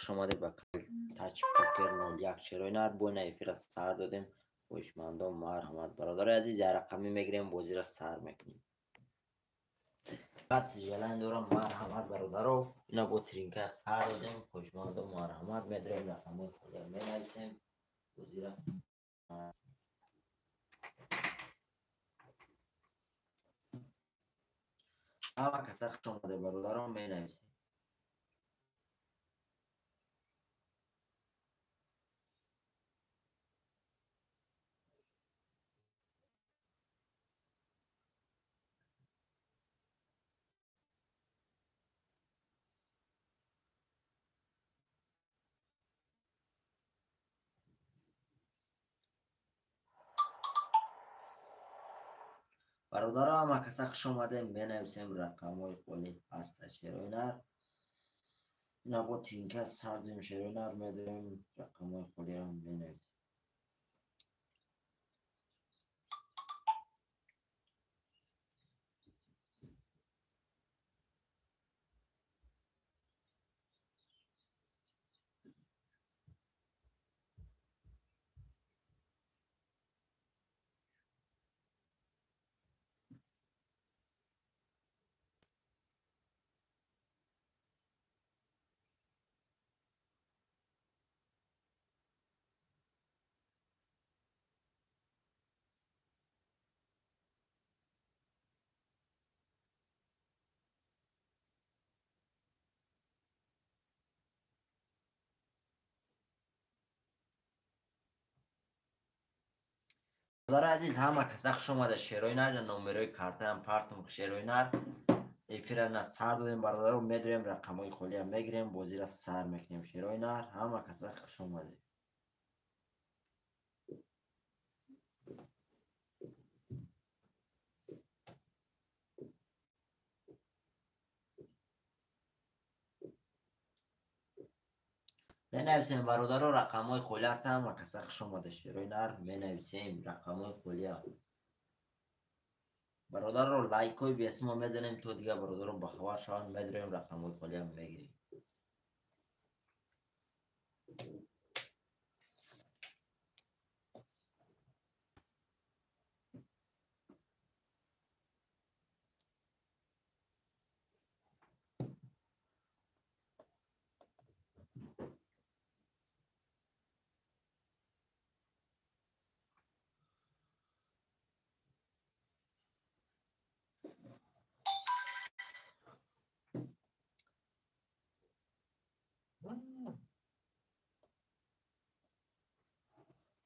خوش آمده به تاچ پاکر 01 شروینر بو نیفی را سر دادیم. خوشمندم مرحمت برادر عزیز، یه رقمی میگیریم بازی را سر میکنیم. پس جلن دارم مرحمت برادر، اینا با ترینکه سر دادیم. خوشمندم مرحمت میداریم، رقم خود می نویسیم بازی را. همه کسی خوش آمده برادرم می نویسیم. برادر همه کسی خوش آمده می نویسیم رقم های خالی هست شروینر. اینا با ترینکه سر دادیم شروینر میداریم، رقم های خالی را می نویسیم. برادر عزیز همه کسی خوش آمده شروینر نمره کارت هم پارتم شروینر ایفیر را سر دادیم برادر رو میداریم، رقم های خالی هم میگیریم بازی را سر میکنیم. شروینر همه کسی خوش آمده. می نویسیم برادر رو رقم های خالی هست، همه کسی خوش آمده شروینر می نویسیم رقم های خالی هم. برادر رو لایک های بی اسم میزنیم تو دیگه برادر رو بخبر شوند میداریم، رقم های خالی هم میگیریم.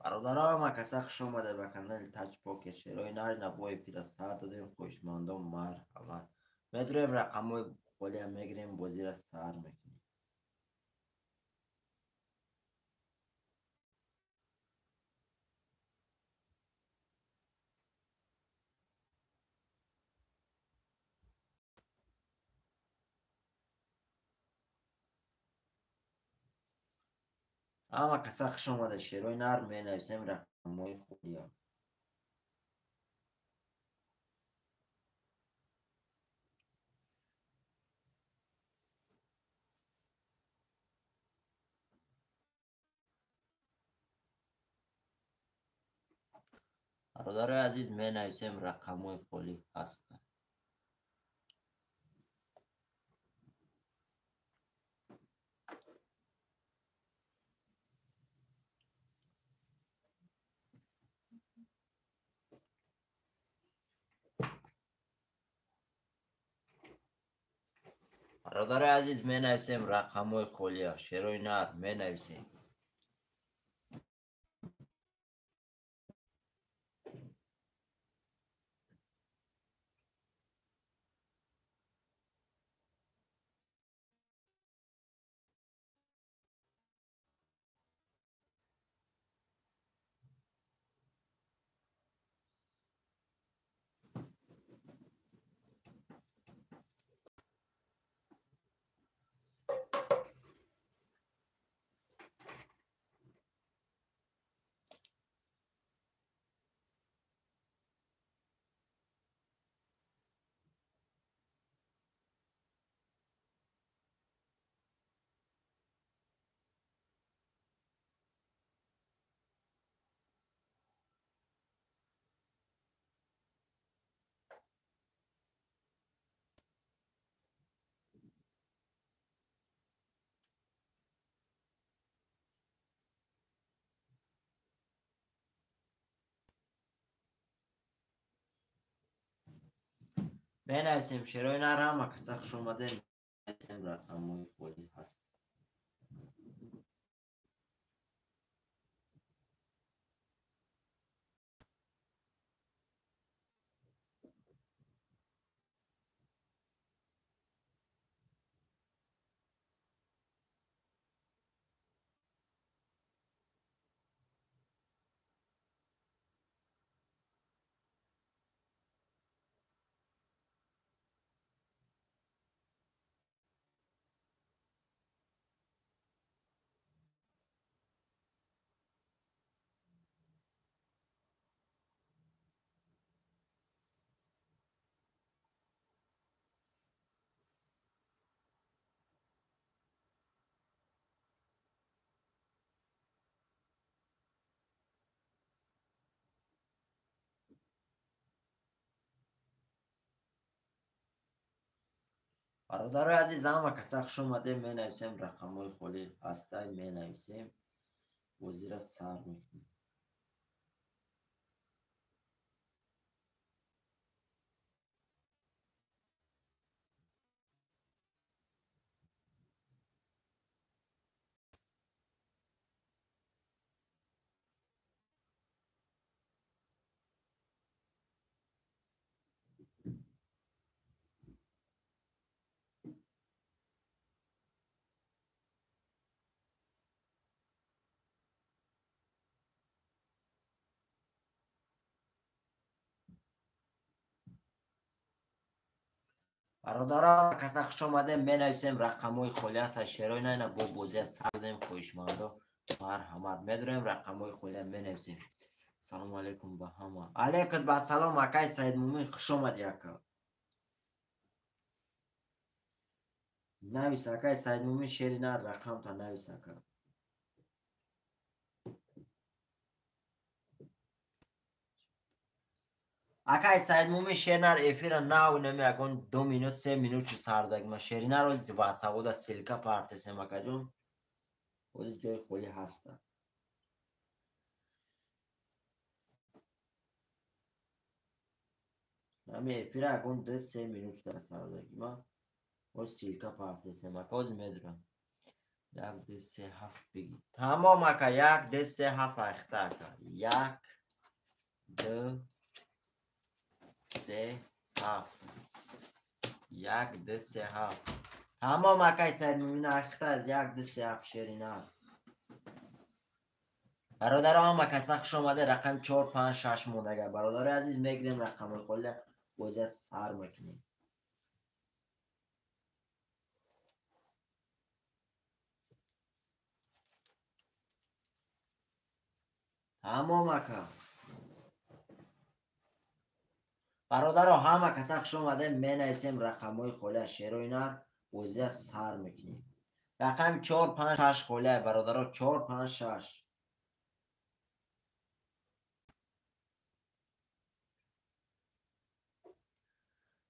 برادر همه کسی خوش آمده به کانال تاچ پاکر شروینر نبوی فیر سر دادیم. خوشمندم مرحمت میداریم، رقم های خالی هم میگیریم بازی را سر میکنیم. همه کسی خوش آمده شروینر می نویسیم رقم های خالی هم. برادر عزیز می نویسیم رقم های خالی هستند. برادر عزیز می نویسیم رقم های خالی ها شروینر می نویسیم. بنویسیم شیرای نر هم که سخش اومده بنویسیم رقم کلی هست. برادر عزیز هم که سخش اومده می نویسیم رقم های خالی هسته می نویسیم وزیر سر میکنیم. برادر که سخش اومده می نویسیم رقم های خالی هست شیرای نه با بوزی سر دیم خوشمانده هر همه میدونیم رقم های خالی می نویسیم. سلام علیکم به همه. علیکم با سلام اکای سید مومین خوش اومد یکا. نویس اکای سید مومین شیری نه رقم تا نویس اکا. اکای سید مومین شیر نر افیر ناو نمی اگون 2 minut 3 minut چی سردگ ما شیری نر روز با سواد سیلکا پارتسیم اکا جون روز جای خولی هسته. نمی افیر اگون 2 3 minut در سردگ ما روز سیلکا پارتسیم اکا روز میدونم. یک 2 3 7 بگی تمام اکا 1 2 3 7 اخته اکا 1 2 3 7 1 2 3 7 تمام اکای سید مومین اخته از 1 2 3 7 شیری نه. برادر هم که سخش اومده رقم 4 5 6 مونده. برادر عزیز میگیریم رقم خالی بوجه سر میکنیم. تمام اکا برادر همه که سخش اومده می نویسیم رقم های خالی شیروی نر بوجه سر میکنیم. رقم 4 5 6 خالی برادر 4 5 6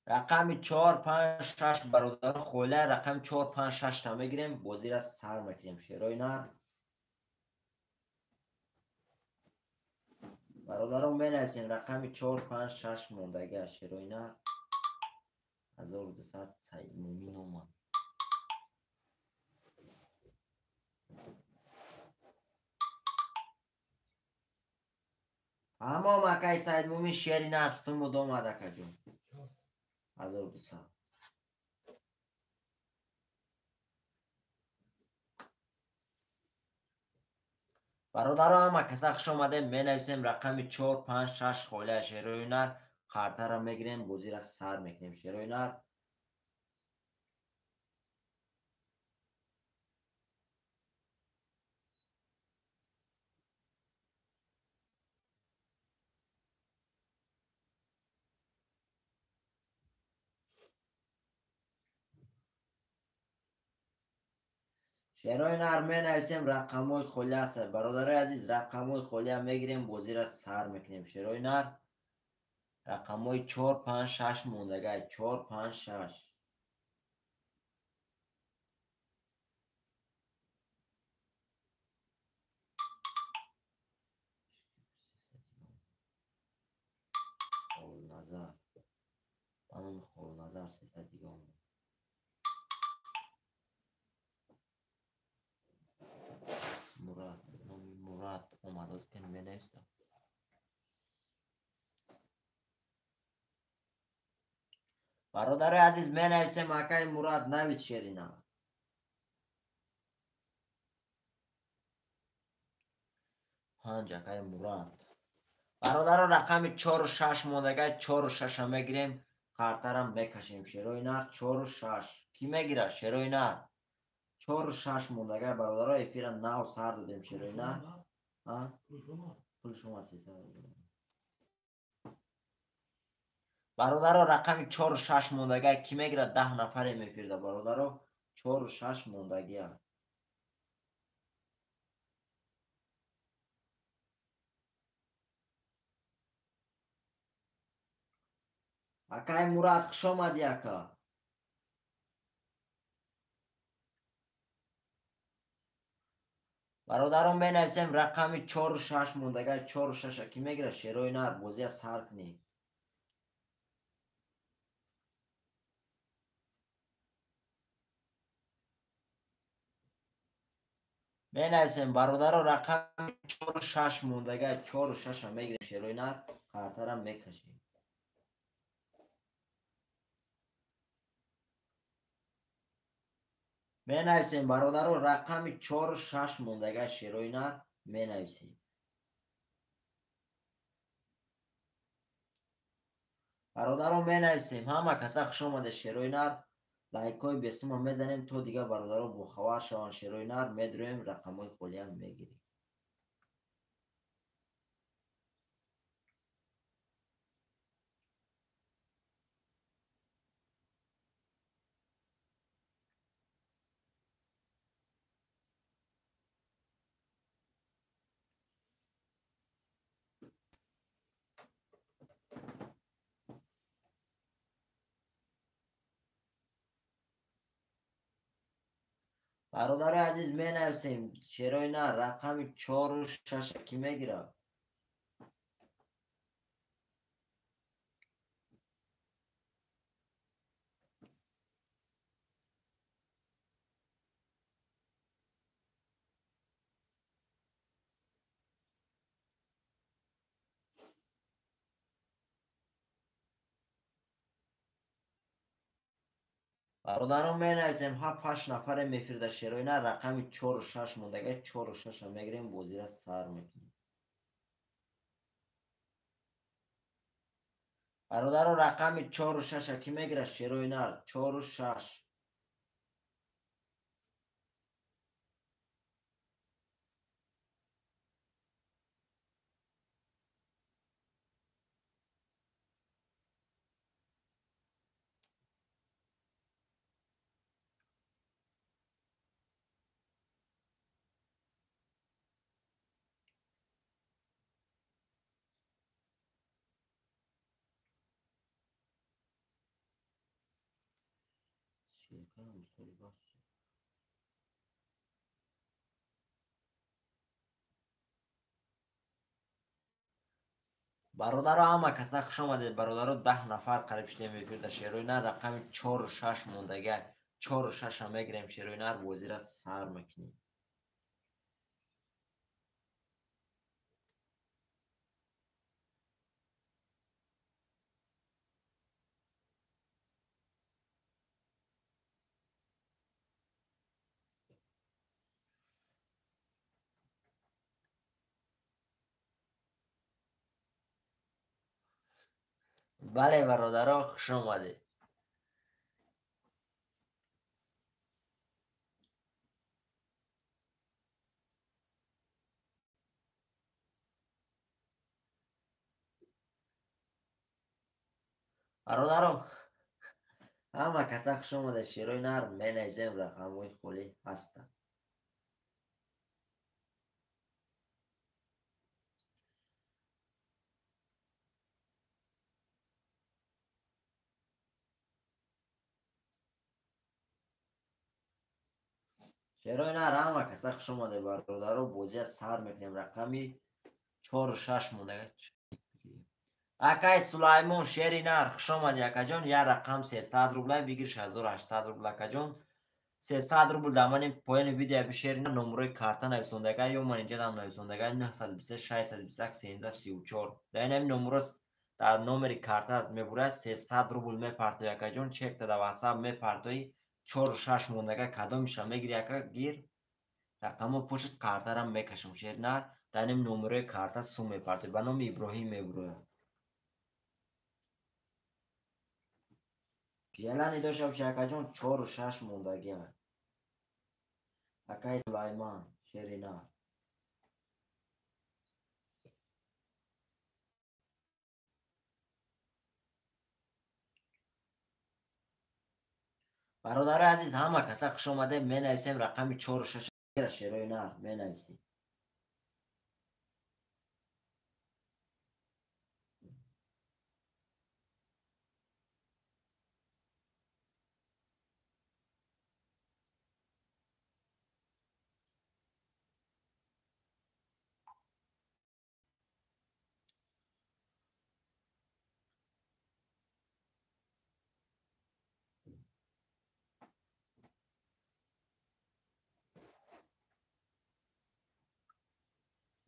رقم 4 5 6 برادر خالی رقم 4 5 6 تا میگیریم بوزی را سر میکنیم شیروی نر. برادرم می نویسیم رقم 4 5 6 موندگه شیروی نر 1200 سید مومین اومد. تمام اکای سید مومین شیری نرستم و دوم اکا جون 1200 برادر هم که سخش اومده می نویسیم رقم 4 5 6 خالی شیروی نر خارتر هم میگیریم بوزی را سر میکنیم شیروی نر. شیروی نر می نویسیم رقم های خالی هست. برادر عزیز رقم های خالی هم میگیریم بوزی را سر میکنیم شیروی نر. رقم های 4 5 6 موندگه 4 5 6 نظر خانم خوب نظر 300 دیگه اومد. مراد نامی مراد اومد از که بنویسم. برادر عزیز بنویسم اکای مراد نویس شیرینا. هانجا اکای مراد. برادر رقم 4 و 6 موندگه 4 و 6 هم بگیریم خاطرم بکشیم شیروی نر 4 و 6 کی میگیره شیروی نر 4 و 6 موندگه برادر افیر 9 سر دادیم شیروی نر ها پول شما 300 برادر رقم 4 و 6 موندگه کی میگیره 10 نفر میفیرده برادر 4 و 6 موندگی اکای مراد خوش آمدی اکا برادرم بنویسیم رقم 4 و 6 موندگه 4 و 6 کی میگیره شیروی نر بازی سر کنی بنویسیم برادر رقم 4 و 6 موندگه 4 و 6 هم میگیره شیروی نر خاطرم میکشیم بنویسیم برادر رقم 4 و 6 موندگه شیروی نر بنویسیم برادرم بنویسیم همه کسا خوش آمده شیروی نر لایکای بسیم هم میزنیم تو دیگه برادر بخوار شوان شیروی نر میدرویم رقم های خولی هم میگیریم برادر عزیز بنویسیم شیروی نر رقم 4 و 6 کی میگیره برادرم بنویسیم 7 نفر میفرده شیروی نر رقم 4 و 6 موندگه 4 و 6 هم میگیریم بازی را سر میکنیم برادر رقم 4 و 6 کی میگیره شیروی نر 4 و 6 برادر همه کسا خوش آمده برادر 10 نفر قریب شده میفرده شیروی نر رقم 4 و 6 موندگه 4 و 6 هم میگیریم شیروی نر بازی را سر میکنیم بله برادر خوش آمده برادرم همه کسا خوش آمده شیروی نر مینویسیم رقم های خولی هستن شیروی نر همه کسا خوش آمده برادر بازی سر میکنیم رقمی 4 و 6 موندگه акай Сулаймон Шеринар хуш омадӣ акаҷон. Як рақам 300 рубла бигирш 1800 рубла акаҷон. 300 рубл дар мани поёни видео бишерина номерои карта нависондага ё ман инҷа дам нависондага 923 621 1334 дар ин ҳамин номеро дар номери карта мебурад 300 рубл мепартоӣ акаҷон. чек дада ватсап мепартоӣ 4-6 мондага кадомиша мегири ака гир рақамо почт картара мекашам шерина дар ин номерои карта сум мепартоӣ ба номи Иброҳим мебурояд. пиялани дошта боши акаҷон 4-6 мондагия акай Сулайман Шерина. бародари азиз ҳама каса хуш омадед. Менависем рақами 4-6 шерои нар менависем.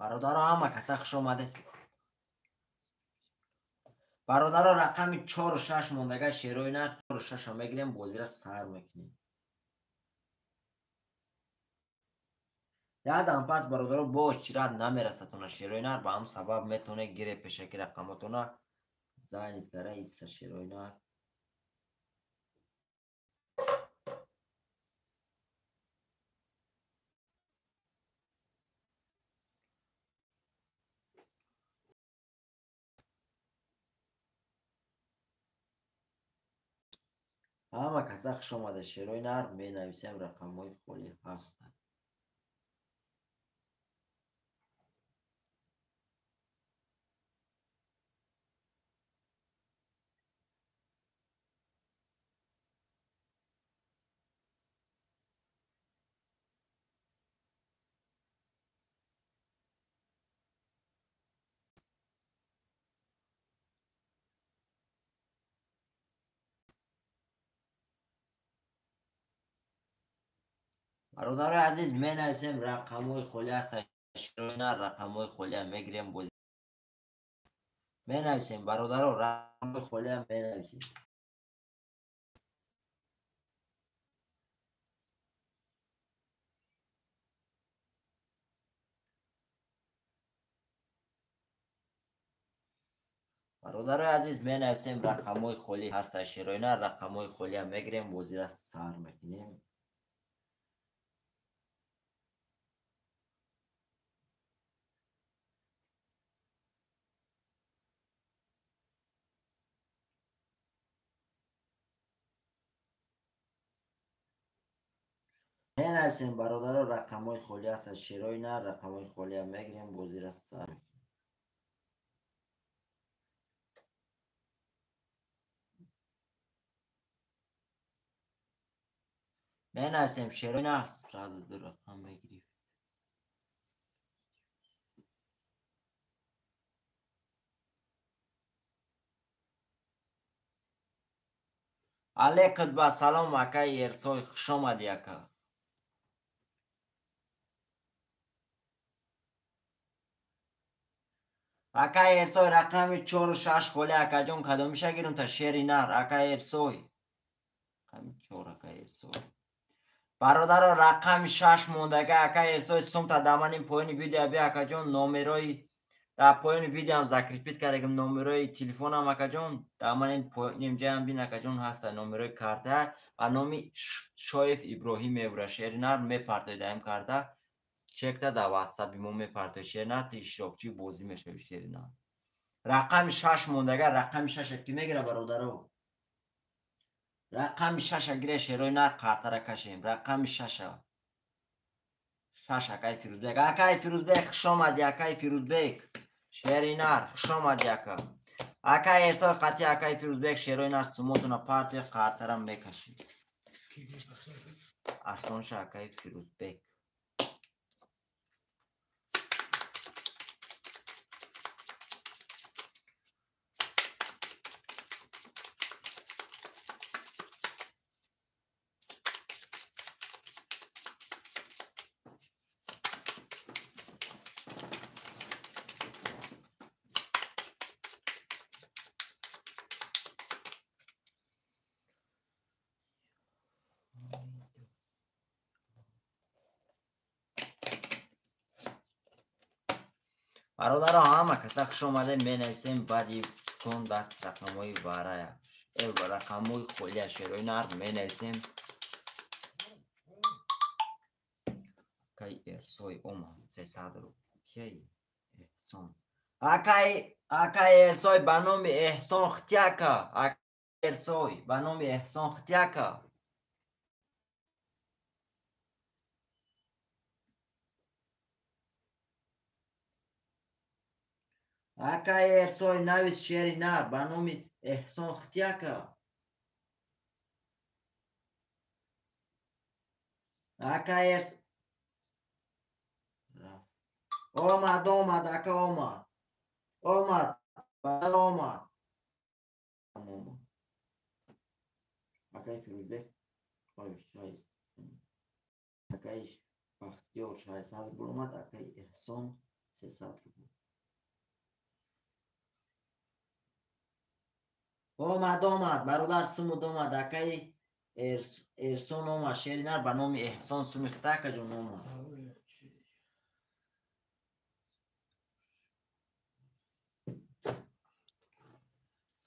бародаро ҳама каса хуш омадед. бародаро рақами 4-6 мондага шерои нар 4-6 мегирем бозира сар мекунем. ядам пас бародаро бош чирад намерасатона шерои нар ба ҳам сабаб метавонед гире пешаки рақамотона занит кара иста шерои нар. ҳама каса хуш омадед. шерои нар менависем рақамҳои холӣ ҳастанд. бародари азиз менависем рақамҳои холӣ ҳастанд. шерои нар рақамҳои холиам мегирем бози менависем. бародаро рақамҳои холиам менависем. бародари азиз менависем рақамҳои холӣ ҳастанд. шерои нар рақамҳои холиам мегирем бозира сар мекунем. менависем бародаро рақамҳои холӣ ҳастанд. шерои нар рақамҳои холиам мегирем бозира сар мекунем. менависем шерои нар сразу ду рақам мегирем. алейкутба салом акаи Ерсой хуш омадӣ ака. акаи Ерсой рақами 4-6 холӣ акаҷон кадомиша гирем та шери нар акаи Ерсой. рақами 4 акаи Ерсой. бародаро рақами 6 мондага акаи Ерсой сумта дамани поёни видео би акаҷон номерои дар поёни видеоам закрепит кардагим номерои телефонам акаҷон дар мани имҷаам бин акаҷон ҳаста номерои карта ба номи Шоев Иброҳим мебурад. шери нар мепартоӣ дар ин карта чекта дар ватсапи мо мепартоӣ. шери нар ти иштирокчии бозӣ мешавӣ. шери нар рақами 6 мондага рақами 6 ки мегира бародаро. рақами 6 гире шерои нар картара кашем. рақами 6 акаи Фирӯзбек. акаи Фирӯзбек хуш омадӣ акаи Фирӯзбек. шери нар хуш омадӣ ака. акаи Ерсой қатӣ акаи Фирӯзбек шерои нар сумотона партия картара мекашӣ. ахтонша акаи Фирӯзбек. برادرها همه کسا خوش آمده می نویسیم بعدی کن دست رقموی برای رقموی خولی شیروی نر می نویسیم که ارسوی اوما 300 رو کی احسان اکای ارسوی به نام احسان ختیاکا اکای ارسوی به نام احسان ختیاکا اکای ارسوی نویس شیری نر به نام احسان ختیاکا اکای ارسوی اومد اکا اومد اکای فیروزبک شایست اکایش بختیار 600 رو اومد اکای احسان 300 رو اومد برادر سمود اومد اکای ارسون اومد شیری نر به نام احسان سمیخته که جون اومد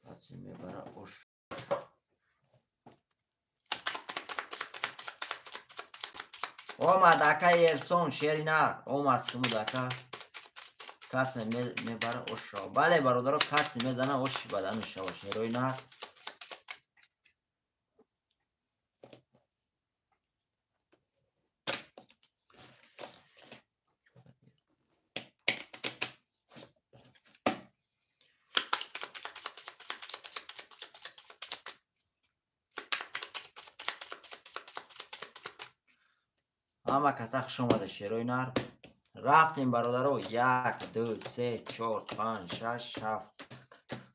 کسی میبره اوش اومد اکای ارسون شیری نر اومد سمود اکا کسی میبره اوش را بله برادر کسی میزنه اوش بدن شو شیروی نر همه کسا خوش اومده شیروی نر رفتیم برادرو 1 2 3 4 5 6 7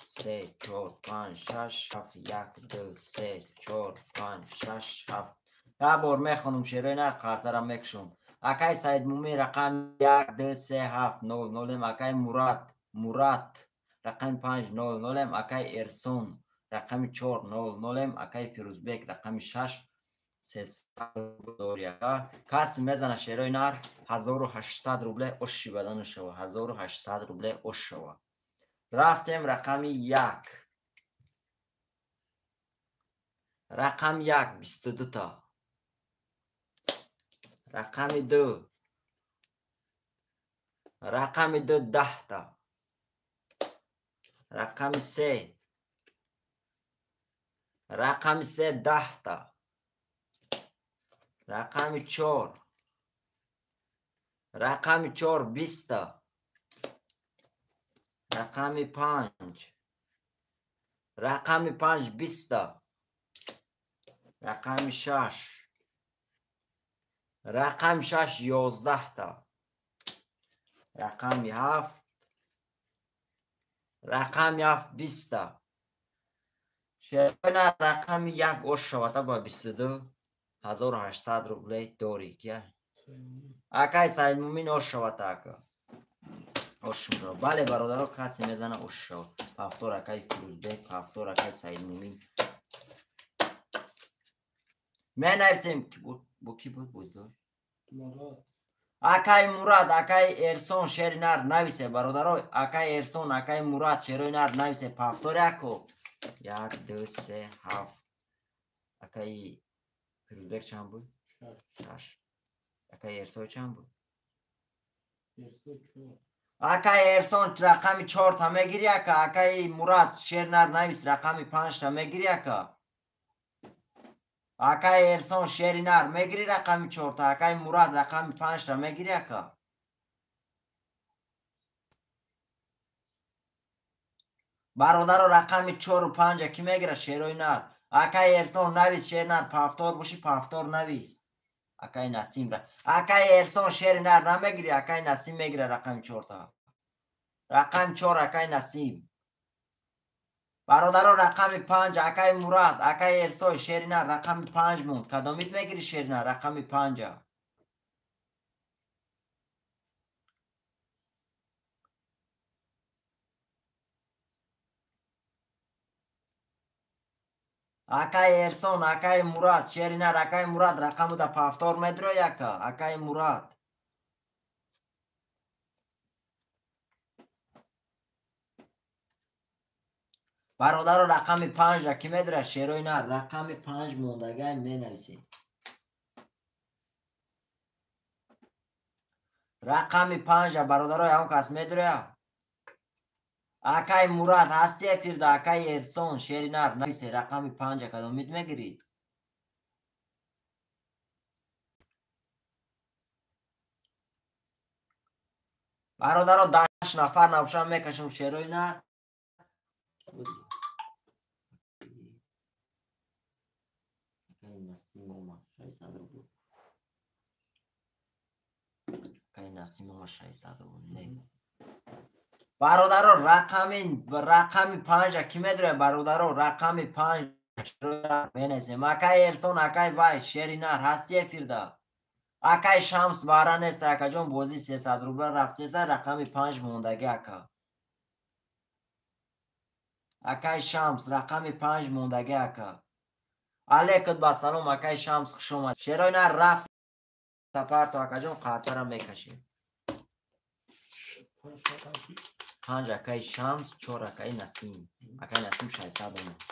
3 4 5 6 7 1 2 3 4 5 6 7 یه بار میخونم شیروی نر قرطرم میکشم اکای سید مومی رقم 1 2 3 7 0 0 اکای مراد رقم 5 0 0 اکای ارسون رقم 4 0 0 اکای فیروزبک رقم 6 300 کسی میزنه شیروی نر 1800 روبله اوشی بدن شو 1800 روبله اوش شو رفتیم رقم 1 رقم 1 22 تا رقم 2 رقم 2 10 تا رقم 3 رقم 3 10 تا رقم 4 رقم 4 20 تا رقم 5 رقم 5 20 تا رقم 6 رقم 6 11 تا رقم 7 رقم 7 20 تا شیروی رقم 1 اوش شوته با 22 1800 روبله داری که اکای سید مومین اوش شوته اکا اوش میرو بله برادرها کسی میزنه اوش شو هفتور اکای فیروزبک هفتور اکای سید مومین می نویسیم بو کی بود بزرگ اکای مراد اکای ارسون شیری نر نویسه برادرها اکای ارسون اکای مراد شیروی نر نویسه هفتور اکو 1 2 3 7 اکای فیروزبک چند بود؟ 6 اکای ارسون چند بود؟ اکای ارسون رقم 4 تا میگیری اکا اکای مراد شیر نر نویس رقم 5 تا میگیری اکا اکای ارسون شیر نر میگیری رقم 4 تا اکای مراد رقم 5 تا میگیری اکا برادر رقم 4 و 5 کی میگیره شیروی نر اکای ارسون نویس شیر نر پافتور باشی پافتور نویس اکای نسیم را اکای ارسون شیر نر نمیگیری اکای نسیم میگیره رقم 4 تا رقم 4 اکای نسیم برادر رقم 5 اکای مراد اکای ارسوی شیر نر رقم 5 موند کدامیت میگیری شیر نر رقم 5 اکای ارسون اکای مراد شیر نر اکای مراد رقم دا پافتور میدرو یکا اکای مراد برادر رقم 5 را کی میدره؟ شیروی نه رقم 5 موندگی می نویسیم. رقم 5 برادرای همون کس میدره؟ اکای مراد هستی فردا، اکای ارسون شیری نر نویسی رقم 5 کدام میگیرید؟ برادر 10 نفر نوشن میکشم شیروی نه. برادر رقم 5 کی میدره؟ برادر رقم 5 بنویسیم. اکای ارسون اکای وای شیری نر هستی فردا، اکای شمس بارا نیست. اکا جون بازی 300 روبل رفته سر رقم 5 موندگی. اکای شمس رقم 5 موندگی. علیکت با سلام اکای شمس خوش اومد. شیروی نر رفت تپر تو اکا جون قطر هم میکشیم. 5 اکای شمس، 4 اکای نسیم. اکای نسیم 600 اومد.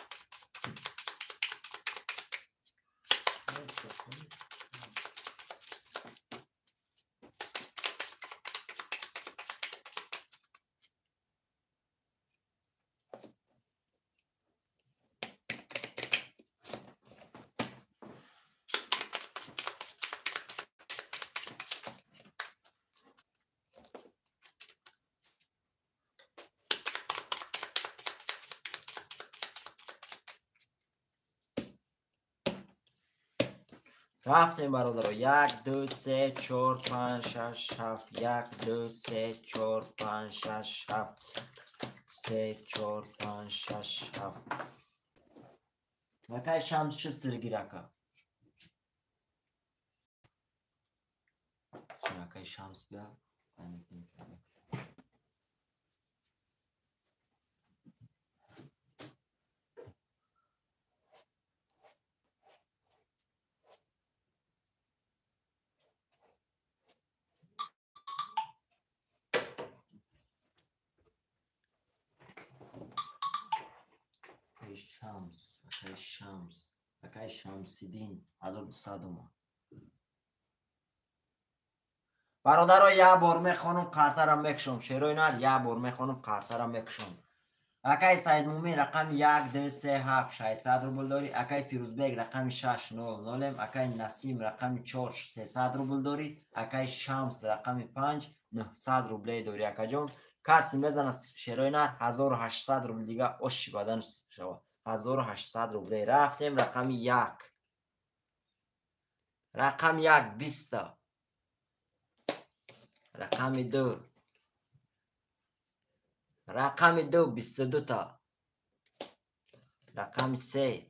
رفتیم برادر. 1 2 3 4 5 6 7. 1 2 3 4 5 6 7. 3 4 5 6 7. اکای شمس چه سرگیر اکا؟ اکای شمس بیا. اکای شمس، اکای شمس، اکای شمسیدین 1200 اومد. برادر یه بار میخوانم قرطرم میکشم. شیروی نر یه بار میخوانم قرطرم میکشم. اکای سید مومین رقم 1 2 3 7 600 روبل داری. اکای فیروزبگ رقم 6 9 اکای نسیم رقم 4 300 روبل داری. اکای شمس رقم 5 900 روبل داری. اکا جون کسی میزنه شیروی نر 1800 روبل دیگه اوش بدن شود. 1800 روبل. رفتیم رقم 1. رقم 1 20 تا. رقم 2. رقم 2 22 تا. رقم 3.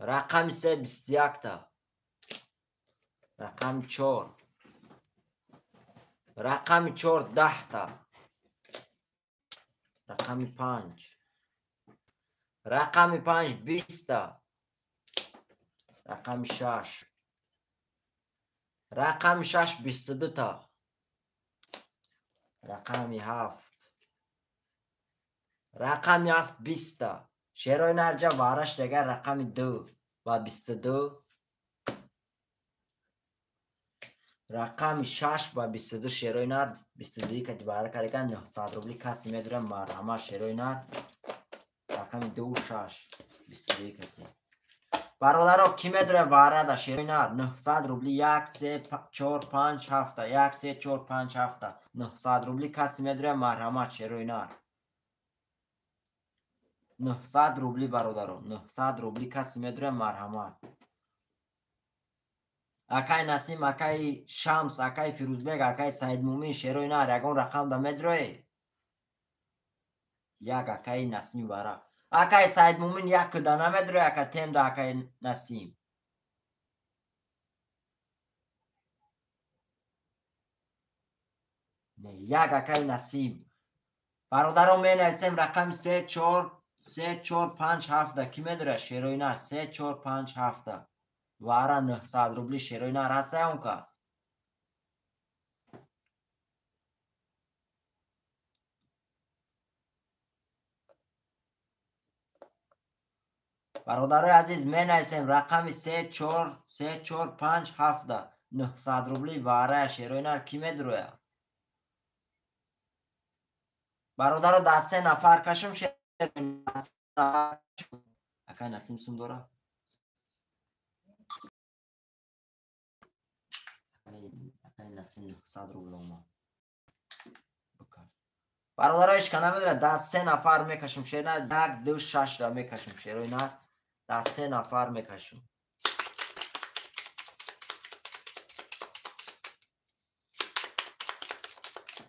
رقم 3 21 تا. رقم 4. رقم 4 10 تا. رقم 5. رقم 5 20 تا. رقم 6. رقم 6 22 تا. رقم 7. رقم 7 20 تا. شیروی نرجا وارش دیگر رقم 2 و 22. رقم 6 و 22 شیروی نر 22 که دیباره کرده 900 روبلی کسی میدره مرحمه شیروی نر رقم 2 6 22 که برادر کی میدره وارده شیروی نر 900 روبلی 1 3 4 5 7 1 3 4 5 7 900 روبلی کسی میدره مرحمه شیروی نر 900 روبلی برادر 900 روبلی کسی میدره مرحمت. اکای نسیم اکای شمس اکای فیروزبگ اکای سید مومین شیروی نر یکون رقم دا میدره. 1 اکای نسیم واره اکای سید مومین 1 دا نمیدره. اکا تیم دا اکای نسیم نه 1 اکای نسیم. برادرم می نویسیم رقم 3 4 3 4 5 7 کی میدره شیروی نر 3 4 5 7 واره 900 روبلی شیروی نر هسته اون کس. برادرای عزیز می نویسیم رقم 3 4 3 4 5 7 900 روبلی واره شیروی نر کی میدروه؟ برادر ده 3 نفر کشم شیروی نر اکای نسیم سون دوره اکای نسیم 900 روبل اومد برادرای اشکا نمیداره ده 3 نفر میکشم شیروی نر 1 2 6 را میکشم شیروی نر ده 3 نفر میکشم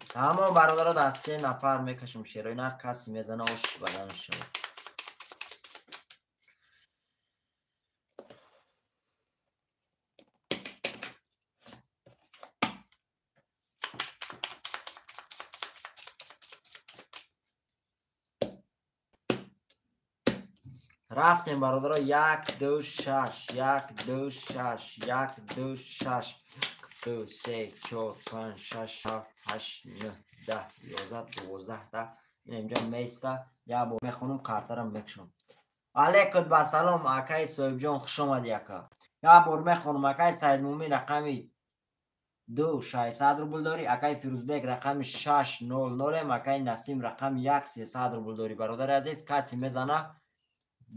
تمام برادرها در 3 نفر میکشم شیروی نر کسی میزنه اوش بدنش شد رفتیم برادرها 1 2 6 1 2 6 1 2 6 2 3 4 5 6 7 8 9 10 11 12 این اینجا میسته یا با میخونم کارترم میکشم علیکم با سلام اکای صاحب جان خوش آمدی اکا یا بار میخونم اکای سید مومین رقمی 2 600 روبل داری اکای فیروزبک رقم 600 اکای نسیم رقم 1 300 روبل داری برادر عزیز کسی میزنه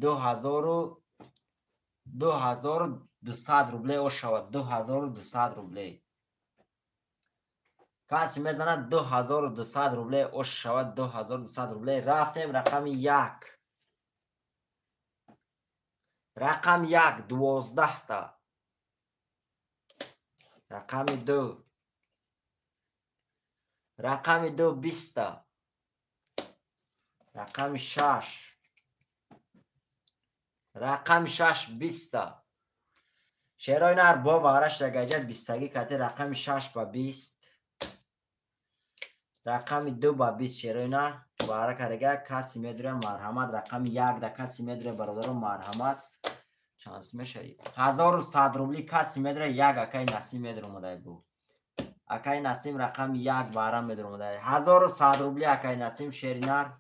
2200 روبله او شود 2200 روبله کسی میزنه 2200 روبله او شود 2200 روبله رفتیم رقم 1 رقم 1 12 تا رقم 2 رقم 2 20 تا رقم 6 رقم 6 20 تا شیرای نر با وارش دگجت 20 کتی رقم 6 با 20 رقم 2 با 20 شیرای نر واره کرده کسی میدوره مرحمت رقم 1 ده کسی میدوره برادر مرحمت چانس میشه 1100 روبلی کسی میدوره یک اکای نسیم میدوره مدای بود اکای نسیم رقم 1 بارم میدوره مدای 1100 روبلی اکای نسیم شیری نر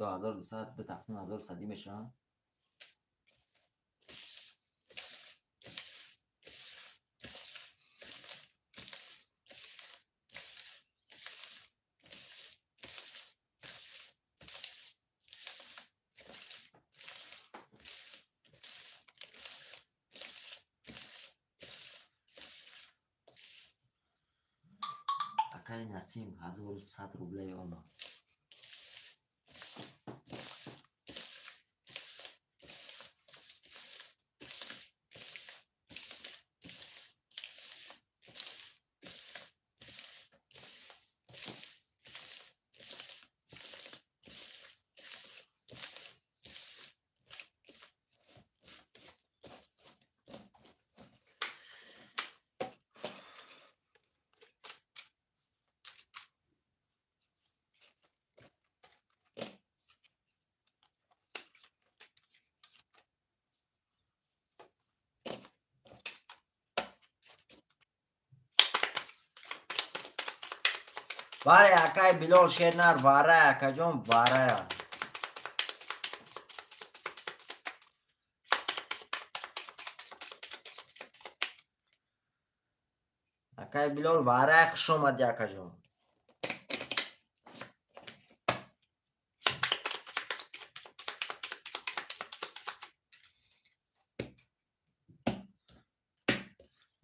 2200 به تقسیم 1100 میشه اکای نسیم 1100 روبلی اومد بله اکای بلال شیر نر واره اکا جون واره اکای بلال واره خوش اومدی اکا جون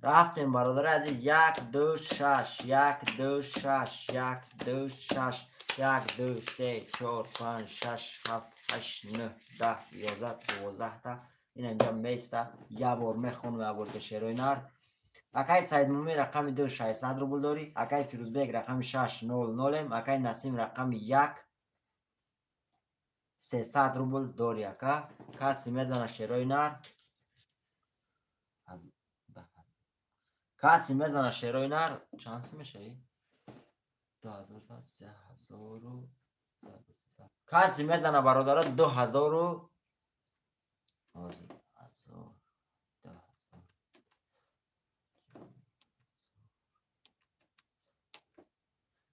رفتیم برادر عزیز 1 2 6 1 2 6 1 2 6 1 2 3 4 5 6 7 8 9 10 11 12 تا این اینجا میسته یه بار میخونم یه بار به شیروی نر اکای سید مومی رقم 2 600 روبل داری اکای فیروزبک رقم 600 اکای نسیم رقم 1 300 روبل داری اکا کسی میزنه شیروی نر کسی میزنه شیروی نر چانس میشه 2000 3000 کسی میزنه برادر 2000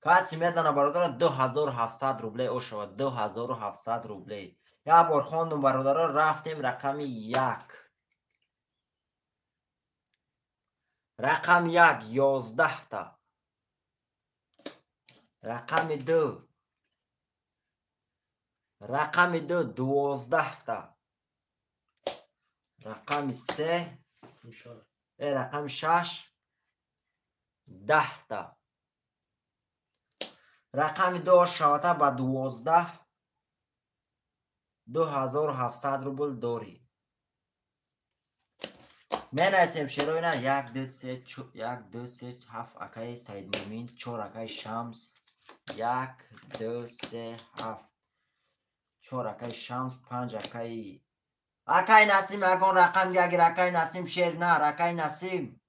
کسی میزنه برادر 2700 روبله او شود 2700 روبله یا بار خواندم برادرها. رفتیم رقم یک. رقم یک 11 تا. رقم دو. رقم دو 12 تا. رقم سه. رقم 6 10 تا. رقم دو شاته با 12 2700 روبل داری. من اسم شروع نه 1 2 3 1 2 3 7 اکای سید مومین 4 اکای شمس 1 2 3 7 4 اکای شمس 5 اکای نسیم اگون رقم یک اکای نسیم شیر نه اکای نسیم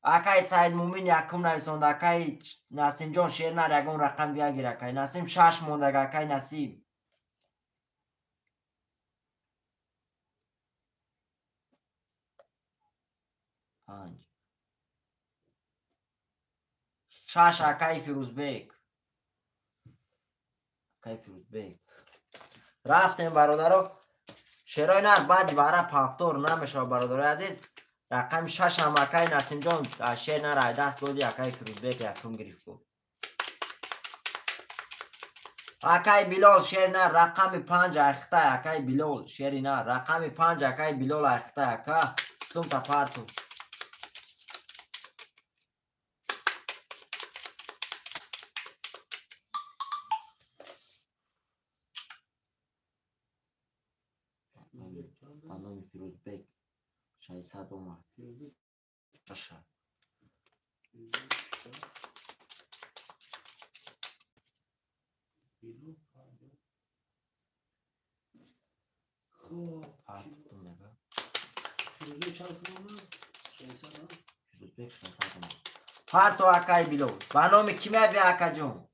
اکای سید مومین یکم نویسند اکای نسیم جان شیر نه اگون رقم یک اکای نسیم 6 مونده اکای نسیم 5 6 اکای فیروزبک رفتیم برادرها شیرای نه بعد برای پافتور نمیشه برادر عزیز. رقم 6 هم اکای نسیم جان شیر نه رای دست دادی اکای فیروزبک یکم گرفت بود. اکای بلال شیر نه رقم 5 اخته اکای بلال شیر نه رقم 5 اکای بلال اخته اکا سمت پارتو خانم فیروزبک 600 اومد شش خوب پارتو نگاه فیروزبک 600 اومد پارتو اکای بلال با نام کی میبی اکا جون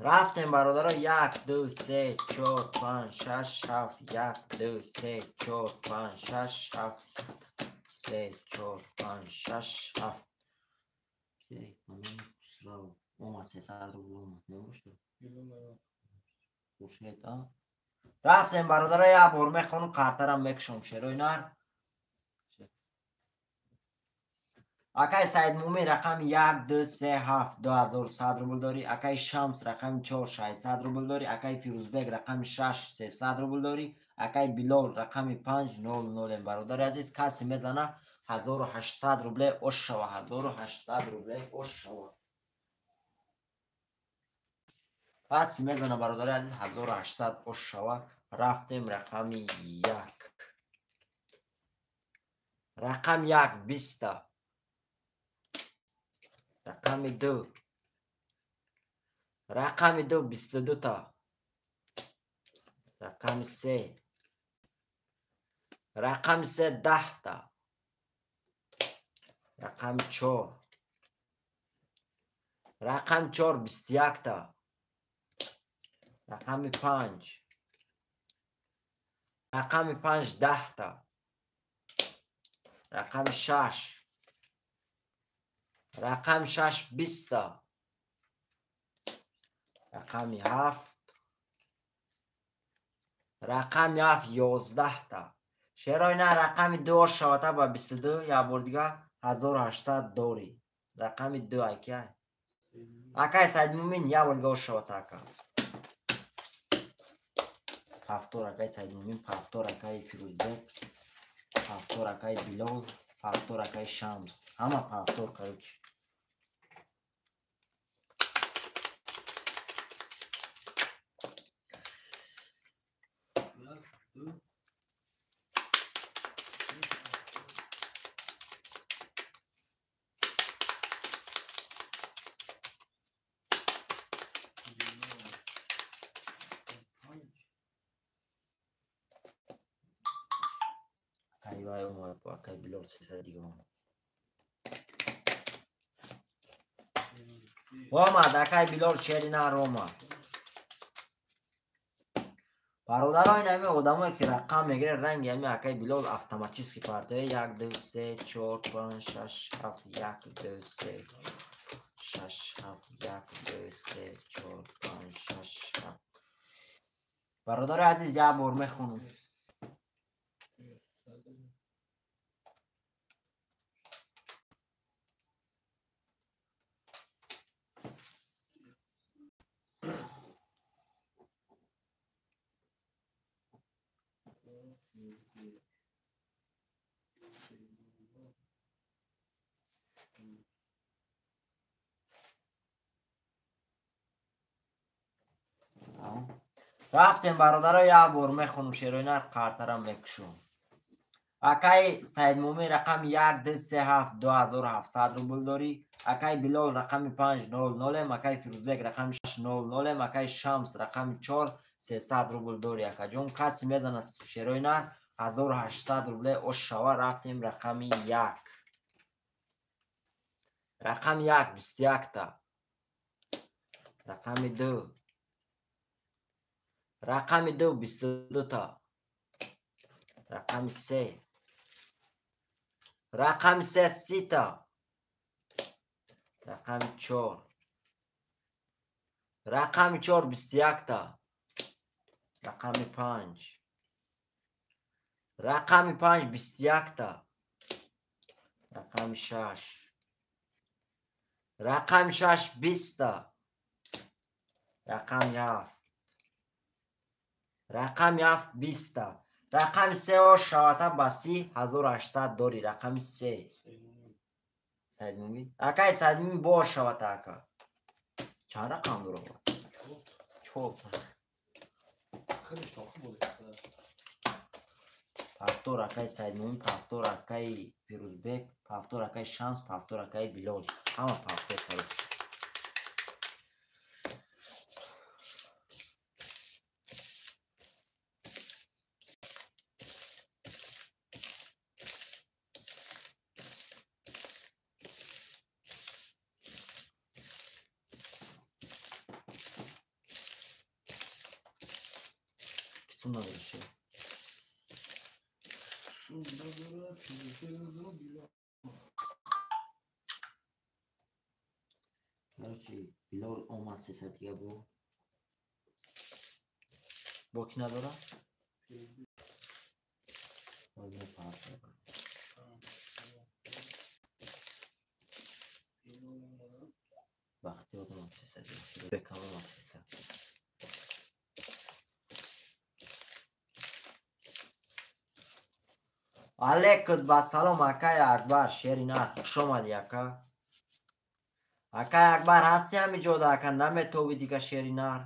رفتیم برادرها 1 2 3 4 5 6 7 1 2 3 4 5 6 7 3 4 5 6 7 اوکی سلام اومد 300 رو اومد نمیشه خوشید ها رفتیم برادرها یه بار میخونم کارترم میکشم شروع نر اکای سید مومین رقم 1 2 3 7 2100 روبل داری. اکای شمس رقم 4 600 روبل داری. اکای فیروزبک رقم 6 300 روبل داری. اکای بلال رقم 5 00 برادر عزیز کسی میزنه 1800 روبل اوش شوا 1800 روبل اوش شوا کسی میزنه برادر عزیز 1800 اوش شوا. رفتیم رقم 1 رقم 1 20 رقم 2 رقم 2 22 تا رقم 3 رقم 3 10 تا رقم 4 رقم 4 21 تا رقم 5 رقم 5 10 تا رقم 6 رقم 6 20 تا رقم 7 رقم 7 11 تا شیرای نه رقم 2 شاته با 22 یا بار دیگه 1800 داری. رقم 2 اکی اکای سید مومین یا بار دیگه شاته اکا پافتور اکای سید مومین پافتور اکای فیروزبک پافتور اکای بلال پافتور اکای شمس همه پافتور کروچ وای اومد با اکای بلال 300 دیگه اومد. اومد اکای بلال شیرینر اومد. برادران همه آدمایی که رقم میگیره رنگ همه اکای بلال اتوماتیکی پرتوه 1 2 3 4 5 6 7 1 2 3 6 7 1 2 3 4 5 6 7. برادر عزیز یه بار میخونم. رفتیم برادر یه بار میخونم شیرینر کارترم میکشم. اکای سید مومی رقم 1 2 3 7 2700 روبل داری. اکای بلال رقم 500 اکای فیروزبک رقم 600 اکای شمس رقم 4 300 روبل داری. اکا جون کسی میزنه شیرینر 1800 روبل اوش شوا. رفتیم رقم 1 رقم 1 21 تا. رقم 2 رقم 2 22 تا. رقم 3 رقم 3 30 تا. رقم 4 رقم 4 21 تا. رقم 5 رقم 5 21 تا. رقم 6 رقم 6 20 تا. رقم 7 رقم 7 20 تا. رقم 3 و شواتا بسی 1800 داری. رقم 3 سید مومی اکای سید مومی با شواتا اکا چند رقم دارو با چوب پفتور اکای سید مومی پفتور اکای فیروزبک پفتور اکای شمس پفتور اکای بلال همه پفتور سرو کسون ندارشه هرچی بلال اومد 300 دیگه با کی نداره؟ وقتی آدم 300 دیگه بکنم 300 علیکم با سلام اکای اکبر شیرینر خوش آمدی اکا اکای اکبر هستی همی جودا اکا نمی توبی دیگه شیرینر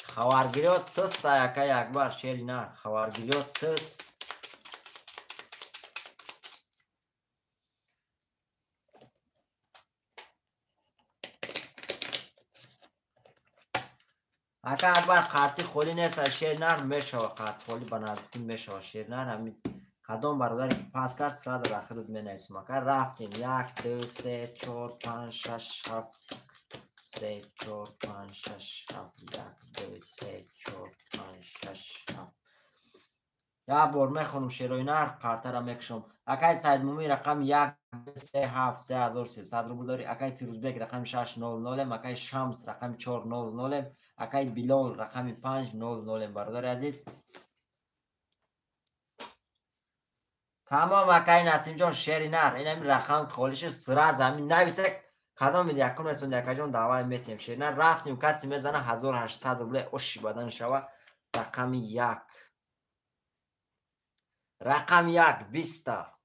خوارگیریات سست اکای اکبر شیرینر خوارگیریات سست اکا اکبر قارتی خولی نیست شیرینر میشوه قارت خولی بنازکی میشوه شیرینر همین کدام برادری که پاس کرد سراز در خودت می نیسیم اکا رفتیم 1 2 3 4 5 6 7 3 4 5 6 7 1 2 3 4 5 6 7 یا بار میخونم شیرینر قارتر میکشم اکای سید مومی رقم 1 3 7 3300 روبل داری. اکای فیروزبک رقم 600 اکای شمس رقم 400 اکای بلال رقم 500 برادر عزیز تمام اکای نسیم جان شیرینر این همین رقم خالش سر زمین نویسه کدام میدی یکم رسوندی اکا جان دعوای میتیم شیرینر رفتیم کسی میزنه 1800 روبل اوشی بدن شوه. رقم 1 رقم 1 20 تا.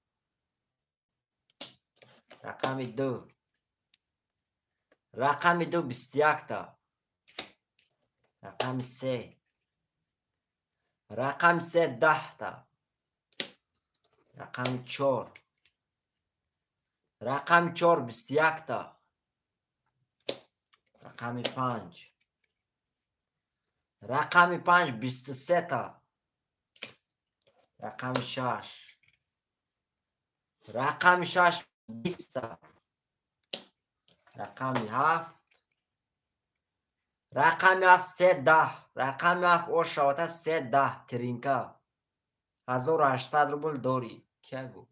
رقم 2 رقم 2 21 تا. رقم 3 رقم 3 10 تا. رقم 4 رقم 4 21 تا رقم 5 رقم 5 23 تا رقم 6 رقم 6 20 تا رقم 7 رقم 7 13 رقم 7 او شوتا 13 ترینکا 1800 روبل داری که گو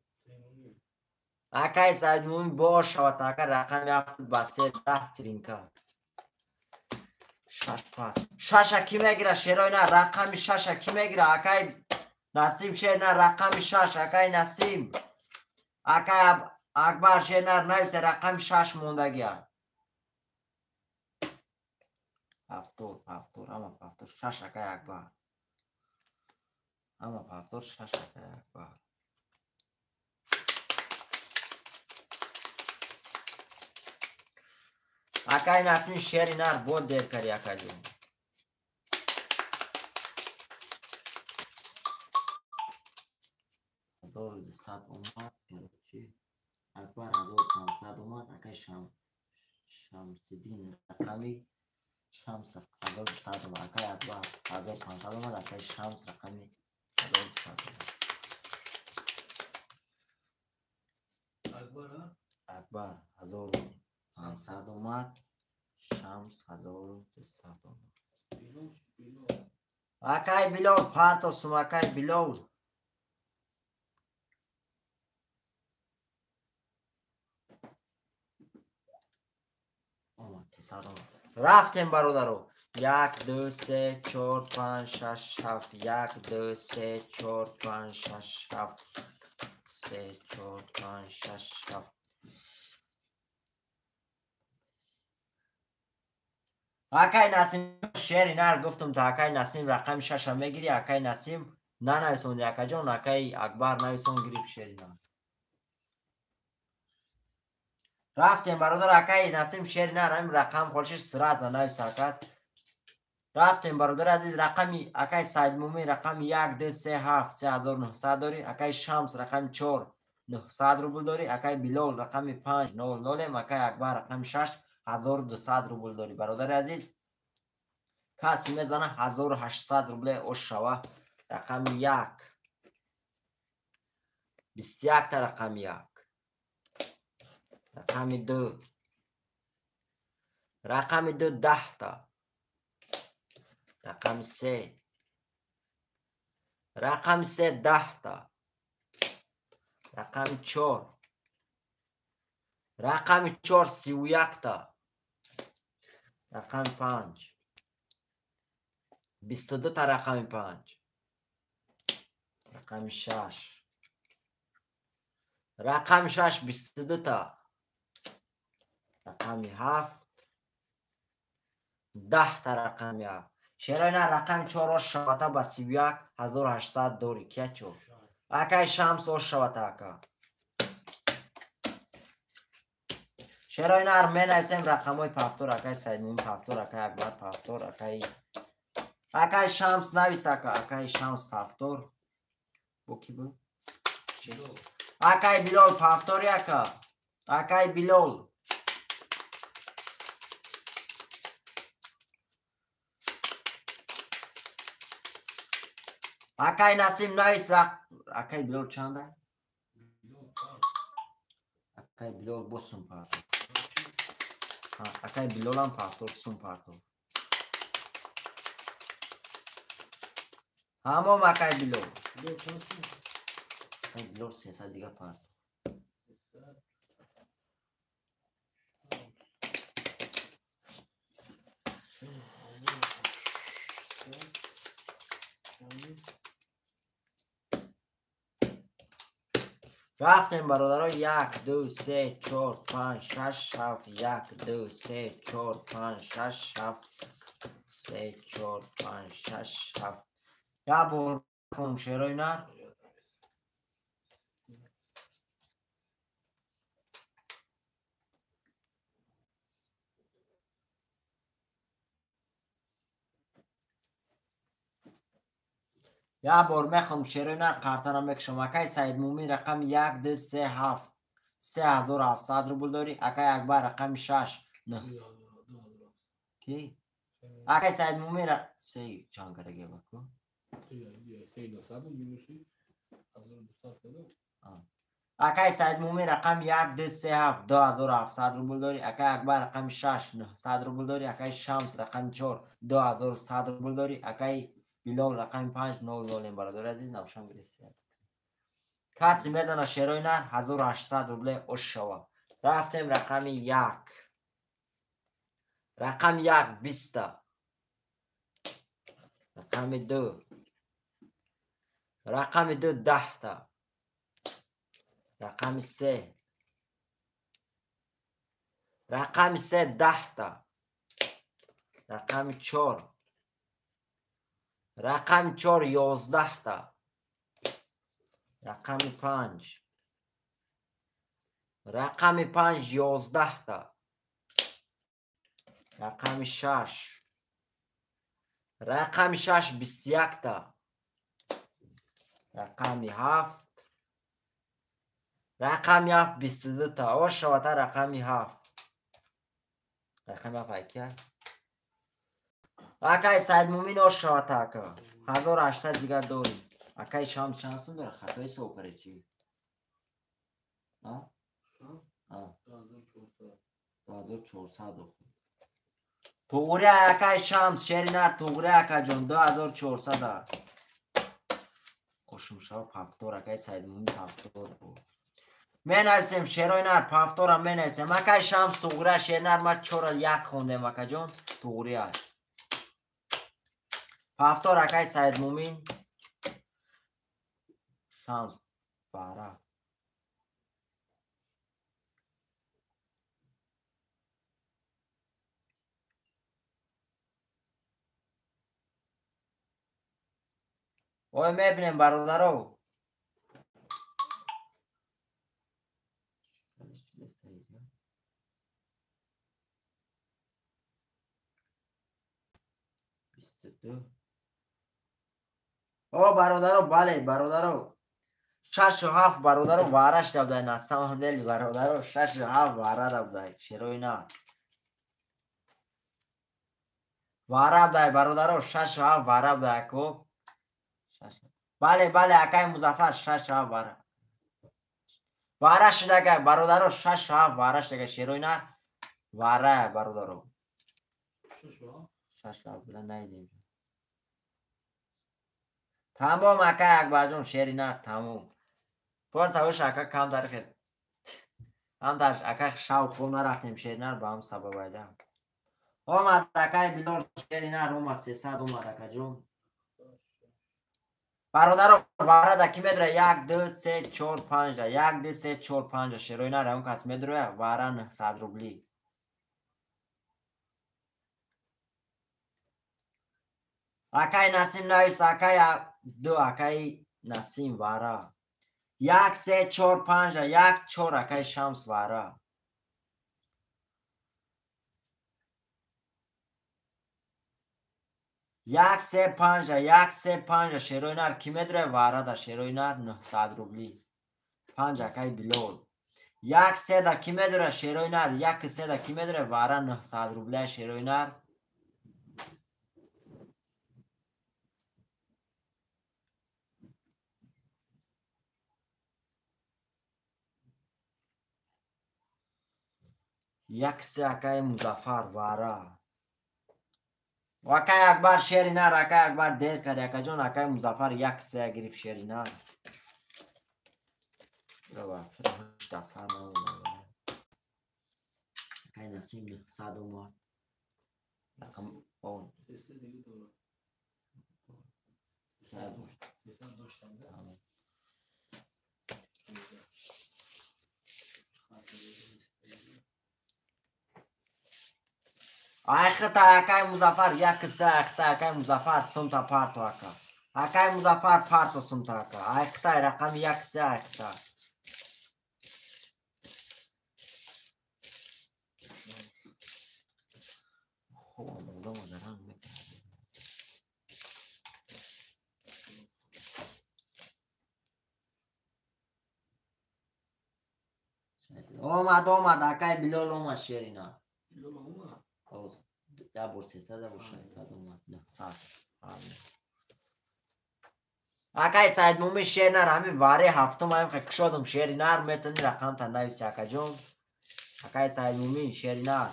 اکای سایدمون با شوتا که رقم 7 با 13 ترینکا 6 پاس 6 کی میگیره شیرای نه رقم 6 کی میگیره اکای نسیم شیر نه رقم 6 اکای نسیم اکای اکبر شیر نه نویسه رقم 6 موندگی پافتور اما پافتور 6 اکای اکبر اما پافتور 6 اکای اکبر اکای نسیم شیری نر بود دیر کری اکای دون هزار و دویست اومد چی اکبر 1500 اومد اکای شمسدین رقمی شمس 1200 اومد اکای اکبر 1500 اومد اکای شمس رقمی 1200 اومد اکبر 1500 اومد شمس 1200 اومد اکای بلول پارتو سوم اکای بلول رفتیم برادرو 1 2 3 4 5 6 7 1 2 3 4 5 6 7 3 4 5 6 7 اکای نسیم شعری نر گفتم تا اکای نسیم رقم 6 میگیری اکای نسیم نه نویسون اکای جان اکای اکبر نویسون گریف شعری نر رفتیم برادر اکای نسیم شعری نر همین رقم خودش سراز نویس اکد رفتیم برادر عزیز رقمی اکای سید مومی رقم 1 2 3 7 3900 داری اکای شمس رقم 4 900 روبل داری اکای بلول رقم 5 9 لول اکای اکبر رقم 6 1200 روبل داری برادر عزیز کسی میزنه 1800 روبل او شوه رقم 1 21 تا رقم 1 رقم 2 رقم 2 10 تا رقم 3 رقم 3 10 تا رقم 4 رقم 4 31 تا رقم 5 22 تا رقم 5 رقم 6 رقم 6 22 تا رقم 7 10 تا رقم 7 شیرای نه رقم 4 شوتا با 31 1800 دوری که چو اکای شمس او شوتا اکا شیرای نه می نویسیم رقم های پافتور اکای سیدمون پافتور اکای اکبر پافتور اکای شمس نویس اکا اکای شمس پافتور بو کی بو اکای بلول پافتوری اکا اکای بلول اکای نسیم نویس اکای بلول چنده اکای بلول بو سوم پافتور اکای بلول هم پافتور سوم پافتور همون اکای بلول اکای بلول 300 دیگه پافتور رفتیم برادرها 1 2 3 4 5 6 7 1 2 3 4 5 6 7 3 4 5 6 7 یا بور کنم شیرای نر یا بار میخوام شیروی نر قرطنم میکشم. اکای سعید مومین رقم 1 2 3 7 3700 روبل داری. اکای اکبر رقم 6 9 کی اکای سعید مومین سی چند کرده بکو اکای سعید مومین رقم 1 2 3 7 2700 روبل داری. اکای اکبر رقم 6 900 روبل داری. اکای شمس رقم 4 2100 روبل داری. اکای بلال رقم 5 9 برادر عزیز نوشم برسی. کسی میزنه شیروی نر 1800 روبله اش شوا. رفتیم رقم 1 رقم 1 20 رقم 2 رقم 2 10 تا رقم 3 رقم 3 10 تا رقم 4 رقم 4 11 تا رقم 5 رقم 5 11 تا رقم 6 رقم 6 21 تا رقم 7 رقم 7 22 تا آش شواتر رقم 7 رقم 7 اکیه اکای سعید مومین آش شواتر که 1800 دیگر داریم. اکای شام چانسون داره خطای سوپره چی؟ ها؟ ها 2400 توغری اکای شامس شیری نر توغری اکا جون 2400 خوشم شب پفتور اکای سعید مومین پفتور بود. من نویسیم شیروی نر پفتور هم من نویسیم. اکای شامس توغری شیر نر ما 4 خونده اکا جون توغری هست پفتور اکای سعید مومین شامس باره اوی میبینیم برادرو او برادرو بله برادرو 6 و 7 برادرو وارش دبدای نستم دلی برادرو 6 و 7 واره دبدای شیروی نه واره دبدای برادرو 6 و 7 واره دبدای کو بله بله اکای مظفر 6 و 7 واره واره شده که برادرو 6 و 7 واره شده شیروی نه واره برادرو 6 و 7 بلند نیدیم تمام اکای اکبر جون شیری نه تمام باز هوش اکا کم داره که هم درش اکا شاو خون نرفتیم شیر نر با هم سبب ایده اومد اکای بلال شیری نر اومد 300 اومد اکا جون برادر واره دا کی میدره 1 2 3 4 5 دا 1 2 3 4 5 شیروی نر اون کس میدره واره 900 روبلی اکای نسیم نویس اکای 2 اکای نسیم واره 1 3 4 5 دا 1 4 اکای شمس واره 1 3 5 1 3 5 شیروی نر کی میدره واره دا شیروی نر 900 روبلی 5 اکای بلول 1 3 دا کی میدره شیروی نر 1 3 دا کی میدره واره 900 روبلی شیروی نر یک سه اکای مظفر واره و اکای اکبر شیری نر اکای اکبر دیر کرد اکا جون اکای مظفر 1 3 گرفت شیری نر دست هم اکای نسیم 900 اومد رقم اون اختا اکای مظفر 1 3 اختا اکای مظفر سمتا پارتو اکا اکای مظفر پارتو سمتا اکا اختا رقم 1 3 اختا خوب آموزه مدرم میکنه اومد اکای بلال اومد شیرینا بلال اومد یا بور 300 یا بور 600 اومد نه 100 اکای سعید مومن شیرینا همین واره هفتم هم کشادم شیرینا میتونی رقم تا نویسی اکا جون اکای سعید مومن شیرینا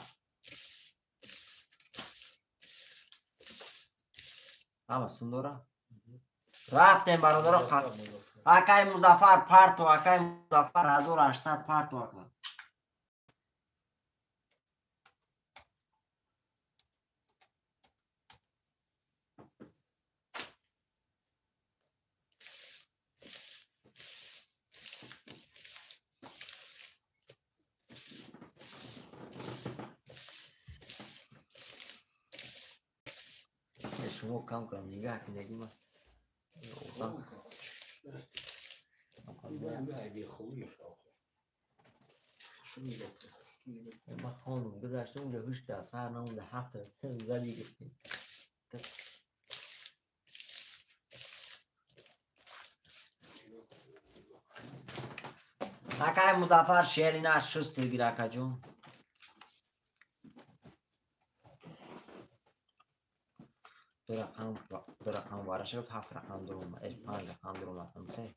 اما سندورا رفتیم برادر اکای مظفر پارتو اکای مظفر 1800 پارتو اکا شما کم کنم نگاه کنگی ما ما خانم گذاشته اونجا هشت سر نمونده هفته زدی گفتیم اکای مظفر شیرین از شست گیر اکا جون دو رقم واره شد 7 رقم در اومد 5 رقم در اومد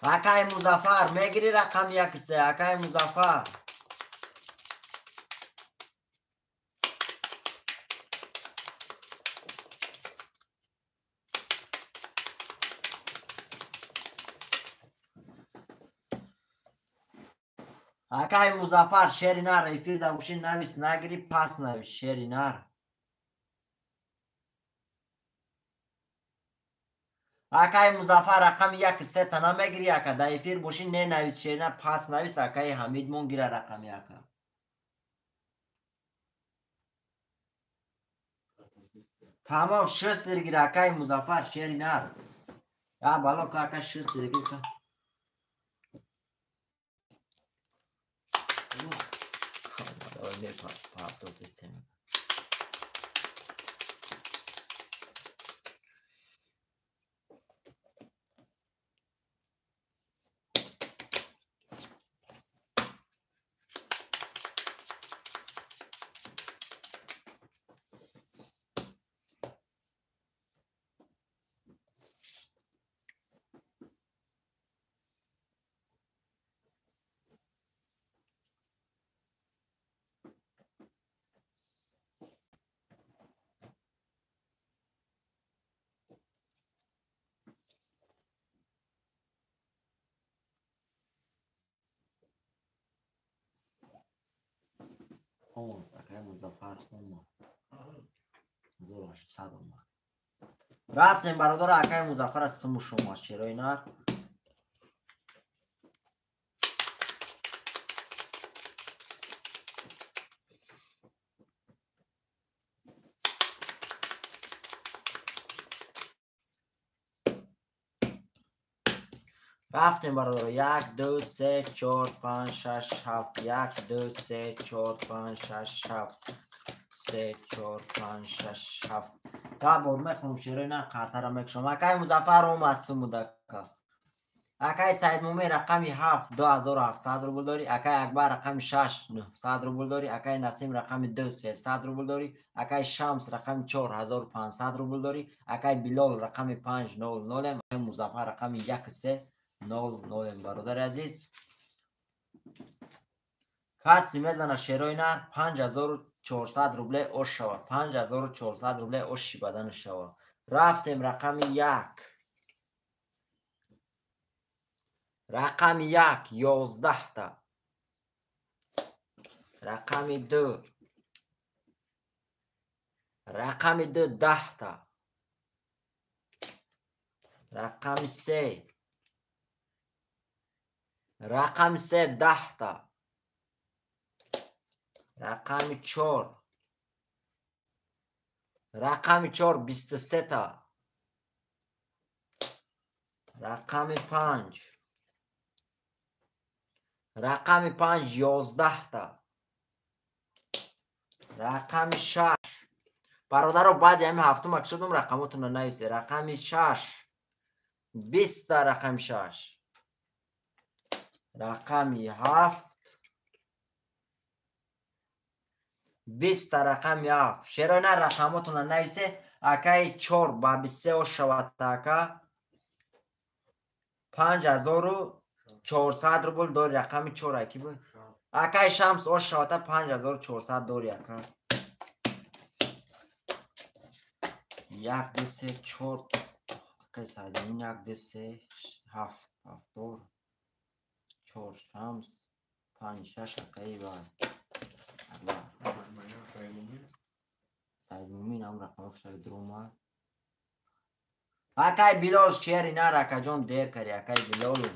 اکای مظفر میگیری رقم یک سه اکای مظفر اکای مظفر شیرینار ریفیر دموشین نویس نگیری پس نویس شیرینار اکای مظفر رقم یک سه تنها میگیری اکا دایفیر بوشین نه نویس شیرینار پس نویس اکای حمید مون گیره رقم یکا تمام شست گیره اکای مظفر شیرینار یا بالا که اکا شست گیر که اکای مظفر 1800 اومد رفتیم برادر اکای مظفر از سمو شما چرای نار رفتیم برادر 1 2 3 4 5 6 7 1 2 3 4 5 6 7 3 4 5 6 7 تا بود میخونم شیرای نه قطر میکشم اکای مظفر اومد سموده اکای سعید مومی رقمی 7 2700 روبل داری اکای اکبر رقمی 6 900 روبل داری اکای نسیم رقمی 2 300 روبل داری اکای شمس رقمی 4500 روبل داری اکای بلال رقمی 500 اکای مظفر رقمی 1300 برادر عزیز کسی میزنه شیرای نه 5400 روبل اوش شود 5400 روبل اوشی بدن شود رفتیم رقمی 1 رقم 1 11 تا رقم 2 رقم 2 10 تا رقم 3 رقم 3 10 تا رقم 4 رقم 4 23 تا رقم 5 رقم 5 11 تا رقم 6 برادر بعد همین هفتم که شدم رقماتون رو نویسید. رقم 6 20 رقم 6 رقم 7 20 رقم 7 شیرای نه رقماتون رو نویسید. اکای 4 با 23 شود تاکا 5400 روبل داری. رقم 4 اکی بود. اکای شمس او شود 5400 داری اکا. یک دو سه چهار اکای سایدین یک دو سه هفت دور 4 شمس 5 6 اکای باید سعید مومین هم رقم شاید درومد. اکای بلال شیری نه رکا جان دیر کری. اکای بلال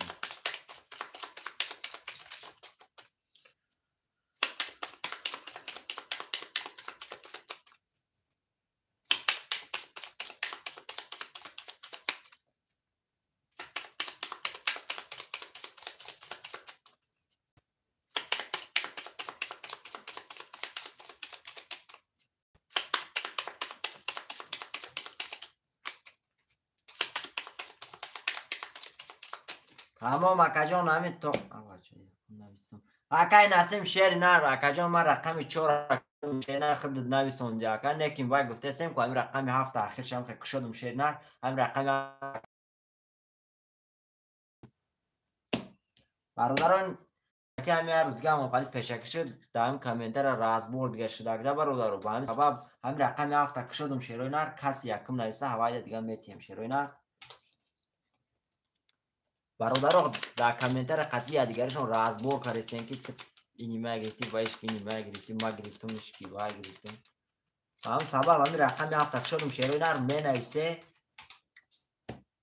تمام اکا جان همین تو اکای نسیم شیری نه اکا جان من رقم 4 شیرینر خود نویس اونجا اکا نیکیم وای گفته سیم که همین رقم 7 آخرش هم که شدم شیرینر همین رقم برادران که همین روزگاه مقالی پیشکی شد در همین کامنتر رازبورد گشت داگده برادرو با همین سبب همین رقم 7 که شدم شیرینر کسی یکم نویسه هوای دیگه میتیم شیرینر برادرو در کامنتر قطعی دیگرشون رازبورد کردین که اینی ما گرفتی وایش اینی ما گرفتی ما گرفتمش کی وای گرفتم هم سبب همین رقم 7 شدم شیرینر می نویسه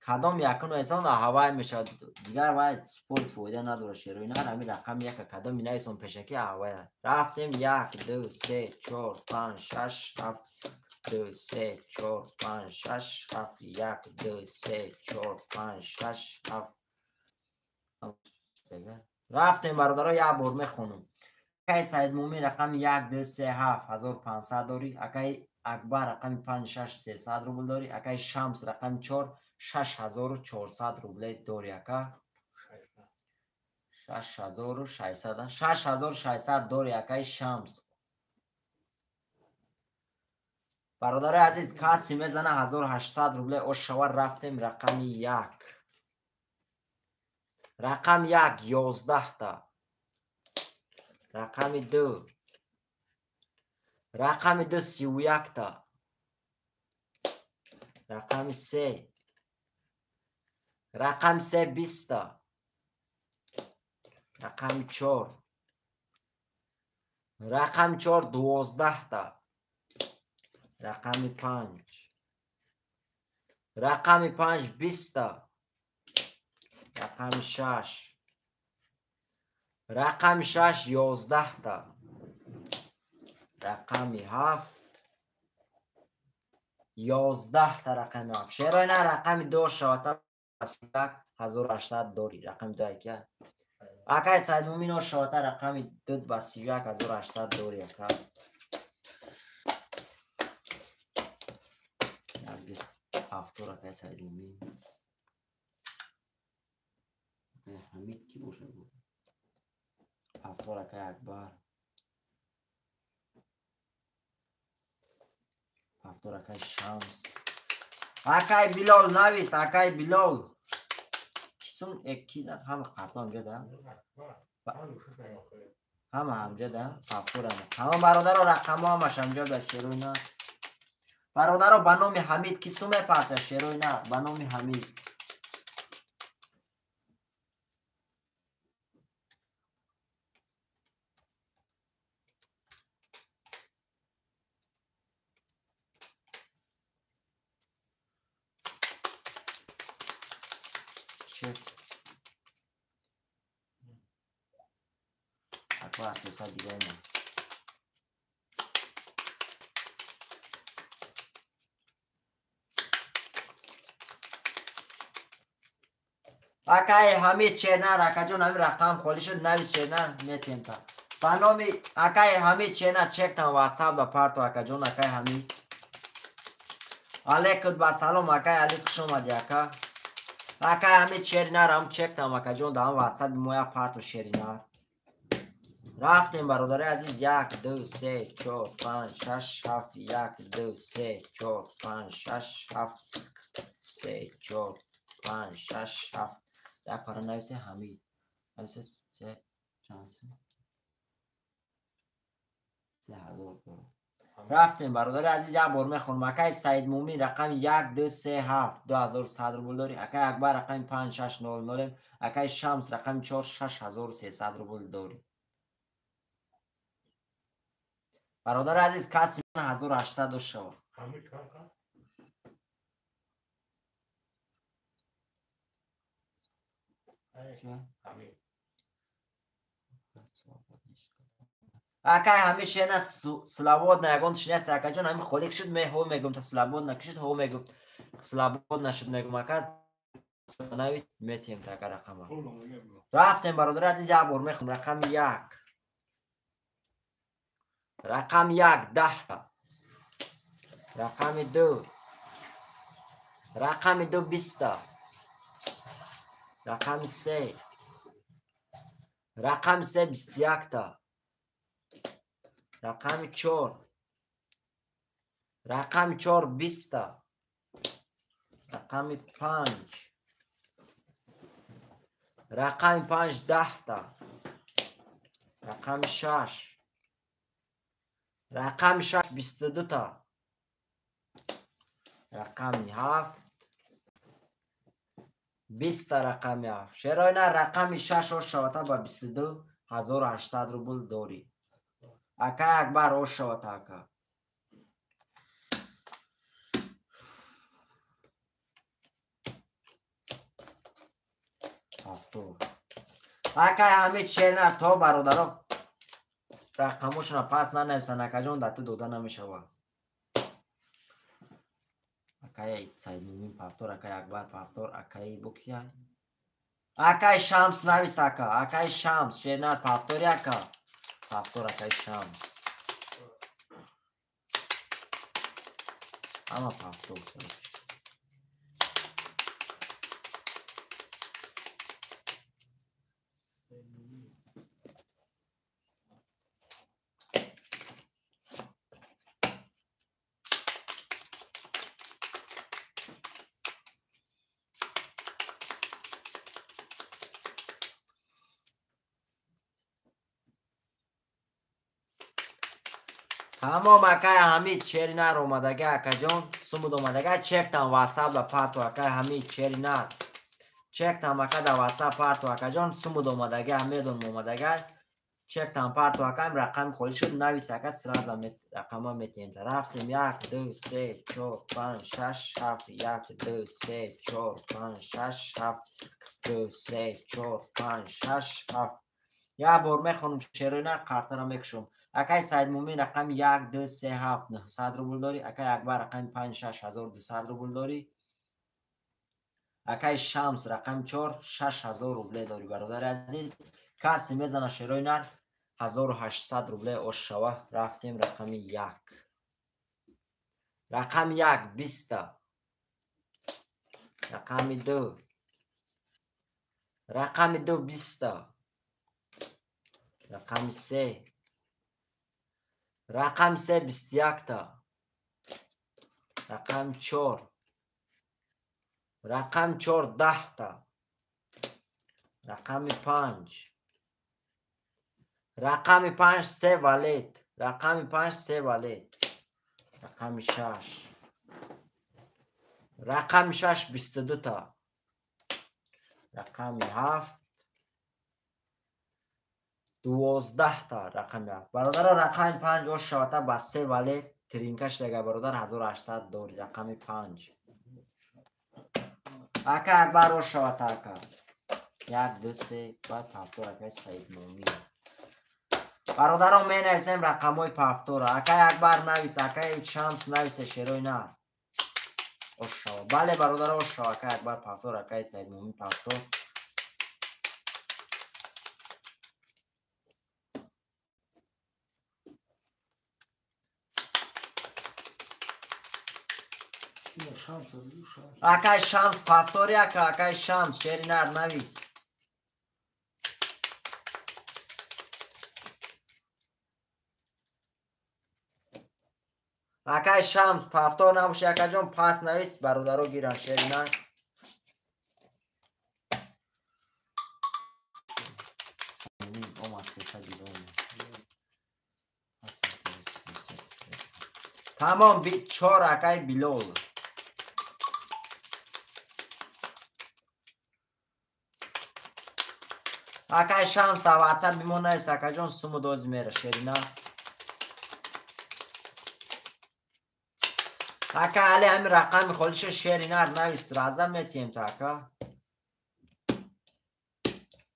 کدام یکون انسان هوای میشه دیگر وای سپورت فایده نداره شیرینر همین رقم یک کدام می نویسم پیشکی هوای رفتیم 1 2 3 4 5 6 7 2 3 4 5 6 7 1 2 3 4 5 6 7 رفتیم برادرها یک بار میخونم. اکای سعید مومین رقم 1 2 3 7 1500 داری. اکای اکبر رقم 5 6 300 روبل داری. اکای شمس رقم 4 6400 روبل داری. اکا 6600 داری. اکای شمس برادر عزیز کسی میزنه 1800 روبل او شوار. رفتیم رقم 1 رقم 1 11 تا رقم 2 رقم 2 31 تا رقم 3 رقم 3 20 تا رقم 4 رقم 4 12 تا رقم 5 رقم 5 20 تا رقم 6 رقم 6 11 تا رقم 7 11 تا رقم 7 شیرای نه رقم 2 شاتا 1800 داری. رقم 2 که اکای سعید مومین شاتا رقم 2 با 31800 داری. اکا هفته اکای سعید مومین حمید کی باشه بود هفته اکای اکبر هفته اکای شمس اکای بلال نویس. اکای بلال کسون اکی ده همه قطعه همجا ده همه همجا ده هفته همه برادر و رقم همش همجا ده شیروی نه برادر و بنام حمید کسون میپرده شیروی نه بنام حمید اکو اساسا دیگه نه اکای حمید چینر اکا جون همین رقم خالی شد نویس چینر میتیم تا بنامی اکای حمید چینر چک تا واتساپ دا پارتو اکا جون اکای حمید علیکم با سلام اکای علی خوش اومدی اکا. اکای همه شیرینار هم چک تام اکا جون دام واتساپ مویا پارت و شیرینار رفتیم برادر عزیز. 1 2 3 4 5 6 7 1 2 3 4 5 6 7 3 4 5 6 7 یک پارا نویسه حمید نویسه 3 چانسه 3000 رفتیم برادر عزیز. یک بار میخونم. اکای سعید مومین رقم 1 2 3 7 2100 روبل داری. اکای اکبر رقم 5600. اکای شمس رقم 4 6300 روبل داری. برادر عزیز کسی 1800 شو. اکای همیشه نه سلابود نگم شناست اکای جان همین خالی شد می هو میگم تا سلابود نکشید هو میگم سلابود نشد میگم اکای نوید میتیم تا رقم رفتیم برادر عزیز. یک بار میخونم. رقم 1 رقم 1 10 تا. رقم 2 رقم 2 20 تا. رقم 3 رقم 3 21 تا. رقم 4 رقم 4 20 تا. رقم 5 رقم 5 10 تا. رقم 6 رقم 6 22 تا. رقم 7 20 تا. رقم 7 شرای نه رقم 6 او شوتا با 22800 روبل داری. اکا اکبر او شوتا اکا هفتور اکا همه چینر تا برادرها رقموشون پس ننویسن اکا جان داتو دوده نمیشوه. اکای سعید مومین پافتور اکای اکبر پافتور اکای بوکیای اکای شمس نویس اکا. اکای شمس شینر پافتوری اکا پافتور اکای شمس اما پافتور تمام اکای حمید شیرینر اومدگه اکا جان سمود اومدگه چک تام واتساپ دا پارتو اکای حمید شیرینر چک تام اکا دا واتساپ پارتو اکا جان سمود اومدگه حمیدون اومدگه چک تام پارتو اکا رقم خالی شد نویس اکا سراز رقم میتیم رفتیم 1 2 3 4 5 6 7 1 2 3 4 5 6 7 2 3 4 5 6 7 یا بار میخونم شیرینر کارتر میکشم. اکای سعید مومین رقم 1 2 3 7 900 روبل داری. اکای اکبر رقم 5 6200 روبل داری. اکای شمس رقم 4 6000 روبل داری. برادر عزیز کسی میزنه شیرینر 1800 روبل اوش شوه. رفتیم رقم 1 رقم 1 20 تا. رقم 2 رقم 2 20 تا. رقم 3 رقم 3 21 تا. رقم 4 رقم 4 10 تا. رقم 5 رقم 5 3 والد. رقم 5 3 والد. رقم 6 رقم 6 22 تا. رقم 7 12 تا. رقم 7 برادر رقم 5 او شاته با 3 والد ترینکش دیگه برادر 1800 داری. رقم 5 اکا اکبر او شاته اکا 1 2 3 بعد پافتور اکا سعید مومین برادران می نویسیم رقم های پافتور اکای اکبر نویس اکای شمس نویس شیروی نه اوشا بله برادر اوشا اکای اکبر پافتور اکای سعید مومین پافتور Акай Шамс повтори, акай Шамс шери нар навис. Акай Шамс повтор набоши, акаҷон пас навис, бародаро гиран шери нар. Тамом 4 акай Билол. Акай Шамс та ватсап бимонавис, акаҷон суму дози мера шери нар. Ака али ҳами рақами холиша шери нар навис, раза метием та ака.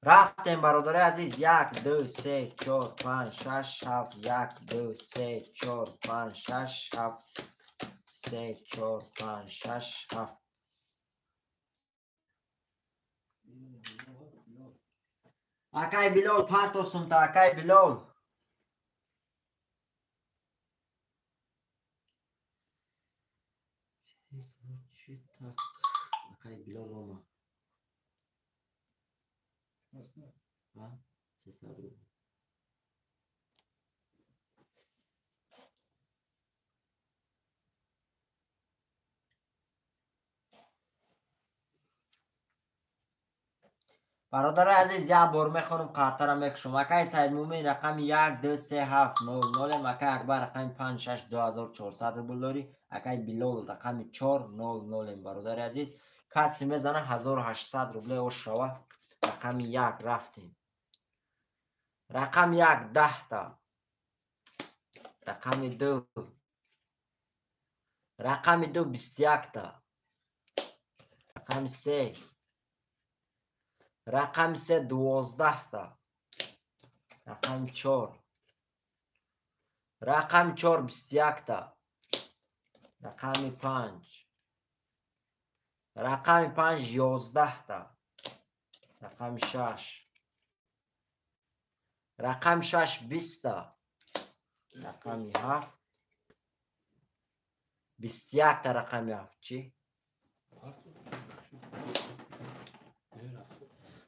Рафтем бародари азиз 1 2 3 4 5 6 7 1 2 3 4 5 6 7 3 4 5 6 7. Акай Билол партосум та акай Билол. Акай Билол ома. برادر عزیز یک بار میخونم قرطه را میکشم. اکای سید مومین رقم 1 2 3 7 9 0. اکای اکبر رقم 5 6 2400 روبل داری. اکای بیلول رقم 4 0 0. برادر عزیز کسی میزنه 1800 روبل او شوه. رقم 1 رفتیم. رقم 1 10 تا. رقم 2 21 تا. رقم 3 رقم 3 12 تا. رقم 4 21 تا. رقم 5 11 تا. رقم 6 20 تا. رقم 7 21 تا. رقم 7 چی؟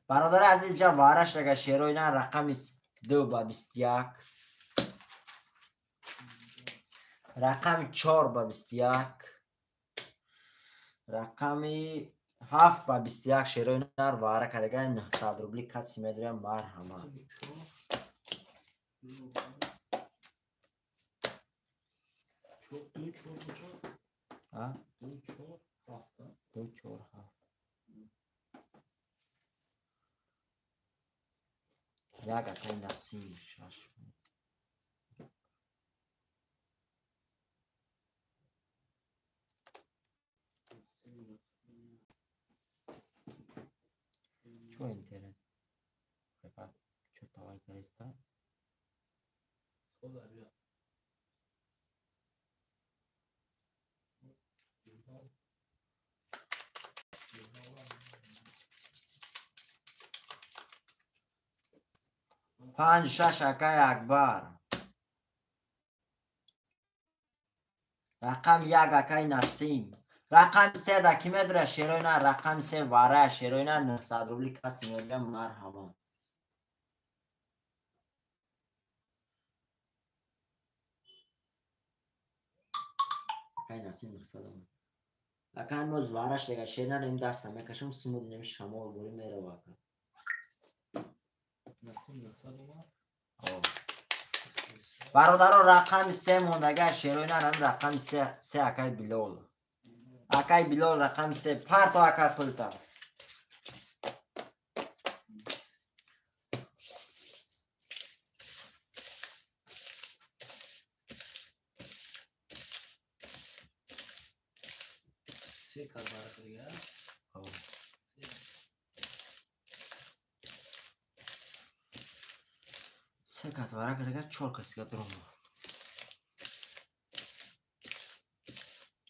برادر عزیز جا وارش اگر شیروی نه رقم 2 با 21. رقم 4 با 21. رقم 7 با 21 شیروی نه واره کردگه 900 روبلی کسی میدویم مرحمه. دو چور هفت یک اکای نسیم 6 چو اینترنت بپر چو تاوای کرستا پنج شش اکای اکبر. رقم 1 اکای نسیم. رقم 3 دا کی میدره شیروی نه رقم 3 واره شیروی نه 900 روبلی کسی میدره مرحبا. اکای نسیم 900 روبلی اکای موز وارش دیگه شیر نه نیم دسته میکشم سمود نیم شما بوری میره واقع نسیم 900 روبلی. برادران رقم 3 موندگه شیروی نه رقم 3 اکای بیلول. اکای بیلول رقم 3 پرتو اکای پلتا. سه کس واره کرده 4 کسی که درون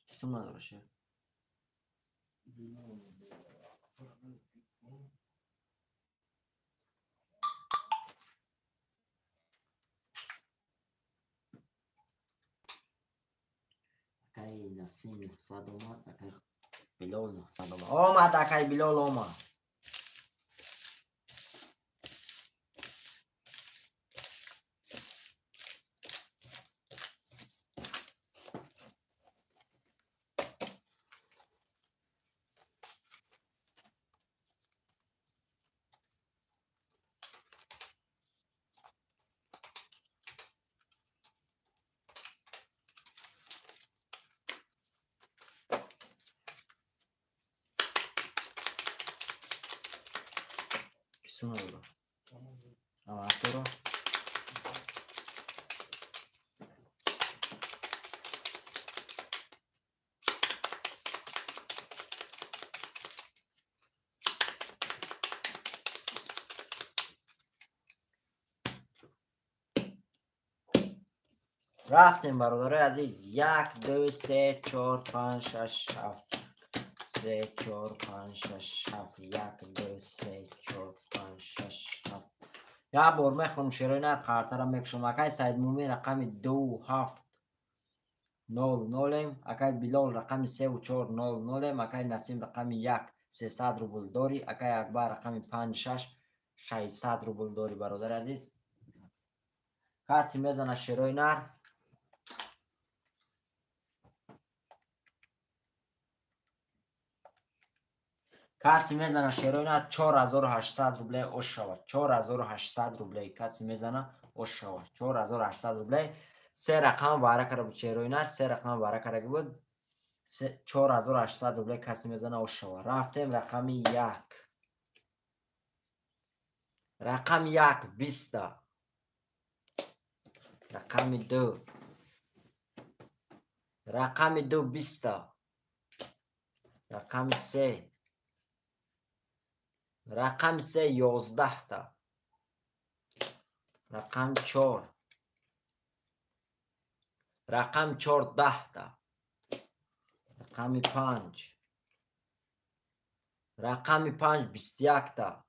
سم نداره شه اکای نسیم 900 اومد. اکای بلال 900 اومد. اکای بلال اومد. Sono euro. Amatoro. رفتیم برادرای عزیز. 1 2 3 4 5 6 7 3 4 5 6 7 1 2 3 4 5 6 7. یا بار میخونم شیرای نر قرطه را میکشم. اکای سید مومی رقم 2 7 0 0. اکای بلال رقم 3 و 4 0 0. اکای نسیم رقم 1 300 روبل داری. اکای اکبر رقم 5 6 600 روبل داری برادر عزیز. کسی میزنه شیرای نر. کسی میزنه شیرای نر 4800 روبله اوش شود. 4800 روبله کسی میزنه اوش شود. 4800 روبله. سه رقم واره کرده بود شیرای نر. سه رقم واره کرده بود. 4800 روبله کسی میزنه اوش شود. رفتیم رقم 1. رقم 1 20. رقم 2. رقم 2 20. رقم 3. رقم 3 11 تا. رقم 4. رقم 4 10 تا. رقم 5. رقم 5 21 تا.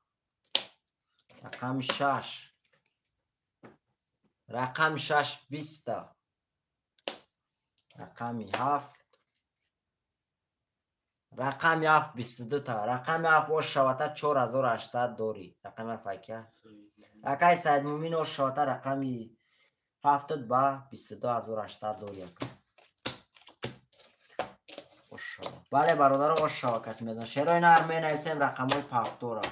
رقم 6. رقم 6 20 تا. رقم 7. رقم 7 22 تا. رقم 7 و شوته 4800 داری. رقم فکر اکای سید مومین و شوته رقم 70 با 22800 داری. بله برادر اوشا کسی میزن شیرای نر می نویسیم رقم های پفتو را.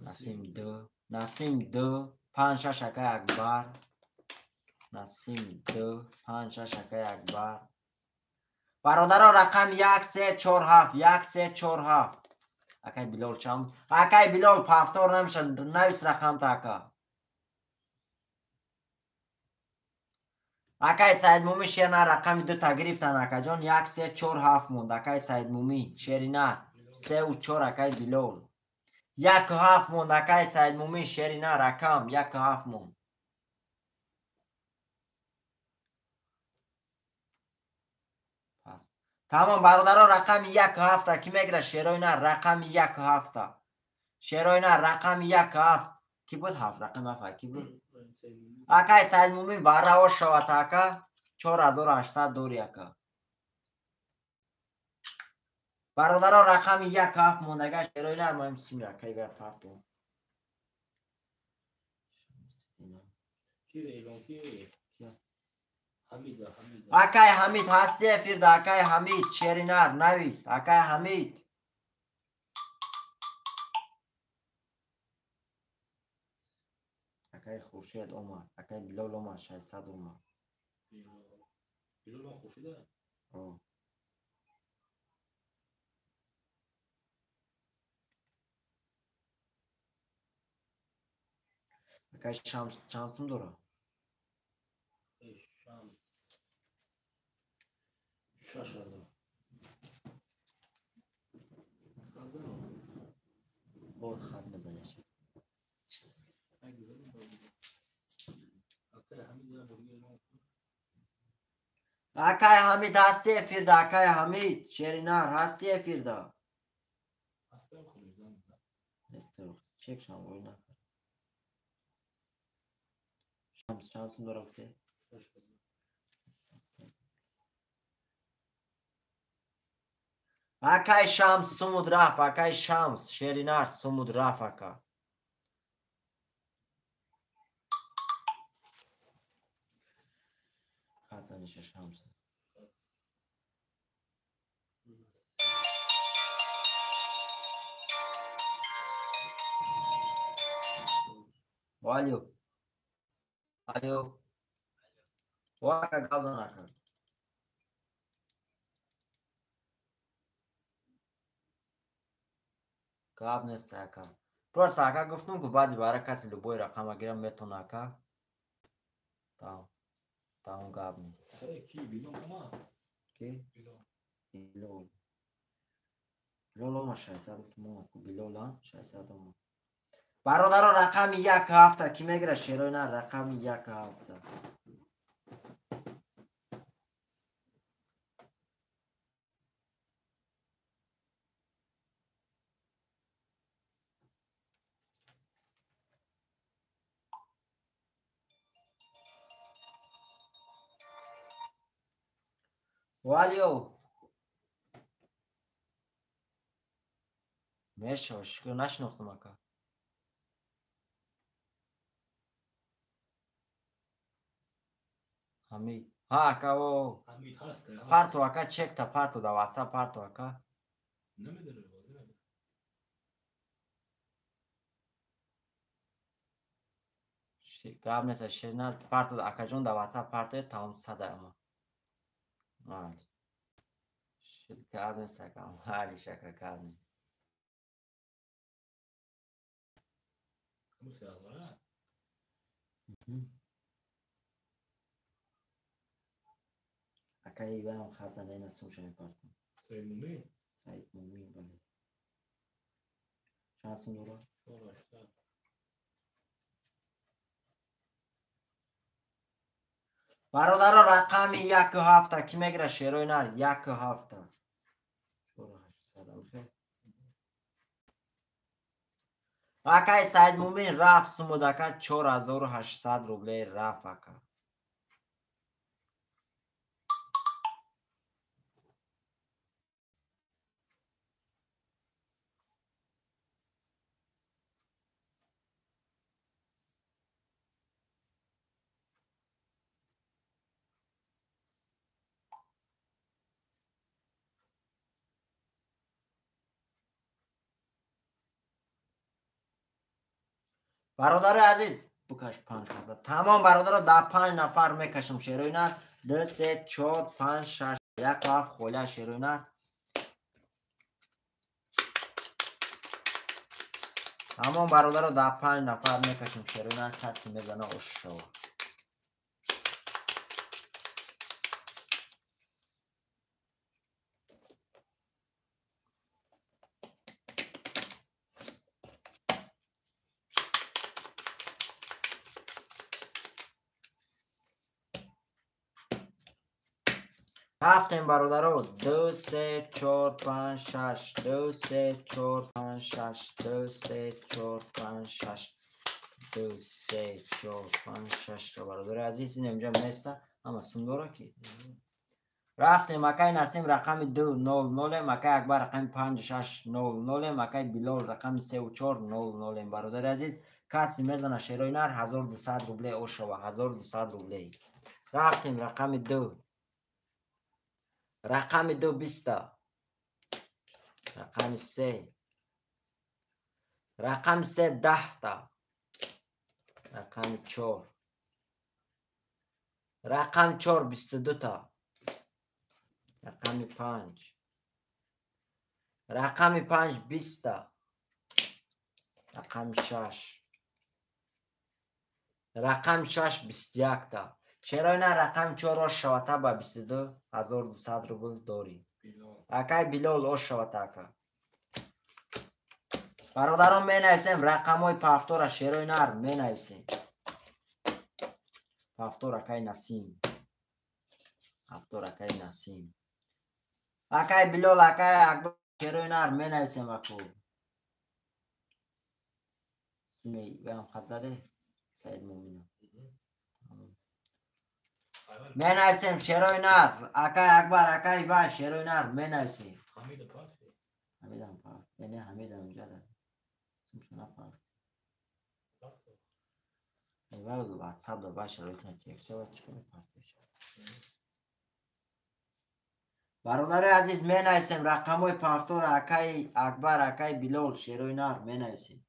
نسیم 2. نسیم 2 5 6 اکای اکبر. نسیم 2 5 6 اکای اکبر. برادر رقم 1 3 4 7 1 3 4 7. اکای بلال چم. اکای بلال پفتور نمیشه نویس رقم تاکا. اکای سید مومی شیر نه رقم 2 تا گرفتن اکا جان. 1 3 4 7 موند. اکای سید مومی شیر نه 3 و 4 اکای بلال. 1 و 7 موند. اکای سید مومی شیر نه رقم 1 و 7 موند. پس تمام برادرها رقم 1 و 7 کی میگیره شیرای نه رقم 1 و 7. شیرای نه رقم 1 و 7 کی بود 7 رقم 7 کی بود. اکای سید مومی باره و شوات اکا 4800 دوری اکا. برادرها رقم 1 و 7 موندگه شیرای نه مهم سیمی اکای بیر پرتو. اکای حمید هستی فرد. اکای حمید شیر نر نویس. اکای حمید اکای خورشید اومد. اکای بلال اومد 600 اومد. بلال خورشیده. اکای شانسم داره. شام 6000 بود خط بزنش. اکای حمید هستی فرد. اکای حمید شیر نر هستی فرد. چک شام وای نکن. شانسم داره افته. акай Шамс сумуд раф, акай Шамс Шеринар сумуд раф ака. Хазаниша Шамс. Алло. Алло. Вака галдан ака. Гап нест ака. Просто ака гуфтум ки баъди барои каси любой рақама гирам метона ака. Тамом гап нест. Ки Билол ама? Ки? Билол. Билол ома 600 тумон. Билол а 600 ома. Бародаро рақами 1 ҳафта ки мегира шерои на рақами 1 ҳафта. Валио. Мешо шукр нашнохтам ака. Ҳамид. Ҳа ака о. Ҳамид ҳаст. Парту ака чекта парту да WhatsApp парту ака. Намедонам бозӣ нада. Гап нест шерина парту акаҷон да WhatsApp парту тамом сада ама. Ман. Шид гап нест ака. Ҳали шака гап нест. Мусе азора. Ака ивам хазана ина сумшани парту. Саид Мумин. Саид Мумин бале. Чанд сум дора? 480. Бародаро рақами 1 ҳафта ки мегира шерои нар 1 ҳафта. 4800 амхе. Акай Саид Мумин раф сумуд ака 4800 рублей раф ака. бародари азиз букаш 5000. Тамом бародаро да 5 нафар мекашам шерои нар 2 3 4 5 6 1 ҳафт холия шерои нар. Тамом бародаро да 5 нафар мекашам шерои нар каси мезана ошшава. ҳафтем бародаро 2 3 4 5 6 2 3 4 5 6 2 3 4 5 6 2 3 4 5 6 та бародари азиз ин инҷа неста ама сум дора ки рафтем акай Насим рақами 200 акай Акбар рақами 5600 акай Билол рақами 3400 бародари азиз каси мезана шерои нар 1200 рублей ошава 1200 рублей. Рафтем рақами 2 рақами 2 20 рақами 3 рақами 3 10 та рақами 4 рақами 4 22 та рақами 5 рақами 5 20 та рақами 6 рақами 6 21 та шерои на рақами 4 ош шавата ба 22 1200 рубл дори. Акай Билол ош шавата ака. бародарон менависем рақамҳои пафтора шерои нар менависем. пафтор акай Насим. пафтор акай Насим. акай Билол акай Акбар шерои нар менависем аку. вам хат заде Саид Мумин. менависем шерои нар акай Акбар акай ва шерои нар менависем. حمید پاسه. حمید هم پاک یعنی حمید هم اونجا داره اسمشون پاک پاسه. ایوه بگو واتساپ دار باشه روی کنه چک شد چکنه پاک بشه برادر عزیز می نویسیم رقم های پافتور اکای اکبر اکای بلال شیروی نار می نویسیم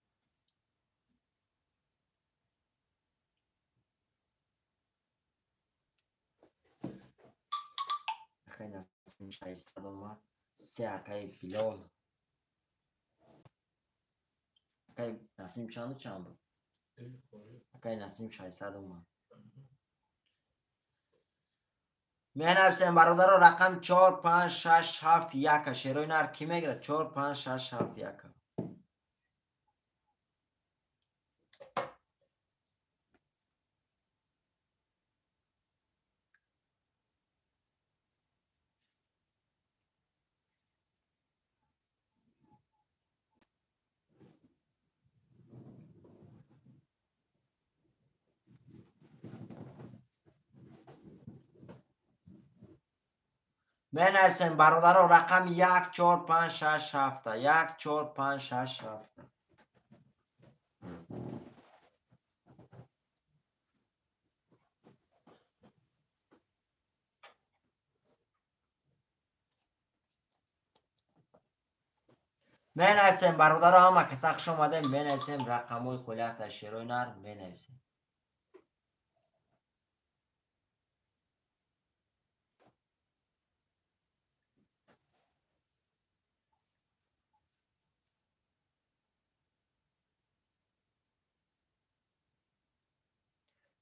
اکای نسیم شایستاد اومد سه اکای بلال اکای نسیم چند بود اکای نسیم شایستاد اومد می نویسیم برادر رقم 4 5 6 7 1 شیروی نار کی میگیره 4 5 6 7 1 می نویسیم برادر رقم 1 4 5 6 7 1 4 5 6 7 می نویسیم برادر همه که سخش اومده می نویسیم رقم های خولی هست از شیروی نر می نویسیم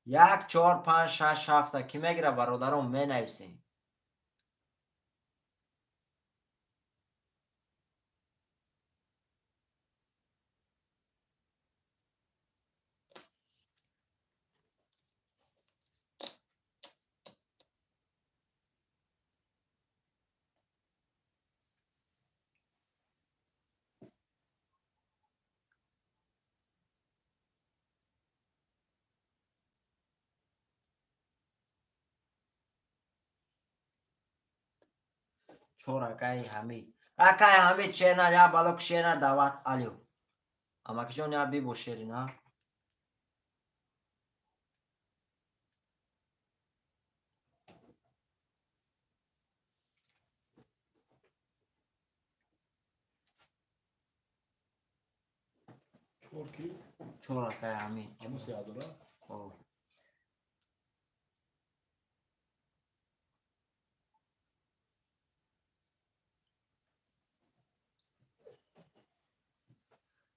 یک 4 5 6 7 کی میگیره برادرم می نویسیم چور اکای حمید شیرنا یا بلوک شیرنا دعوت علیو اما که جون یا بی بو شیرنا چور کی؟ چور اکای حمید همون سیادولا؟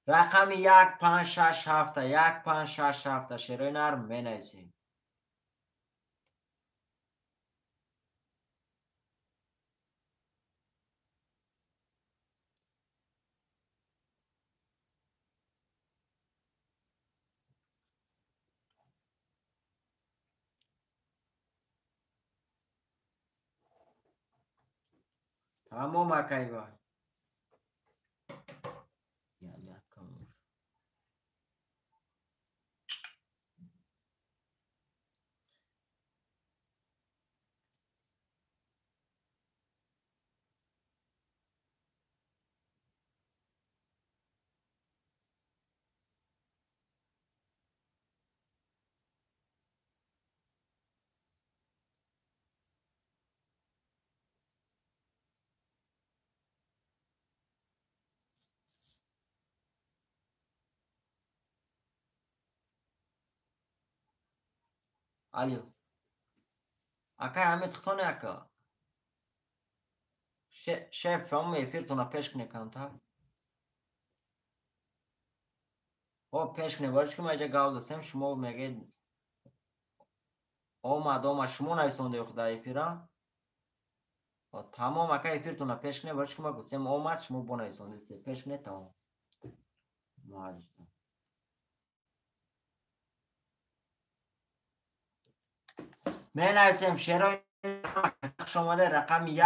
رقم 1 5 6 7 1 5 6 7 شیروی نر می نویسیم تمام اکای با علیو اکای حمید خونه اکا شف هم افیرتون پیش کنه کانتا او پیش کنه برش که ما اینجا گاو دستیم شما میگه اومد شما نویسونده خدای افیران تمام اکای افیرتون پیش کنه برش که ما گفتیم اومد شما بو نویسونده پیش کنه تمام می نویسیم شیروی شما ده رقم 1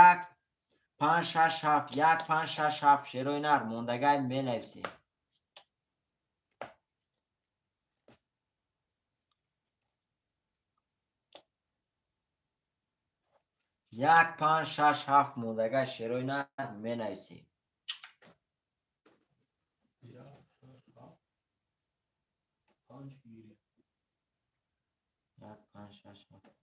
5 6 7 1 5 6 7 شیروی نر موندگای می نویسیم 1 یک پنج شش هفت موندگه شیروی نر می نویسیم. یا شش پنج گیری. یک پنج شش هفت.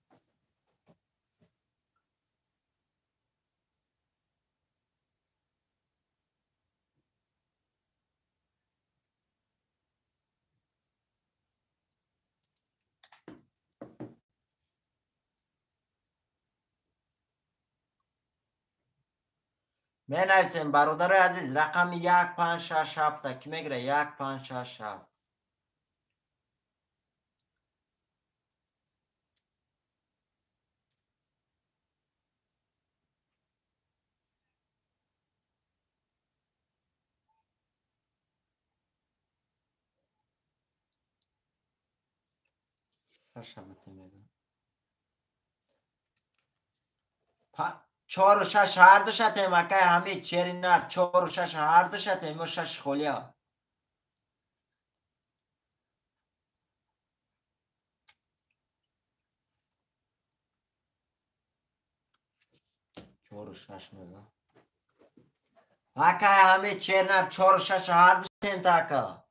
می نویسیم برادر عزیز رقم یک پنج شش هفت کی میگیره؟ یک پنج شش هفت. شش هفت میگه. چهار و شش هر دو شده مکه همه چهری نر چهار و شش هر دو شده ایمو شش خولیا. چهار و شش میگه. مکه همه چهر نر چهار و شش هر دو شده تاکا.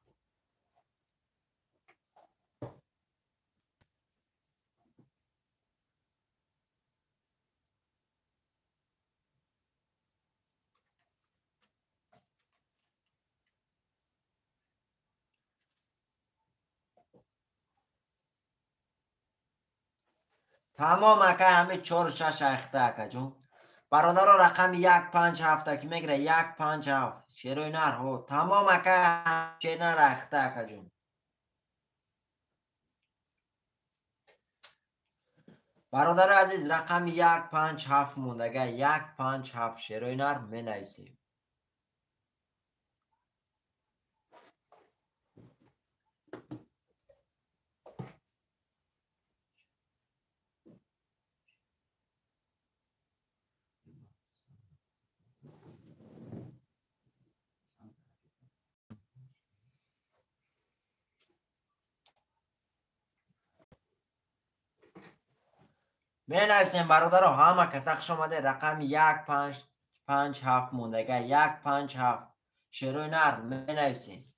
تمام مکه همه چهار و شش اخته اکا جون. برادر رقم یک پنج هفته که میگیره یک پنج هفت شیروی نر هو تمام مکه چه نر اخته اکا جون. برادر عزیز رقم یک پنج هفت موندگه یک پنج هفت شیروی نر می نویسیم. می نویسیم برادر همه کسخ شماده رقم یک پنج هفت موندگه یک پنج هفت شیروی نر می نویسیم.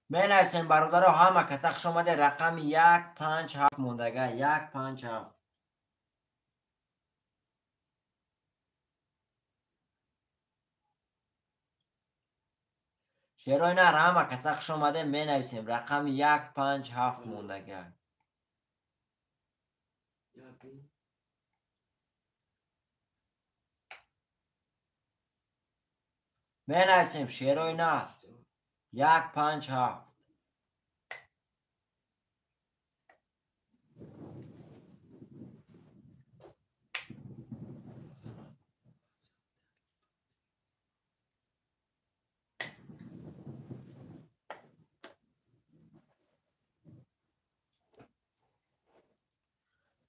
می نویسیم برادر همه کسخ شماده رقم یک پنج هفت موندگه یک پنج هفت. شیروی نر همه کسخ شماده می نویسیم رقم یک پنج هفت موندگه. می نویسیم شیروی نر یک پنج هفت.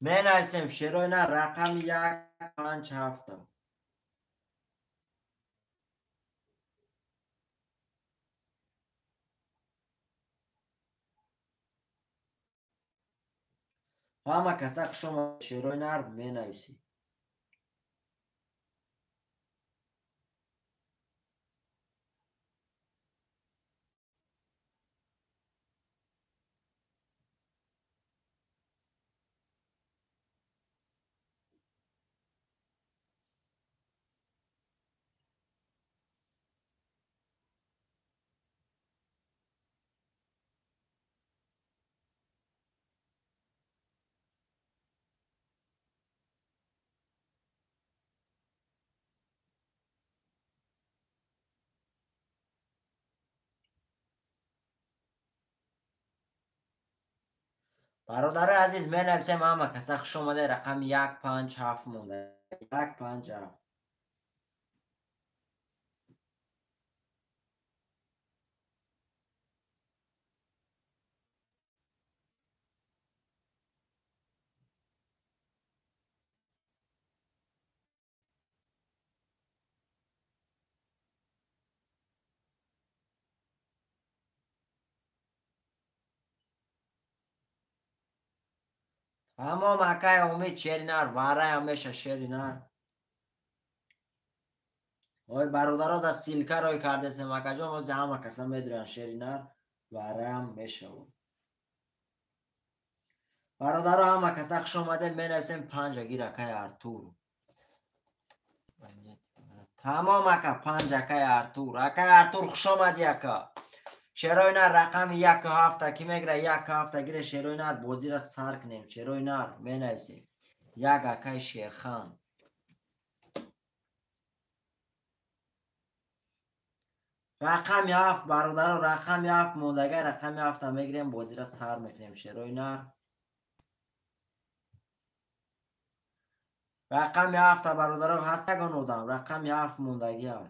می نویسیم شیروی نر رقم یک پنج هفت. همه کسخ شما شیروی نر می نویسیم. برادر عزیز می نویسیم همه کسخ شماده رقم یک پنج هفت مونده یک پنج هفت. اما مکای امید شیرینر واره همیشه شیرینر اوی برادرها در سیلکه روی کرده سه مکا جان وزی همه کسا میدونن شیرینر واره هم میشه برادرها همه کسا خوش اومده می نویسیم 5 گیر اکای ارتور تمام اکا 5 اکای ارتور خوش اومدی اکا شیروی نر رقم 1 کی میگره 1 گیره شیروی نر بازی را سر کنیم شیروی نر می نویسیم 1 اکای شیرخان رقم 7 برادر رقم 7 موندگه رقم 7 میگیریم بازی را سر میکنیم شیروی نر رقم 7 برادر هستگان بودم رقم 7 موندگی های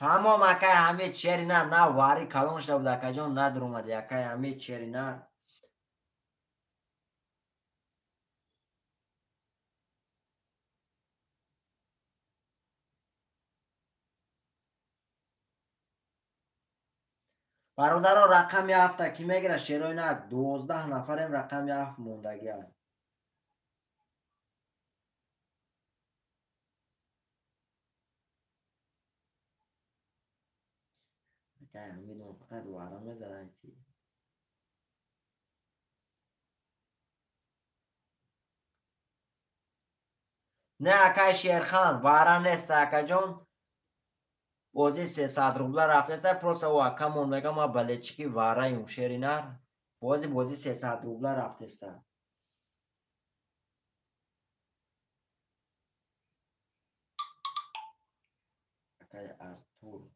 تمام اکای همه چیری نه واری کلون شده بود اکا جان ندر اومده اکای همه چیری نه برادر رقم 7 کی میگیره شیروی نه 12 نفریم رقم 7 موندگی های اکای همه دون فقط وارا میزدن چی نه اکای شیرخان وارا نیست اکا جان بازی 300 روبله رفته است پروسه و اکامون میگم ما بلچکی وارا ایم شیری نر بازی 300 روبله رفته است اکای ارتور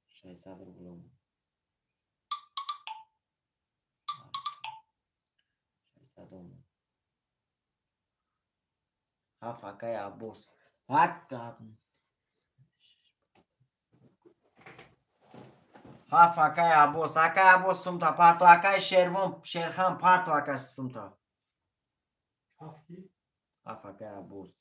600 روبله 600 هفت اکای عبوس هفت اکای عبوس سمتا پارتو اکای شیرخان پارتو اکای سمتا هفت اکای عبوس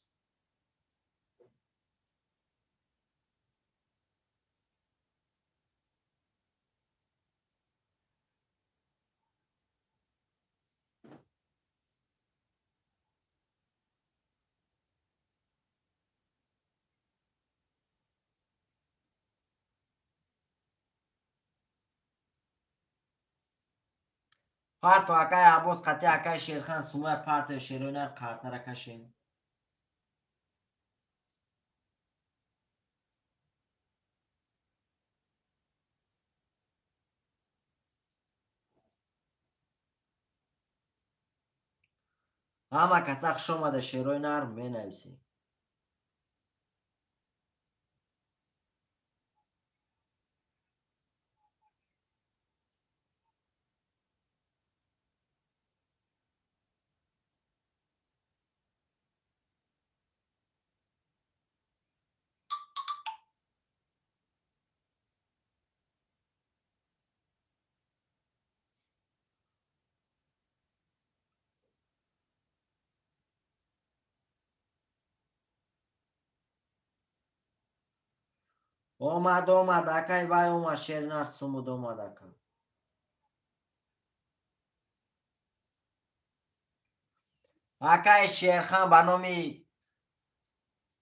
پارتو اکای عبوس قطع اکای شیرخان سموه پارتو شیرونر کارتر کشیم همه کسا خوش اومده شیروی نر می نویسی اومد اکای وای اومد شیرنر سمود اومد اکا اکای شیرخان به نامی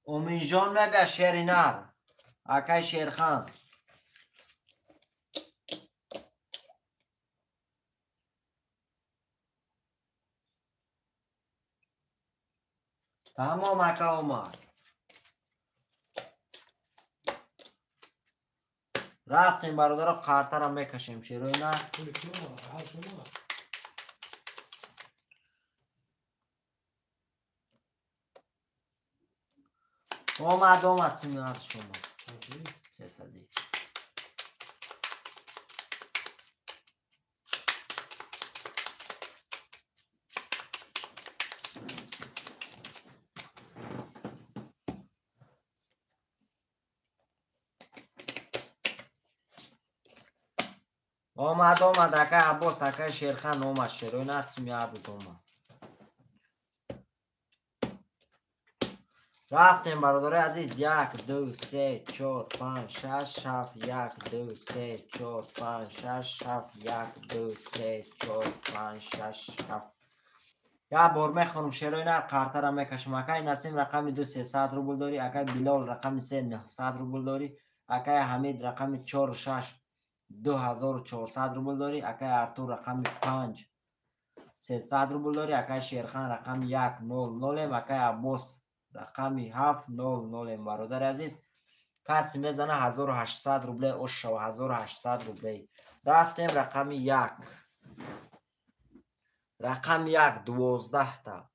اومینجان میگه شیرنر اکای شیرخان تمام اکا اومد رفتیم برادر کارتر هم میکشیم شیروی نه اومد سمیار شما 300 اومد اکای عباس اکای شیرخان اومد شیروی نه سمیار بود اومد رفتیم برادر عزیز. 1 2 3 4 5 6 7 1 2 3 4 5 6 7 1 2 3 4 5 6 7. یا بار میخونم شعرهای نر قرطه را میکشم. اکای نسیم رقم 2 300 روبل داری. اکای بلال رقم 3 900 روبل داری. اکای حمید رقم 4 6 2400 روبل داری. اکای ارتور رقم 5 300 روبل داری. اکای شیرخان رقم 100. اکای عباس رقم 700. برادر عزیز کسی میزنه 1800 روبله او شو 1800 روبله. رفتیم رقم 1. رقم 1 12 تا.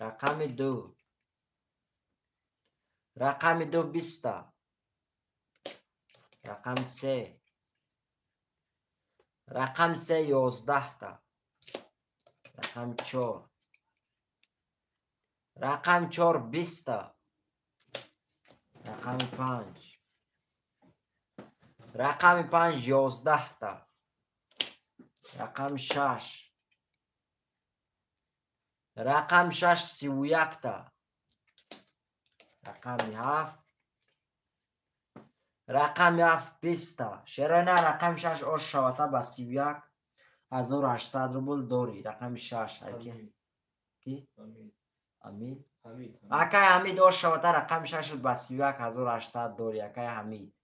رقم 2. رقم 2 20 تا. رقم 3. رقم 3 11 تا. رقم 4. رقم 4 20 تا. رقم 5. رقم 5 11 تا. رقم 6. رقم 6 31 تا. رقم 7. رقم 7 20 تا. شراینا رقم 6 آش شواته با 31 1800 روبل داری. رقم 6 کی؟ حمید. اکای حمید آش شواته رقم 6 با 31 1800 داری. اکای حمید.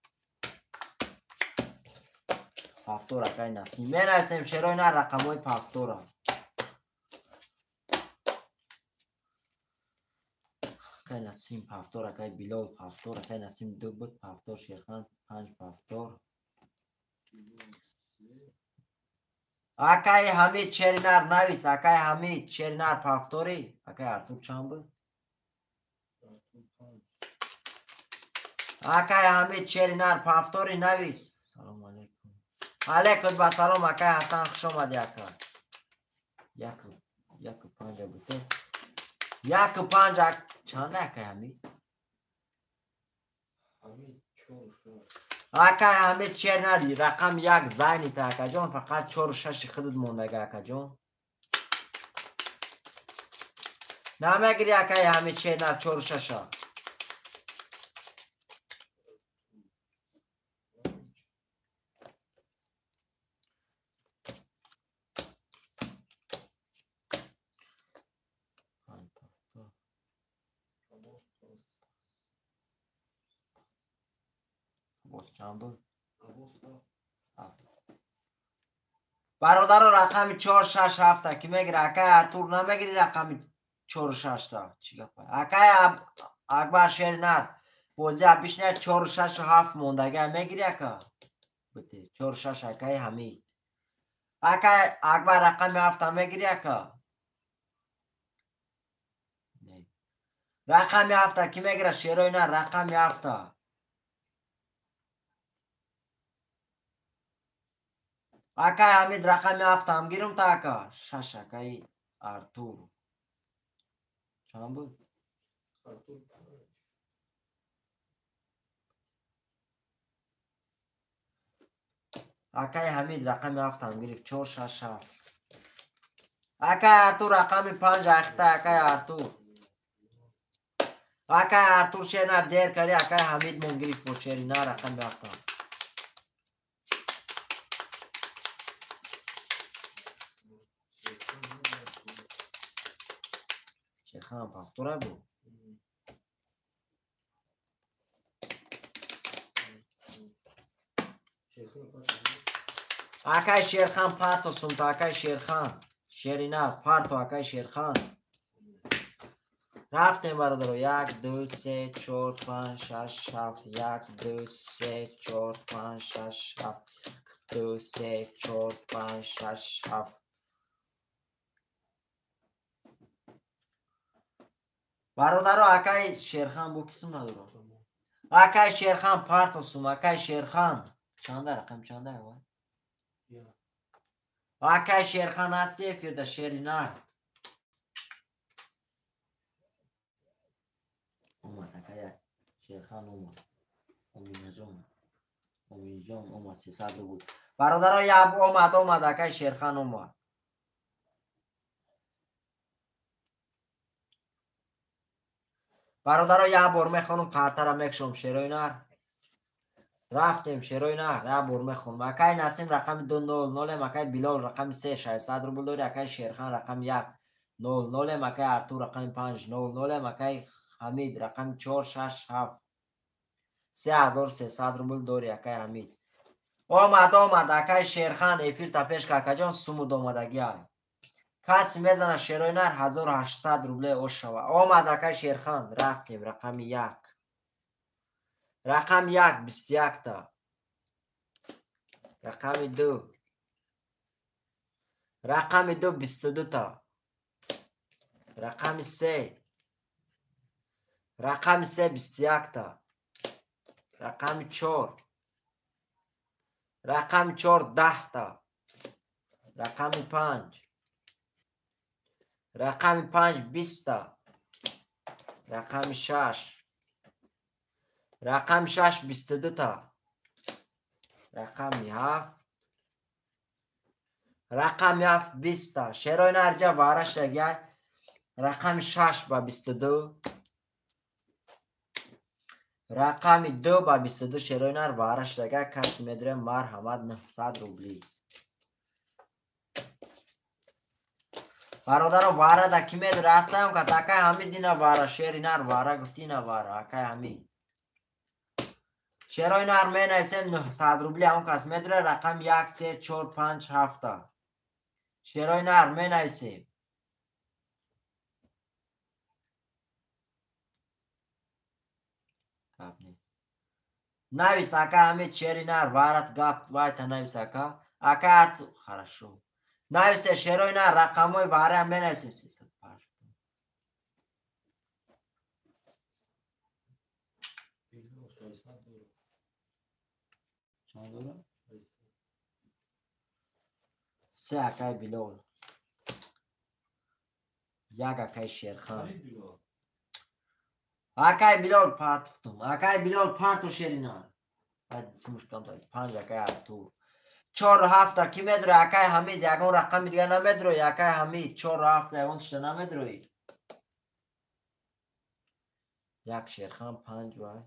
پفتور اکای نسیم. می رسیم شراینا رقم های پفتور. اکای نسیم پفتور. اکای بلال پفتور. اکای نسیم 2 بود پفتور. شیرخان 5 پفتور. اکای حمید شرینر نویس. اکای حمید شرینر پفتوری. اکای ارتور چند بود؟ اکای حمید شرینر پفتوری نویس. سلام علیکم. علیکم با سلام اکای حسن خوش آمد. یک 5 بوده. 1 5 چند اکای حمید؟ اکای حمید شرینر رقم 1 زینی تا اکا جان. فقط 4 و 6 خودت موندگه اکا جان. نمیگیری اکای حمید شرینر 4 و 6. برادر رقم 4 6 7 کی میگیره؟ اکای ارتور نمیگیری رقم 4 و 6 تا. چی گپه؟ اکای اکبر شرینر بازی بیشتر 4 و 6 و 7 موندگه میگیری اکا؟ بده 4 و 6 اکای حمید. اکای اکبر رقم 7 میگیری اکا؟ نه. رقم 7 کی میگیره؟ شیروی نه رقم 7. اکای حمید رقم 7 هم گیرم تا اکا 6 اکای ارتور چند بود؟ اکای حمید رقم 7 هم گرفت 4 6 7. اکای ارتور رقم 5 اخته. اکای ارتور اکای ارتور شینر دیر کردی. اکای حمید من گرفت با چری نه رقم 7. شیخان پفتوره بود. اکای شیرخان پارتو سمتا. اکای شیرخان شیرینر پارتو. اکای شیرخان رفتیم برادر. 1 2 3 4 5 6 7 1 2 3 4 5 6 7 2 3 4 5 6 7. برادر اکای شیرخان بو کسیم نداره. اکای شیرخان پارتو سم. اکای شیرخان چنده رقم چنده هوا؟ اکای شیرخان هستی فرده شیرینر اومد. اکای شیرخان اومد. امینجان اومد 300 بود. برادر یاب اومد. اکای شیرخان اومد. برادرها یه بار میخونم کارتا را میکشم شیروی نر. رفتیم شیروی نر یه بار میخونم. اکای نسیم رقم 200 مکای بلال رقم 3600 روبل داری. اکای شیرخان رقم 100 مکای ارتور رقم 500 مکای حمید رقم 467 3300 روبل داری. اکای حمید آمد اکای شیرخان افیر تا پیش کاکا جان سمود آمدگی های کسی میزنه شیروی نر 1800 روبله اوش شوه. آمد اکای شیرخان رفتیم رقم 1 رقم 21 تا رقم 2 رقم 2 22 تا رقم 3 رقم 3 21 تا رقم 4 رقم 4 10 تا رقم 5 رقم 5 20 تا رقم 6 رقم 6 22 تا رقم 7 رقم 7 20 تا شیروی نرجا وارش لگی رقم 6 با 22 رقم 2 با 22 شیروی نر وارش لگی کسی میدره مرحمت 900 روبلی. برادر واره دا کی میدره هستم کس اکای حمید دینا واره شیری نر واره گفتی نه واره اکای حمید شیروی نر می نویسیم 900 روبلی همون کس میدره رقم 1 3 4 5 7 شیروی نر می نویسیم نویس اکای حمید شیری نر وارت گفت وایتا نویس اکا اکای ارتو خرشو نویس شیروی نر رقم های واره هم می نویسیم 305 چند دوره؟ 3 اکای بلال 1 اکای شیرخان اکای بلال پارتفتم اکای بلال پارتو شیری نر 5 اکای ارتور 4 و 7 کی میدره اکای حمید یکون رقم دیگه نمیدروی اکای حمید 4 و 7 یکون تشته نمیدروی 1 شیرخان 5 وای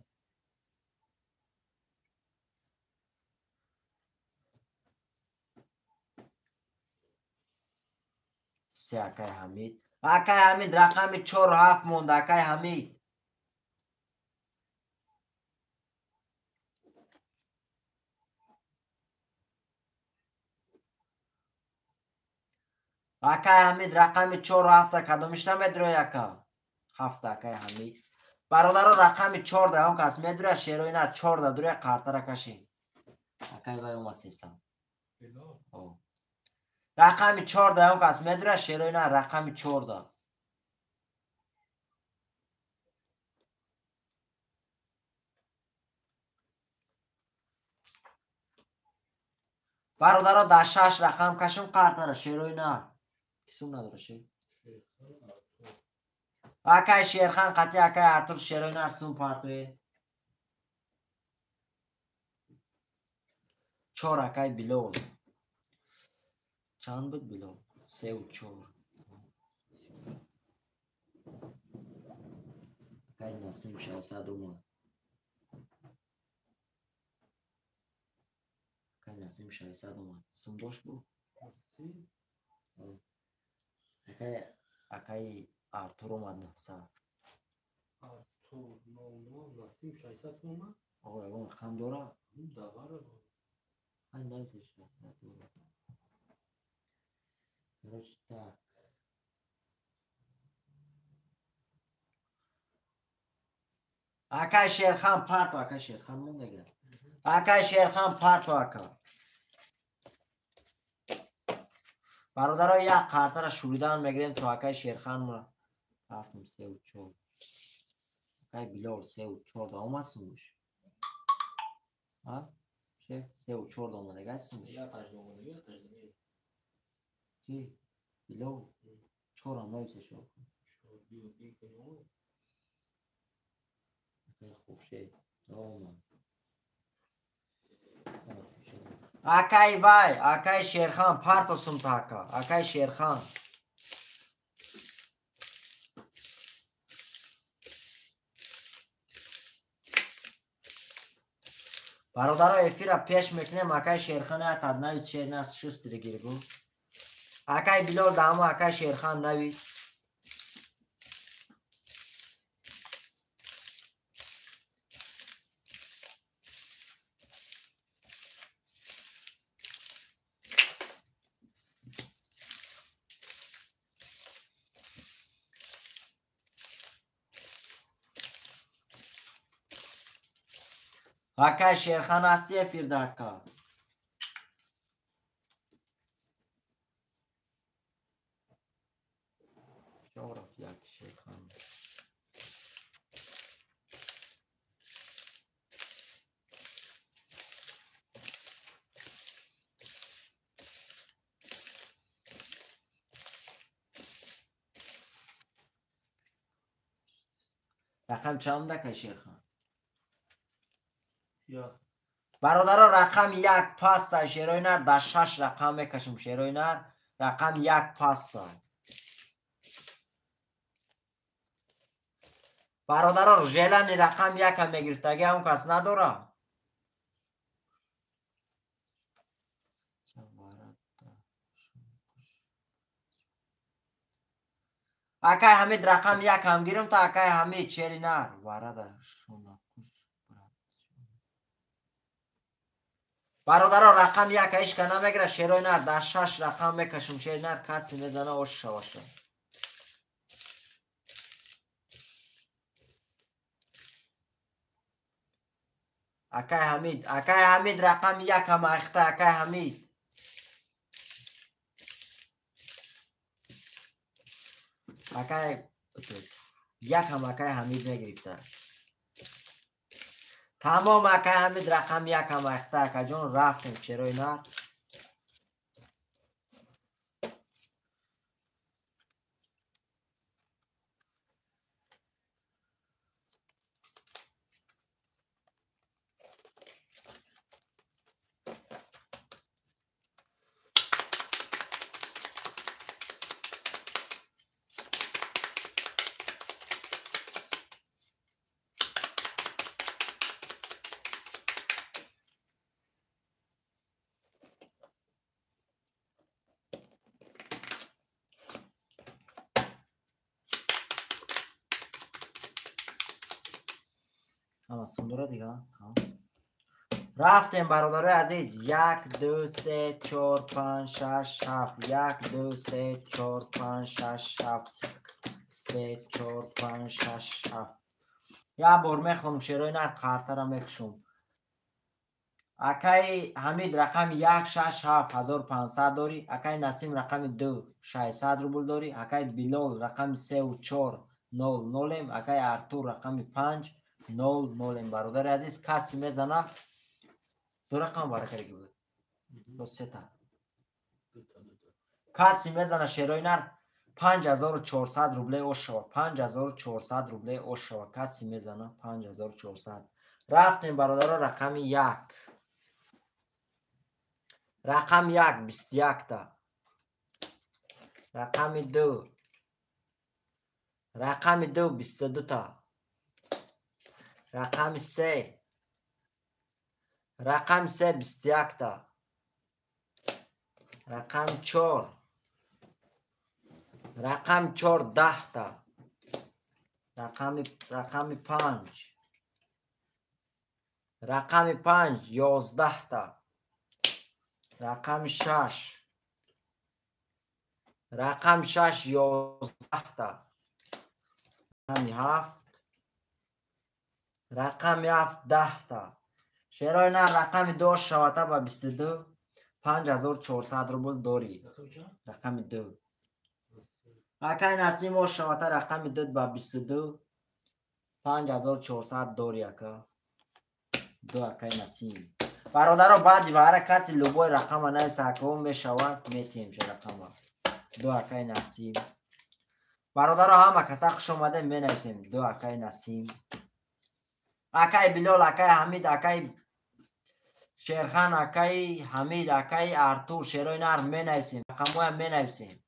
3 اکای حمید رقم 4 و 7 موند اکای حمید اکای حمید رقم 4 و 7 کدومش نمیدروی اکا 7 اکای حمید برادر رقم 4 ده اون کس میدره شیروی نه 4 ده دوره کارتا را کشیم اکای وای اومد سیستم رقم 4 ده اون کس میدره شیروی نه رقم 4 ده برادر ده 6 رقم کشم کارتا را شیروی نه کسون نداره شیر اکای شیرخان قطعی اکای ارتور شیروی نه سون پارتوی 4 اکای بلال چند بود بلال 3 و 4 اکای نسیم 600 اومد اکای نسیم 600 اومد سون داشت بود اکای ارتور اومد 900 ارتور 99 نسیم 600 اومد آقا اون رقم داره داره این نمیتونش 600 داره روش تک اکای شیرخان پارتو اکای شیرخان مونده گر اکای شیرخان پارتو اکا برادر یک کارتا را شوریدن میگیریم تو اکای شیرخان مونه رفتم 3 و 4 اکای بلال 3 و 4 دا اومد سونش ها چه 3 و 4 دا اومده گه سونش یا تجربه اومده یا تجربه کی بلال 4 هم نویسه شو بیو بی کنیم خوب شد اومد اکای وای اکای شیرخان پارتو سم تاکا اکای شیرخان برادرها افیر پیش میکنیم. اکای شیرخان اتاد نوید شیر نست شست گیرگو. اکای بلال دامو اکای شیرخان نوید. اکای شیرخان هستی افیر دکا. جغرافی یک شیرخان. رقم چند دکا شیرخان؟ یا برادرها رقم یک پاستا شیروی نر در 6 رقم میکشم شیروی نر. رقم یک پاستا. برادرها ژلن رقم یک هم میگرفتگی هم کس نداره. اکای حمید رقم یک هم گیرم تا اکای حمید شیری نر وارد شونه. برادرها رقم یک ایش که نمیگره شیروی نر در 6 رقم میکشم شیری نر کسی میزنه اوش شوشه. اکای حمید رقم یک هم اخته اکای حمید. اکای یک هم اکای حمید میگرفته. تمام اکای حمید رقم یک هم اخته اکای جون رفتیم شیروی نر. اما سندره دیگه رفتیم برادرای عزیز. 1 2 3 4 5 6 7 1 2 3 4 5 6 7 3 4 5 6 7 یا بار میخونم شیروی نر کارتر هم میکشم. اکای حمید رقم 1 6 7 1500 داری. اکای نسیم رقم 2 600 روبل داری. اکای بلال رقم 3 و 4 0 0. اکای ارتور رقم 5 0 0. برادر عزیز کسی میزنه. دو رقم برکرگی بود. دو سه تا. کسی میزنه شیروی نر 5400 روبله اوش شود. 5400 روبله اوش شود. کسی میزنه 5400. رفتیم برادر رقم 1. رقم 1 21 تا. رقم 2. رقم 2 22 تا. رقم 3. رقم 3 21 تا. رقم 4. رقم 4 10 تا. رقم 5. رقم 5 11 تا. رقم 6. رقم 6 11 تا. رقم 7. رقم 7 10 تا. شیروی نر رقم 2 شوته با 22 5400 روبل داری. رقم 2. اکای نسیم و شوته رقم 2 با 22 5400 داری اکا. دو اکای نسیم. برادر بعدی و هر کسی لوگوی رقم نویسه اکا میشود میتیم چه رقم. دو اکای نسیم. برادر همه کسا خوش اومده می نویسیم. دو اکای نسیم. اکای بلال اکای حمید اکای شیرخان اکای حمید اکای ارتور شیروی نر می نویسیم. رقمو هم می نویسیم.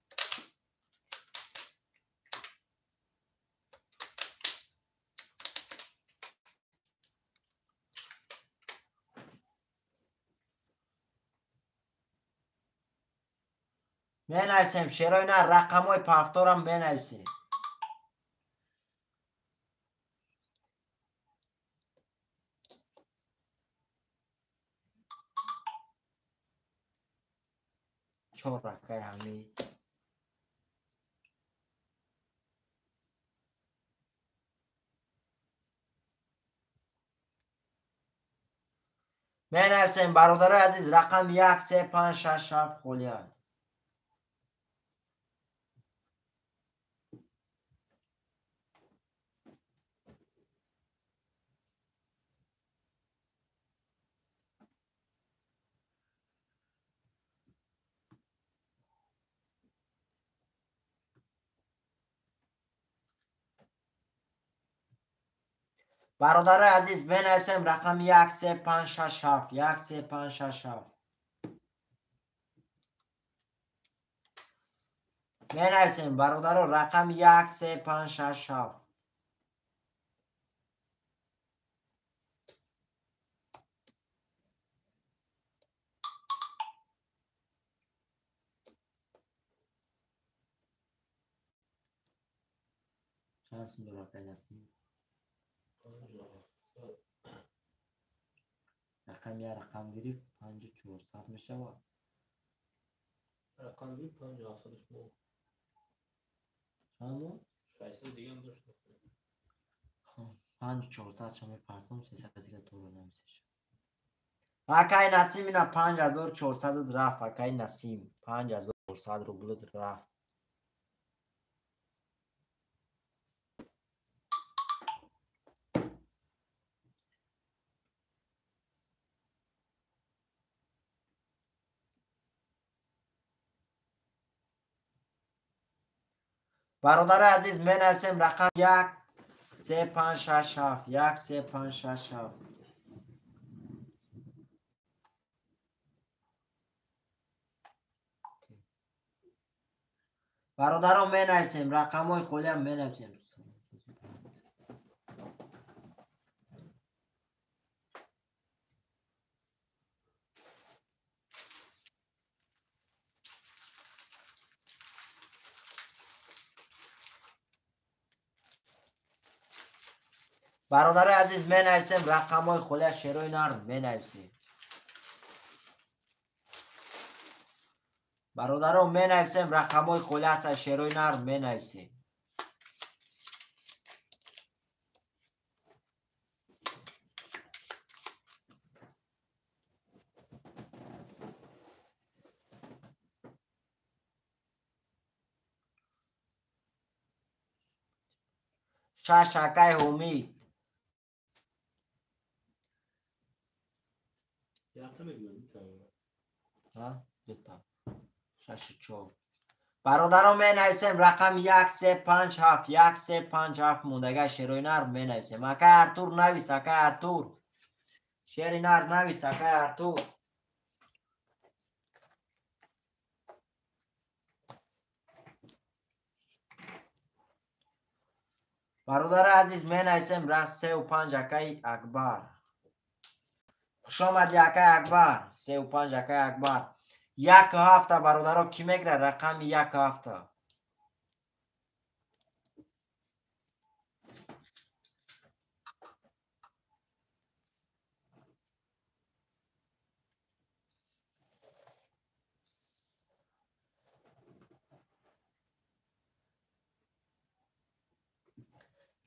بنویسیم شیرای نه رقم های پفتارم بنویسیم. چهار رقه حمید. بنویسیم برادر عزیز رقم 1 3 5 6 7 خلیه. برادر عزیز بنویسیم رقم 1 3 5 6 7 1 3 5 6 7. بنویسیم برادر رقم 1 3 5 6 7. چند سن رقم هستیم؟ رقم یا رقم گرفت 5400 میشه و رقم بی 5700 چند؟ 600 دیگه هم داشت. 5400 شما پرتم 300 دیگه تو رو نمیشه. اکای نسیم اینا 5400 رفت. اکای نسیم 5400 رو بلد رفت. برادر عزیز بنویسیم رقم 1 3 5 6 7 1 3 5 6 7. برادرم بنویسیم رقم های خلی هم بنویسیم. برادر عزیز بنویسیم رقم های خلی شیروی نرم بنویسیم. برادرم بنویسیم رقم های خلی از شیروی نرم بنویسیم. شکای امید. یکتا میگویم ها؟ دوتا 6 4. برادرم بنویسیم رقم 1 3 5 7 1 3 5 7 موندگه شیروی نرم بنویسیم. اکا ارتور نویس. اکا ارتور شیری نر نویس. اکا ارتور برادر عزیز بنویسیم رقم 3 و 5 اکای اکبر. خوش آمدی اکای اکبر. 3 و 5 اکای اکبر. 1 7 برادرم کی میگیره رقم 1 7.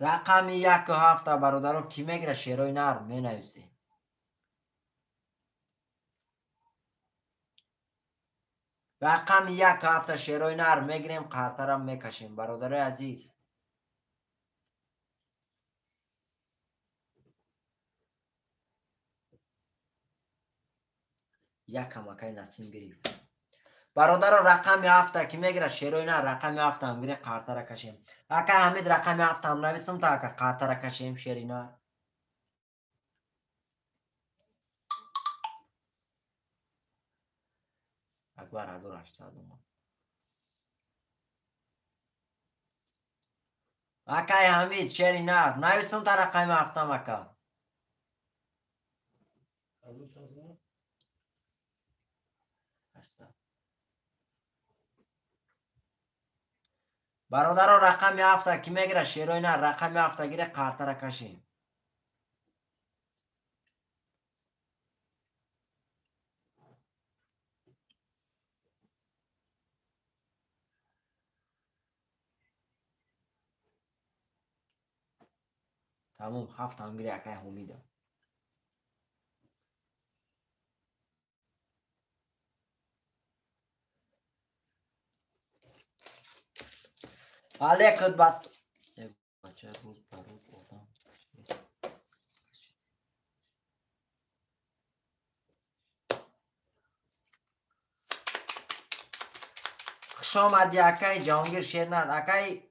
رقم 1 7 برادرم کی میگیره شیروی نرم بنویسیم. رقم 1 7 شیروی نرم میگیریم قرطرم میکشیم برادر عزیز. یک کمکای نسیم گرفت. برادر رقم 7 کی میگیره شیروی نه رقم 7 هم گیره قرطر کشیم. اکا حمید رقم 7 هم نویسم تا اکا قرطر کشیم شیری نه. اکبر 1800 اومد. اکای حمید شیری نه نویسم تا رقم 7 هم اکا. برادرها رقم 7 کی میگیره؟ شیروی نه رقم 7 گیره کارت را کشیم. تموم 7 هم گیره اکای امیده. حالا کد بس بچه روز پر روز آدم خوش آمدی اکای جهانگیر شیرنر اکای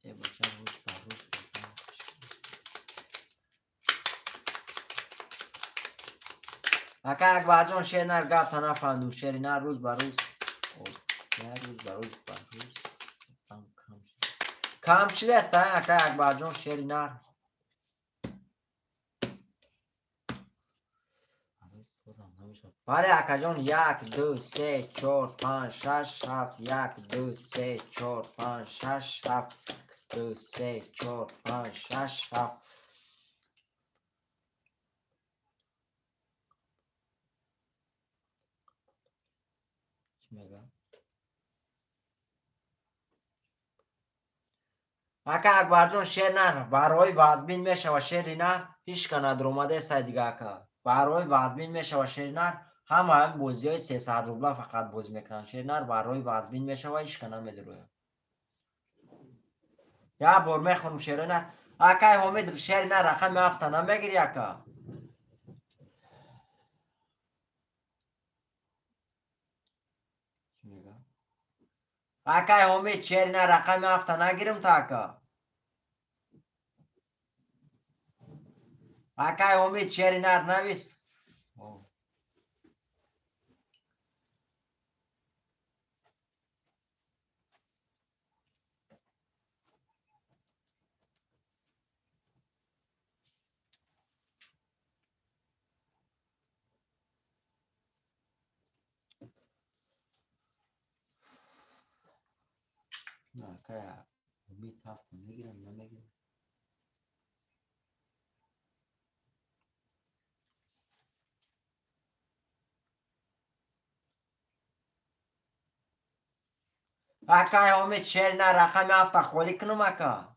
بچه روز پر روز آدم اکای اکبر جان شیرنر گفت نفهمیدم شیرنر روز بر روز روز بر روز کم شده است اکای اکبر جان شیرنر بله اکا جان 1 2 3 4 5 6 7 1 2 3 4 5 6 7 2 3 4 5 6 7 چی میگه؟ اکا اکبر جان شیر نه برای وزبین میشه و شیر نه هیچ کنه اومده سای دیگه اکا برای وزبین میشه و شیر نه هم بازی های 300 روبله فقط بازی میکنن شیر نه برای وزبین میشه و هیچ کنه میدروه یا بار میخونم شیر نه اکای حمید شیر نه رقم 7 نمیگیری اکا چی میگه؟ اکای حمید شیر نه رقم 7 نگیرم تا اکا اکای امید شعری نر نویس نه اکای امید 7 میگیرم نمیگیرم اکای امید شعری نر رقم 7 خولی کنم اکا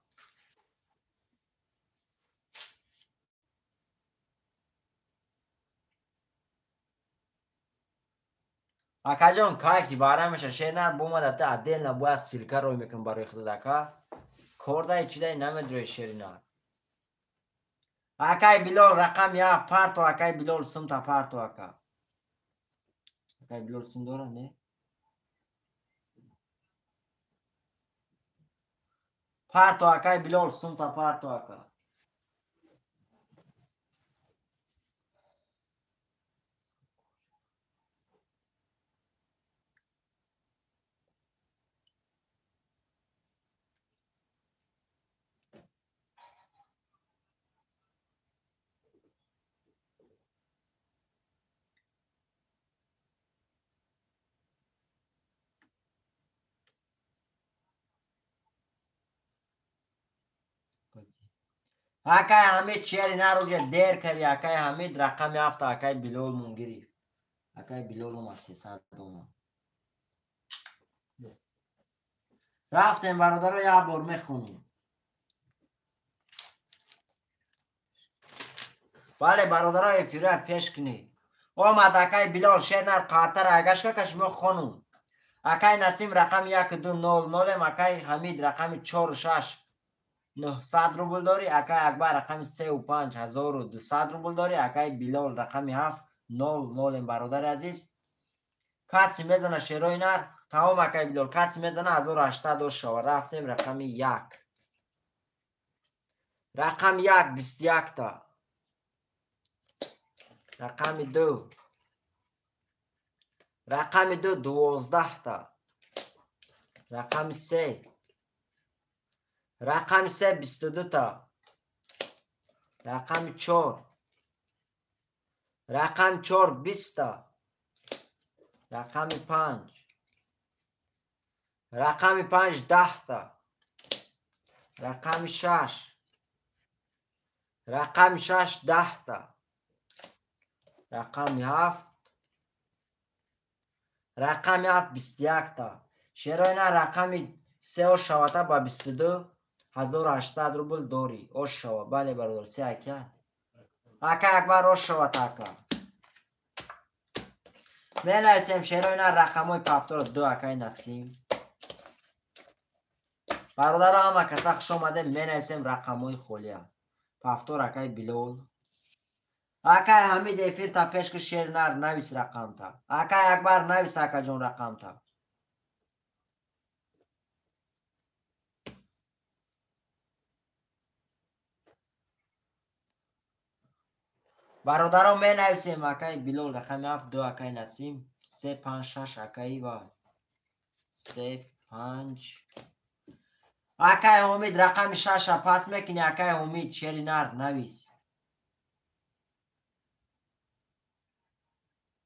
اکا جان کای کی باره میشه شعری نر بومده تا دل نبوید سیلکه روی میکن برای خود اکا کورده چی دای نمیدروی شعری نر اکای بلال رقم 1 پارتو اکای بلال سم تا پارتو اکا اکای بلال سم داره نه پارتو اکای بلال سم تا پارتو اکا اکای حمید شعری نر روی دیر کردی اکای حمید رقم 7 اکای بلال منگیری اکای بلال اومد 300 اومد رفتیم برادر رو یه بار میخونیم بله برادر های افیره پیش کنی آمد اکای بلال شیر نر کارتر اگش که کشمی خونم اکای نسیم رقم 1200 اکای حمید رقم 46 900 روبل داری اکای اکبر رقم 35200 روبل داری اکای بلال رقم 7 00 برادر عزیز کسی میزنه شیروی نر تمام اکای بلال کسی میزنه 1800 شو رفتیم رقم 1 رقم 1 21 تا رقم 2 رقم 2 12 تا رقم 3 رقم 3 22 تا رقم 4 رقم 4 20 تا رقم 5 رقم 5 10 تا. رقم 6. رقم 6 10 تا. رقم 7. رقم 7 21 تا. شیراینا رقم 3 شواته با 22 1800 روبل داری. اوش شوا. بله برادر 3 اکا. اکا اکبر اوش شوا تاکا. می نویسیم شیراینا رقم های پفتور 2 اکای نسیم. برادر همه کسا خوش آمده. می نویسیم رقم های خولیا. پفتور اکای بلول. اکای حمید افیر تا پیش که شیر نر نویس رقم تا. اکای اکبر نویس اکا جون رقم تا. برادران می نویسیم اکای بلول رقم 7 2 اکای نسیم 3 5 6 اکای و 3 5 اکای امید رقم 6 پس میکنی. اکای امید شیر نر نویس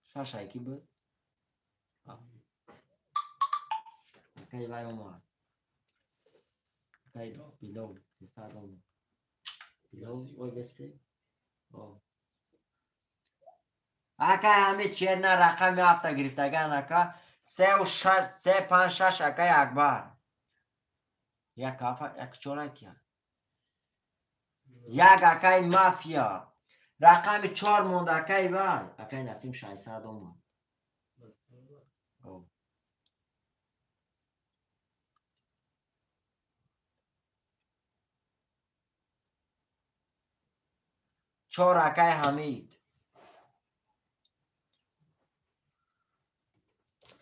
6 اکی بود. اکای وای اومد. اکای بلول 300 اومد. بلول وای بسته. اکای همه چیر نه رقم 7 گرفتگان اکا 3 و 6 3 5 6 اکای اکبر یک کافا یک چوره کیا یک اکای مافیا رقم 4 موند اکای وای اکای نسیم 600 اومد. چهار اکای حمید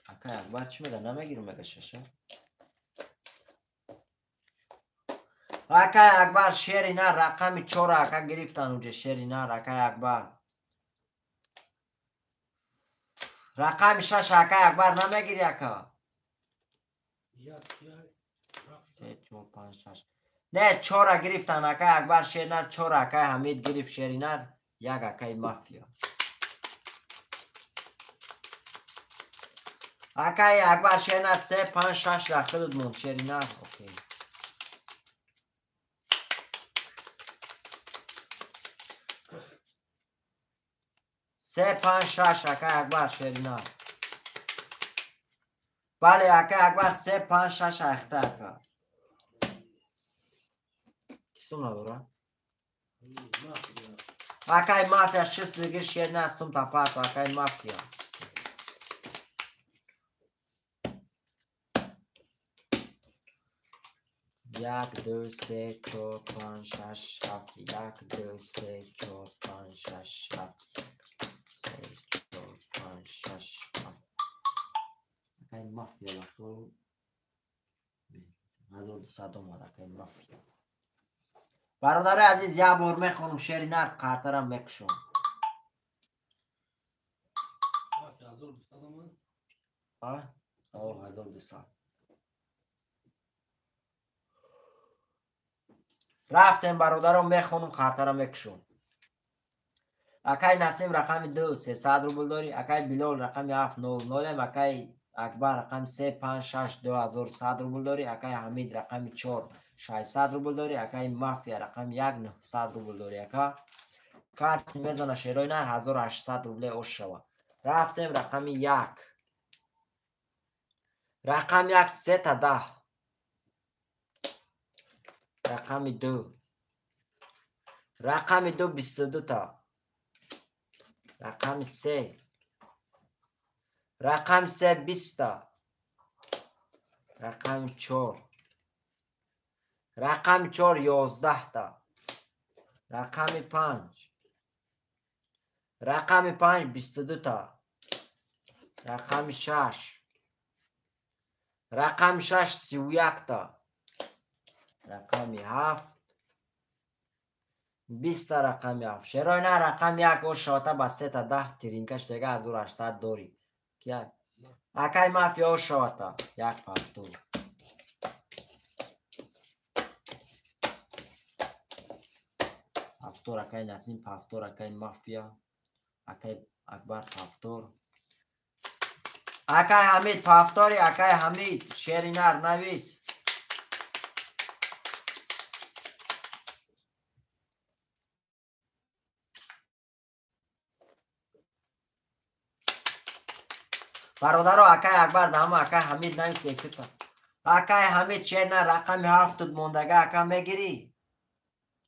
اکای اکبر چی میده نمیگیرم مگه ششه اکای اکبر شیری نه رقم 4 اکا گرفتن اونجا شیری نه اکای اکبر رقم 6 اکای اکبر نمیگیری اکا 3 4 5 6 نه 4 گرفتن اکای اکبر شیر نه 4 اکای حمید گرفت شیری نه یک اکای مافیا اکای اکبر شیر نه 3 5 6 رخته دود مون شیری نه اوکی 3 5 6 اکای اکبر شیری نه بله اکای اکبر 3 5 6 اخته اکا کسون نداره اکای مافیا شست دیگه شیر نه سوم تا پات اکای مافیا یک دو سه چهار پنج شش هفت یک دو سه چهار پنج شش هفت سه چهار پنج شش هفت اکای مافیا لطور 1200 اومد اکای مافیا برادر عزیز یه بار میخونم شیری نر قرطرم میکشم 1200 رفتیم برادرم میخونم قرطرم میکشم اکای نسیم رقم 2 300 روبل داری اکای بلول رقم 7 00 اکای اکبر رقم 3 5 6 2100 روبل داری اکای حمید رقم 4 600 روبل داری اکای مافیا رقم 1 900 روبل داری اکا کسی میزنه شیرای نه 1800 روبل اوش شوا رفتیم رقم 1 رقم 1 3 تا 10 رقم 2 رقم 2 22 تا رقم 3 رقم 3 20 تا رقم 4 رقم 4 11 تا رقم 5 رقم 5 22 تا رقم 6 رقم 6 31 تا رقم 7 20 تا رقم 7 شرای نه رقم 1 و شاته با 3 تا 10 ترینکش دیگه از 800 داری که اکای مافیا و شاته یک پفتور پفتور اکای نسیم پفتور اکای مافیا اکای اکبر پفتور Акай Ҳамид пафтори Акай Ҳамид шери нар навис. бародаро Акай Акбар дамо Акай Ҳамид навис эфита. Акай Ҳамид шер нар рақами 7 мондага Акай мегирӣ.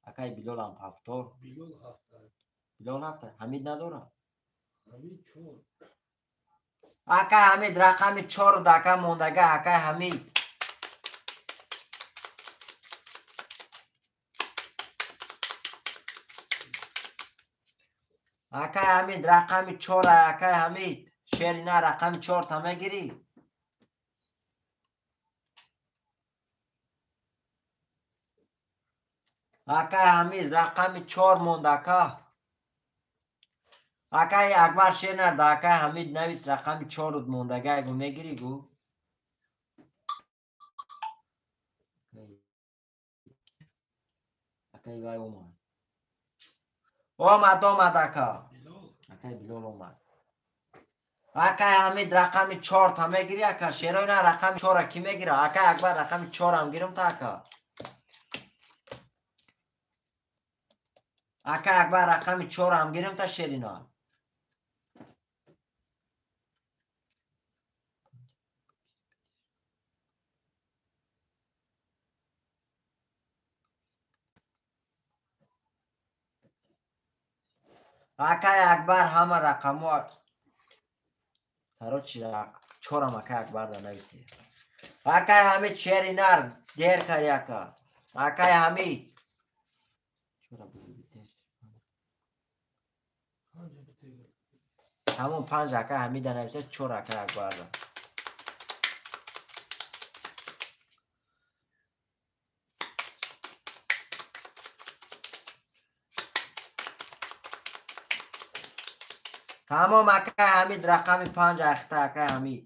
Акай Билол ам пафтор. Билол ҳафта. Билол 7 Ҳамид надора. Ҳамид 4. Акай Ҳамид рақами 4 дака мондага Акай Ҳамид. Акай Ҳамид рақами 4 Акай Ҳамид шери нар рақами 4 та мегирӣ. Акай Ҳамид рақами 4 мондака. Акай Акбар шер нар да Акай Ҳамид навис рақами 4 мондага гу мегирӣ гу. Акай вай омад. Омад ака. Билол. Акай Билол омад. Акай Ҳамид рақами 4 та мегирӣ ака. Шерой на рақами 4 ки мегира. Акай Акбар рақами 4 ам гирам та ака. Акай Акбар рақами 4 ам гирам та шерина. Акай Акбар ҳама рақамот. Короче 4 ам Акай Акбар да нависи. Акай Ҳамид шери нар дер кари ака. Акай Ҳамид. ҳамон 5 Акай Ҳамид да нависа 4 Акай Акбар да. тамом Акай Ҳамид рақами 5 ахта Акай Ҳамид.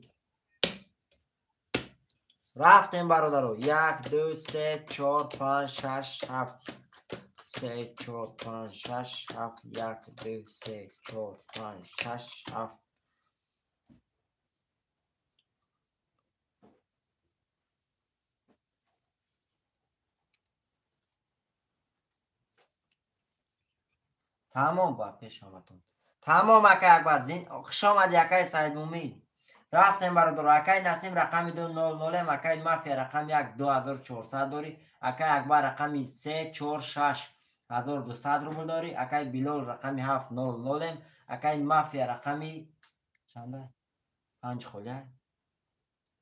рафтем бародаро 1 2 3 4 5 6 7 3 4 5 6 7 1 2 3 4 5 6 7 тамом ба пеш омадам. тамом Акай Акбар хуш омадӣ Акай Саидмумин. рафтем бародаро Акай Насим рақами 200 Акай Мафия рақами 1 2400 дорӣ. Акай Акбар рақами 346 1200 рубл дорӣ. Акай Билол рақами 700 Акай Мафия рақами чанда 5 холя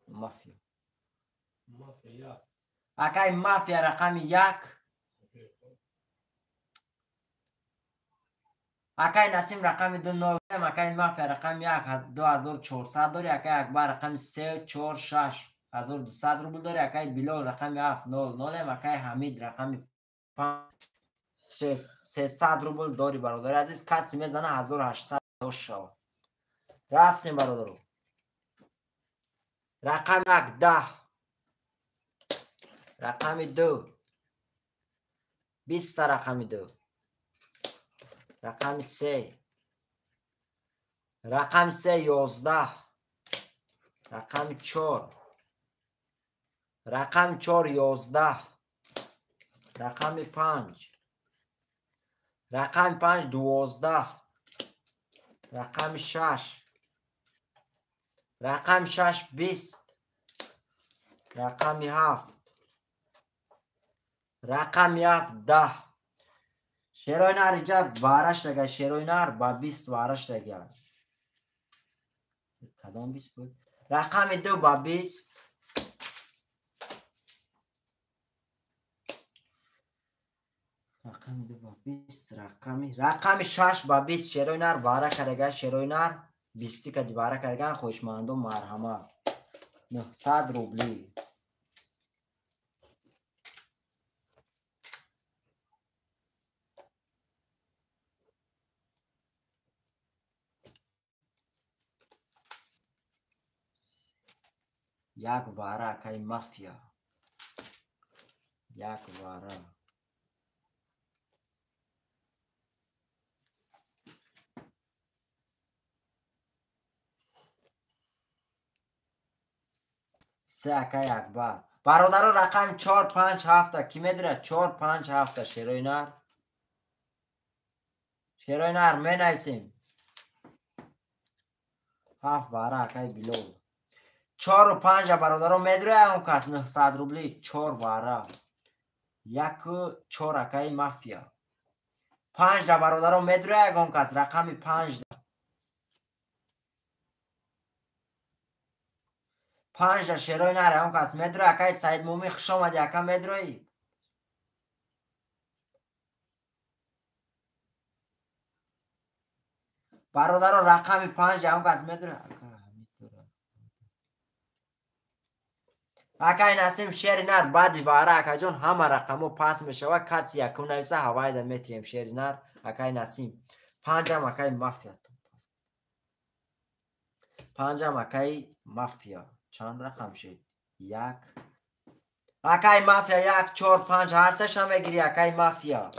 Мафия. Мафия. Акай Мафия рақами 1. Акай Насим рақами 200 Акай Мафия рақами 1 2400 дорӣ. Акай Акбар рақами 346 1200 рубл дорӣ. Акай Билол рақами 700 Акай Ҳамид рақами 300 рубл дорӣ. бародари азиз каси мезана 1800 дош шавад. рафтем бародаро рақами 1 10 рақами 2 20 рақами 2 рақами 3 рақами 3 11 рақами 4 рақами 4 11 рақами 5 рақами 5 12 рақами 6 рақами 6 20 рақами 7 рақами 7 10 шерои нар иҷа вараш дага шерои нар ба 20 вараш дага кадом 20 буд рақами 2 ба 20 рақами 2 ба 20 рақами 6 ба 20 шерои нар вара карага шерои нар 20 кади вара карага хушмандум марҳамат 900 рубли як вара Акай Мафия як вара سه اکای اکبر. برادرها رقم 4 5 7 کی میدونه؟ 4 5 7 شیروی نر. شیروی نر می نویسیم. 7 واره اکای بلو. 4 و 5 برادرها میدونه اون کس 900 روبلی 4 واره. 1 و 4 اکای مافیا. 5 برادرها میدونه اون کس رقم 5. 5 شیروی نره اون کس میدونه اکای سید مومی خوش آمدی اکا میدروی. برادرها رقم 5 اون کس میدونه اکای نسیم شیری نر بعدی واره اکا جون همه رقمو پس میشه و کسی یکم نویسه هوای ده میتیم شیری نر اکای نسیم. 5 اکای مافیا. 5 اکای مافیا چند رقم شد؟ 1 اکای مافیا 1 4 5 هر سه شم بگیری اکای مافیا.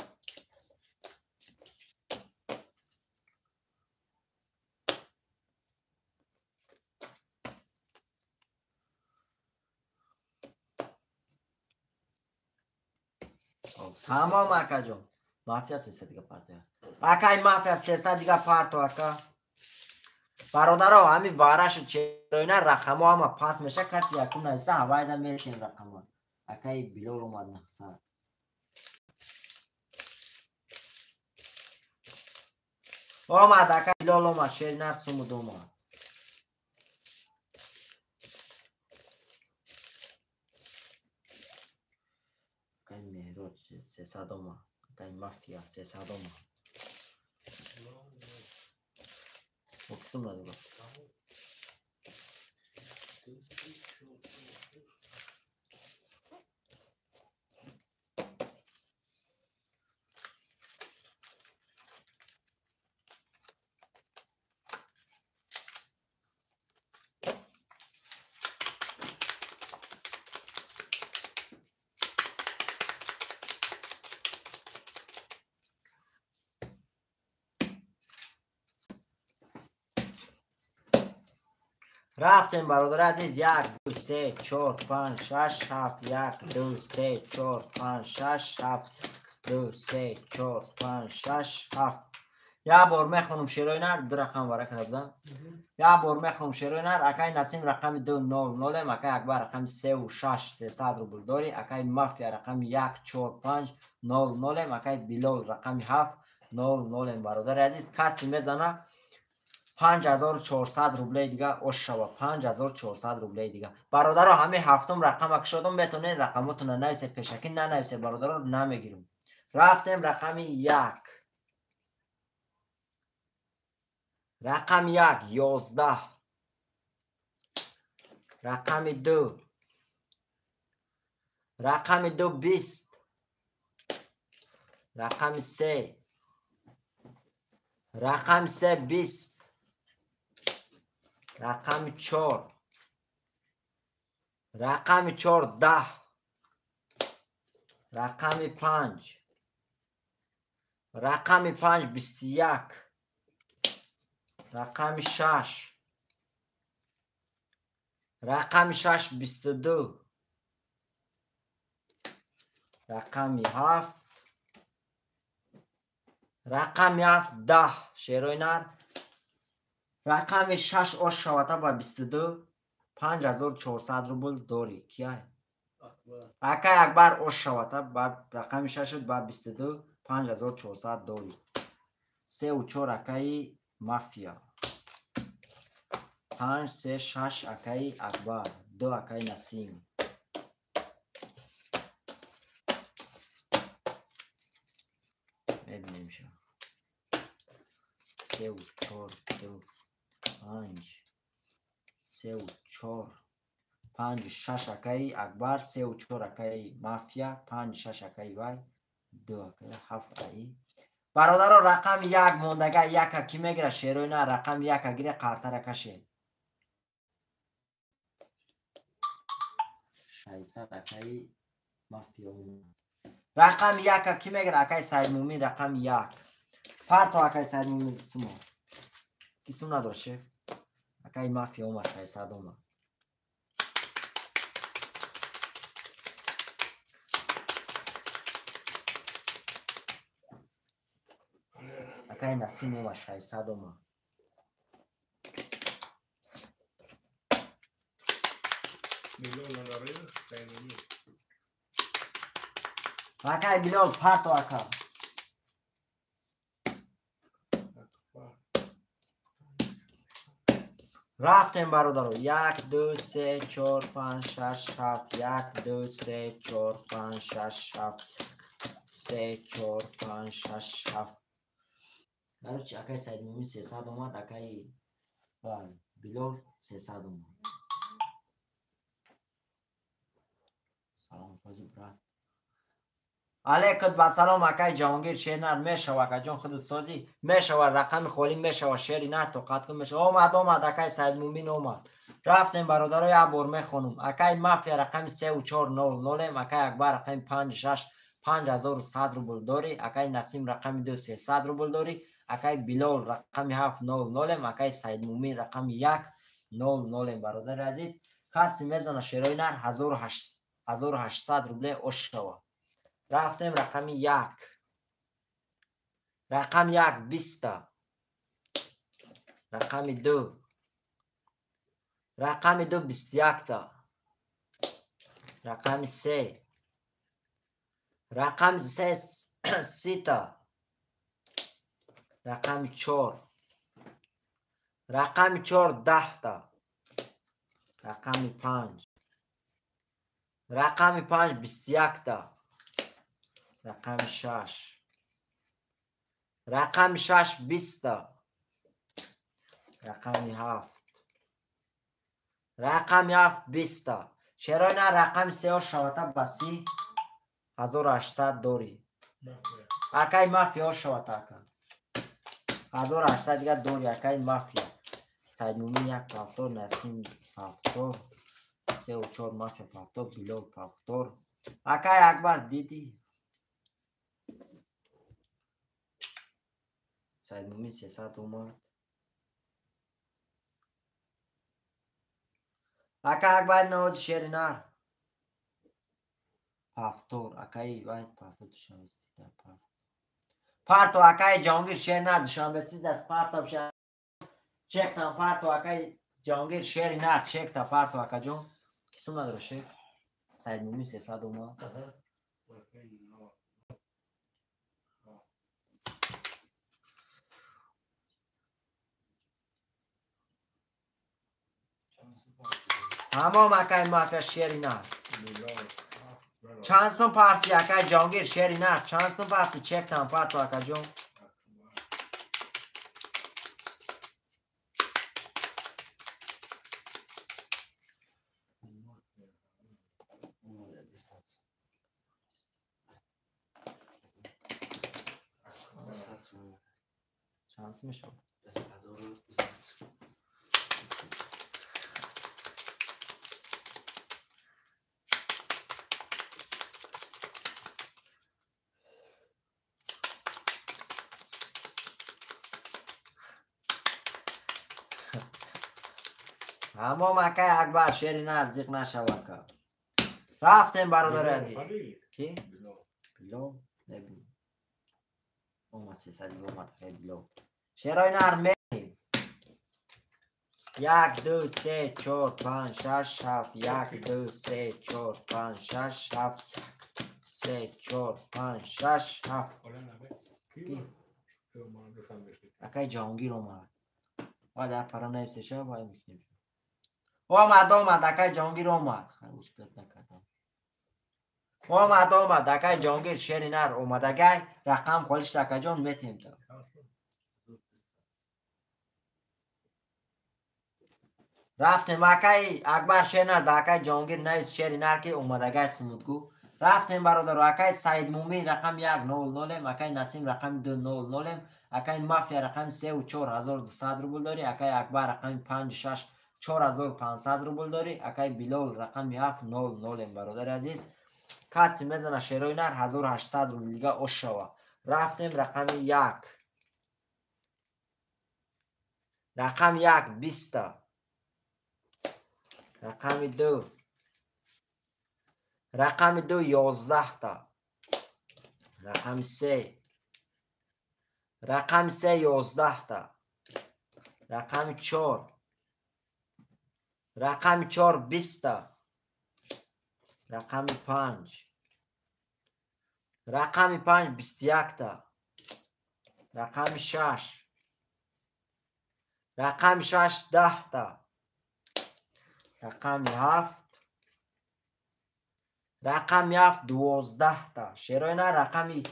تمام اکا جون مافیا 300 دیگه پارتو اکای مافیا 300 دیگه پارتو اکا. برادرها همین وارش چیروینه رقم ها همه پاس میشه کسی یکم نویسه هوای ده میرسیم رقم ها اکای بلور اومد 900 اومد اکای بلور اومد شیرینه سومود اومد. اکای مهروج 300 اومد اکای مافیا 300 اومد. مکسوم نداره رفتیم برادر عزیز 1 2 3 4 5 6 7 1 2 3 4 5 6 7 2 3 4 5 6 7 یه بار میخونم شیروی نر دو رقم واره کرده بودم. یه بار میخونم شیروی نر اکای نسیم رقم 2 0 0 اکای اکبر رقم 3 و 6 300 روبل داری اکای مافیا رقم 1 4 5 0 0 اکای بلول رقم 7 0 0 برادر عزیز کسی میزنه 5400 روبلی دیگه اوش شوا 5400 روبلی دیگه. برادرها همه هفتم رقم اک شدم بتونین رقماتون نویسه پیشکی ننویسه برادرها نمیگیرم. رفتیم رقم 1 رقم 1 11 رقم 2 رقم 2 20 رقم 3 رقم 3 20 رقم 4 رقم 4 10 رقم 5 رقم 5 21 رقم 6 رقم 6 22 رقم 7 رقم 7 10 شیروی نر رقم 6 اوش شواته با 22 5400 روبل داری کیه؟ اکای اکبر اوش شواته با رقم 6 با 22 5400 داری. 3 و 4 اکای مافیا 5 3 6 اکای اکبر 2 اکای نسیم. میبینیم شو 3 و 4 2 5 3 و 4 5 و 6 اکای اکبر 3 و 4 اکای مافیا 5 6 اکای وای 2 اکای 7 اکای برادر رقم 1 موندگه 1 کی میگیره شیروی نه رقم 1 گیره قرطه کشه 600 اکای مافیا رقم 1 کی میگیره اکای سید مومین رقم 1 پارتو اکای سید مومین سمو کسم نداره شف اکای مافیا اومد 600 اومد اکای نسیم اومد 600 اومد. اکای بلال پرتو اکا. رفتیم برادرو. 1 2 3 4 5 6 7. 1 2 3 4 5 6 7. 3 4 5 6 7. برای چی اکای سید مومین 300 اومد، اکای بلال 300 اومد. سلام فازی برات. علیکم با سلام اکای جهانگیر شیرنر میشوه اکا جان خودت سازی میشوه رقم خالی میشوه شیری نه تو قد کن میشوه. اومد اکای سید مومین اومد. رفتیم برادر یه بار میخونم. اکای مافیا رقم 3400 اکای اکبر رقم 56 5100 روبل داری. اکای نسیم رقم 2300 روبل داری. اکای بلال رقم 700 اکای سید مومین رقم 100 برادر عزیز. کسی میزنه شیرای نر 1800 روبل اوشوا. رفتیم رقم 1 رقم 1 20 رقم 2 رقم 2 21 تا رقم 3 رقم 3 30 تا رقم 4 رقم 4 10 تا رقم 5 رقم 5 21 تا رقم 6 رقم 6 20 تا رقم 7 رقم 7 20 تا. شیرای نه رقم 3 شوتا بسی 1800 داری. اکای مافیا شوتا اکا 1800 دیگه داری. اکای مافیا سید مومین 1 پافتور نسیم پافتور 3 و 4 مافیا پافتور بلال پافتور. اکای اکبر دیدی سید مومین 300 اومد. اکای اکبر نوز شیر نر پافتور اکای باید پافتور شوستی پارتو اکای جهانگیر شیر نر دوشنبه 13 دست پارتو بشه چک تا پارتو اکای جهانگیر شیر نر چک تا پارتو اکا جون کسیم نداره شیر سید مومین 300 اومد. تمام اکای مافیا شیری نه چانسون پارتی اکای جهانگیر شیری نه چانسون پارتی چک تا پارتو اکا جون شانس میشه اما مکه اکبر شیری نزدیک نشود که رفتیم برادر عزیز کی؟ بلو نبین اومد 300 اومد خیلی بلو شیرای نر میریم 1 2 3 4 5 6 7 1 2 3 4 5 6 7 3 4 5 6 7 اکای جهانگیر اومد باید اپرا نفسه شد باید میکنیم اومد اکای جهانگیر اومد خیلی بد نکردم اومد اکای جهانگیر شیری نر اومد اکای رقم خالش اکا جان میتیم تا رفتیم اکای اکبر شیر نر اکای جهانگیر نیست شیری نر که اومد اکای سمودگو رفتیم برادر اکای سید مومین رقم 100 اکای نسیم رقم 200 اکای مافیا رقم 3 و 4200 روبل داری. اکای اکبر رقم 56 4500 روبل داری. اکای بلال رقم 700 برادر عزیز کسی میزنه شیرای نر 1800 روبل دیگه اوشوا. رفتیم رقم 1 رقم 1 20 رقم 2 رقم 2 11 تا رقم 3 رقم 3 11 تا. رقم 4. رقم 4 20 تا. رقم 5. رقم 5 21 تا. رقم 6. رقم 6 10 تا. رقم 7. رقم 7 12 تا. شیرای نه رقم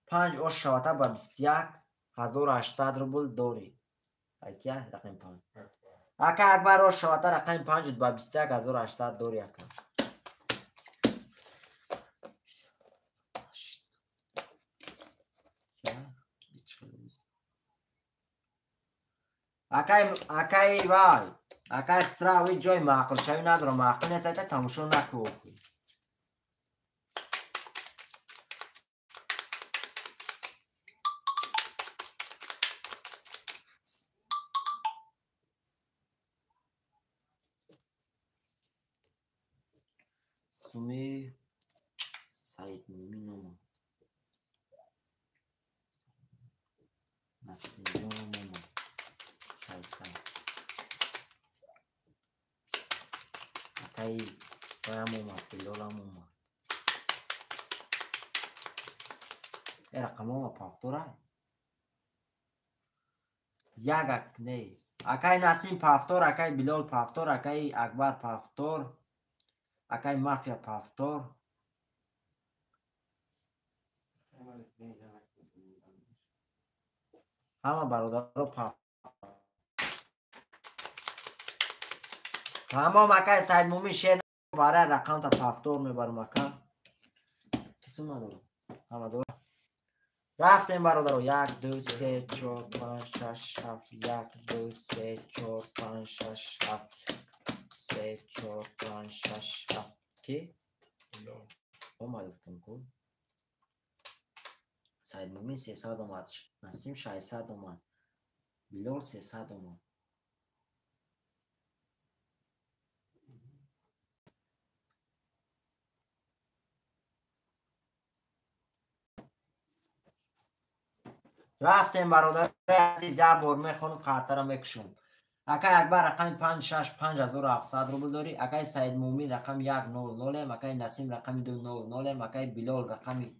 5 او شاته با 21 1800 روبل داری. اکیا رقم 5 اکا اکبر او شاته رقم 5 با 21 1800 داری اکا. اکای وای اکای خسرا وی جای معقل شوی نداره معقل نیست ایتا تماشا نکو. سومی سعید مومین نسیم مومین شایسته اکای بایم اومد بلالم اومد ای رقم اومد پافتوره یک نه اکای نسیم پافتور اکای بلال پافتور اکای اکبر پافتور اکای مافیا پافتور همه برادر رو پافتور تمام اکای سعید مومین شیر برای رقم تا پافتور میبرم اکا کسی ندارم همه دور رفتیم برادر 1 2 3 4 5 6 7 1 2 3 4 5 6 7 3 4 5 6 7 کی؟ اومد گفتم کو سعید مومین 300 اومد نسیم 600 اومد بلال 300 اومد رفتیم برادر عزیز یک بار میخونم خاطره میکشم اکای اکبر رقم 565 1700 روبل داری اکای سعید مومین رقم 100 اکای نسیم رقم 200 اکای بلال رقم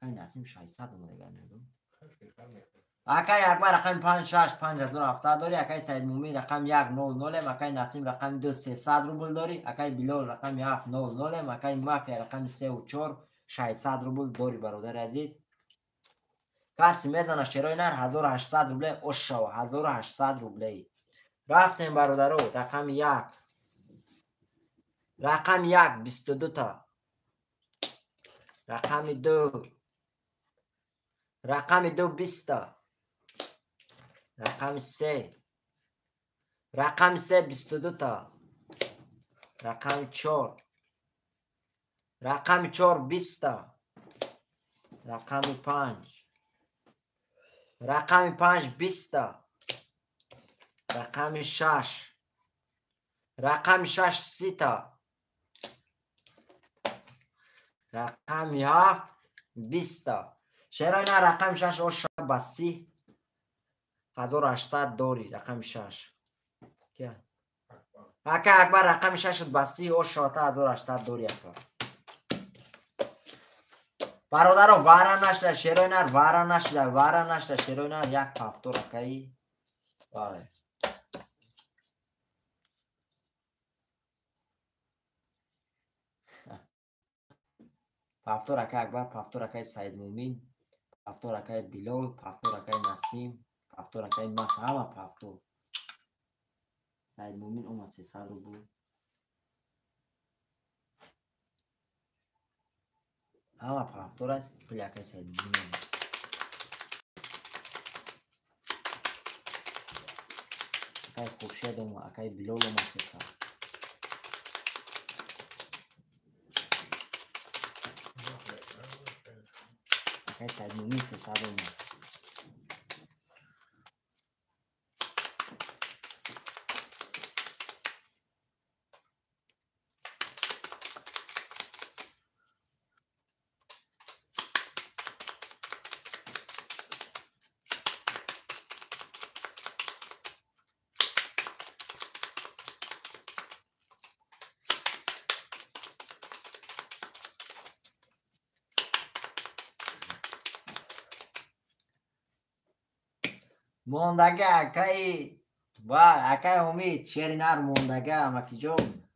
اکای نسیم 600 اومده گردم اکای اکبر رقم 565 1700 داری اکای سعید مومین رقم 100 اکای نسیم رقم 2300 روبل داری اکای بلال رقم 700 اکای مافیا رقم 34 600 روبل داری برادر عزیز کسی میزنه شیرای نر 1800 روبله اوشاو 1800 روبله رفتیم برادرو رقم 1 رقم 1 22 تا رقم 2 رقم 2 20 تا رقم 3 رقم 3 22 تا رقم 4 رقم 4 20 تا رقم 5 رقم 5 20 تا رقم 6 رقم 6 30 تا رقم 7 20 تا شیرای نه رقم 6 او شب بسی 1800 داری رقم 6 اکا اکبر رقم 6 بسی او شاته 1800 داری اکبر برادر وارا نشده شیرای نر وارا نشده شیرای نر یک پافتور اکایی وای پافتور اکای اکبر پافتور اکای سعید مومین پافتور اکای بلال پافتور اکای نسیم پافتور اکای مخ همه پافتور سعید مومین اومد 300 رو بود همه پافتور است پلی اکای سعید مومین اکای خورشید اومد اکای بلال اومد 300 اکای سعید مومین 300 اومد موندگه اکای با اکای امید شیر نر موندگه امکی جون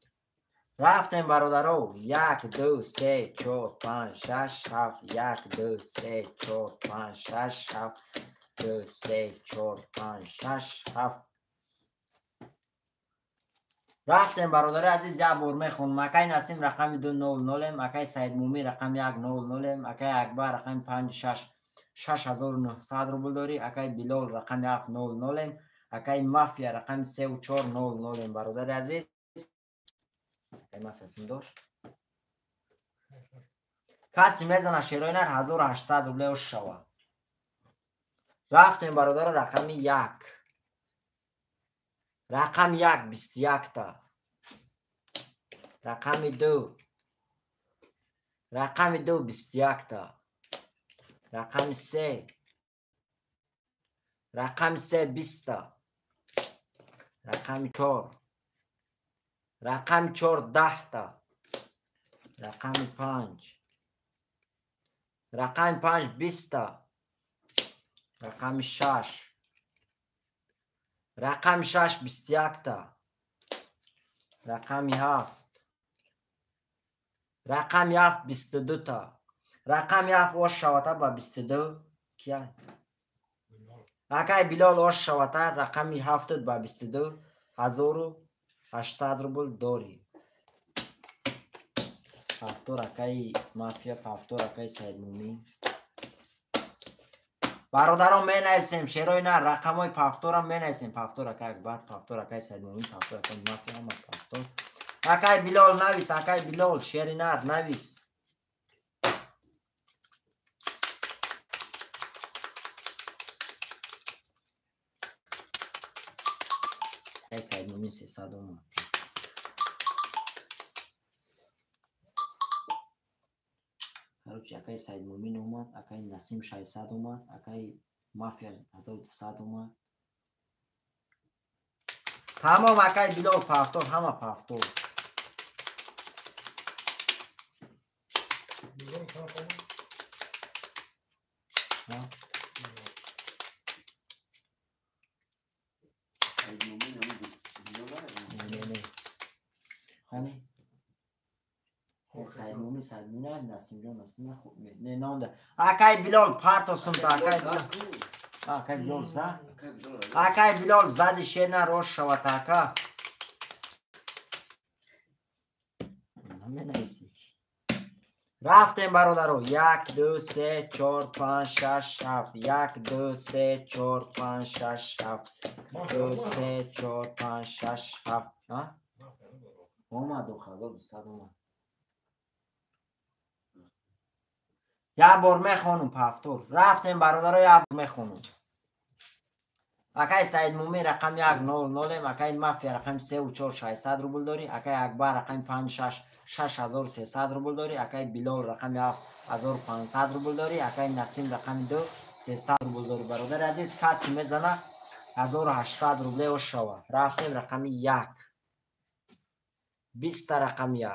رفتیم برادرو 1 2 3 4 5 6 7 1 2 3 4 5 6 7 2 3 4 5 6 7 رفتیم برادر عزیز یک بار میخونم. اکای نسیم رقم 200 اکای سید مومی رقم 100 اکای اکبر رقم 56 6900 روبل داری. اکای بلال رقم 700 اکای مافیا رقم 3400 برادر عزیز. اکای مافیا سیم داشت کسی میزنه شیرای نر 1800 روبل و شوا. رفتیم برادر رقم 1 رقم 1 21 تا رقم 2 رقم 2 21 تا رقم 3 رقم 3 20 تا رقم 4 رقم 4 10 تا رقم 5 رقم 5 20 تا رقم 6 رقم 6 21 تا رقم 7 رقم 7 22 تا رقم 7 واش شوته با 22 کیا اکای بلال واش شوته رقم 7 با 22 1800 روبل داری. پافتور اکای مافیا پافتور اکای سید مومی برادران می نویسیم شیرای نه رقم های پافتور هم می نویسیم. پافتور اکای اکبر پافتور اکای سید مومی پافتور اکای مافیا هم پافتور اکای بلال نویس اکای بلال شیر نر نویس. اکای سید مومی 300 اومد. اکای سید مومین اومد اکای نسیم 600 اومد اکای مافیا 1200 اومد. تمام اکای بلال پافتور همه پافتور. سید مومی سید مومی نسیم جان نسیم خوب نه نانده اکای بلال پارتو سمت اکای بلال اکای بلال زد اکای بلال زد شیر نه روش شوت اکا نمی نویسی. رفتیم برادرو 1 2 3 4 5 6 7 1 2 3 4 5 6 7 2 3 4 5 6 7 ها اومد و خدا دوست اومد. یک بار میخونم پافتور. رفتیم برادر یک بار میخونم. اکای سید مومی رقم 100 اکای مافیا رقم 34600 روبل داری. اکای اکبر رقم 56 6300 روبل داری. اکای بلال رقم 1500 روبل داری. اکای نسیم رقم 2 300 روبل داری. برادر عزیز کسی میزنه 1800 روبل و شوا. رفتیم رقم 1 20 رقم 1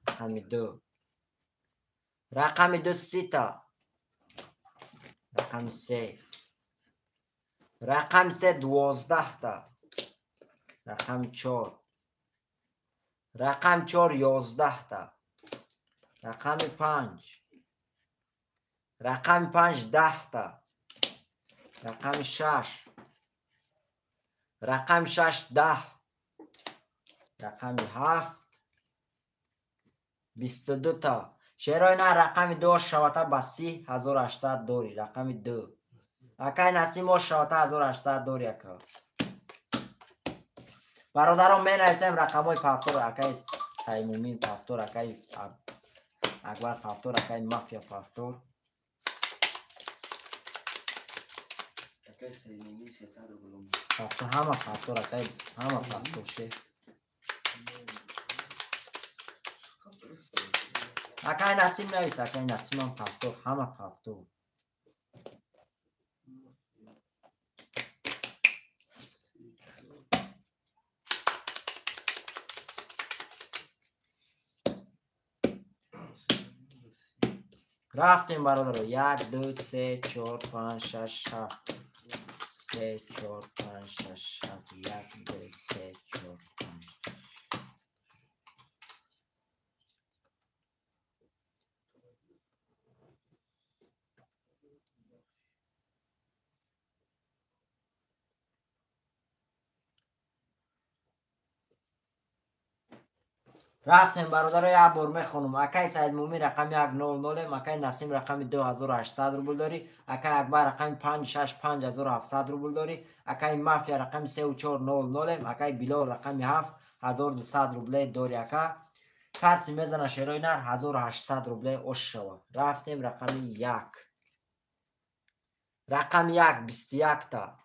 رقم 2 رقم 2 30 تا رقم 3 رقم 3 12 تا رقم 4 رقم 4 11 تا رقم 5 رقم 5 10 تا رقم 6 رقم 6 10 رقم 7 22 تا شیرای نه رقم 2 شوته با 3800 داری. رقم 2 اکای نسیم شوته 1800 داری اکا. برادران می نویسیم رقم های پافتور اکای سید مومین پافتور اکای اکبر پافتور اکای مافیا پافتور اکای سید مومین 300 روبل پافتور همه پافتور اکای همه پافتور شه اکای نسیم نویس اکای نسیم هم پافتور همه پافتور. رفتیم برادر 1 2 3 4 5 6 7 سه چهار پنج شش هفت یک دو سه چهار پنج. رفتیم برادر یک بار میخونم. اکای سید مومی رقم 100 مکای نسیم رقم 2800 روبل داری. اکای اکبر رقم 565,700 روبل داری. اکای مافیا رقم 3400. اکای بیلال رقم 7200 روبل داری. اکا کسی میزنه شیرای نر 1800 روبل اوش شوه. رفتیم رقم 1. رقم 1 21 تا.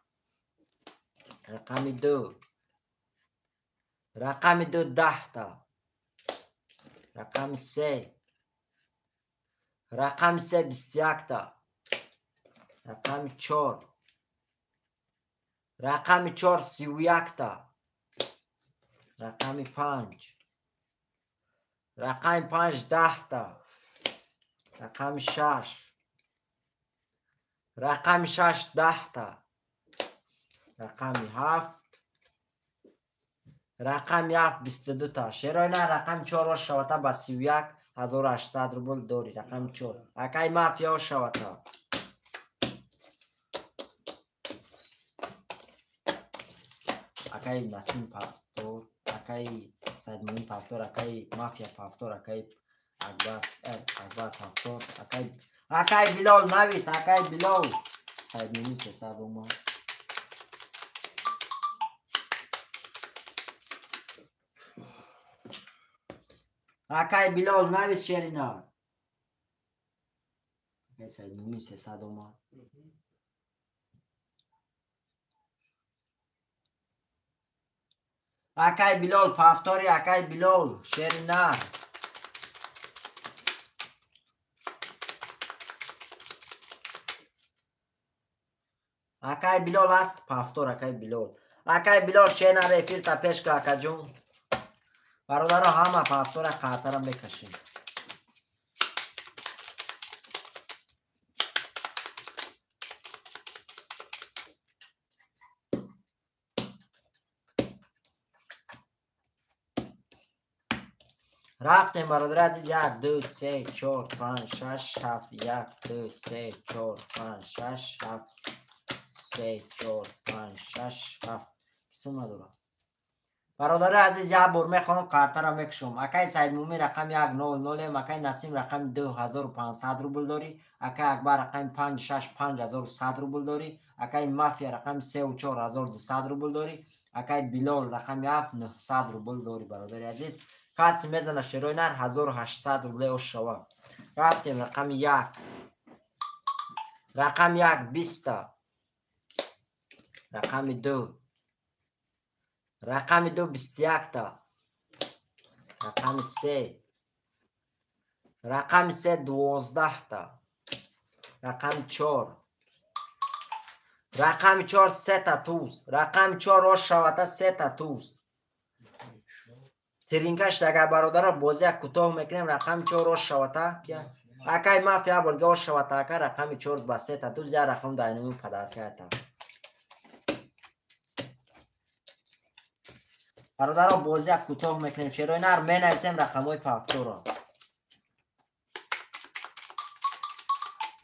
رقم 2. رقم 2 10 تا. رقم 3. رقم 3 21 تا. رقم 4. رقم 4 31 تا. رقم 5. رقم 5 10 تا. رقم 6. رقم 6 10 تا. رقم 7. رقم 7 22 تا. شیرای نه رقم 4 شوتا با 31,800 روبل داری. رقم 4 اکای مافیا شوتا. اکای نسیم پافتور. اکای سید موین پافتور. اکای مافیا پافتور. اکای اکبر پافتور. اکای بیلال نویس. اکای بیلال سید موین 300 اومد. اکای بیلال نویس شیرینا. اکای سید موین 300 اومد. اکای بیلال پافتوری. اکای بیلال شیرینا. اکای بیلال است پافتور. اکای بیلال. اکای بیلال شیرینا رفیر تا پیش که اکا جون. برادر همه پافتور خاطرم بکشیم. رفتیم برادر عزیز. 1 2 3 4 5 6 7 1 2 3 4 5 6 7 3 4 5 6 7 کسی نداره. برادر عزیز یک بار میخوام کارت را میکشم. اکای سید مومی رقم 100. اکای نسیم رقم 2500 روبل داری. اکای اکبر رقم 565,100 روبل داری. اکای مافیا رقم 34,200 روبل داری. اکای بیلال رقم 7900 روبل داری. برادر عزیز کسی میزنه شیروی نر 1800 روبل اوش شوه. رفتیم رقم 1. رقم 1 20 تا. رقم 2. رقم 2 21 تا. رقم 3. رقم 3 12 تا. رقم 4. رقم 4 3 تا توز. رقم 4 روش شوته 3 تا توز. ترینکش اگر برادر بازی کوتاه میکنیم رقم 4 روش شوته که اکای مافیا بلگه روش شوته که رقم 4 با 3 تا توز یا رقم داینومی پدر کرده. برادر بازی کوتاه میکنیم. شیروی نر می نویسیم رقم های پافتور را.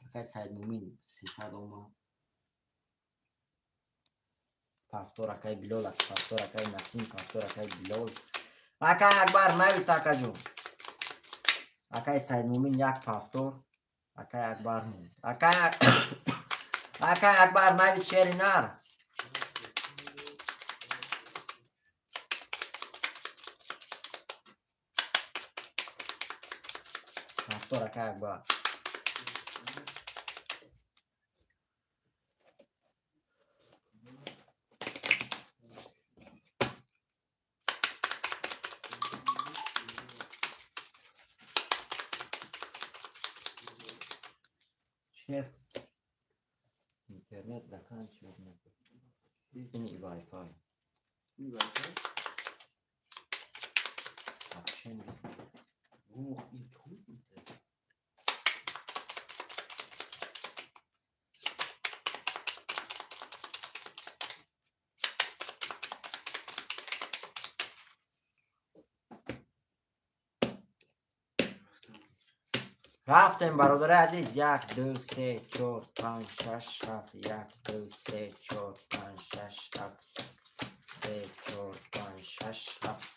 اکای سید مومین 300 اومد. پافتور اکای بیلال. پافتور اکای نسیم. پافتور اکای بیلال. اکای اکبر نویس اکا جون. اکای سید مومین 1 پافتور. اکای اکبر مومین. اکای اکبر نویس شیری نر. پافتور اکای اکبر. شیف اینترنت دکان شد نکن. این وای فای. این وای فای؟ اپشن. اوه این چون اینترنت. رفتیم برادر عزیز. 1 2 3 4 5 6 7. 1 2 3 4 5 6 7. 3 4 5 6 7.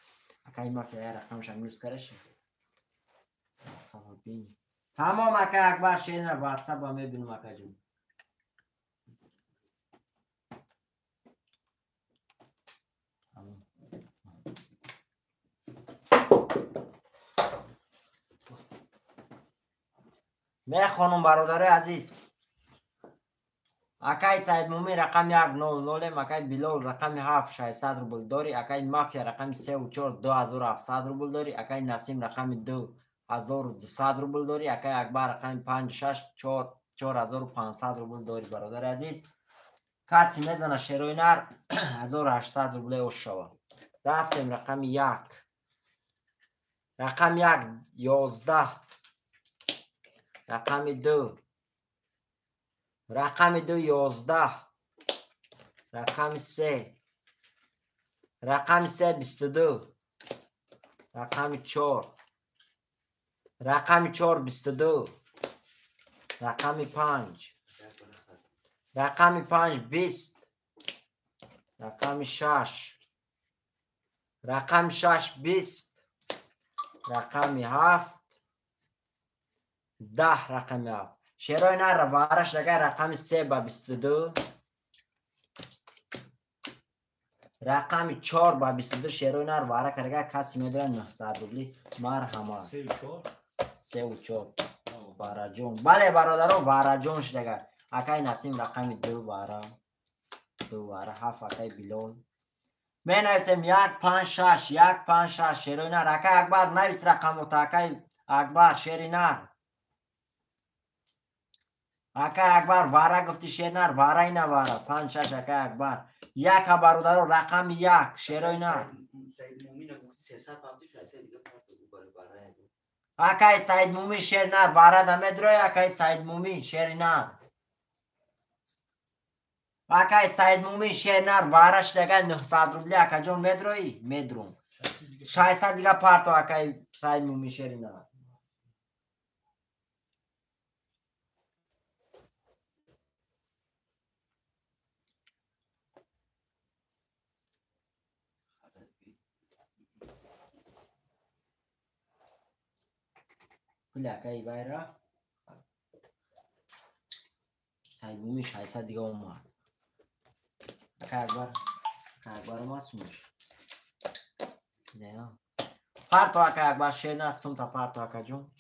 اکای مافیا رقمش هم یوز کرده شد. تمام اکای اکبر شیرین واتساپ هم میبینیم اکای جون. نه خانم برادر عزیز. اکای سید مومی رقم 100 اکای بلال رقم 7600 روبل داری. اکای مافیا رقم 34 2700 روبل داری. اکای نسیم رقم 2200 روبل داری. اکای اکبر رقم 56 4500 روبل داری برادر عزیز. کسی میزنه شیروی نر 1800 روبل اوش شوه. رفتیم رقم 1 رقم 1 11 رقم 2 رقم 2 11 رقم 3 رقم 3 22 رقم 4 رقم 4 22 رقم 5 رقم 5 20 رقم 6 رقم 6 20 رقم 7 10 رقم 7. شیروی نر وارش دگر رقم 3 با 22 رقم 4 با 22 شیروی نر واره کرده کسی میدونه 900 روبلی مرحمت 3 و 4 واره جون. بله برادران واره جون شدگر. اکای نسیم رقم 2 واره 7 اکای بلال می نویسیم 1 5 6 1 5 6 شیروی نر. اکای اکبر نویس رقم تا اکای اکبر شیری نر. اکای اکبر واره گفتی شیر نر واره ای نواره 5 6 اکای اکبر. یک برادر رقم 1 شیروی نر. اکای سید مومی شیر نر واره دمه دروی. اکای سید مومی شیر نر. اکای سید مومی شیر نر وارش دیگه 900 روبلی اکا جون میدروی میدروم 600 دیگه پارتو اکای سید مومی شیر نر. کلی اکای بایرا سید مومی 600 دیگه اومد. اکای اکبر ما سوش نه پارتو اکای اکبر شیر نر سوم تا پارتو اکا جون.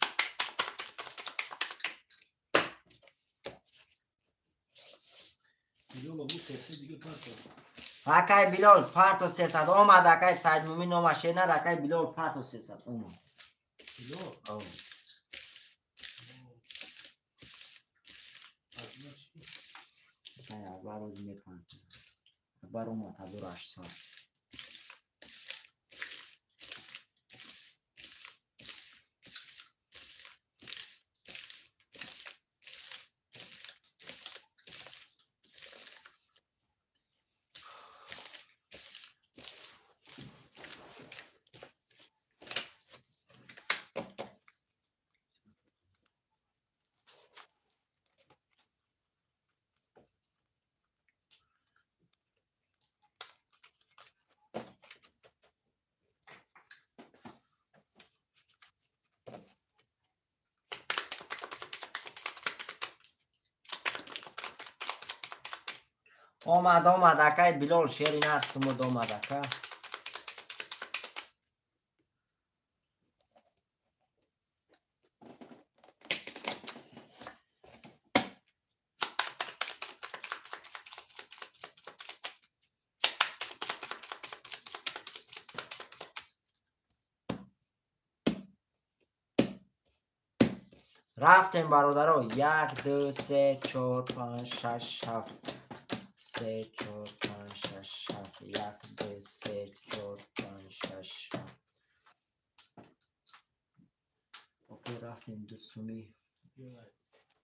اکای بلال پارتو 300 اومد. اکای سید مومی نوما شیر نر. اکای بلال پارتو 300 اومد. اکبر روز میکنم اکبر اومد تا دور 8 سال. اومد اکای بلال شیری نر سمود اومد اکا. رفتیم برادرها 1 2 3 4 5 6 7 3 4 5 6 7 1 2 3 4 5 6 7. اوکی رفتیم دوستومی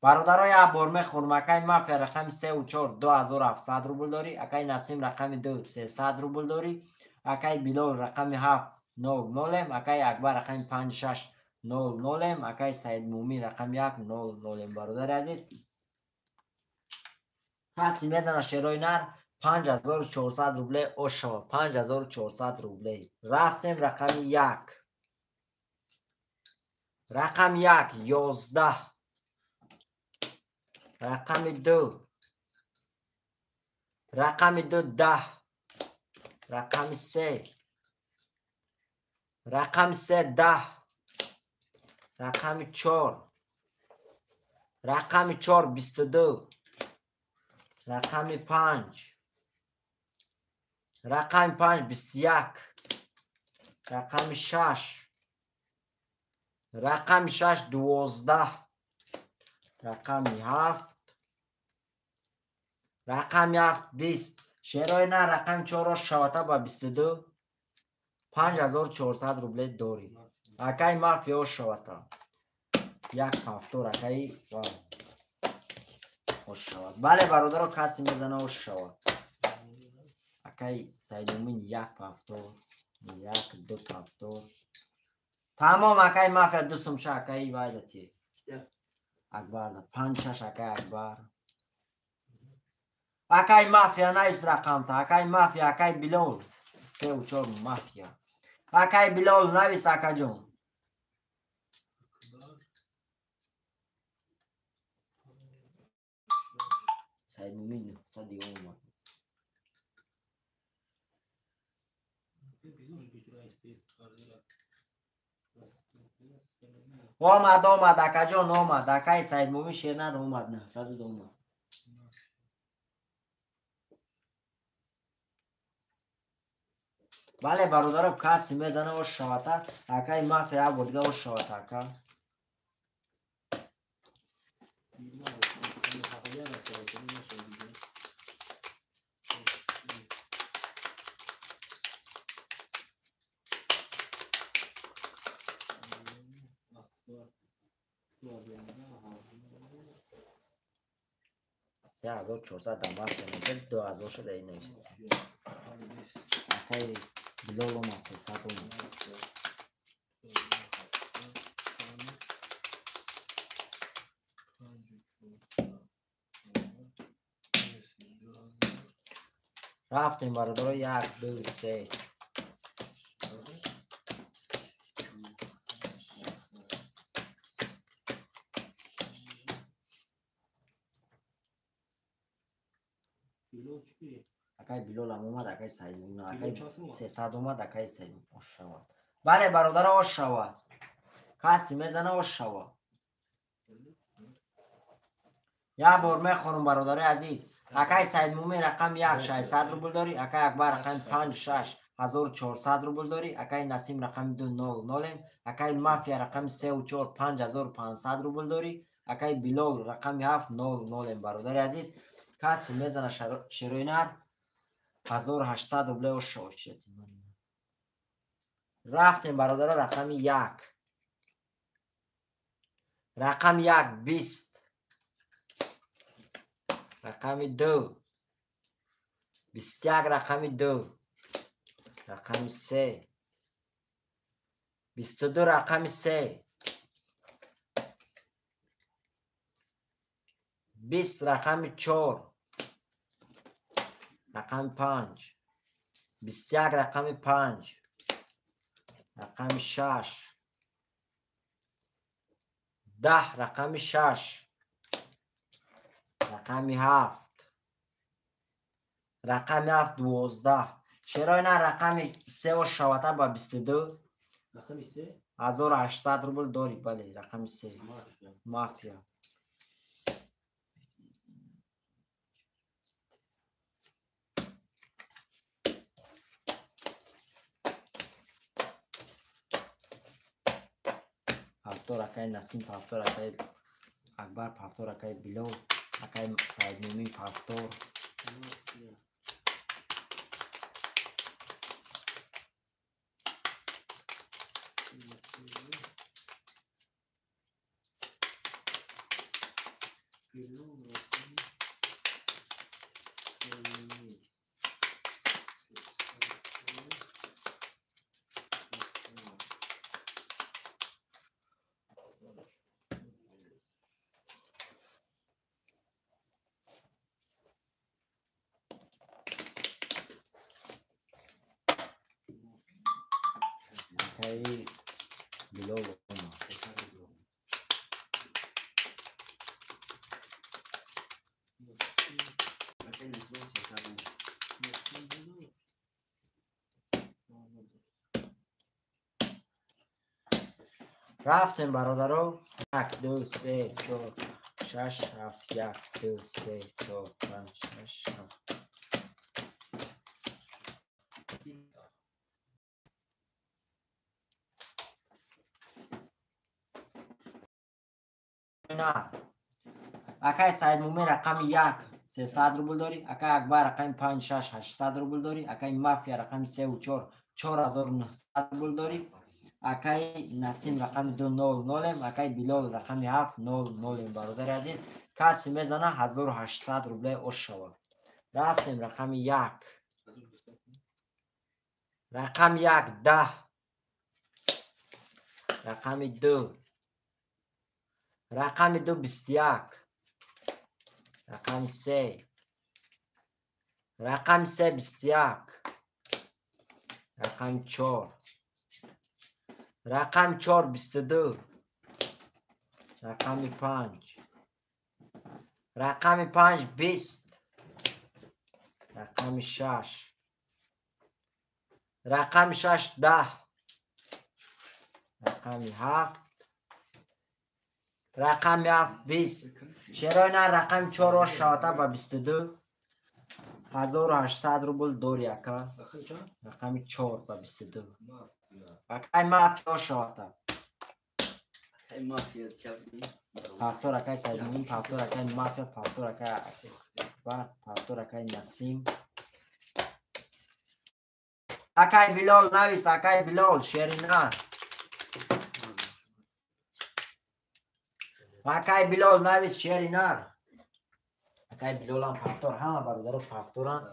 برادرها یک بار میخونم. اکای مافیا رقم 3 و 4 2700 روبل داری. اکای نسیم رقم 2 300 روبل داری. اکای بلال رقم 7 9 اکای اکبر رقم 5 6 نول نولم. اکای سعید مومی رقم یک نول نولم. برادر عزیز کسی میزنه شیرای نر 5400 روبله اوشوا. 5400 روبله. رفتیم رقم یک. رقم یک 11. رقم دو. رقم دو 10. رقم سه. رقم سه 10. رقم چهار. رقم چهار 22. رقم پنج. رقم پنج 21. رقم شش. رقم شش 12. رقم هفت. رقم هفت 20. شیرای نه رقم چهار را شوته با 22. 5400 روبله داری. اکای مافیا شوته. یک پفتور اکای اوش شود. بله برادر کسی میزنه اوش شود. اکای سیدومین یک پفتور. یک دو پفتور. تمام اکای مافیا دو سمشه اکای وایدتی. اکبر ده 5 6 اکای اکبر. اکای مافیا نایس رقم تا. اکای مافیا اکای بلول 3 و 4 مافیا. اکای بلول نایس اکا جون. سیدومین صدی اومد. آمد اکا جان آمد. اکای سید مومی شیرنر اومد. نه صد اومد. بله برادرم کسی میزنه و شواته. اکای مافیا بودگه و شواته اکا. یا 1400 دمار کنه 2000 شده این نیست. اکای بلول اومد 300 اومد. رفتیم برادر یک دو سه. اکای بلول هم اومد اکای سیدون. اکای 300 اومد اکای سیدون. اوش شود. بله برادر اوش شود. کسی میزنه اوش شود. یا بار میخورم برادر عزیز. اکای سید مومی رقم 1 600 روبل داری. اکای اکبر رقم 5 6 1400 روبل داری. اکای نسیم رقم 2 0 0. اکای مافیا رقم 3 و 4 5500 روبل داری. اکای بلول رقم 7 0 0 برادر عزیز. کسی میزنه شیروی نر 1800 روبل و شوشت. رفتیم برادر رقم 1. رقم 1 20. رقم 2 21. رقم 2 رقم 3 22. رقم 3 20. رقم 4 رقم 5 21. رقم 5 رقم 6 10. رقم 6 رقم 7 رقم 7 12. شیرای نه رقم 3 و شواته با 22. رقم 3 1800 روبل داری. بله رقم 3 مافیا. پفتور اکای نسیم پفتور اکای اکبر پفتور اکای بلول اکای سعید مومی پفتور. اکای بلال اوما رفتیم برادرو 1 2 3 4 6 7 1 2 3 4 5 6 7 نه اکای سعید مومن رقم 1 300 روبل داری اکای اکبر رقم 5 6 800 روبل داری اکای مافیا رقم 3 و 4 4900 روبل داری اکای نسیم رقم 200 اکای بلال رقم 700 برادر عزیز کسی میزنه 1800 روبل اوش شود رفتیم رقم 1 رقم 1 10 رقم 2 رقم 2 21 رقم 3 رقم 3 21 رقم 4 رقم 4 22 رقم 5 رقم 5 20 رقم 6 رقم 6 10 رقم 7 رقم 7 20 شراینا رقم 4 شاته با 22 1800 روبل داری اکا رقم 4 با 22 اکای مافیا شاته پافتور اکای سایدمون پافتور اکای مافیا پافتور اکای اکبر پافتور اکای نسیم اکای بلال نویس اکای بلال شیرینا اکای بلال نویس شیرینا اکای بلال هم پافتور همه برادر پافتور هم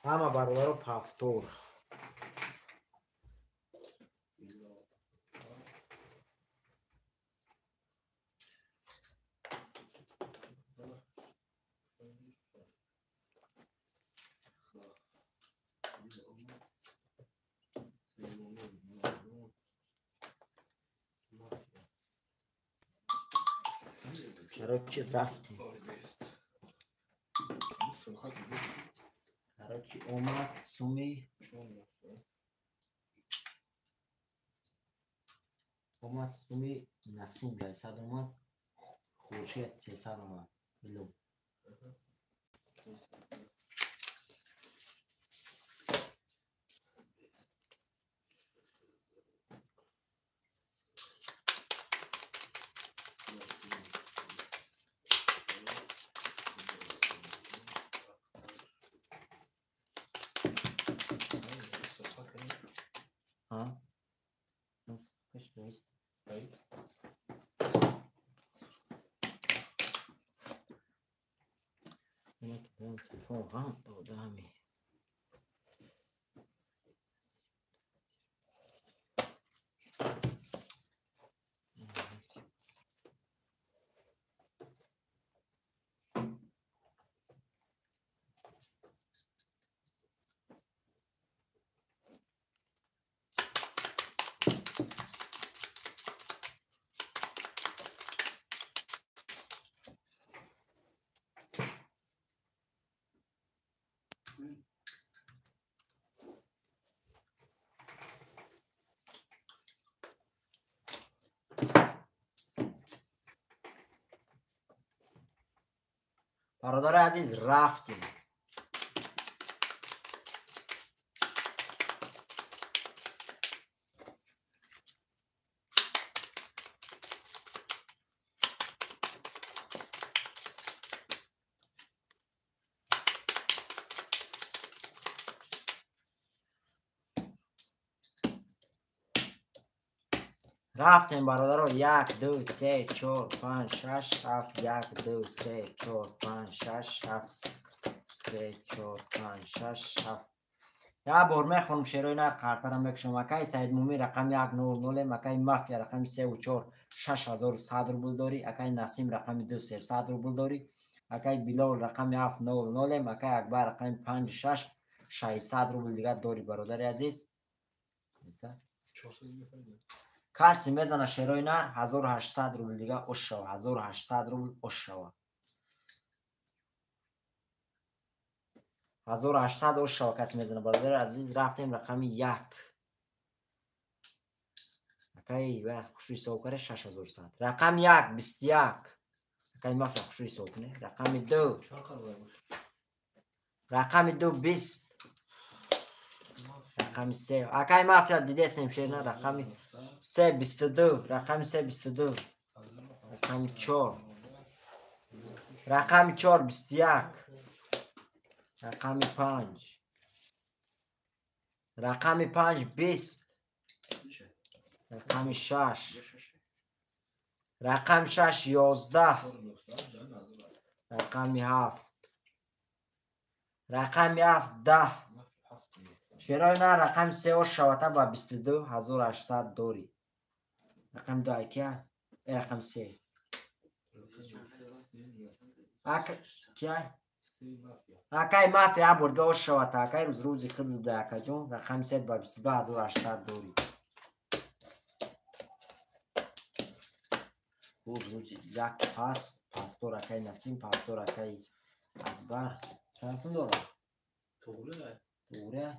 همه برادر پافتور چرا چی رفتیم چرا چی اومد سومی اومد سومی نسیم 600 اومد خورشید 300 اومد بلو ها کش درست اینه که برم تلفن غم داده همی برادر عزیز رفتیم رفتیم برادر رو 1 2 3 4 5 6 7 1 2 3 4 5 6 7 3 4 5 6 7 یا بار میخونم شیروی نه کارترم بکشم اکای سعید مومی رقم 100 اکای مافیا رقم 3 و 4 6100 روبل داری اکای نسیم رقم 2 300 روبل داری اکای بلال رقم 700 اکای اکبر رقم 56 600 روبل دیگه داری برادر عزیز. کسی میزنه شیرای نر 1800 روبل دیگه اش شو 1800 روبل اش شو 1800 اش شو کسی میزنه برادر عزیز. رفتیم رقم 1 اکای و خوشی سوکره 6100 رقم 1 21 اکای مافیا خوشی سوکنه. رقم 2 رقم 2 20 رقم 3 اکای مافیا دیده سیم شیر نه. رقم 3 22 رقم 3 22 رقم 4 رقم 4 21 رقم 5 رقم 5 20 رقم 6 رقم 6 11 رقم 7 رقم 7 10 شیرای نه. رقم 3 شوته با 22 1800 داری. رقم 2 کیا رقم 3 اکای مافیا برگه شوته اکای روز خود ده اکا جون. رقم 3 با 22 1800 داری. روز یک پاس پافتور اکای نسیم پافتور اکای اکبر چند داره؟ دوره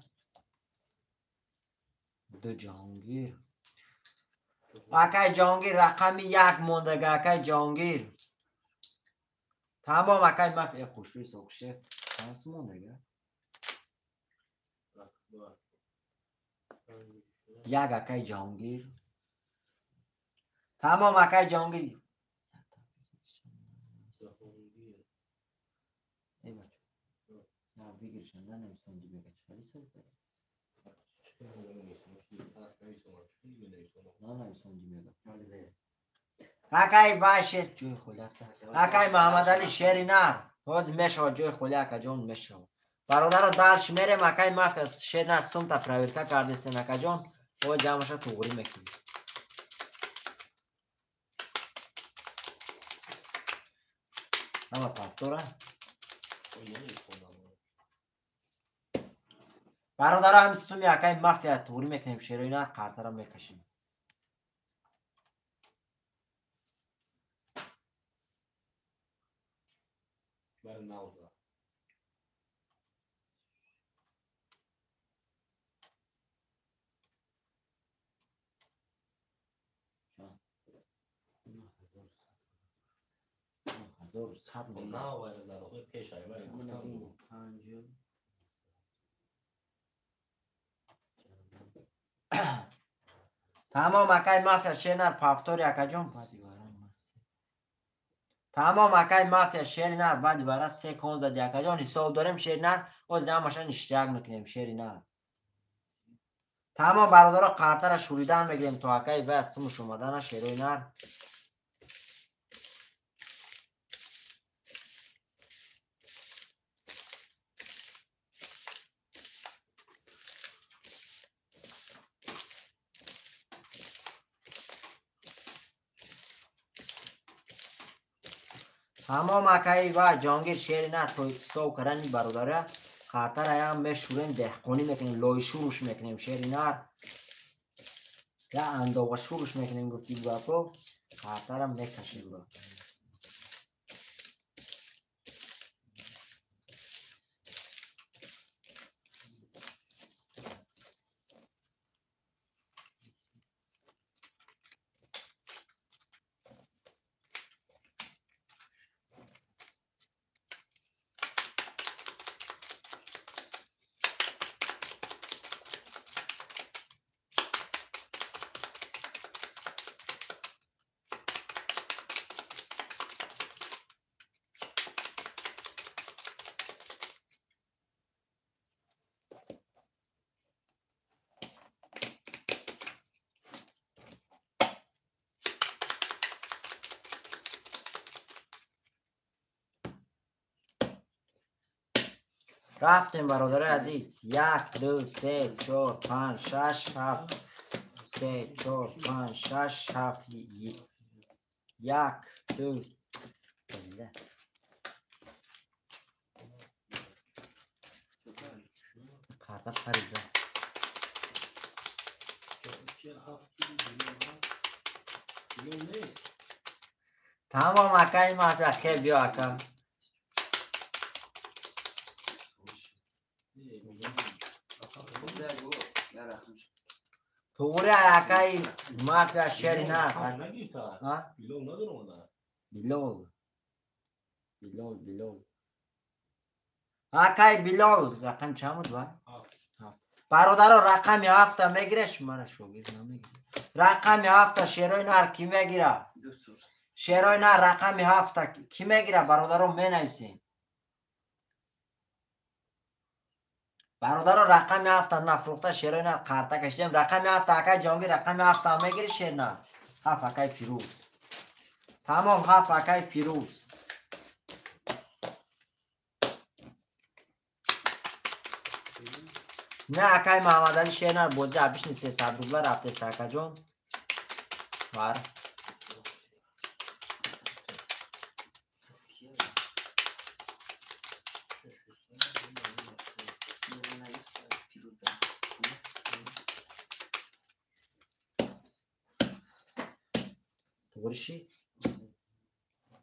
دو جهانگیر اکای جهانگیر رقم 1 موندگه اکای جهانگیر تمام اکای مافیا خوشوی سوکشه چند موندگه 1 اکای جهانگیر تمام اکای جهانگیر. نه بگیرشن نه نمیستون دی بگه چلی سوک داره نه نمیستون دی بگه اکای باشر جوی خولی است. اکای محمد علی شیری نر باز میشود جوی خولی اکا جون میشود برادر دالش میریم. اکای مافیا شیر نر سمتا پراویرکا کردستیم اکا جون باز جامعشا توغری میکنیم. اما پافتوره برادر هم سومی اکای مافیا توغری میکنیم. شیرای نر قرطه میکشیم. تمام اکای مافیا شیر پافتوری اکا جون تمام اکای مافیا شیر نر بعد برای 3 کنز دادی اکا جون حساب داریم. شیر نر و زمانشان اشتیاق میکنیم. شیر نر تمام برادر قرطه را شوریدن میگیریم تا اکای و سمش اومدن شیروی نر. تمام اکای و جانگیر شیر نر تو سو کرنی برادره قرطه را هم میشوریم دهقونی میکنیم. لای شورش میکنیم. شیر نر یا انداغ شورش میکنیم. گفتی بگو قرطه را میکشیم با رفتیم برادر عزیز. 1 2 3 4 5 6 7 3 4 5 6 7 1 2 карта харида. Тамом акай мафия хе биё ака. توغوری اکای مافیا شری نه بیلول اکای بیلول رقم چند بود با؟ برادر رقم 7 میگیره شما را شوگیر نمیگیره رقم 7 شیرای نر کی میگیره؟ شیرای نر رقم 7 کی میگیره برادر می نویسین برادر رقم 7 نفروخته شیرای نر قرطه کشیدیم رقم 7 اکای جانگیر رقم 7 میگیره شیر نه 7 اکای فیروز تمام 7 اکای فیروز نه اکای محمد علی شیر نر بوزی عبیش نیست 300 روبله رفته است اکا جون بار توگرشی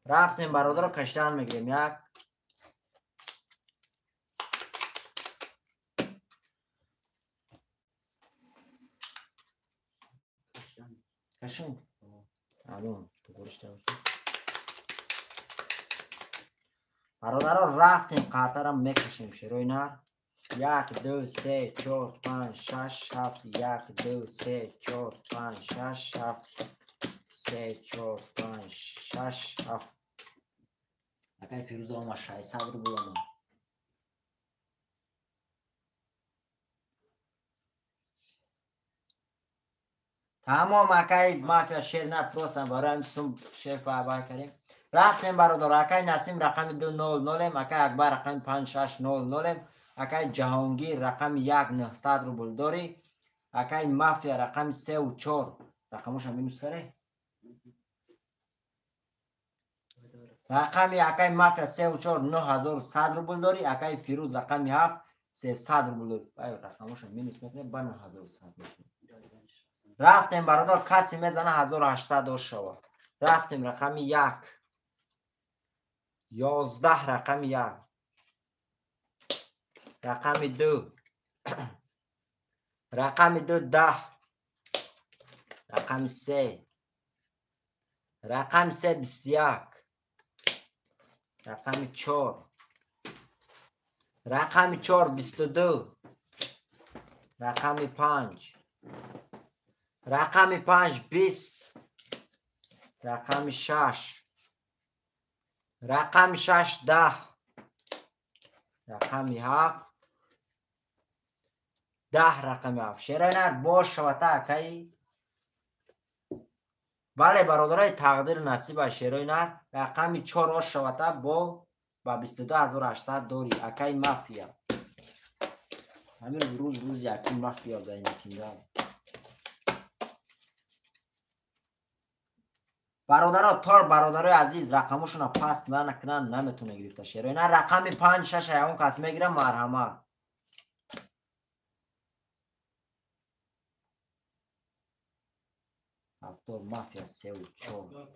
رفتیم برادر رو کشتن میگیریم یک کشون همون توگرشته برادر رو رفتیم قرطه رو میکشیم شیروی نر 1 2 3 4 5 6 7 1 2 3 4 5 6 7 3 4 5 6 7 اکای فیروز ما 600 رو بولم تمام اکای مافیا شیر نه پروستن برای همسون شیر فعبای کریم رفتیم برادر اکای نسیم رقم 200 اکای اکبر رقم 5600 اکای جهانگیر رقم 1900 رو بلداری اکای مافیا رقم 3 و 4 رقموش هم بینوس کره رقم اکای مافیا 3 و 4 9100 رو بلداری اکای فیروز رقم 7 300 رو بلداری رقموش هم بینوس میکنه با 9100 میشه رفتیم برادر کسی میزنه 1800 شود رفتیم رقم 1 11 رقم 1 رقم 2 رقم 2 10 رقم 3 رقم 3 21 رقم 4 رقم 4 22 رقم 5 رقم 5 20 رقم 6 رقم 6 10 رقم 7 10 رقم 7 شیرای نر باش شوته اکایی بله برادرای تقدیر نصیب شیرای نر رقم 4 آش شوته با 22800 داری اکای مافیا همین روز یکی مافیا داریم کنده برادرها تار برادرای عزیز رقمشون پس نکنن نمیتونه گرفته شیرای نه رقم 5 6 اون کس میگیره مرحمت هفتار مافیا 3 و 4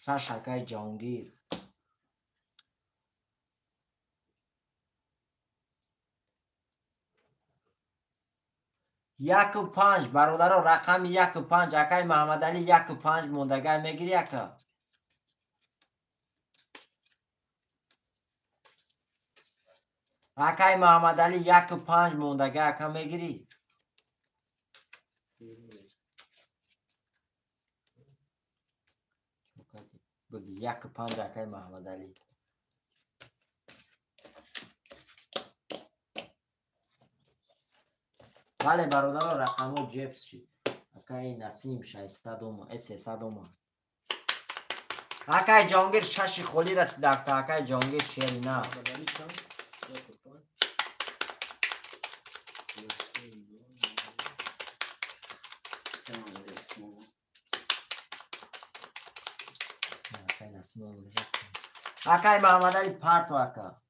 6 اکای جهانگیر یک و 5 برادر رقم 1 و 5 اکای محمد علی 1 و 5 موندگاه میگیری اکا اکای محمد علی 1 و 5 موندگاه اکا میگیری بگی 1 و 5 اکای محمد علی بله برادر رقم جیبس شید اکای نسیم 600 اومد 300 اومد اکای جانگیر 6 خولی رسید اکای جانگیر شیری نه اکای محمد علی پارت واکا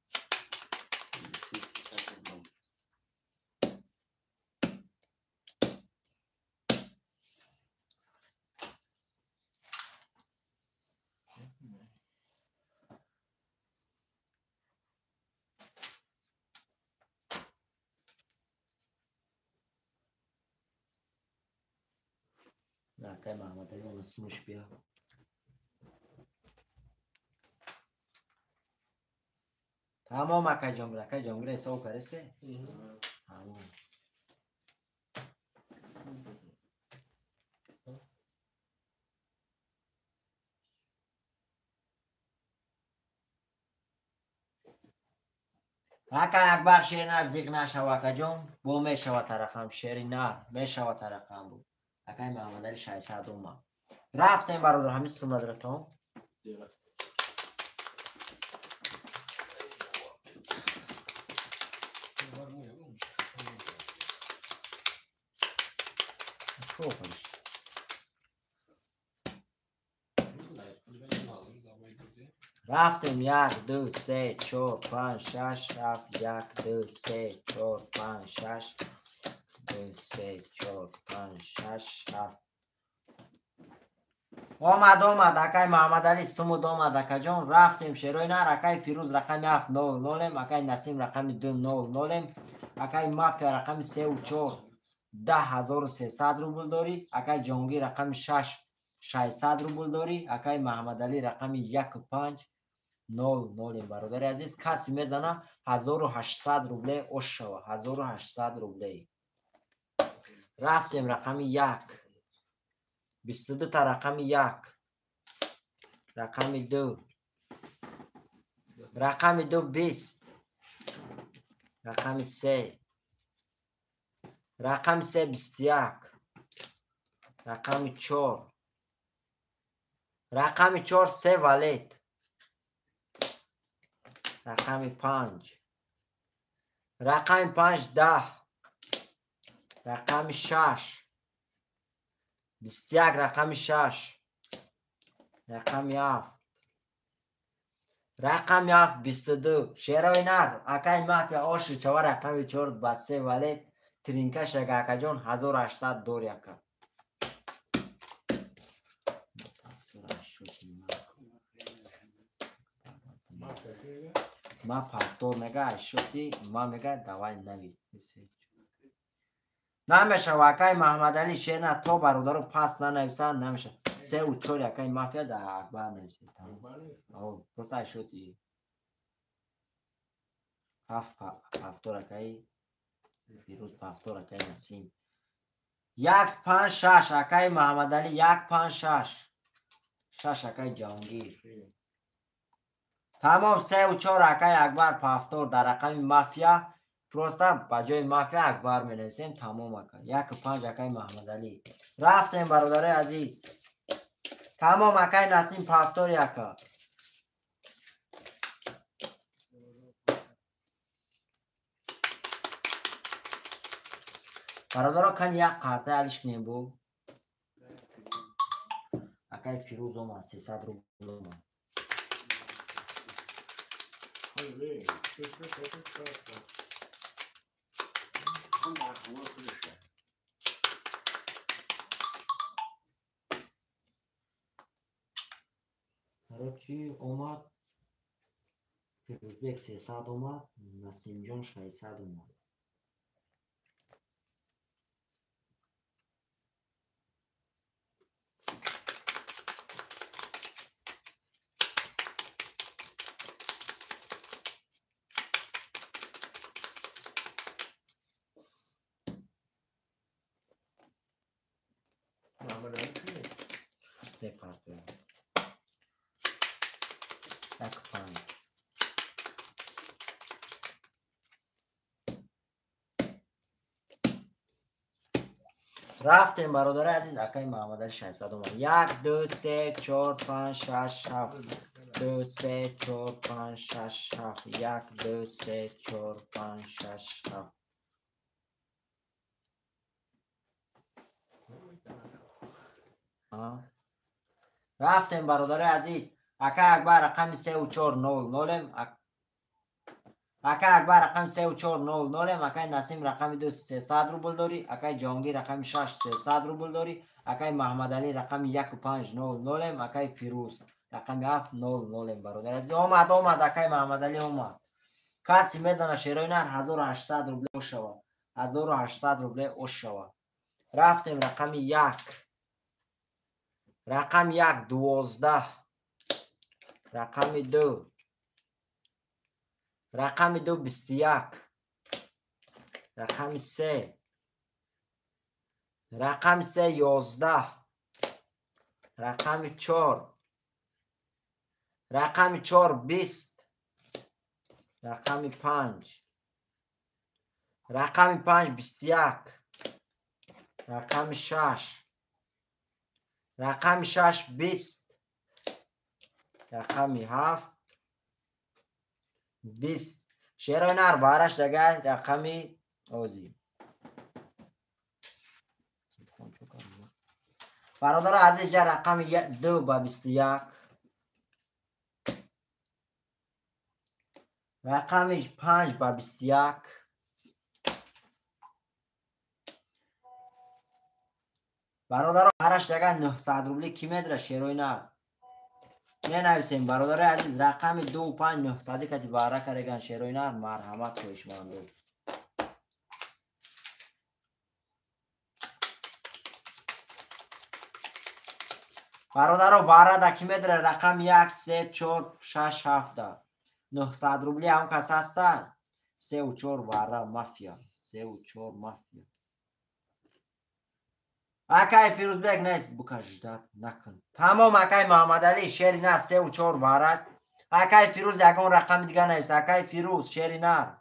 اکای محمد علی مسموش بیا تمام اکای جنگل حساب کرسته تمام اکای اکبر شیر نزدیک نشو اکا جون بو میشوه طرفم شیری نه میشوه طرفم بود اکای محمد علی 600 اومد رفتیم برادر همین سومد رفتم رفتیم 1 2 3 4 5 6 7 1 2 3 4 5 6 2 3 4 5 6 7 آمد اکای محمد علی سمود آمد اکا جان رفتیم شیروی نر اکای فیروز رقم 7 0 0 اکای نسیم رقم 2 0 0 اکای مافیا رقم 3 و 4 10300 روبل داری اکای جانگی رقم 6 600 روبل داری اکای محمد علی رقم 1 5 0 0 برادر عزیز کسی میزنه 1800 روبله اوش شوه 1800 روبله رفتیم رقم 1 22 تا رقم 1 رقم 2 رقم 2 20 رقم 3 رقم 3 21 رقم 4 رقم 4 3 ولید رقم 5 رقم 5 10 رقم 6 21 رقم 6 رقم 7 رقم 7 22 شیروی نر اکای مافیا آشو چوا رقم 4 بسه ولید ترینکش اکا جون 1800 دور یکا ما پافتور نگه شدی ما میگه دوای نوید نمیشه واکای محمد علی شیرنا تو برادرو پاس ننویسن نمیشه 3 و 4 یکای مافیا در اکبر نویسه او تو شدی 7 پافتور اکای فیروز پافتور اکای نسیم 1 5 6 اکای محمد علی 1 5 6 6 اکای جهانگیر تمام 3 و 4 اکای اکبر پافتور در رقم مافیا پروستم با جای مافیا اکبر می نویسیم تمام اکا 1 5 اکای محمد علی رفتیم برادر عزیز تمام اکای نسیم پافتور یکا برادر کن یک قرطه علیش کنیم بو اکای فیروز اومد 300 رو اومد چی اومد فیروز بیک 300 اومد نسیم جان 600 اومد بپرد یک پنج رفتیم برادر عزیز اکای محمد علی 600 اومد 1 2 3 4 5 6 7 2 3 4 5 6 7 1 2 3 4 5 6 7 رفتیم برادر عزیز اکای اکبر رقم 3400 اکای اکبر رقم 3400 اکای نسیم رقم 2 300 روبل داری. اکای جهانگیر رقم 6 300 روبل داری. اکای محمد علی رقم 1500 اکای فیروز رقم 700 برادر عزیز. اومد اکای محمد علی اومد. کسی میزنه شیرای نر 1800 روبل اوش شود. 1800 روبل اوش شود. رفتیم رقم 1 رقم 1 12 رقم 2 رقم 2 21 رقم 3 رقم 3 11 رقم 4 رقم 4 20 رقم 5 رقم 5 21 رقم 6 رقم 6 20 رقم 7 20 شیرای نر بارش دیگه رقم اوزی برادر عزیز جا رقم 2 با 21 رقم 5 با 21 برادر بارش دیگه 900 روبلی کی میدره شیرای نر می نویسیم برادر عزیز رقم 2 و 5 900 کتی باره کردگن شیرای نر مرحمت خویش مانده. برادر باره دا کی میدره رقم 1 3 4 6 7 900 روبلی هم کس هستن 3 و 4 باره مافیا 3 و 4 مافیا. اکای فیروز بگ نیست بکش داد نکن تمام. اکای محمد علی شیری نه 3 و 4 بارد. اکای فیروز یکون رقم دیگه نیست. اکای فیروز شیری نه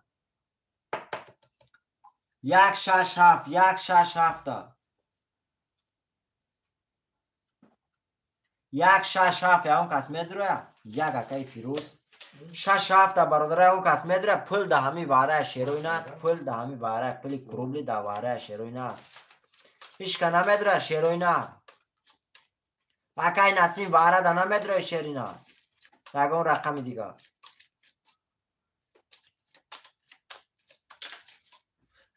1 6 7 1 6 7 1 6 7 اون کس میدره 1 اکای فیروز 6 7 برادر اون کس میدره پل ده همی باره شیروی نه پل ده همی باره پلی کروبلی ده باره شیروی نه هیچ که نمیدره شیروی نه. اکای نسیم واره ده نمیدره شیری نه یکون رقم دیگه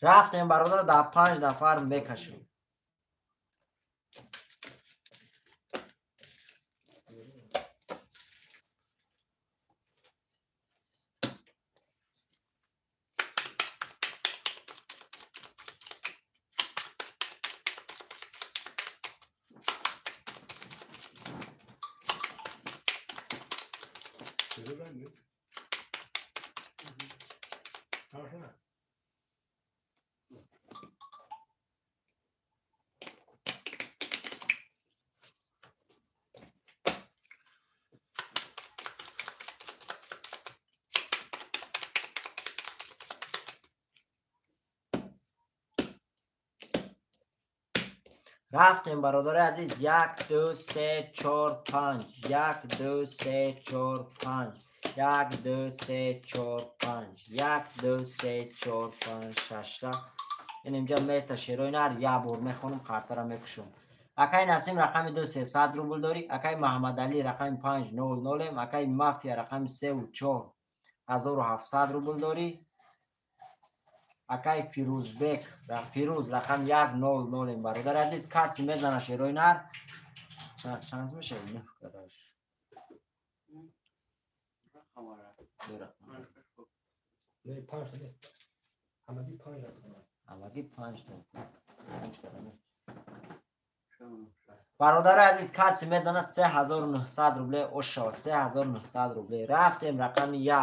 رفتیم برادر ده 5 نفر میکشیم. رفتیم برادر عزیز 1 2 3 4 5 1 2 3 4 5 1 2 3 4 5 1 2 3 4 5 6 این اینجا میسته شیروی نر یه بور میخونم کارتا را میکشم. اکای نسیم رقم 2 300 روبل داری. اکای محمد علی رقم 500 اکای مافیا رقم 3 و 4 1700 روبل داری. اکای فیروز بک فیروز رقم 100 برادر عزیز کسی میزنه شیروی نر چند میشه نه کداش نه 5 نیست همگی 5 همگی 5 برادر عزیز کسی میزنه 3900 روبل اوشا 3900 روبل. رفتیم رقم 1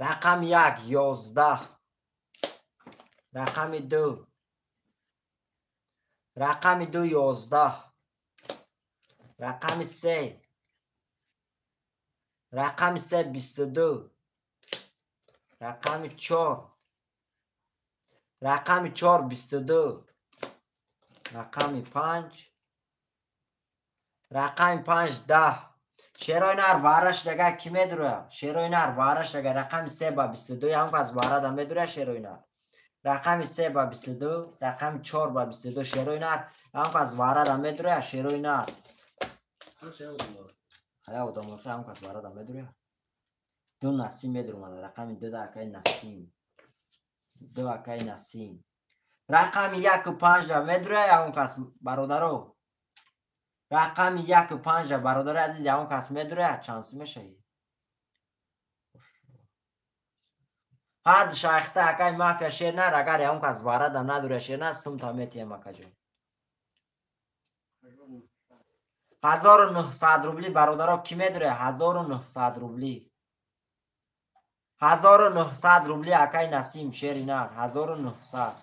رقم 1 11 رقم 2 رقم 2 11 رقم 3 رقم 3 22 رقم 4 رقم 4 22 رقم 5 رقم 5 10 شیروی نر وارش دیگه کی میدره شیروی نر وارش دیگه رقم 3 با 22 هم که از واره ده میدره شیروی نر رقم 3 با 22 رقم 4 با 22 شیروی نر هم کس وارد هم میدروه شیروی نر حالا او داموخی هم کس وارد هم میدروه دو نسیم میدروم رقم 2 دا اکای نسیم دو اکای نسیم رقم 1 و 5 دا میدروه هم کس برادرو رقم 1 و 5 دا برادر عزیز هم کس میدروه چانسی میشه هر شایخته اکای مافیا شیر نر اگر هم کس وارد هم ندروه شیر نر سم تا میتیم اکا جون 1900 روبلی برادرها کی میدره 1900 روبلی 1900 روبلی اکای نسیم شیری نر 1900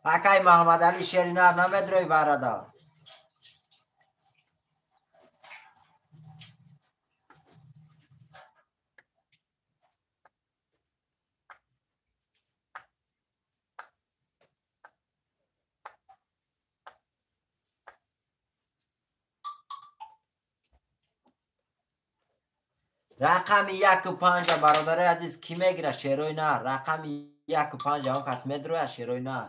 اکای محمد علی شیری نر نمیدره واردا رقم 1 و 5 برادر عزیز کی میگیره شیروی نر رقم 1 و 5 هم کس میدره شیروی نر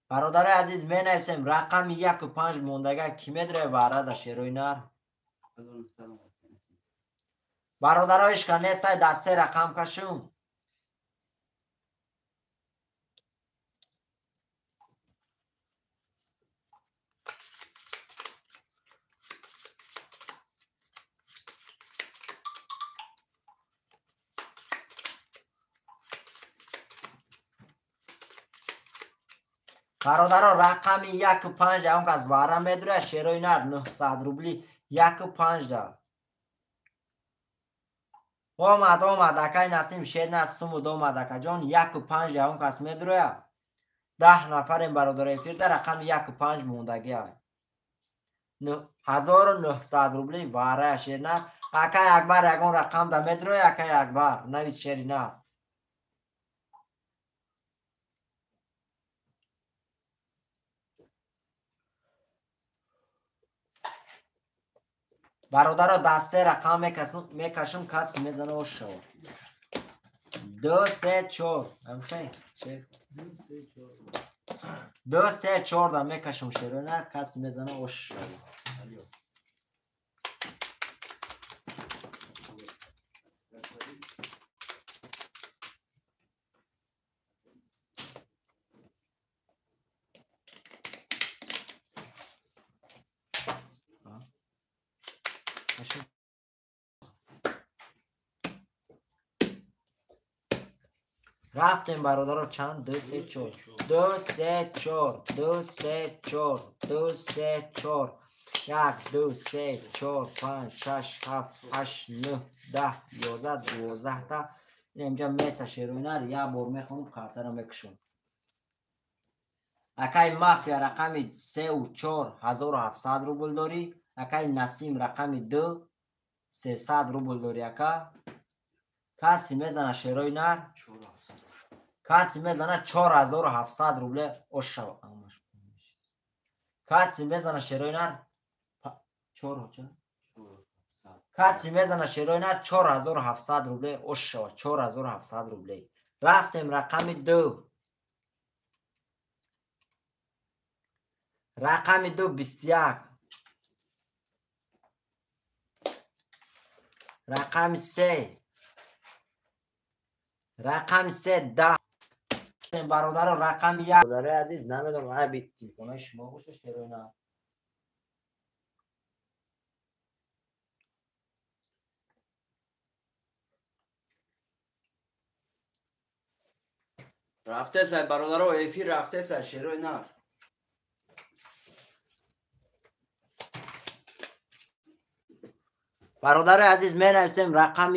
برادر عزیز می نویسیم رقم 1 و 5 موندگه کی میدره وارد شیروی نر برادرایش که نیست دسته رقم کشون برادرها رقم 1 و 5 هم که از وارم میدره شیروی نر 900 روبلی 1 و 5 دا آمد اکای نسیم شیر نر سوم و دومد اکا جان 1 و 5 هم که از میدره 10 نفر این برادرای فیر در رقم 1 و 5 موندگی های 1900 روبلی واره شیر نر اکای اکبر یکون رقم دا میدره اکای اکبر نویس شیری نر برادرها دسته رقم میکشم کسی میزنه و شو 2 3 4 همخیر 2 3 4 دا میکشم شروع نه کسی میزنه و شو رفتیم برادرها چند 2 3 4 2 3 4 2 3 4 2 3 4 1 2 3 4 5 6 7 8 9 10 11 12 تا اینجا میسه شیرونر یه بار میخونم کارتر رو میکشم اکای مافیا رقم 3 و 4 1700 روبل داری اکای نسیم رقم 2 300 روبل داری اکا کسی میزنه شیروی نر کسی میزنه 4700 روبل اوشا کسی میزنه شیروی نر کسی میزنه شیروی نر 4700 روبل اوشا 4700 روبل رفتیم رقم 2 رقم 2 21 رقم 3 رقم 3 10 برادر رقم 1 برادر عزیز نمیدونم ها بیت تلفن شما باشه شروع نه رفته سای برادر و ایفی رفته سای شروع نه برادر عزیز می نویسیم رقم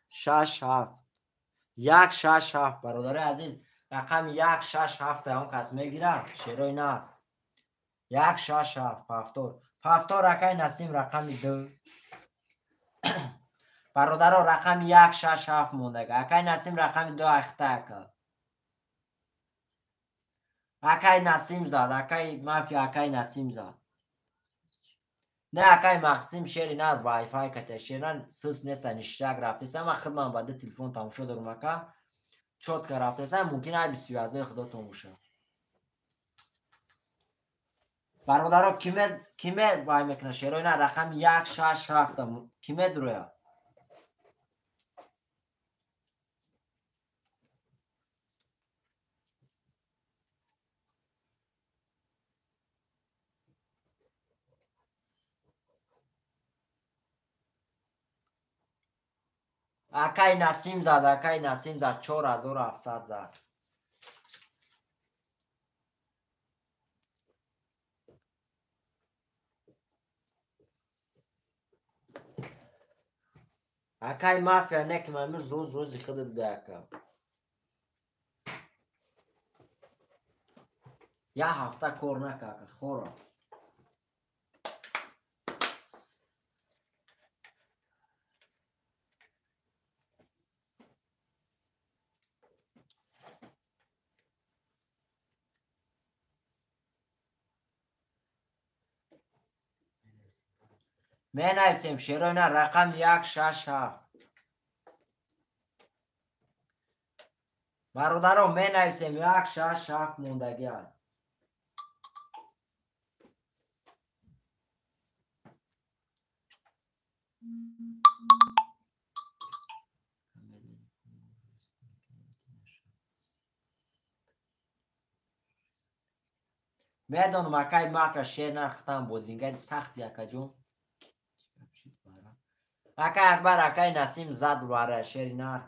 167 167 برادر عزیز رقم 167 هم کس میگیره شروع نه 167 پفتور رقم نسیم رقم 2 برادر رقم 167 مونده اکای نسیم رقم 2 اخته اکای نسیم زد اکای مافیا اکای نسیم زد نه اکای مقسیم شیر نه وای فای کته شیر نه سس نیست نشتاق رفته سه ما خدمت بعد تلفن تموم شد رو مکا چوت که رفته سه ممکن ای 22 خدا تموم شد برادرها کیمه وای میکنه شیرای نه رقم 167 کیمه درویا اکای نسیم زد 4700 زد اکای مافیا نک امروز روز خودت بیاکم یا هفته کور نکاکه خورا می نویسیم شیرای نه رقم 167 برادرها می نویسیم 167 موندگی هست میدونم اکای مافیا شیر نرختم بوزینگر سخت یکا جون اکای اکبر اکای نسیم زد باره شیر نر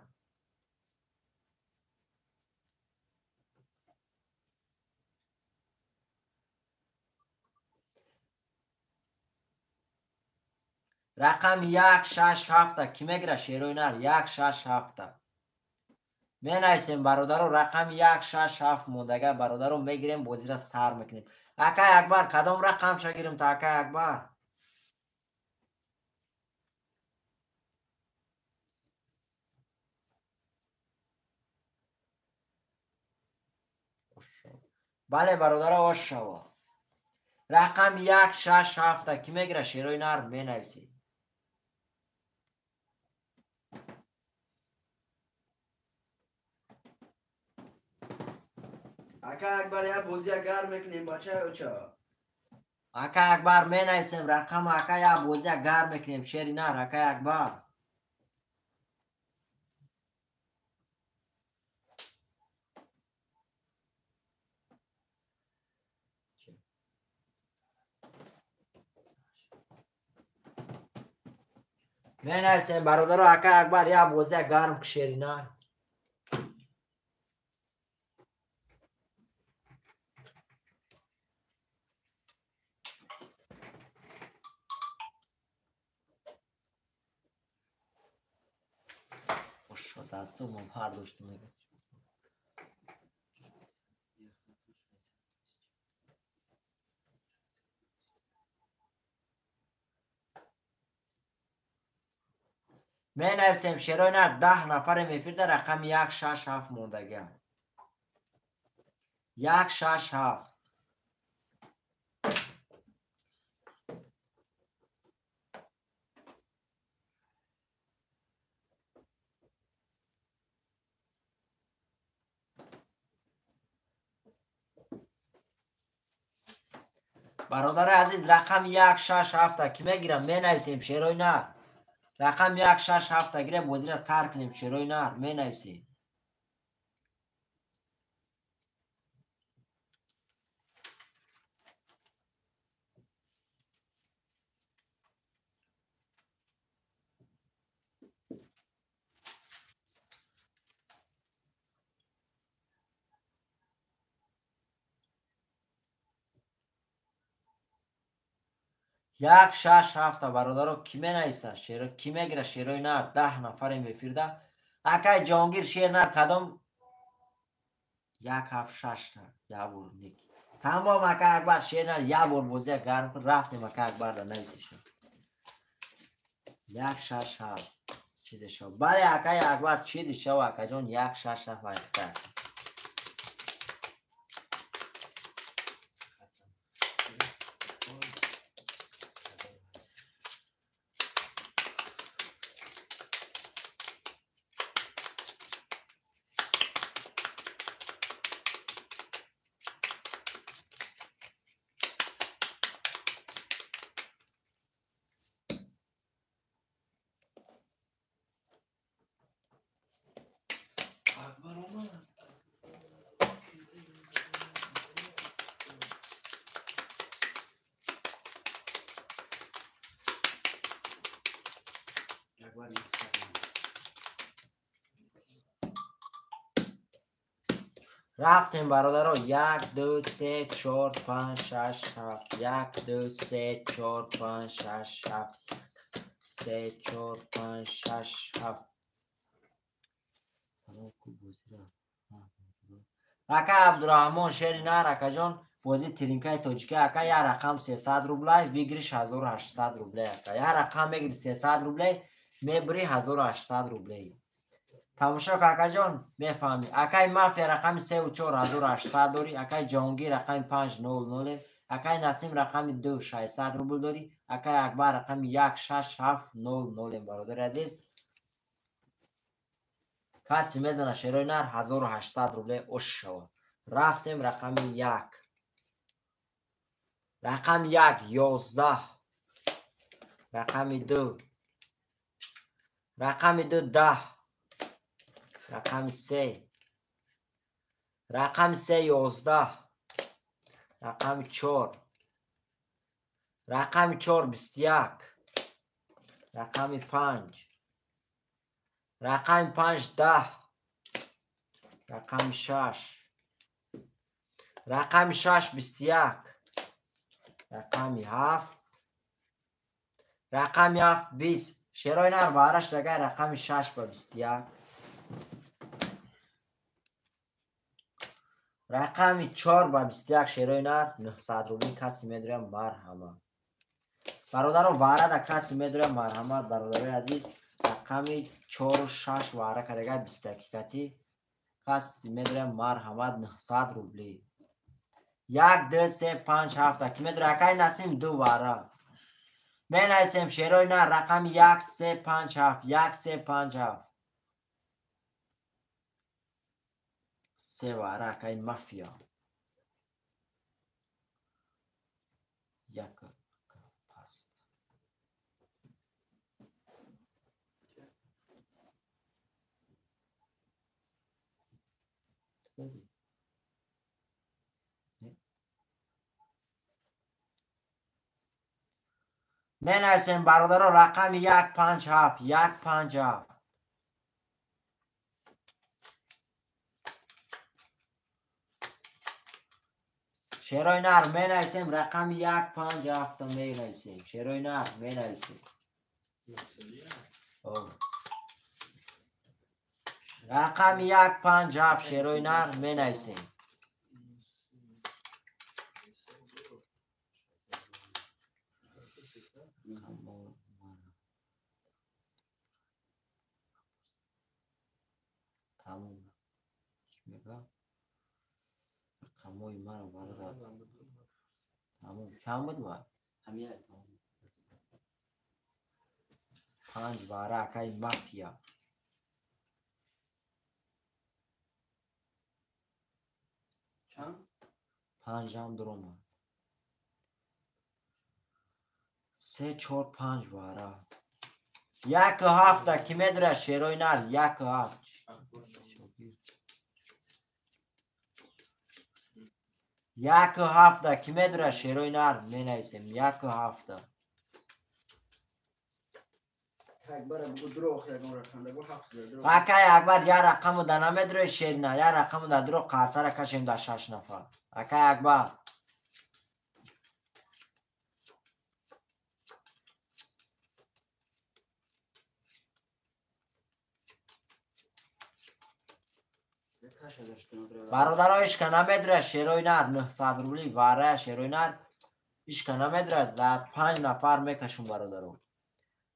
رقم 167 کی میگیره شیروی نر 167 می نویسیم برادرو رقم 167 موندگه برادرو میگیریم بازی را سر میکنیم اکای اکبر کدام رقم شگیریم تا اکای اکبر بله برادر آش شوا رقم 167 کی میگیره شیروی نر می نویسیم اکا اکبر یا بوزی گر میکنیم بچه او چه اکای اکبر می نویسیم رقم اکای یا بوزی گر میکنیم شیری نر اکای اکبر می نویسیم برادر اکای اکبر یا بوزی گرم شیری نر خوش شد دستو مبهر داشت میگه می نویسیم شیروی نر 10 نفر میفیرده رقم 167 موندگی 167 برادر عزیز رقم 167 کی میگیرم می نویسیم شیروی نر رقم 167 گیره بازی را سر کنیم شیروی نر می نویسیم یک شش هفته برادرو کی می نویسه شیر کی میگیره شیروی نر 10 نفر میفیرده اکای جانگیر شیر نر کدام 176 تا یا بور نیک تمام اکای اکبر شیر نر یا بور بوزی گرم رفتیم اکای اکبر را نویسی شد 167 چیزی شد بله اکای اکبر چیزی شد اکای جان 167 اختر رفتیم برادرها. 1 2 3 4 5 6 7. 1 2 3 4 5 6 7. 3 4 5 6 7. اکا عبدالرحمن شیری نر اکا جان بازی ترینکای تاجیکی اکا یا رقم 300 روبله ویگریش 1800 روبله اکا یا رقم میگیری 300 روبله میبری 1800 روبله. تماشا که اکا جان میفهمی. اکای مافیا رقم 3 و 4 1800 داری. اکای جانگی رقم 500. اکای نسیم رقم 2 600 روبل داری. اکای اکبر رقم 1670 برادر عزیز. کسی میزنه شیرای نر 1800 روبله اوش شود. رفتیم رقم 1. رقم 1 11. رقم 2. رقم 2 10. رقم 3. رقم 3 11. رقم 4. رقم 4 21. رقم 5. رقم 5 10. رقم 6. رقم 6 21. رقم 7. رقم 7 20. شیرای نر بارش دیگه رقم 6 با 21. رقم 4 با 21 شیرای نر 900 روبلی کسی میدره مرحمت. برادر و واره در کسی میدره مرحمت برادر عزیز. رقم 4 و 6 واره کرده 20 دقیقتی کسی میدره مرحمت 900 روبلی. 1 2 3 5 7 کی میدره اکای نسیم 2 واره می نویسیم شیرای نر رقم 1 3 5 7. 1 3 5 7 3 واره اکای مافیا. 1 پست. می نویسیم برادر رقم 1 5 7. 1 5 7 شیرای نر می نویسیم رقم 1 5 7 می نویسیم شیرای نر می نویسیم رقم 1 5 7 شیرای نر می نویسیم. تموم میگم رقمای من برادر تموم چند بود باید همین 5 باره اکای مافیا. چند 5 هم درون 3 4 5 باره 1 7 کی میدره شیرای نر 1 7 1 7 کی میدره شیرای نر می نویسیم 1 7 اکبر بگو دروغ یکم رقم بگو 7 دروغ. اکای اکبر یا رقم در نمیدره شیر نر یا رقم در درو قرطه را کشیم در 6 نفر. اکای اکبر برادر اشکا نمیدره شیرای نر 900 روبلی واره شیرای نر اشکا نمیدره در 5 نفر میکشم برادر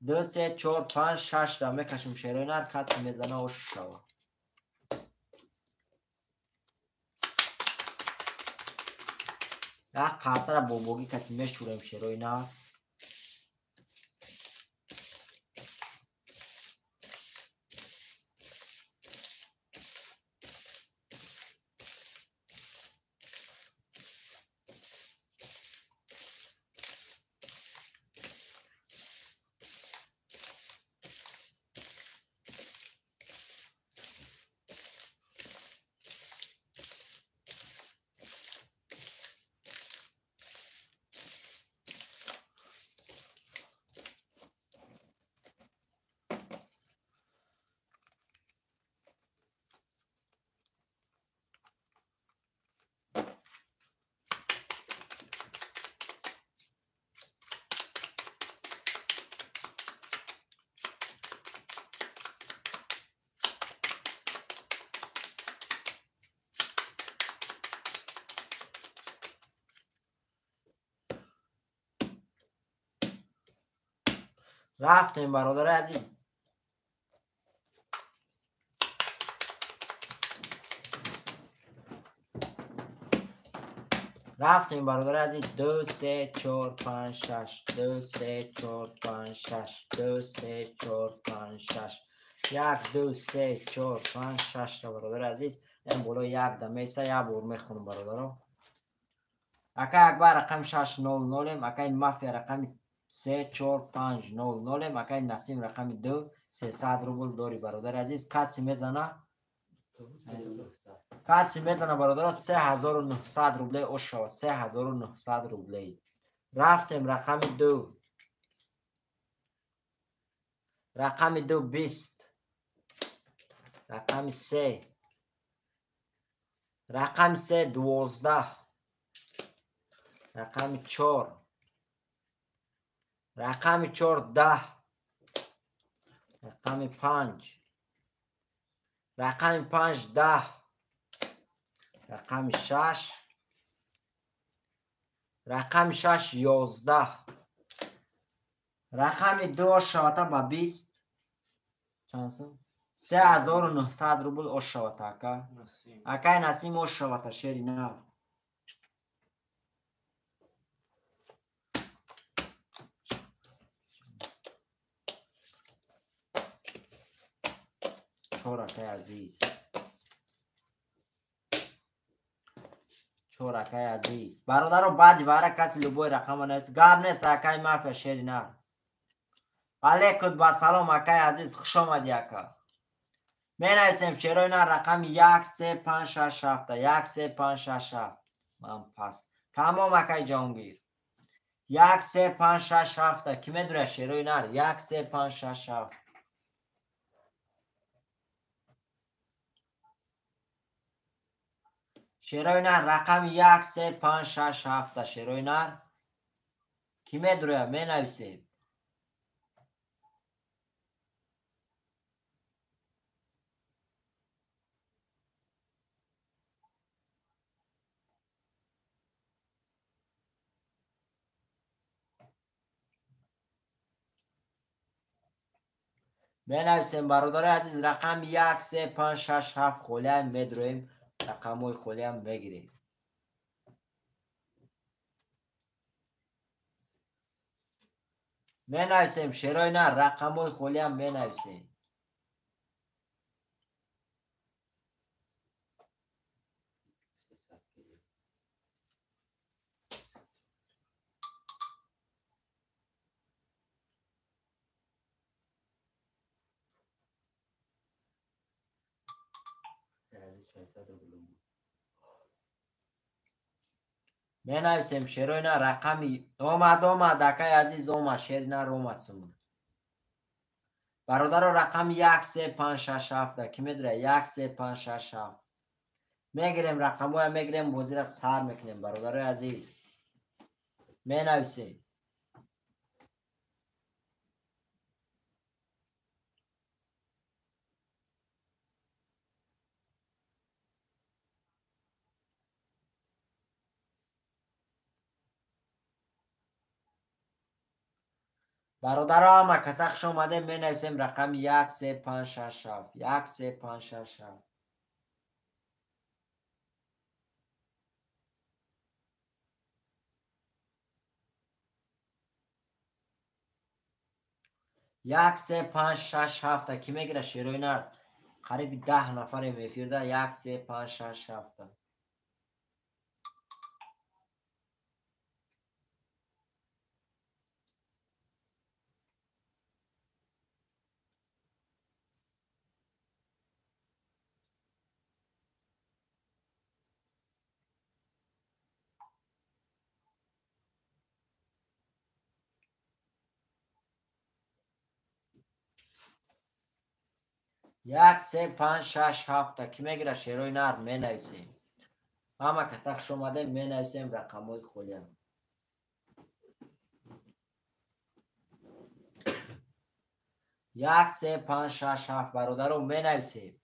2 3 4 5 6 تا میکشم شیرای نر کسی میزنه و شوا. یک قرطه را بوبوگی کتی میشوریم شیرای نر. رفتیم برادر عزیز. رفتیم برادر عزیز. 2 3 4 5 6 2 3 4 5 6 2 3 4 5 6 1 2 3 4 5 6 تا برادر عزیز. این بالا یک دمیسه یا بور میخونم برادرها. اکا اکبر رقم 600 اکا مافیا رقم 3450 اکا نسیم رقم 2 300 روبل داری برادر عزیز. کسی میزنه؟ کسی میزنه برادر 3900 روبله اوشا 3900 روبله. رفتیم رقم 2. رقم 2 20. رقم 3. رقم 3 12. رقم 4. رقم 4 10. رقم 5. رقم 5 10. رقم 6. رقم 6 11. رقم 2 شوتا با 20. چانسم 3900 روبل او شوتا اکا. اکا نسیم او شوتا شیری نه. چورکای عزیز. چورکای عزیز. برادر رو بعدی برای کسی لبوی رقم نیست. گاب نیست اکای مافیا شیری نه. علیکم با سلام اکای عزیز. خوش آمدی اکا. می نویسیم شیروی نه رقم 1 3 5 6 7 1 3 5 6 7. من پس تمام اکای جانگیر. 1 3 5 6 7 کی میدونه شیروی نه 1 3 5 6 7. شیروی نه رقم 1 3 5 6 7 شیروی نه کی میدونه می نویسیم. بنویسیم برادر عزیز رقم 1 3 5 6 7 خوله هم میدرویم. رقم های خوله هم بگیریم. بنویسیم شیرای نه رقم های خوله هم بنویسیم. بنویسیم شیرای نه رقمی اومد اکای عزیز اومد شیر نه رومسون. برادر رقم 1 3 5 6 7 کی میدونه 1 3 5 6 7 میگیریم رقم های میگیریم بازی را سر میکنیم برادر عزیز. بنویسیم. برادر همه کسخش اومده می نویسیم رقم 1 3 5 6 7 1 3 5 6 7 1 3 5 6 7 کی میگیره شیروی نر قریب 10 نفر میفیرده 1 3 5 6 7 1 3 5 6 7 کی میگیره شیروی نر می نویسیم. همه کسخش اومده می نویسیم رقم های خولیم. 1 3 5 6 7 برادر رو می نویسیم.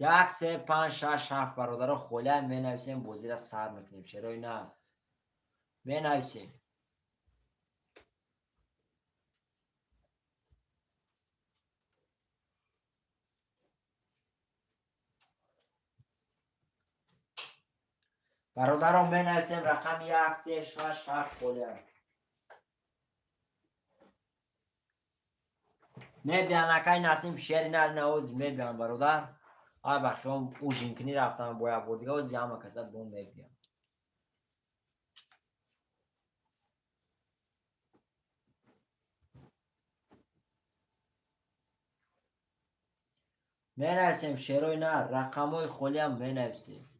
یک سه پنج شش هفت برادر خلی هم می نویسیم بازی را سر میکنیم. چرای نه می نویسیم. برادران می نویسیم رقم یک سه شش هفت خلی هم می بیان اکای نسیم شیری نر نوز می بیان برادر آی بخشم او جینکنی رفتم باید بودیگه و زیامه کسد بون می بیان می نویسیم شیروی نر رقم های خلی هم می نویسیم.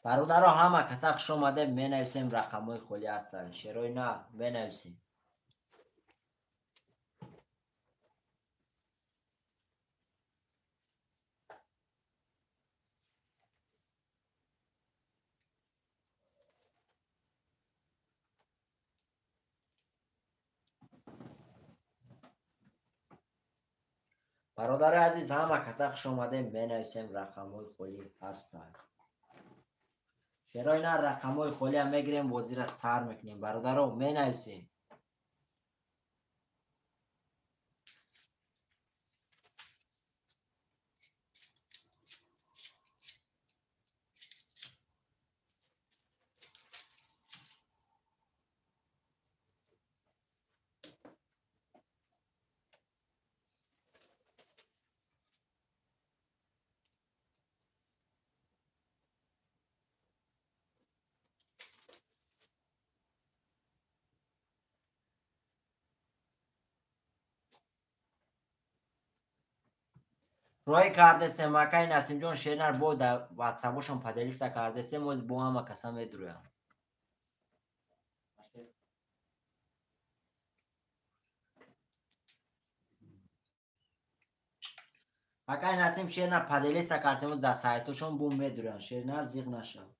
برادرها همه کسا خوش اومده می نویسیم رقم های خلی هستن. شیروی نه می نویسیم. برادر عزیز همه کسا خوش اومده می نویسیم رقم های خلی هستن. شیروی نه رقم های خلی هم میگیریم بازی را سر میکنیم. برادرها می نویسیم. روی کرده سه مکای نسیم جان شیرنر با در واتسابشون پدلیسا کرده سه موز با همه کسا میدرویم. مکای نسیم شیرنر پدلیسا کرده سه موز در سایتوشون بوم میدرویم. شیرنر زیغ نشد.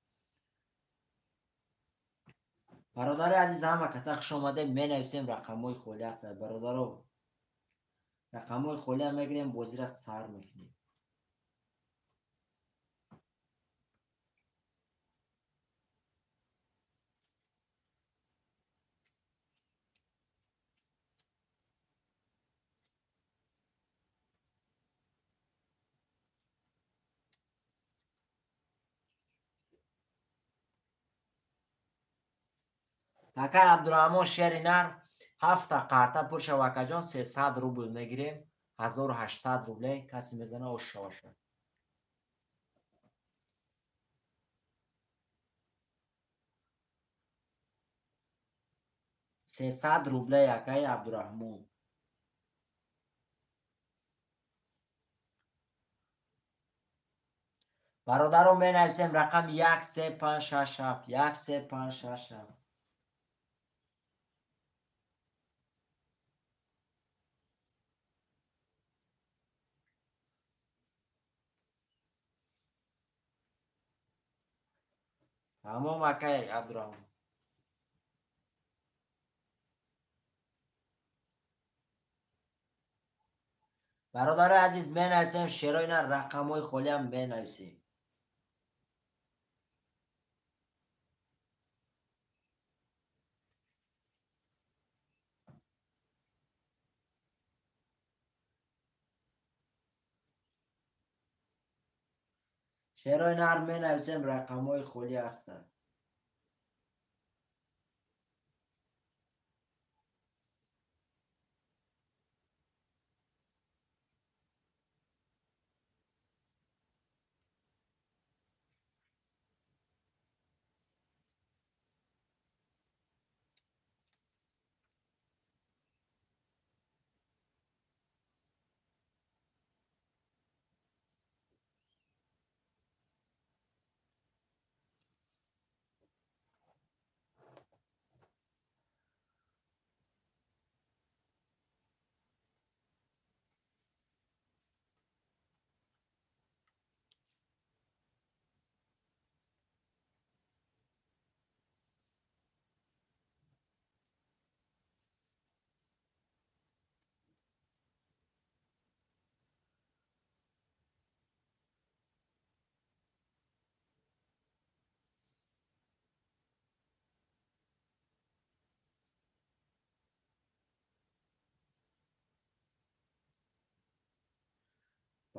برادر عزیز همه کسا خوش اومده می نویسیم رقم های خلی هست. برادر رقم های خلی هم میگیریم بازی را سر میکنیم. اکای عبدالرحمن شیرینر هفت قرطه پرش وکا جان 300 روبل میگیریم. 1800 روبله کسی میزنه و شاشه 300 روبله اکای عبدالرحمن. برادرم می نویسیم رقم 13567 13567. تمام اکای عبدالرحمن. برادر عزیز می نویسیم شیرای نه رقم های خلی هم می نویسیم. شیرای نر می نویسیم رقم های خلی هستن.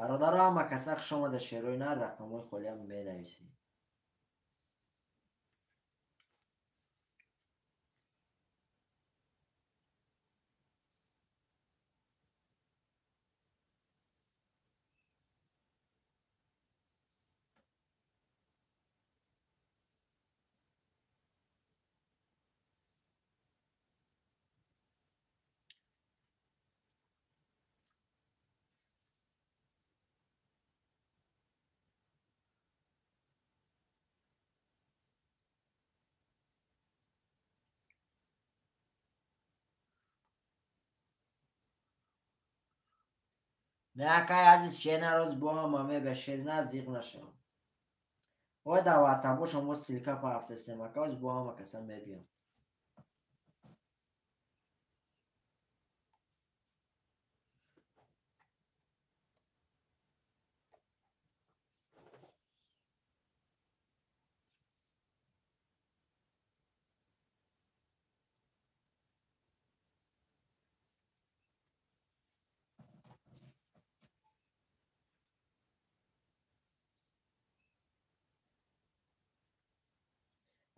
برادرها هم کسک شما در شعرهای نه رقمای خالی هم می نویسی. نه که عزیز شعر روز با هم همه به شعر نه زیغ نشم. او در واسه شما سیلکا پر هفته سمکه از با هم کسا میبیم.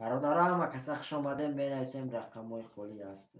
برادرها هم کسا خوش آمده می نویسیم رقمای خالی هست.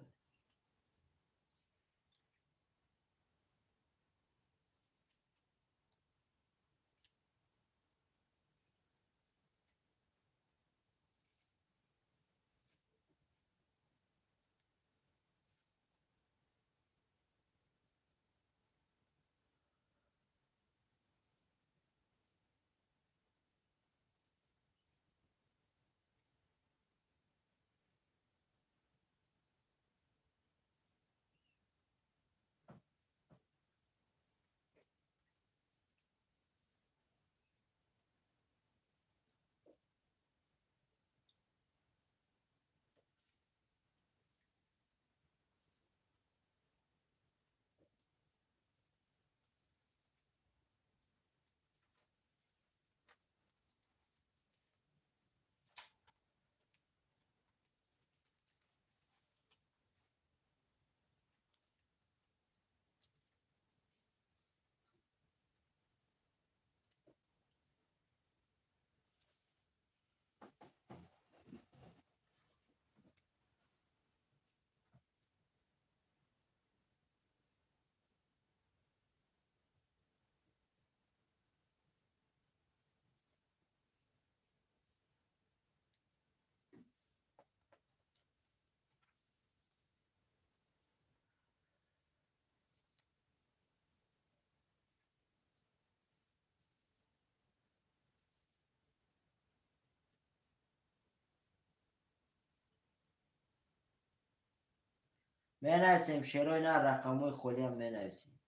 می نویسیم شعرهای نه رقمای خالی هم می نویسیم.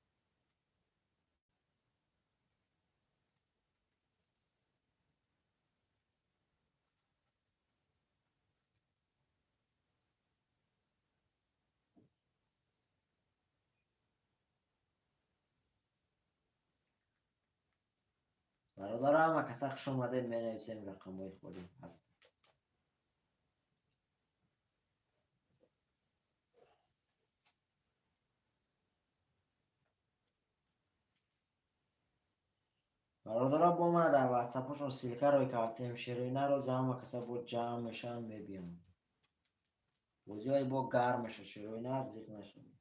برادرها هم کسا خوش آمده می نویسیم رقمای خالی هست. برادرها با من در واتساپشون سیلکه روی کردیم شعرهای نه روز همه کسا بود جمع میشن میبینم. بوزی های با گرم میشه شعرهای نه زیغ نشن.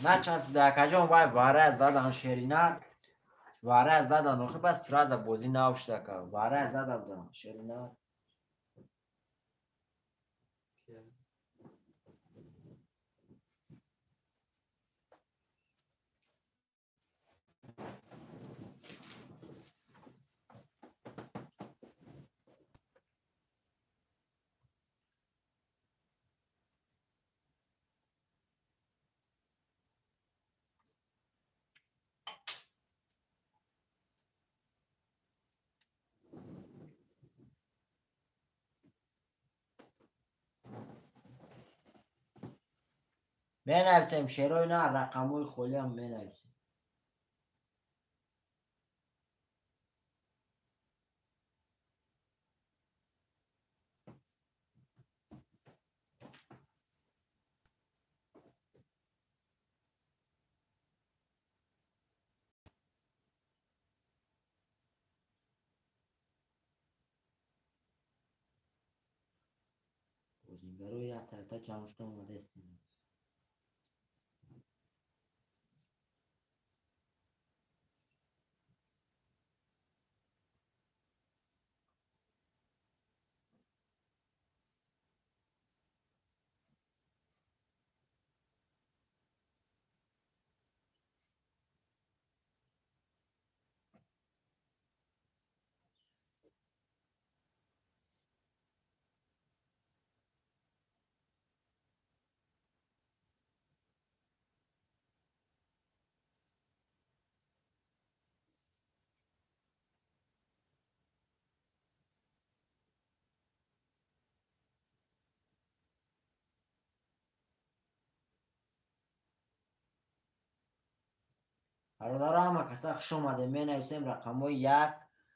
نه چسب در کجا وای واره زدن شیرینه واره زدن آخه بس راز بازی نوشته که واره زدن بودن شیرینه بنویسیم شعرهای نه رقمای خالی هم بنویسیم. بازیگرای تا جمعشتن اومده استیم. برادر همه کسا خوش اومده بنویسیم رقمای 1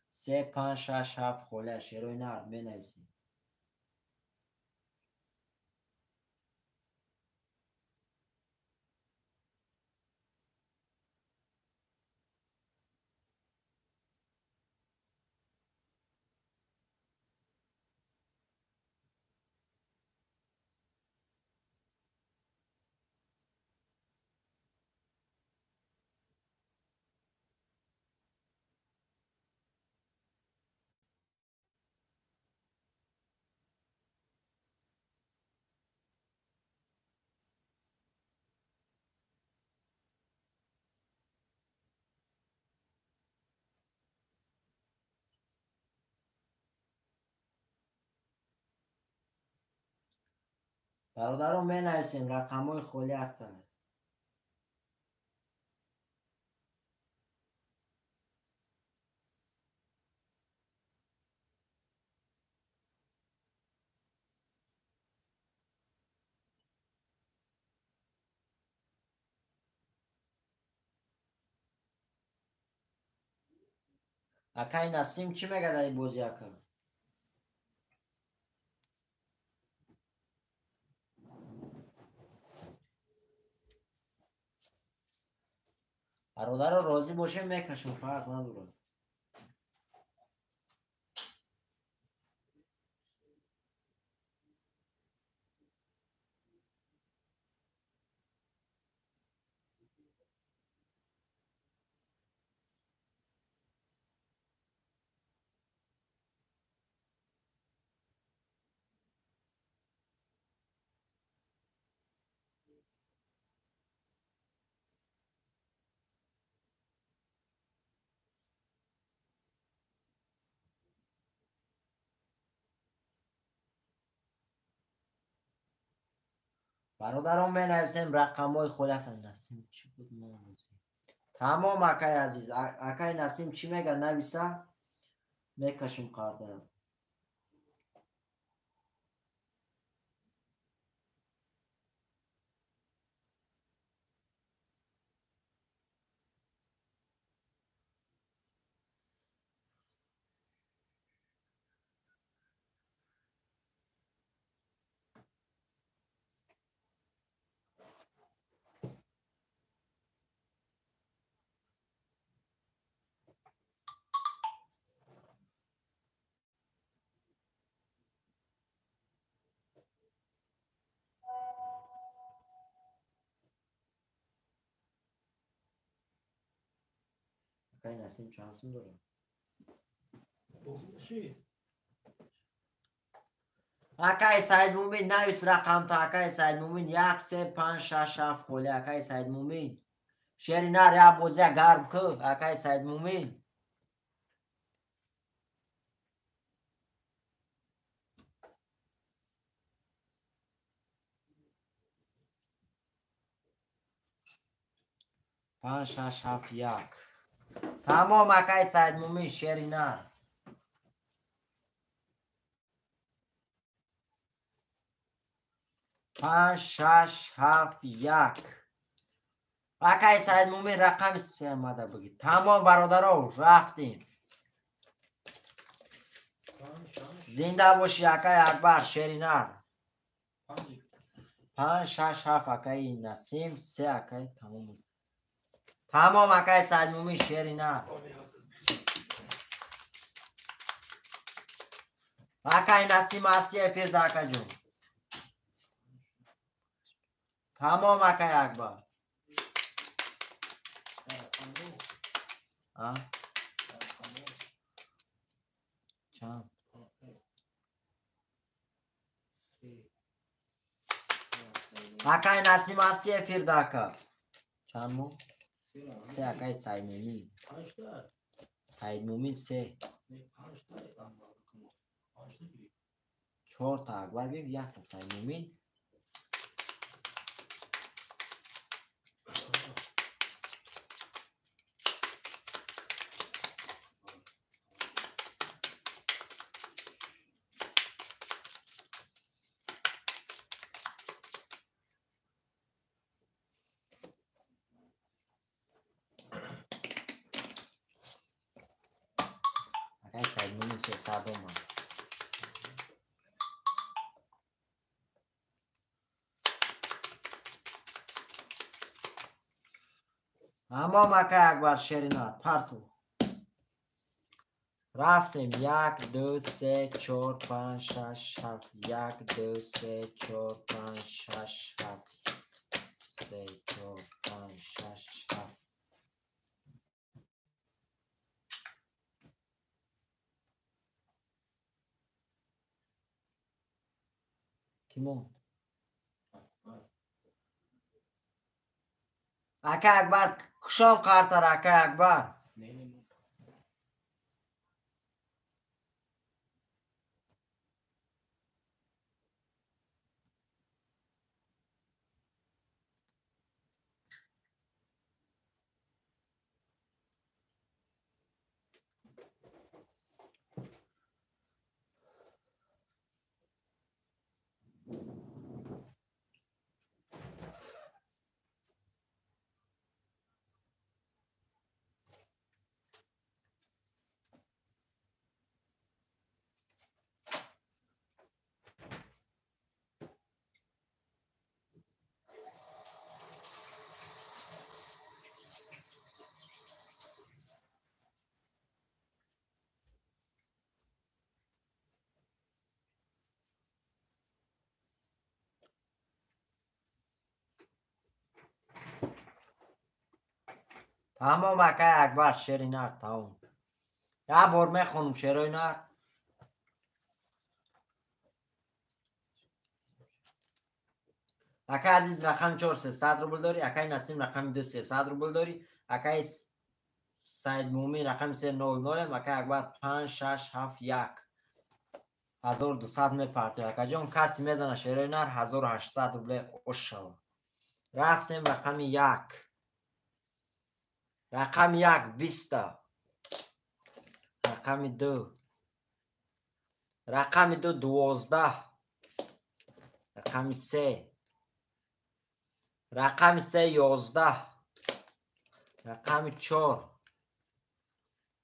3 5 6 7 خالی شعرهای نه بنویسیم. برادران بنویسیم رقمای خالی هستند. اکای نسیم چی میگه در این بازی اکا؟ برادر راضی باشه میکشم فرق نداره. برادران بنویسیم رقمای خالی هستند. نسیم چی بود نویسیم. تمام اکای عزیز اکای نسیم چی میگه نویسه میکشم قرده. اکای نسیم چانسون داره. اکای سعید مومین نویس رقم تا اکای سعید مومین 1 3 5 6 7 خالی اکای سعید مومین شعر نار یا بوزه گرم که اکای سعید مومین 5 6 7 1 تمام اکای سعید مومین شعر نار. 5 6 7 1. اکای سعید مومین رقم 3 آمده بگید. تمام برادرها رفتیم. زنده باشی اکای اکبر شیرینر. 5 6 7 اکای نسیم 3 اکای تمام. تمام اکای سعید مومین شیرینر. اکای نسیم هستی فیض اکا جون. تمام اکای اکبر. چند اکای نسیم هستی فیرداکا چند مو؟ 3 اکای سعید مومین. سعید مومین 3 4 تا اکبر بیم 1 تا سعید مومین. اکای سعید مومین 300 اومد. اما مکه اکبر شیرینار پرتو رفتیم. 1 2 3 4 5 6 7 1 2 3 4 5 6 7 3 4 5 6 7. کیمون اکه اکبر کشام قرطر اکه اکبر. تمام اکه اکبر شیرینار تمام. یه بار میخونم شیرینار. اکه عزیز رقم 4 300 روبل داری. اکه نسیم رقم 2 300 روبل داری. اکه سعید مومین رقم 3 0 0. اکه اکبر 5 6 7 1 1200 میپرده. اکه جان کسی میزنه شیرینار 1800 روبل اوش شود. رفتیم رقم 1. رقم 1 20. رقم 2. رقم 2 12. رقم 3. رقم 3 11. رقم 4.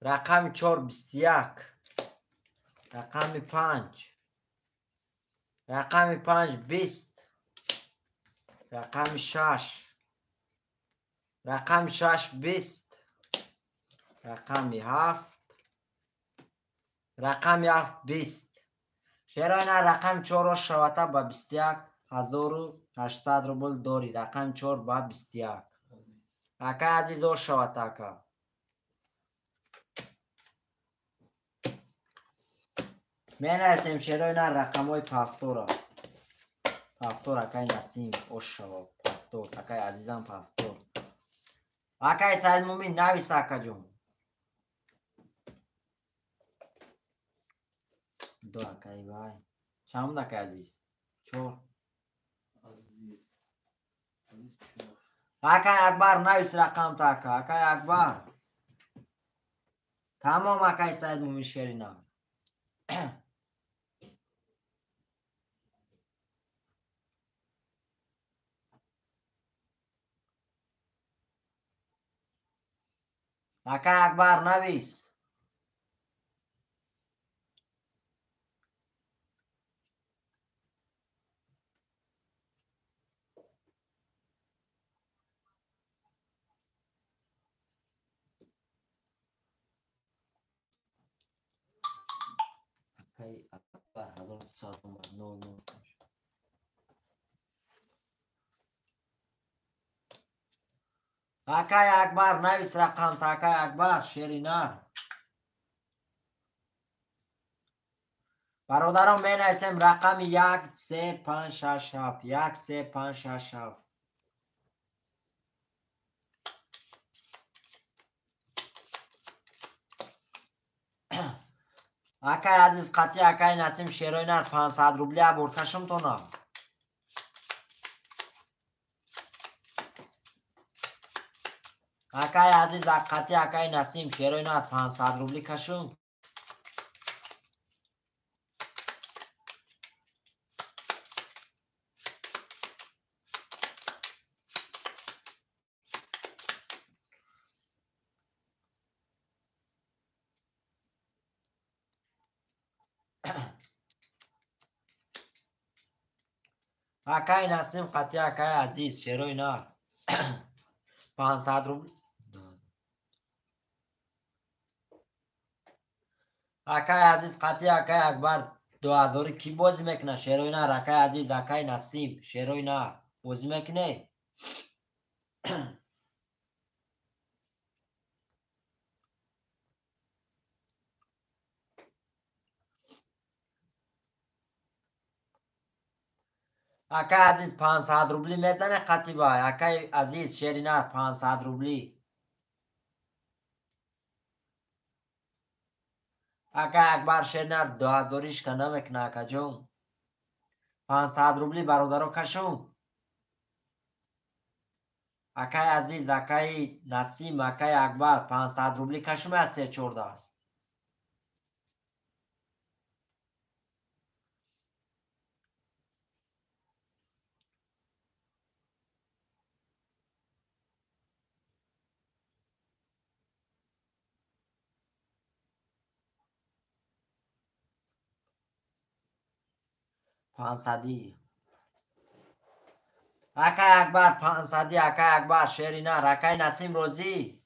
رقم 4 21. رقم 5. رقم 5 20. رقم 6. رقم 6 20. رقم 7. رقم 7 20. شیرانه رقم 4 شوته با 21800 روبل داری. رقم 4 با 21. اکا عزیز او شوته که می نرسیم شیرانه رقم های پفتور پفتور اکای نسیم او شوت پفتور اکای عزیزم پفتور. اکای سعید مومین نویس اکا جون. دو اکای بای چند اکای عزیز 4 اکای اکبر نویس رقم تا اکای اکبر. تمام اکای سعید مومین شیرینه. اکا اکبر نویس. اکای اکبر 1999. اکای اکبر نویس رقم تا اکای اکبر شیرینار. برادران می نویسیم رقم 13567 13567. اکای عزیز قطعی اکای نسیم شیروی نر 500 روبلی ابور کشم تو نه. اکای عزیز قطعی اکای نسیم شیروی نر 500 روبلی کشم. اکای نسیم قطعی اکای عزیز شیروی نر 500 روبلی. اکای عزیز قطعی اکای اکبر 2000 کی بازی میکنه شیروی نر. اکای عزیز اکای نسیم شیروی نر بازی میکنه. اکای عزیز 500 روبلی میزنه قطعی بای. اکای عزیز شیرینر 500 روبلی. اکای اکبر شیرینر 2000 که نمیکنه اکا جون. 500 روبلی برادرو کشون. اکای عزیز اکای نسیم اکای اکبر 500 روبلی کشون از 314 است. پانصدی اکای اکبر 500 اکای اکبر شیرینر. اکای نسیم روزی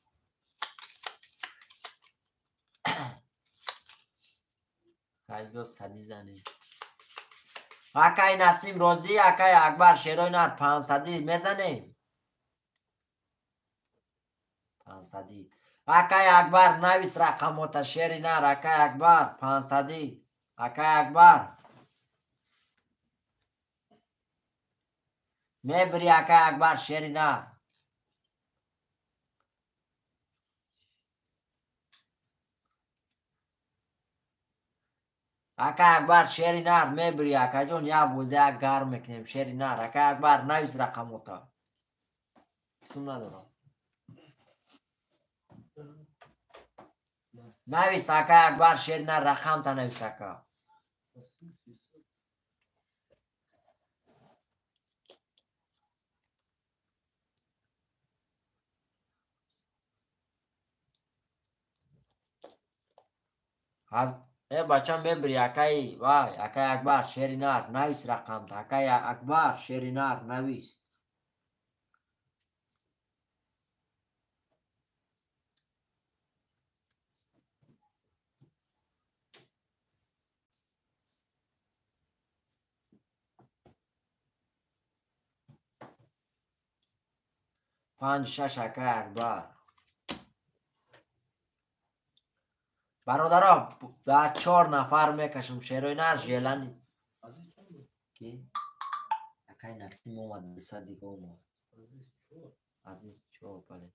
خیلی صدی زنی. اکای نسیم روزی اکای اکبر شیرینر 500 میزنیم. 500 اکای اکبر نویس رقمات شیرینر. اکای اکبر 500 اکای اکبر میبری. اکای اکبر شیرینر اکای اکبر شیرینر میبری. اکای جون یا بوزه اگر میکنیم شیرینر. اکای اکبر نویس رقمات اسم ندارم نویس. اکای اکبر شیرینر رقم تا نویس. اکا از بچه میبری. اکای وای اکای اکبر شیرینر نویس رقم تا. اکای اکبر شیرینر نویس. پنج شش اکای اکبر. برادرها در 4 نفر میکشم شیرینر ژیلنی کی اکای نسیم اومد دیگه اومد عزیز 4 بله.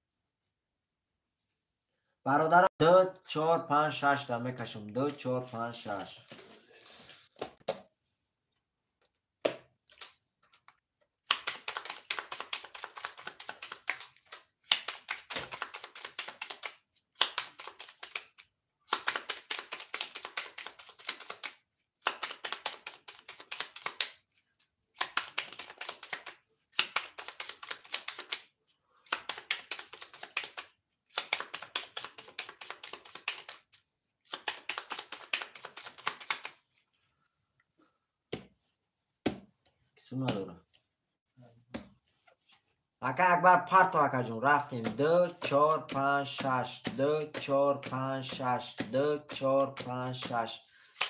برادرها 2 4 5 6 تا میکشم. 2 4 5 6. قسم نداره. اکا اکبر پرتو اکا جون رفتیم 2 4 5 6 2 4 5 6 2 4 5 6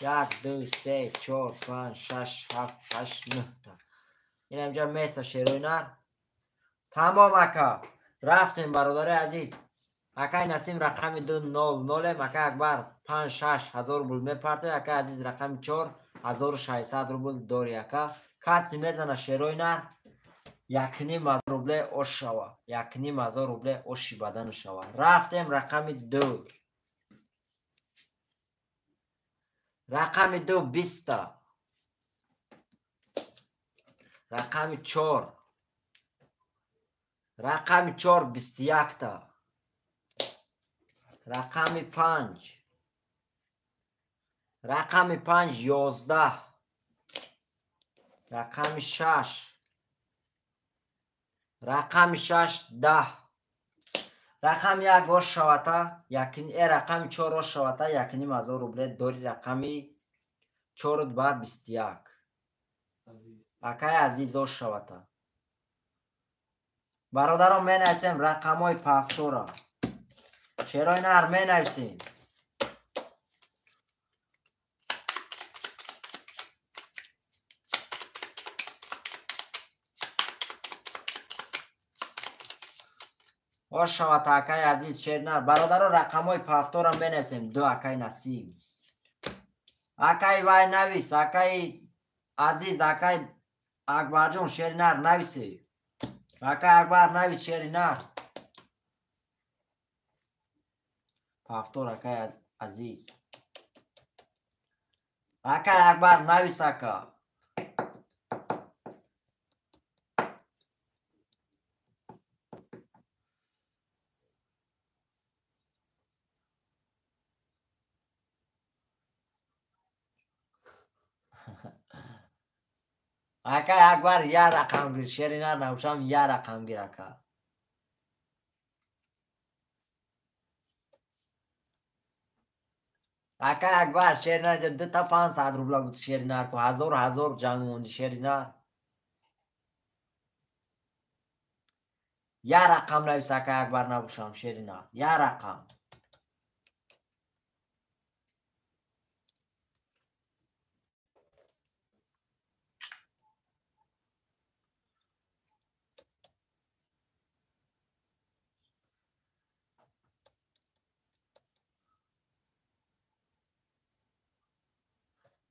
1 2 3 4 5 6 7 8 9 تا این اینجا میسه شیروی نر تمام اکا رفتیم برادر عزیز. اکا نسیم رقم 2 0 0 اکا اکبر 5 6 هزار روبل میپرتوی. اکا عزیز رقم 4 1600 روبل داری. اکا کسی میزنه شیروی نر 1.5 روبل اوش شوه 1.5 روبل اوشی بدن شوه. رفتیم رقم 2 رقم 2 20 تا رقم 4 رقم 4 21 تا رقم 5 رقم 5 11 رقم 6 رقم 6 10 رقم 1 روش شوتا رقم 4 روش شوتا 1.5 روبل داری. رقم 4 با 21 اکای عزیز روش شوتا. برادران می نویسیم رقم های پفتو را شیرای نر می نویسیم. شوات اکای عزیز شیر نر برادران رقم های پفتو را می نویسیم. 2 اکای نسیم اکای وای نویس اکای عزیز اکای اکبر جون شیر نر نویسی. اکای اکبر نویس شیر نر پفتو را اکای عزیز اکای اکبر نویس اکا اکای اکبر یه رقم گیر شیری نر نوشم یه رقم گیر اکا اکای اکبر شیری نر 2 تا 500 روبلا بود شیری نر کو 1000 جنگ موندی شیری نر یه رقم نویس اکای اکبر نبوشم شیری نر یه رقم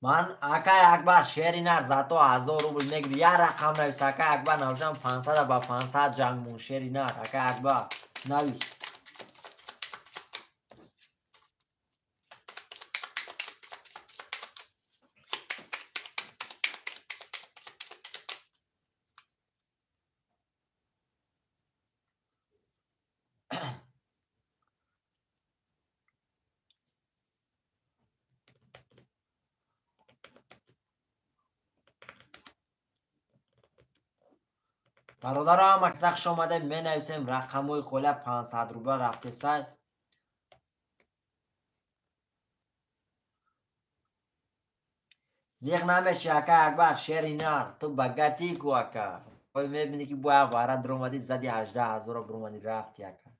من اکای اکبر شیری نر زاتو 1000 روبل میگیری. یه رقم نویس اکای اکبر نوشم 500 با 500 جنگ مون شیری نر اکای اکبر نویس. برادر هم اکسخش آمده می نویسیم رقم های خوله 500 روبل رفته سای زیغ نمیشی اکا اکبر شیری نر تو بگتی کو اکا باید میبینی که باید وارد درومدی زدی 18,000 برومدی رفتی اکا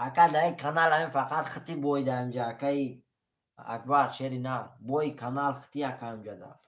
اکا در این کانال همین فقط خطی بویده همجا اکای اکبر شیری نر بوی کانال خطی اکا همجا دار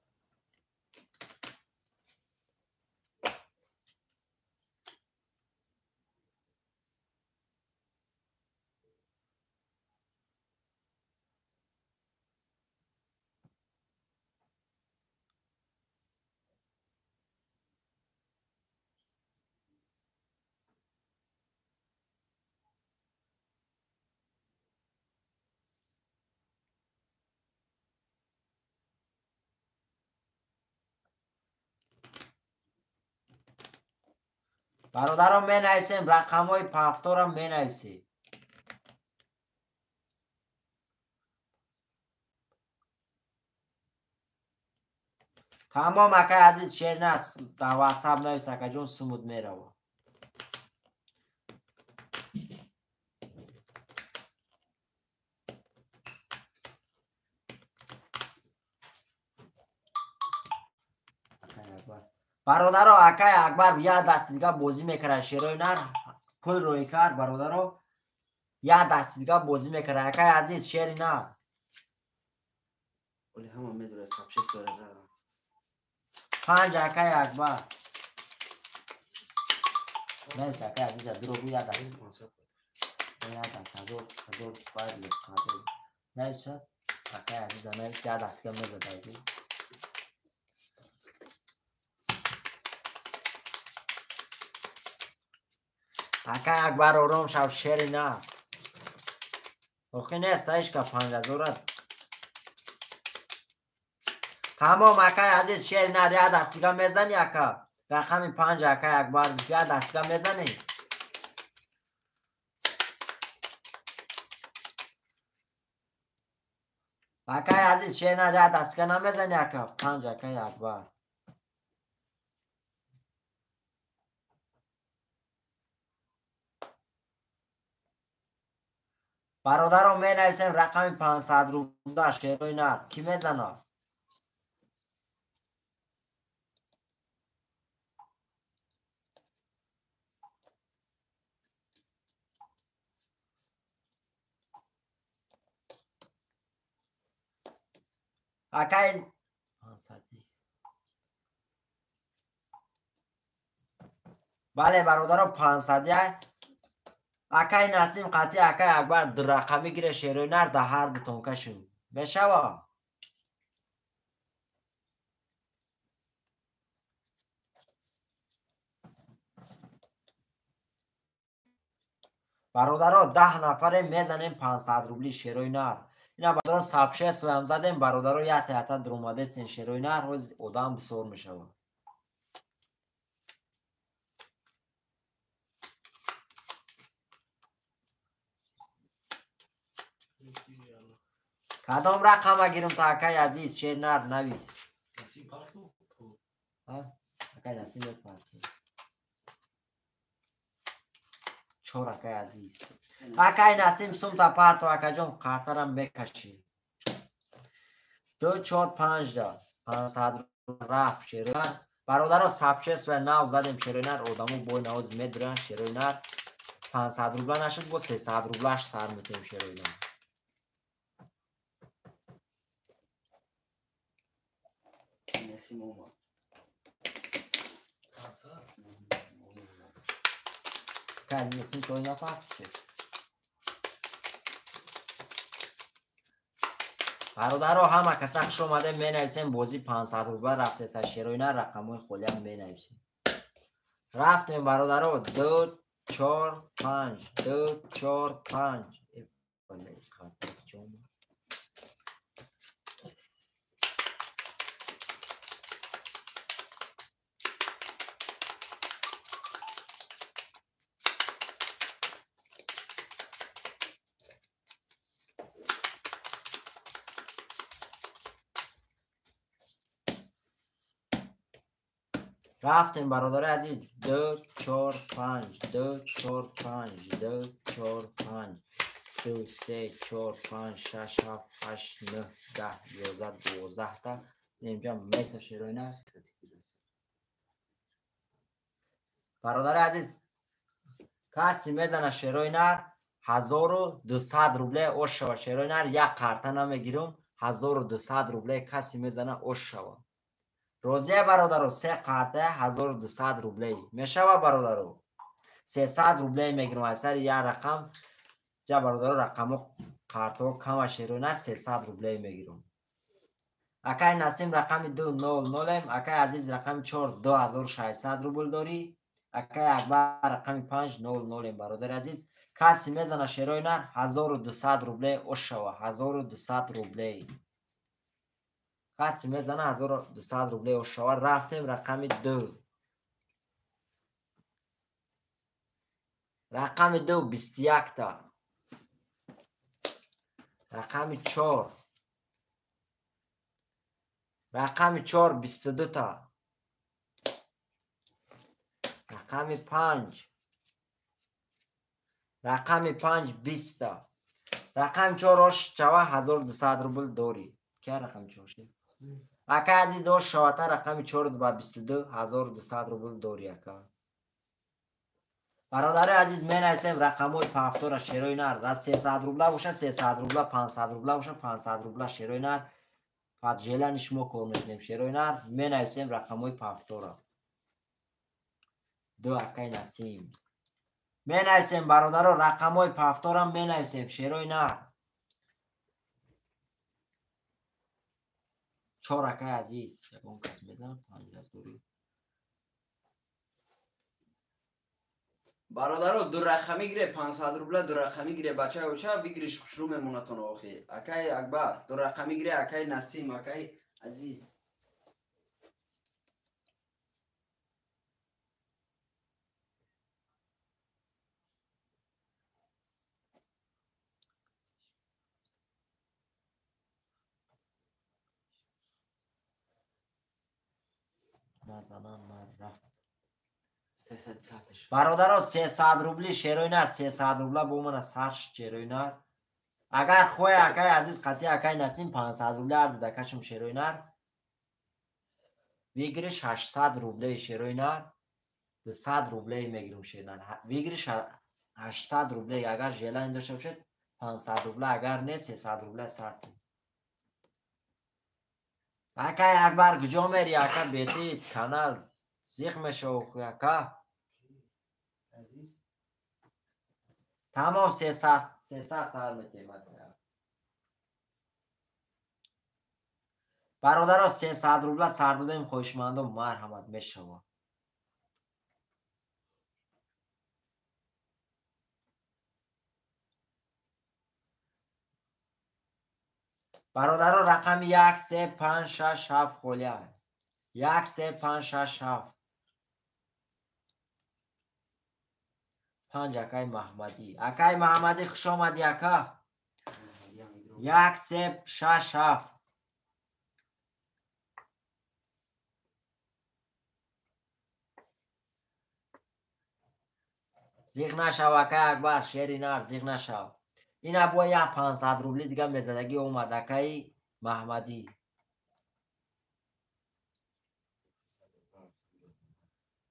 برادران می نویسیم رقم های پفتو را می نویسیم. تمام اکای عزیز شیر نست در واتساپ نویس اکا جون سمود می رو برادرها اکای اکبر یه دست دیگه بازی میکنه شیروی نر پول روی کرد برادرها یه دست دیگه بازی میکنه اکای عزیز شیری نر ولی همه میدونه سبچه سواره زدم 5 اکای اکبر نه اکای عزیز درو یه دست یه دست هزار باید لکاته نه شد اکای عزیز نه یه دست که میزده اکای اکبر آرام شو شیری نه اوخی نیست ایش که 5000 تمام اکای عزیز شیری نه یه دست دیگه میزنی اکا رقم 5 اکای اکبر یه دست دیگه میزنی اکای عزیز شیری نه یه دست دیگه نمیزنی اکا 5 اکای اکبر برادرم می نویسیم رقم 500 روبله شیروی نر کی میزنه اکای 500 بله برادرم 500 اکای نسیم قطعی اکای اکبر در رقمی گیره شیروی نر در هر دو تونکشون بشوا برادرها 10 نفره میزنیم 500 روبلی شیروی نر اینا برادرها سبشه سویم زدیم برادرها یه تیتا در اومده سین شیروی نر روز ادام بسور میشوه کدام رقم گیرم تا اکای عزیز شیر نر نویس اکای نسیم یک پارتو 4 اکای عزیز اکای نسیم سوم تا پارتو اکای جون قرطرم بکشی 2 4 5 دا 500 رفت شیر نر برادرها سبچس و نو زدیم شیر نر آدمو بوی نوز میدرن شیر نر 500 روبله نشد با 300 روبلهش سر میتیم شیر نر نسیم اومد که عزیز نسیم شوی نفرد شد برادرها همه کسخش اومده می نویسیم بازی 500 روبله رفته سر شیروی نر رقموی خولی هم می نویسیم رفتیم برادرها 2 4 5 2 4 5 رفتیم برادر عزیز 2 4 5 2 4 5 2 4 5 2 3 4 5 6 7 8 9 10 11 12 تا اینجا میسه شیروی نه برادر عزیز کسی میزنه شیروی نر 1200 روبله اوش شوه شیروی نر یک قرطه نمیگیرم 1200 روبله کسی میزنه اوش شوه روزه برادرو 3 قرطه 1200 روبله میشوه برادرو 300 روبله میگیرم از سر یک رقم جا برادرو رقمو قرطه کم شیروی نر 300 روبله میگیرم اکای نسیم رقم 200 اکای عزیز رقم 4 2600 روبل داری اکای اکبر رقم 500 برادر عزیز کسی میزنه شیروی نر 1200 روبله اوش شوه 1200 روبله کسی میزنه 1200 روبله اوش شوه رفتیم رقم 2 رقم 2 21 تا رقم 4 رقم 4 22 تا رقم 5 رقم 5 20 تا رقم 4 روش چوه 1200 روبل داری که رقم 4 شد اکا عزیز او شواته رقم 4 با 22,200 روبل داری اکا. برادر عزیز می نویسیم رقم های پافتور شیروی نر را 300 روبله باشه 300 روبله 500 روبله باشه 500 روبله شیروی نر پس جلنش ما کار میکنیم شیروی نر می نویسیم رقم های پافتور دو اکای نسیم می نویسیم برادر رقم های پافتور می نویسیم شیروی نر 4 اکای عزیز یکم کس میزنم 5 از دوری برادر دو رقمی گیره 500 روبله دو رقمی گیره بچه اوچه بگیریش شروع میمونتون آخی اکای اکبر دو رقمی گیره اکای نسیم اکای عزیز نزنان من رفت 300 ساعتش برادر 300 روبلی شیروی نر 300 روبله با من از هرش شیروی نر اگر خوی اکای عزیز قطعی اکای نسیم 500 روبله هر دو دکشم شیروی نر ویگریش 800 روبله شیروی نر 200 روبله میگیرم شیروی نر ویگریش 800 روبله اگر جلن داشته باشد 500 روبله اگر نه 300 روبله سرت اکای اکبر کجا میری اکا بیتی کانال سیخ میشه و خوی اکا عزیز تمام 300 سر میتیمد برادر 300 روبله سر دادیم خوشمندم مرحمت میشوه برادر رقم 1 3 5 6 7 خولیه 1 3 5 6 7 5 اکای محمدی اکای محمدی خوش آمدی اکا 1 3 6 7 زیغ نشو اکای اکبر شیری نر زیغ نشو این ابو 500 روبلی دیگه مزدگی اومد اکای محمدی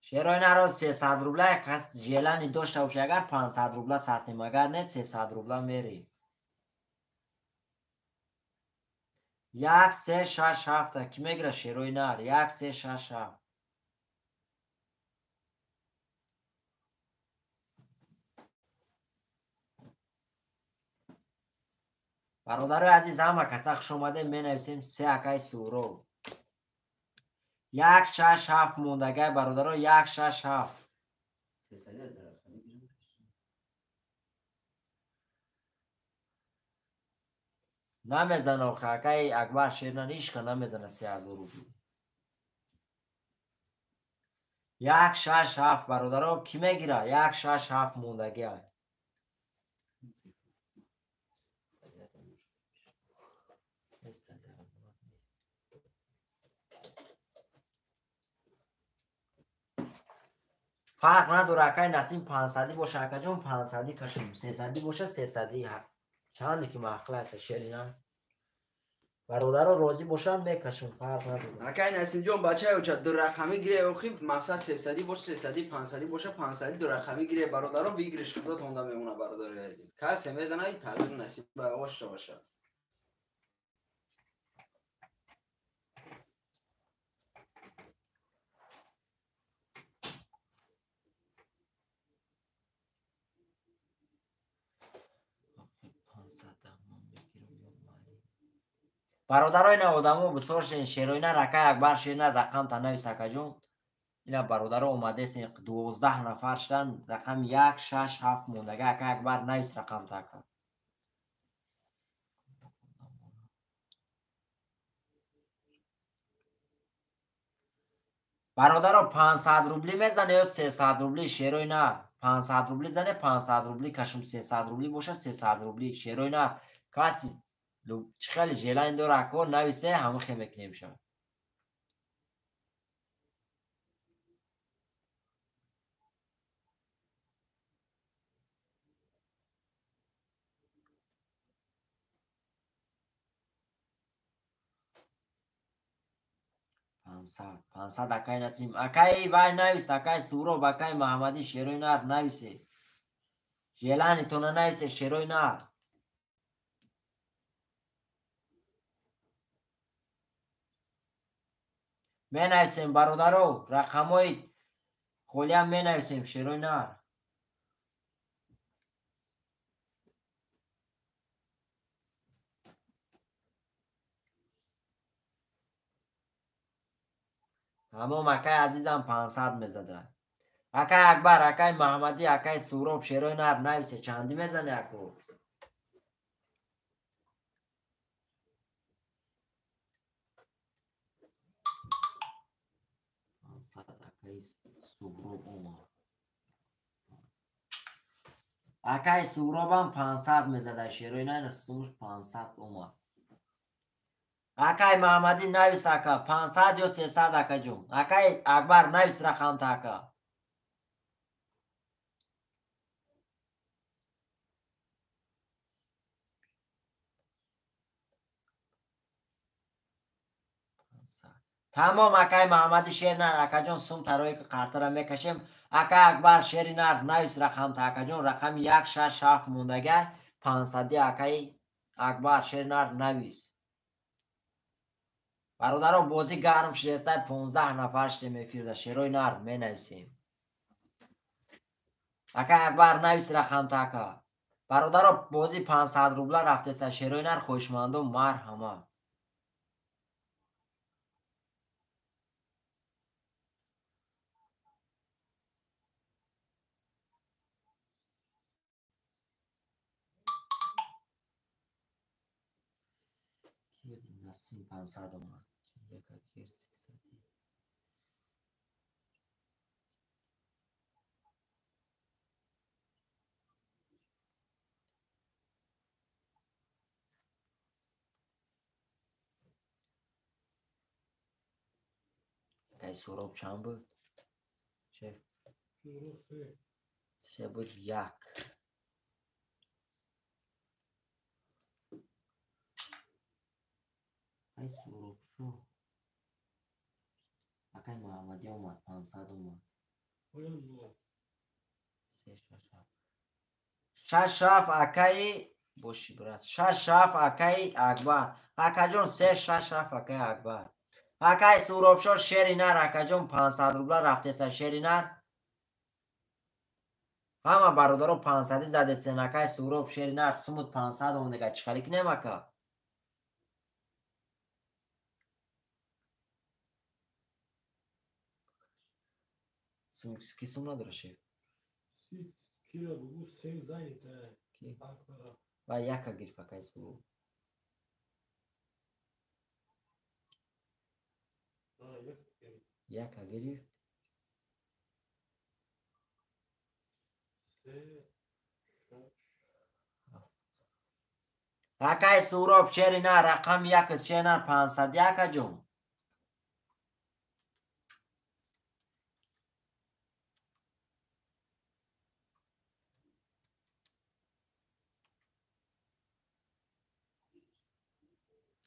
شیرای نرو 300 روبله کس جیلانی داشته باشه اگر 500 روبله سرتیم اگر نه 300 روبله میری 1 3 6 7 کی میگیره شیروی نر 1 3 6 7 برادر عزیز همه کسا خوش اومده می نویسیم 3 اکای سورو 1 6 7 موندگه برادر 1 6 7 300 دو رقمی گیره نمیزنه آخه اکای اکبر شیر نیش که نمیزنه 3000 روبلی 1 6 7 برادر کی میگیره 1 6 7 موندگه فرق نداره اکای نسیم 500 باشه اکا جون 500 کشیم 300 باشه 300 چندی که محقلت شیری نه برادر راضی باشن میکشون فرق نداره اکای نسیم جون بچه اوچه دو رقمی گیره اوخی مقصد 300 باشه 300 500 باشه 500 دو رقمی گیره برادر بگیرش خدا تونده میمونه برادر عزیز کسی میزنه این تغییر نسیم باشه باشه 500 برادرای نه آدمو بسیار شین شیروی نه رکای اکبر شیر نه رقم تا نویس اکا جون اینا برادر اومده سین 12 نفر شدن رقم 1 6 7 موندگه اکا اکبر نویس رقم تا اکا برادر 500 روبلی میزنه یا 300 روبلی شیروی نه 500 روبلی زنه 500 روبلی کشم 300 روبلی باشه 300 روبلی شیروی نه کسی خیلی جلین داره اکا نویسه همه خیلی میکنیم شد 500 اکای نسیم اکای وای نویس اکای سورو اکای محمدی شیروی نار نویسه جیلانی تو نویسه شیروی نار می نویسیم برادرو رقمای خولی هم می نویسیم شیروی نار تمام اکای عزیزم 500 میزده اکای اکبر اکای محمدی اکای سورو شیروی نار نویسه چندی میزنه اکو 500 اکای سورو اومد اکای سورو هم 500 میزده شیروی نار سوش 500 اومد اکای محمدی نویس اکا 500 یا 300 اکا جون اکای اکبر نویس رقم تا اکا تمام اکای محمدی شیر نر اکا جون سوم تروی که قرطه را میکشیم اکا اکبر شیر نر نویس رقم تا اکا جون رقم 167 موندگه 500 اکای اکبر شیر نر نویس برادران بازی گرم شده 15 نفر شده میفیرده شیروی نر می نویسیم اکا اکبر نویس رقم تا اکا برادران بازی 500 روبله رفته است شیروی نر خوشمندم مرحمه 500 اومد ای سوراب چند بود؟ شف سه بود یک ای سوراب شو اکای محمدی اومد 500 اومد 6 رفت اکای باشی برست 6 رفت اکای اکبر اکا جون 6 رفت اکای اکبر اکای سوراب شو شیری نر اکا جون 500 روبله رفته سر شیری نر همه برادرو 500 زده سن اکای سوراب شیری نر سمود 500 اومده چی خالی کنیم اکا کی سوم نداره شیف Kira bu sen zanite. و یک گرفت اکای سوراب یک گرفت اکای سوراب شیری نر رقم یک شیری نر 500 اکا جون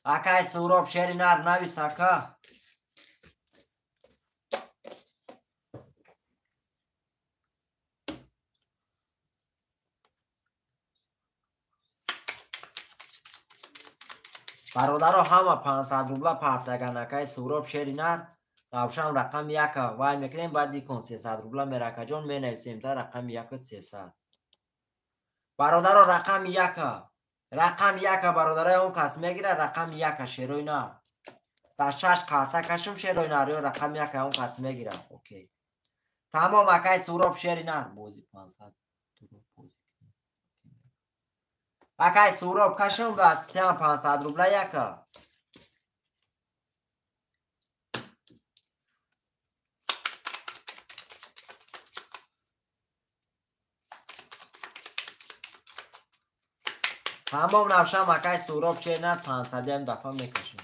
اکای سوراب شیری نر نویس اکا برادرو همه 500 روبله پرتگن اکای سوراب شیری نر روشن رقم یک وای میکنیم بعد دیکن 300 روبله میره اکا جون می نویسیم تا رقم 300 برادرو رقم یک برادرای اون کس میگیره رقم 1 شیروی نر تا 6 قرطه کشم شیروی نر یا رقم 1 اون کس میگیره اوکی تمام اکای سوراب شیری نر بازی 500 اکای سوراب کشم و تیم 500 روبله یک تمام نوشم اکای سوراب شیری نر 500 هم دفعه میکشم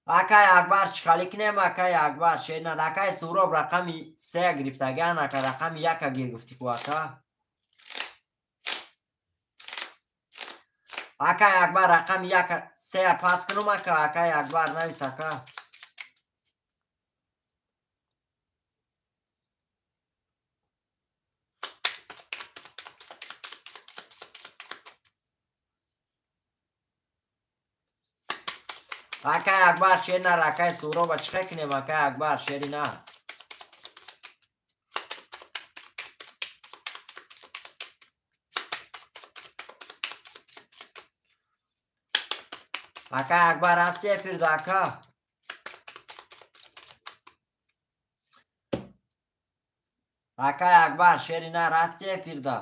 اکای اکبر چخالی کنیم اکای اکبر شیری نر اکای سوراب رقم 3 گرفتگن اکا رقم 1 گیر گفتی کو اکا Акай Акбар рақами 1 пас кунум ака. Акай Акбар навис ака. Акай Акбар Шеринар Акай Суроба чиқа кунем Акай Акбар Шеринар. Акай Акбар ҳасти эфирда ака. Акай Акбар Шеринар ҳасти эфирда.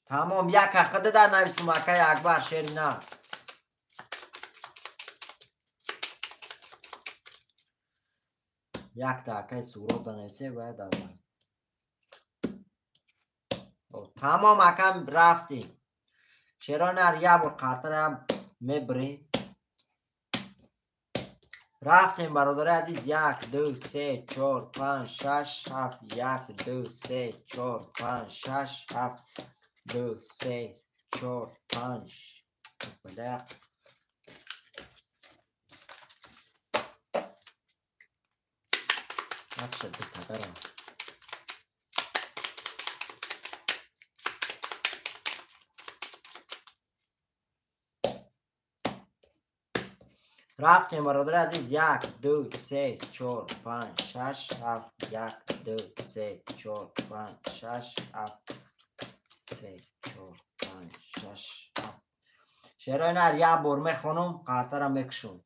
Тамом 1 ҳақида дар нависим Акай Акбар Шеринар. Як да Акай Суроб дар нависе бояд аввал. Тамом акам рафтим. Шеринар я бор қартарам мебрим. рафтем бародари азиз 1 2 3 4 5 6 7 1 2 3 4 5 6 7 2 3 4 5 бля начал битагарам. рафтем бародари азиз 1 2 3 4 5 6 7 1 2 3 4 5 6 7 3 4 5 6 7 Шеринар я бор мехонум қартара мекушум.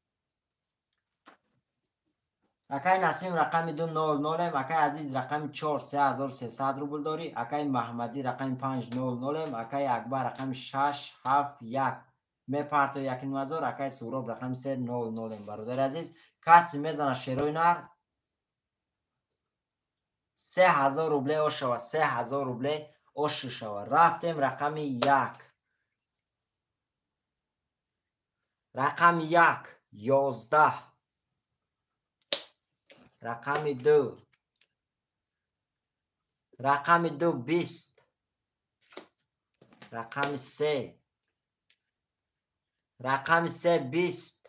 Акай Насим рақами 200 Акай Азиз рақами 4 3300 рубл дори. Акай Маҳмадӣ рақами 500 Акай Акбар рақами 6 7 1 мепарто 1000. Акай Суроб рақами 300 бародари азиз каси мезана Шеринар 3000 рубле ошава 3000 рубле ошушава. рафтем рақами 1 рақами 1 11 рақами 2 рақами 2 20 рақами 3 рақами 3 20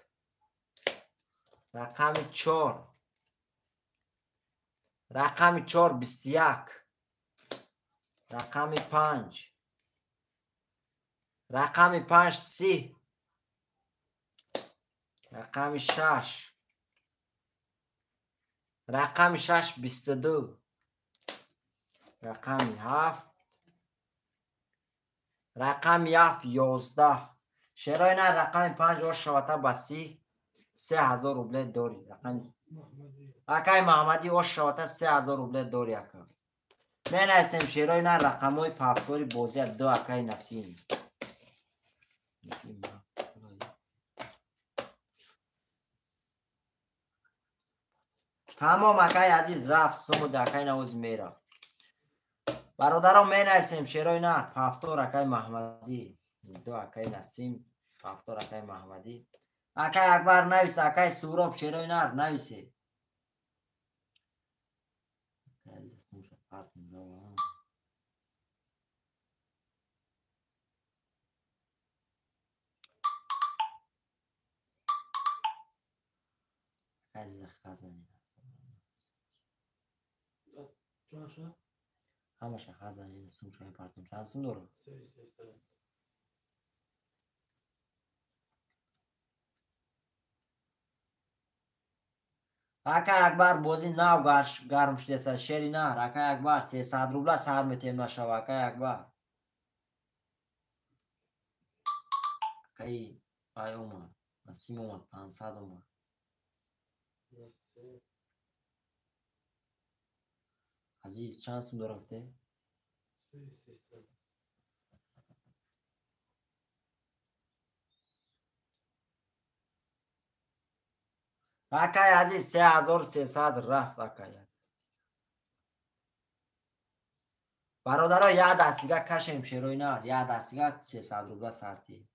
рақами 4 рақами 4 21 рақами 5 рақами 5 30 рақами 6 рақами 6 22 рақами 7 рақами 7 11 Шеринар рақами 5 ошавата ба 3000 рубле дори. Акай Маҳмадӣ ошавата 3000 рубле дори ака. менависем Шеринар рақамҳои пафтори бозия 2 Акай Насим. тамом Акай азиз рафт сумуд Акай навоз мерафт. бародарон менависем Шеринар пафтор Акай Маҳмадӣ 2 Акай Насим пафтор Акай Маҳмадӣ. Акай Акбар навис Акай Суроб Шеринар нависе. ҳамаша хазани сум шои партум чанд сум дорад? Акай Акбар бози нав гарм шудеса Шеринар. Акай Акбар 300 рубла сар метем нашава Акай Акбар. Акай ай омад. Насим омад 500 омад. азиз чанд сум дорафте? Акай азиз 3300 рафт Акай. бародаро я дастига кашем Шеринар. Я дастига 300 рубла сарти.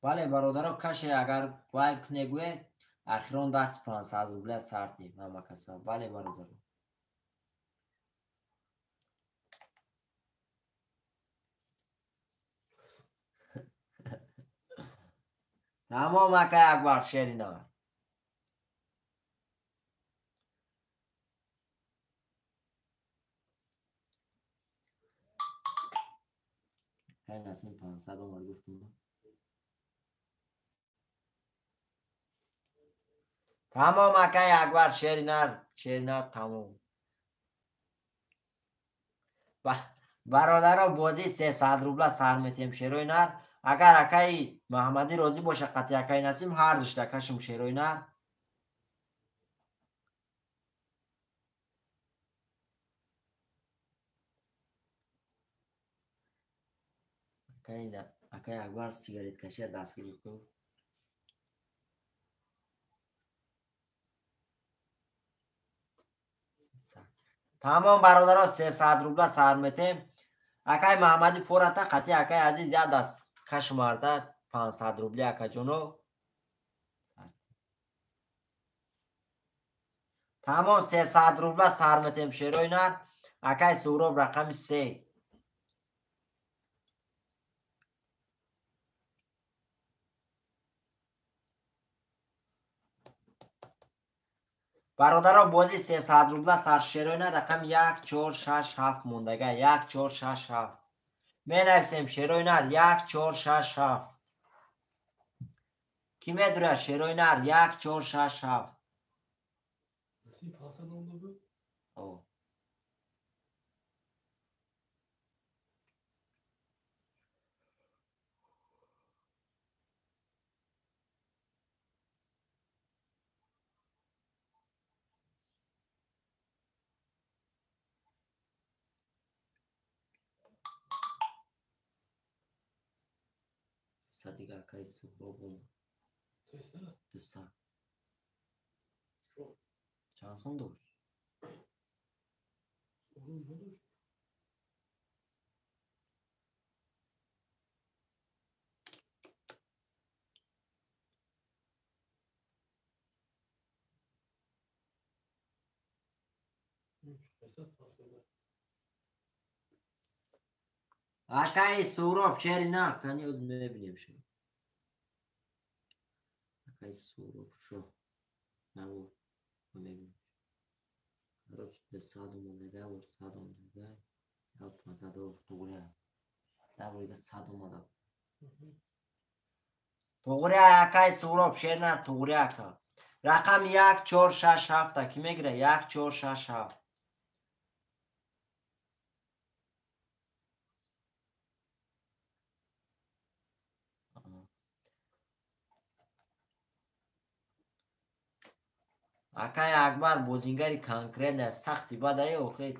بله برادرها کشی اگر وای نگوه اخیران دست 500 روبله سرتیم همه کسا. بله برادر. تمام اکای اکبر شیرینا. خیلی نسیم 500 اومد گفتم. تمام اکای اکبر شیرینا تمام. برادرها بازی 300 روبله سر میتیم شیروی نر. اگر اکای محمدی راضی باشه قطعی اکای نسیم هر دوشتا کشم شیروی نر. اکای اکبر سیگاریت کشی دستگیری کن. تمام برادرها 300 روبله سر میتیم. اکای محمدی فورتا قطعی اکای عزیز یاد است کش مرده 500 روبلی اکا جونو. تمام 300 روبله سر میتیم شیروی نر. اکای سهراب رقم 3. برادرها بازی 300 روبله سر شیروی نر. رقم 1467 موندگه 1467 می نویسیم شیروی نر 1467. کی میدونه شیروی نر 1467. نسیم 500 اونده بود. او دیگه اکای سهراب اومد. 300 200 شو. چند سون داشت؟ اون نداشت. اکای سهراب شیری نر کنی از میبینیم شو. اکای سهراب شو نبود میبینیم. روش 200 موندگه و 100 موندگه 500 دوره دوره 100 اومده. توغری اکای سهراب شیر نر توغری اکا. رقم 1467 کی میگیره 1467. اکای اکبر بوزینگری کانکریت سختی باده او خیلی.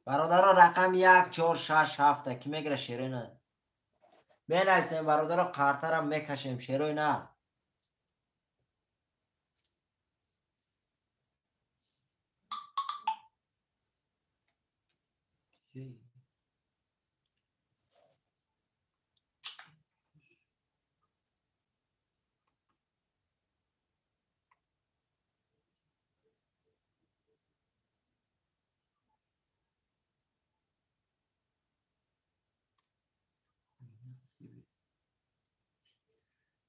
برادرها رقم 1467 کی میگیره شیروی نر. بنویسیم برادرها قرطرم میکشیم شیروی نر.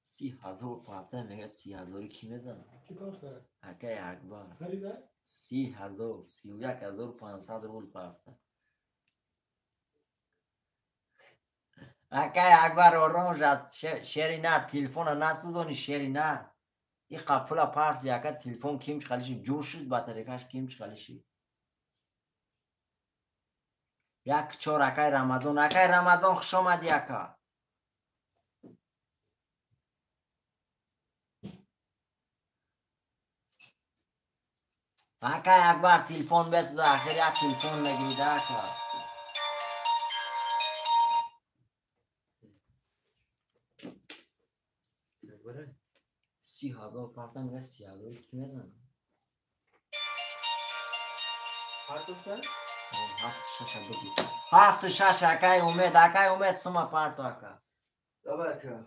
سی هزار په هفته میگه 30,000 کی میزنه؟ چی کار سر؟ اکای اکبر خریده؟ 30,000 31,500 رول په هفته. اکای اکبر آرام شد شیری نر تلفون نسوزونی شیری نر. این قپلا پرت یکا تلفن کیمچ خالیشی جور شد بطریقش کیمچ خالیشی. یک چور اکای رمضان خوش آمدی اکا. اکای اکبر تلفن بسود آخر یک تلفن نگیده اکا. 30,000 پارتا میگه 32 کی میزنه؟ پارت افتاد؟ 7 6 بگی 7 6 اکای امید سوما پارتو اکا دابا که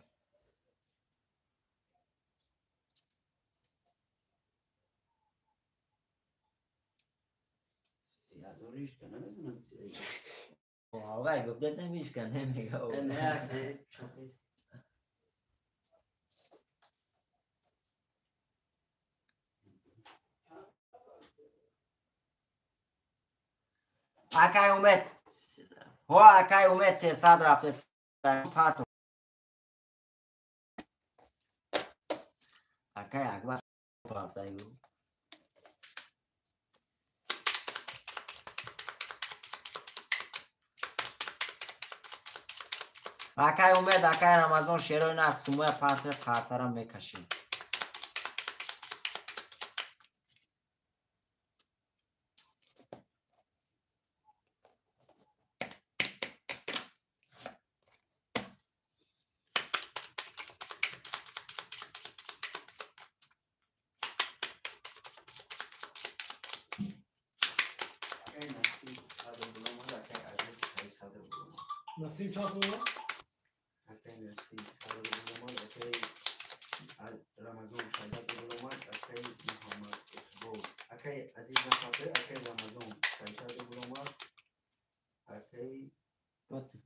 یادوریش که نمیزنم آقای گفته سمیش کن نمیگه نه که اکای امید اکای امید 300 رفته پارتو اکای اکبر پارتا ایگو اکای امید اکای رمضان شیروین از سموی پارتا را میکشیم نصیب چند سومه؟ رمضان شهادت بولومد اکی محمد اقبال اکی عزیز نخاطر اکی رمضان شهادت بولومد اکی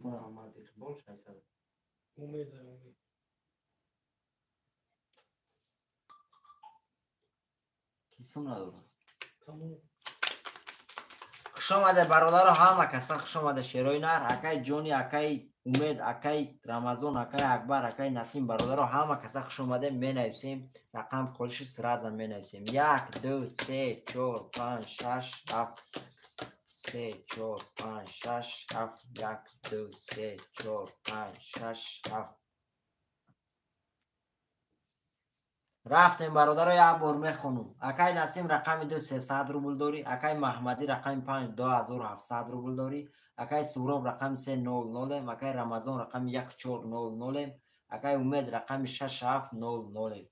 محمد اقبال شهادت امید کیسون نداره تمام خوش آمده برادر همه کسا خوش آمده شیروی نر اکای جونی اکای امید اکای رمضان اکای اکبر اکای نسیم برادر همه کسا خوش آمده می نویسیم رقم خودش سرازم می نویسیم 1 2 3 4 5 6 7 3 4 5 6 7 1 2 3 4 5 6 7 رفتیم برادر یک بار میخونم اکای نسیم رقم 2 300 روبل داری اکای محمدی رقم 5 2700 روبل داری اکای سوراب رقم 300 اکای رمضان رقم 1400 اکای امید رقم 6700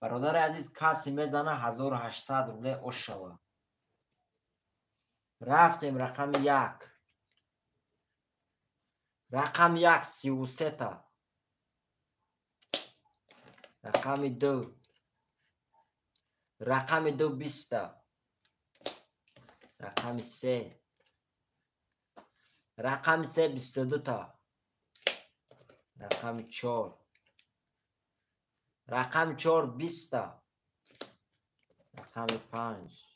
برادر عزیز کسی میزنه 1800 روبل اوش شوه رفتیم رقم 1 رقم 1 33 تا رقم 2 رقم 2 20 تا رقم 3 رقم 3 22 تا رقم 4 رقم 4 20 تا رقم 5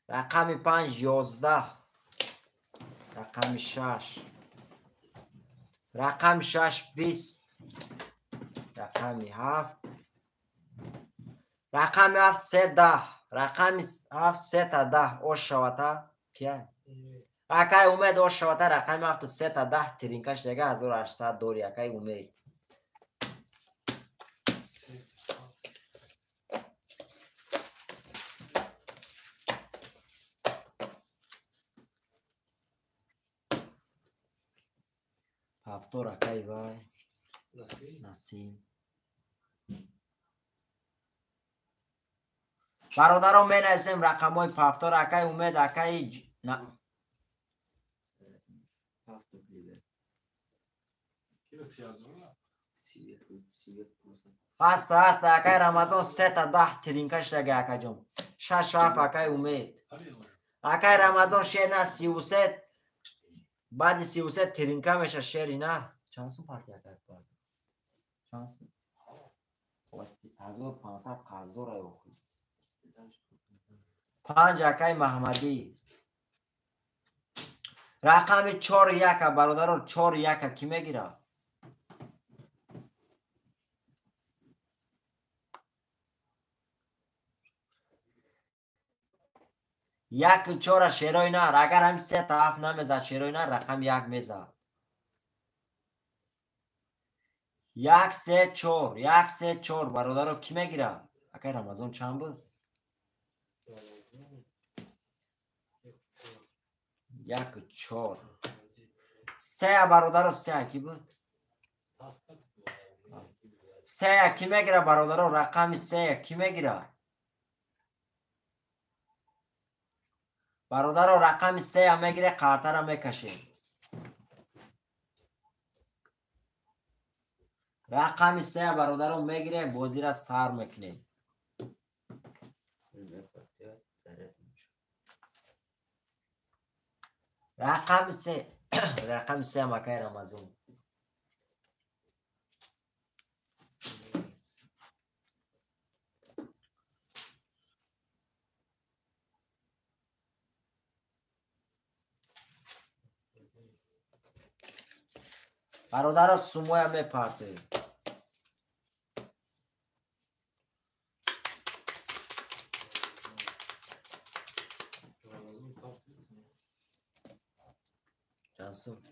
رقم 5 11 رقم 6 رقم 6 20 رقم 7 رقم 7 3 10 رقم 7 3 تا 10 اوش شوتا کیا اکای امید اوش شوتا رقم 7 3 تا 10 ترینکش دیگه 1800 دوری اکای امید هفتور اکای وای نسیم برادران می نویسیم رقم های پفتار اکای امید اکای نه هست اکای رمضان 3 تا 10 ترینکش دیگه اکای جون 6 اکای امید اکای رمضان شیر نه 33 بعد 33 ترینکا میشه شیری نه چند سو پارتی اکای پارتی چند سو 1500 قرض رای بخوری 5 اکای محمدی رقم 4 1 برادر 4 1 کی میگیره یک 4 شیروی نر اگر هم 3 تا 7 نمیزد شیروی نر رقم 1 میزد 1 3 4 1 3 4 برادر کی میگیره اکای رمضان چند بود 1 4 3 برادر 3 کی بود سه کی میگیره برادرها؟ رقم سه کی میگیره؟ برادرها رقم سه هم میگیره، کارت را میکشیم. رقم سه برادرها میگیره، بازی را سر میکنه. رقم سه رقم سه مکای رمضان. برادر سموی هم میپرده. جانسون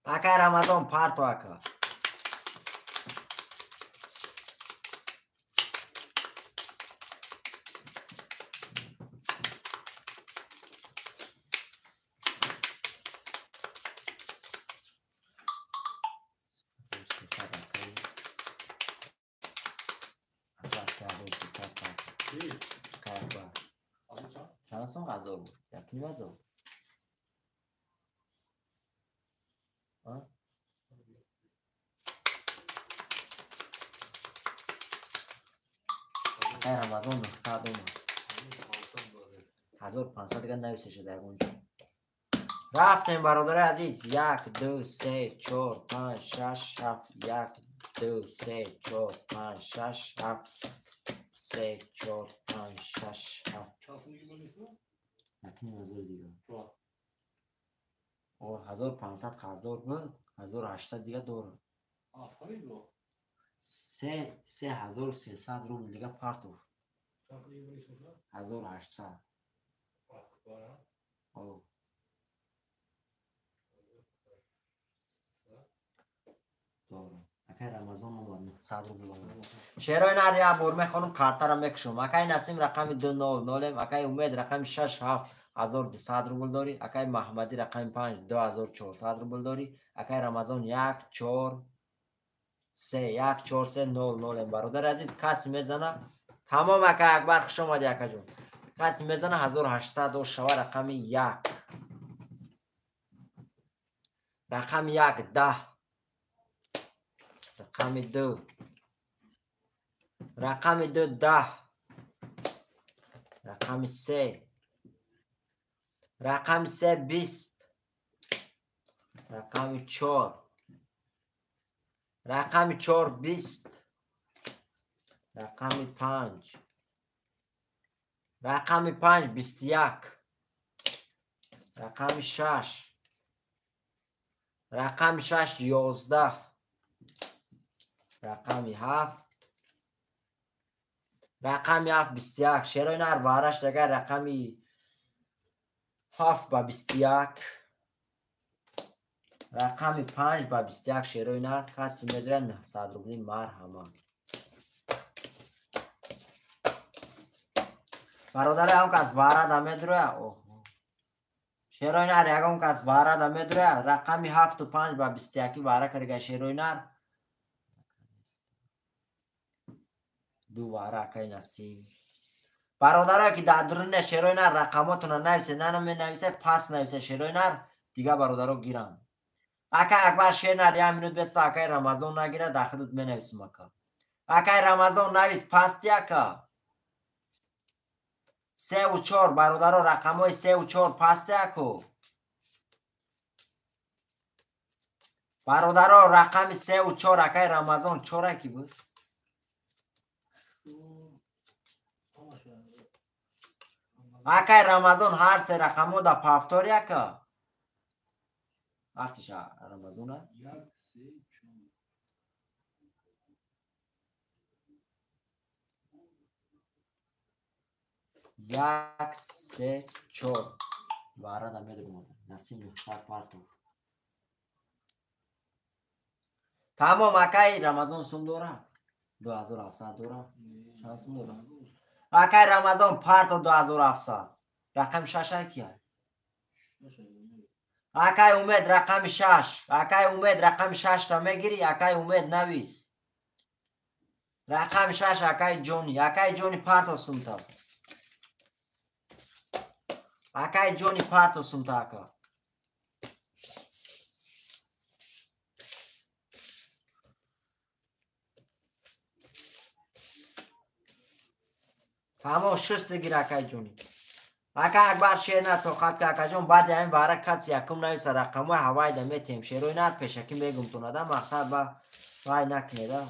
اکای رمضان پرتو اکا. جانسون غذا بود یکی غذا بود. اکای رمضان 900 اومد. 1500 دیگه نویسه شده اونجا. رفتیم برادر عزیز. 1 2 3 4 5 6 7 1 2 3 4 5 6 7 3 4 5 6 7 نکنیم 1000 دیگه. 1500 خزدار بود. 1800 دیگه داره. 3300 روبل دیگه پارتو. 1800 او داره. اکای رمضان اومد 900 روبل. شیرای نر یا برمه خانم کارت را میکشم. اکای نسیم رقم 290 اکای امید رقم 67 1200 روبل داری. اکای محمدی رقم 5 2400 روبل داری. اکای رمضان 1 4 3 1 4 3 0 0. برادر عزیز کسی میزنه تمام اکای اکبر خوش آمدی اکا جون. کسی میزنه 1800 و شوا رقم 1 رقم 1 10 رقم 2 رقم 2 10 رقم 3 رقم 3 20 رقم 4 رقم 4 20 رقم 5 رقم 5 21 رقم 6 رقم 6 11 رقم 7 رقم 7 21. شیرای نر بارش دیگه رقم 7 با 21 رقم 5 با 21. شیرای نر کسی میدره 900 روبلی مرحمت. برادر هم کس بارد هم میدره. شیرای نر یکم کس بارد هم میدره. رقم 7 و 5 با 21 باره کرده شیرای نر. دو باره اکای نسیم. برادر که در درون شیرای نر رقماتون نویسه نه می نویسه پس نویسه شیرای نر دیگه برادر گیرن. اکای اکبر شیر نر 1 منوت بست اکای رمضان نگیره داخلت می نویسم اکا. اکای رمضان نویس پس اکا 3 و 4 برادر رقم های 3 و 4 پس اکو. برادر رقم 3 و 4 اکای رمضان 4 اکی بود. اکای رمضان هر سه رقمو دا پافتاری اکا. هر سه رمضان 1 3 4 باره دا میدونم نسیم 900 پارتو. تمام اکای رمضان سوم دوره 2700 دوره. چند سوم دوره اکای رمضان پارتو 2700. رقم 6 کیه؟ اکای امید رقم 6 اکای امید رقم 6 تا میگیری اکای امید نویس رقم 6 اکای جونی پارتو سمتا اکای جونی پارتو سمتا اکا تمام شست گیر اکای جونی اکای اکبر شیر نه تو خط که اکا جون بعد این باره کسی یکم نویس رقم های هوای دمه تیم شیروی نه پیشکی میگم تو نده مقصد با وای نکنیده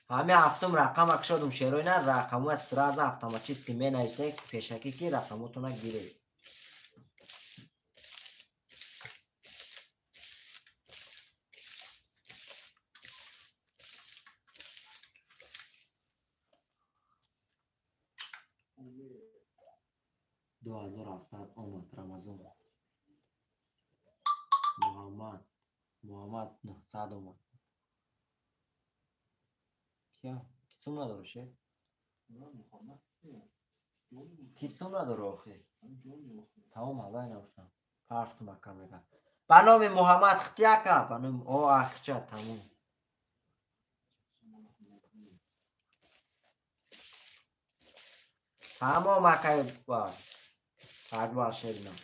همه هفتم رقم اک شدم شیروی نه رقم های استراز هفتم چیز که می نویسه پیشکی که رقم تو نگیره دو هزار هفتصد آمد رمضان محمد 900 آمد کیا؟ کسیم نداره شه؟ کسیم نداره آخه تمام هوای نوشتم هفت مکه میگه به نام محمد ختیاکا به نام او اخچه تمام تمام مکه بار اکبر شدیم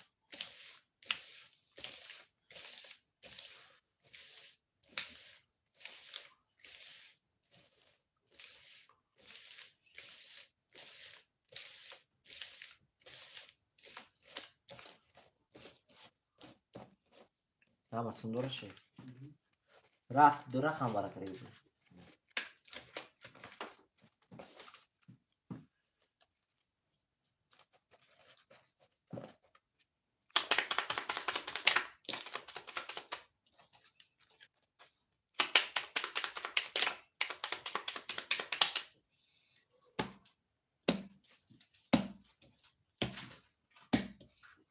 نام سندور شه رفت دو رقم برای کریدی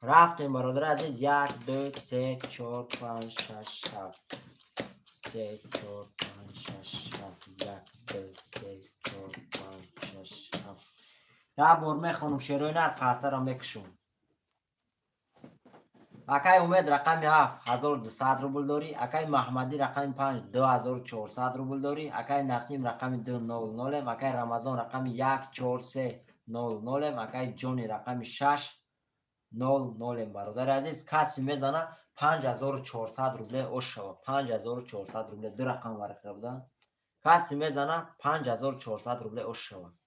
رفتیم برادر عزیز 1 2 3 4 5 6 7 3 4 5 6 7 1 2 3 4 5 6 7 ده بار میخونم شیروی نر قرطه را میکشم اکای امید رقم 7 1200 روبل داری اکای محمدی رقم 5 2400 روبل داری اکای نسیم رقم 200 اکای رمضان رقم 14300 اکای جونی رقم 6 00 برادر عزیز کسی میزنه 5400 روبل اوش شود 5400 روبل دو رقم ورقه بودن کسی میزنه 5400 روبل اوش شود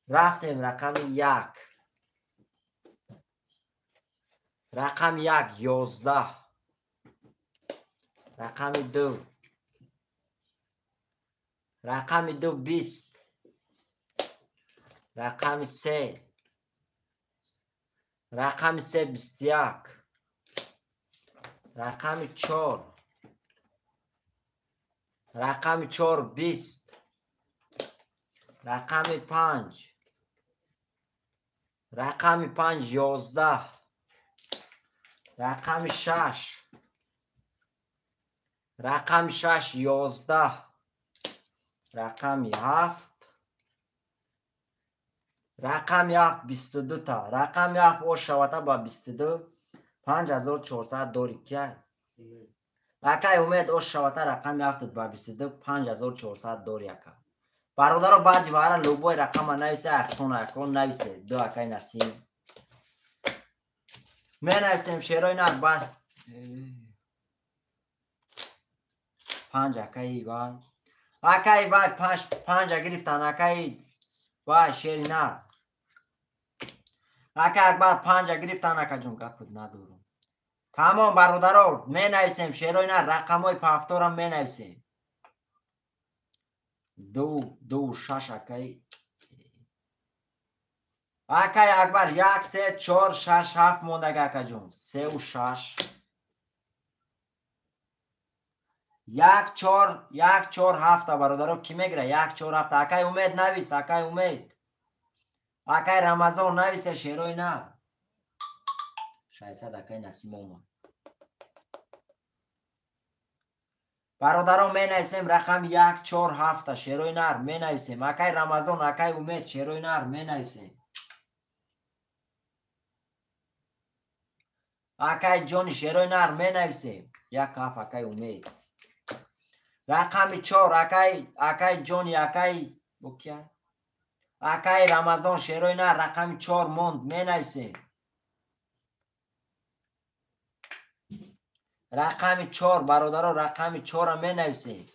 رفتیم رقم 1 رقم 1 11 رقم 2 رقم 2 20 رقم 3 رقم 3 21 رقم 4 رقم 4 20 رقم 5 رقم 5 11 رقم 6 رقم 6 11 رقم 7 رقم 7 22 تا رقم 7 او شوته با 22 5400 داری که اکای امید او شوته رقم 7 با 22 5400 داری اکا برادر بعضی باره لوبوی رقم نویسه اختون اکون نویسه دو اکای نسیم می نویسیم شیروی نر بعد 5 اکای وای اکای وای 5 گرفتن اکای وای شیری نر اکای اکبر 5 گرفتن اکا جون گفت ندارم تمام برادرها می نویسیم شیروی نر رقم های پافتور هم می نویسیم 2 6 اکای اکای اکبر 1 3 4 6 7 مونده اکا جون 3 و 6 1 4 7 برادرها کی میگیره 1 4 7 اکای امید نویس اکای امید اکای رمضان نویسه شیروی نه 600 اکای نسیم اومد برادرها می نویسیم رقم 1 4 7 شیروی نر می نویسیم اکای رمضان اکای امید شیروی نر می نویسیم اکای جانی شیروی نر می نویسیم یک کاف اکای امید رقم 4 اکای جانی اکای بکیه اکای رمضان شیروی نر رقم 4 موند می نویسیم رقم 4 برادرها رقم 4 می نویسیم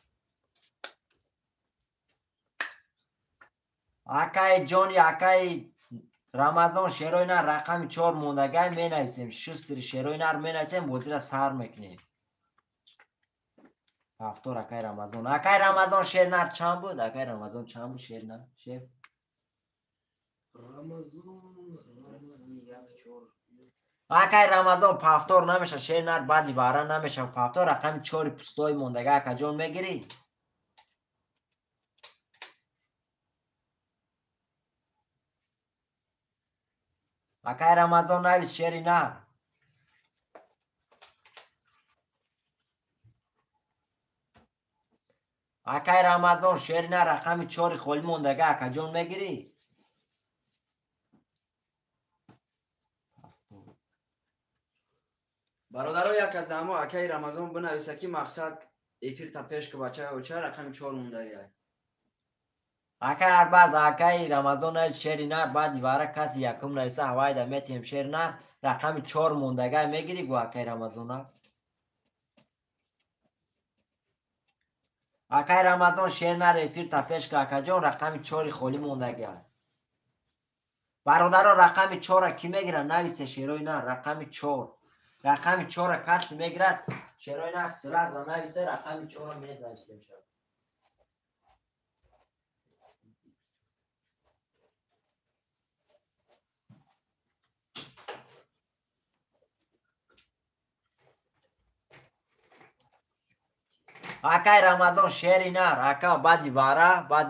اکای جانی اکای رمضان شیروی نر رقم 4 موندگی می نویسیم شستری شیروی نر می نویسیم بازی را سر میکنیم هفتور اکای رمضان شیر نر چند بود اکای رمضان چند بود شیر نر شیر اکای رمضان پافتور نمیشه شیر نر بعدی باره نمیشه پافتور رقم 4 پستوی موندگی اکا جان میگیری اکای رمضان نویس شیری نر اکای رمضان شیری نر رقم 4 خالی موندگی اکا جان میگیری برادرها یک از همه اکای رمضان بنویسه که مقصد افیر تا پیش که بچه اوچه رقم 4 مونده اکای اکبر اکای رمضان نویس شیری نر بعدی باره کسی یکم نویسه هوای دا میتیم شیر نر رقم 4 موندگی میگیری گو اکای رمضان اکای رمضان شیر نر افیر تا پیش که اکا جان رقم 4 خالی موندگی برادرها رقم 4 کی میگیره نویسه شیروی نر رقم 4 رقم 4 کسی میگیرد شیروی نر سرازا نویسه رقم 4 نویسه شد اکای رمضان شیری نر اکا بعدی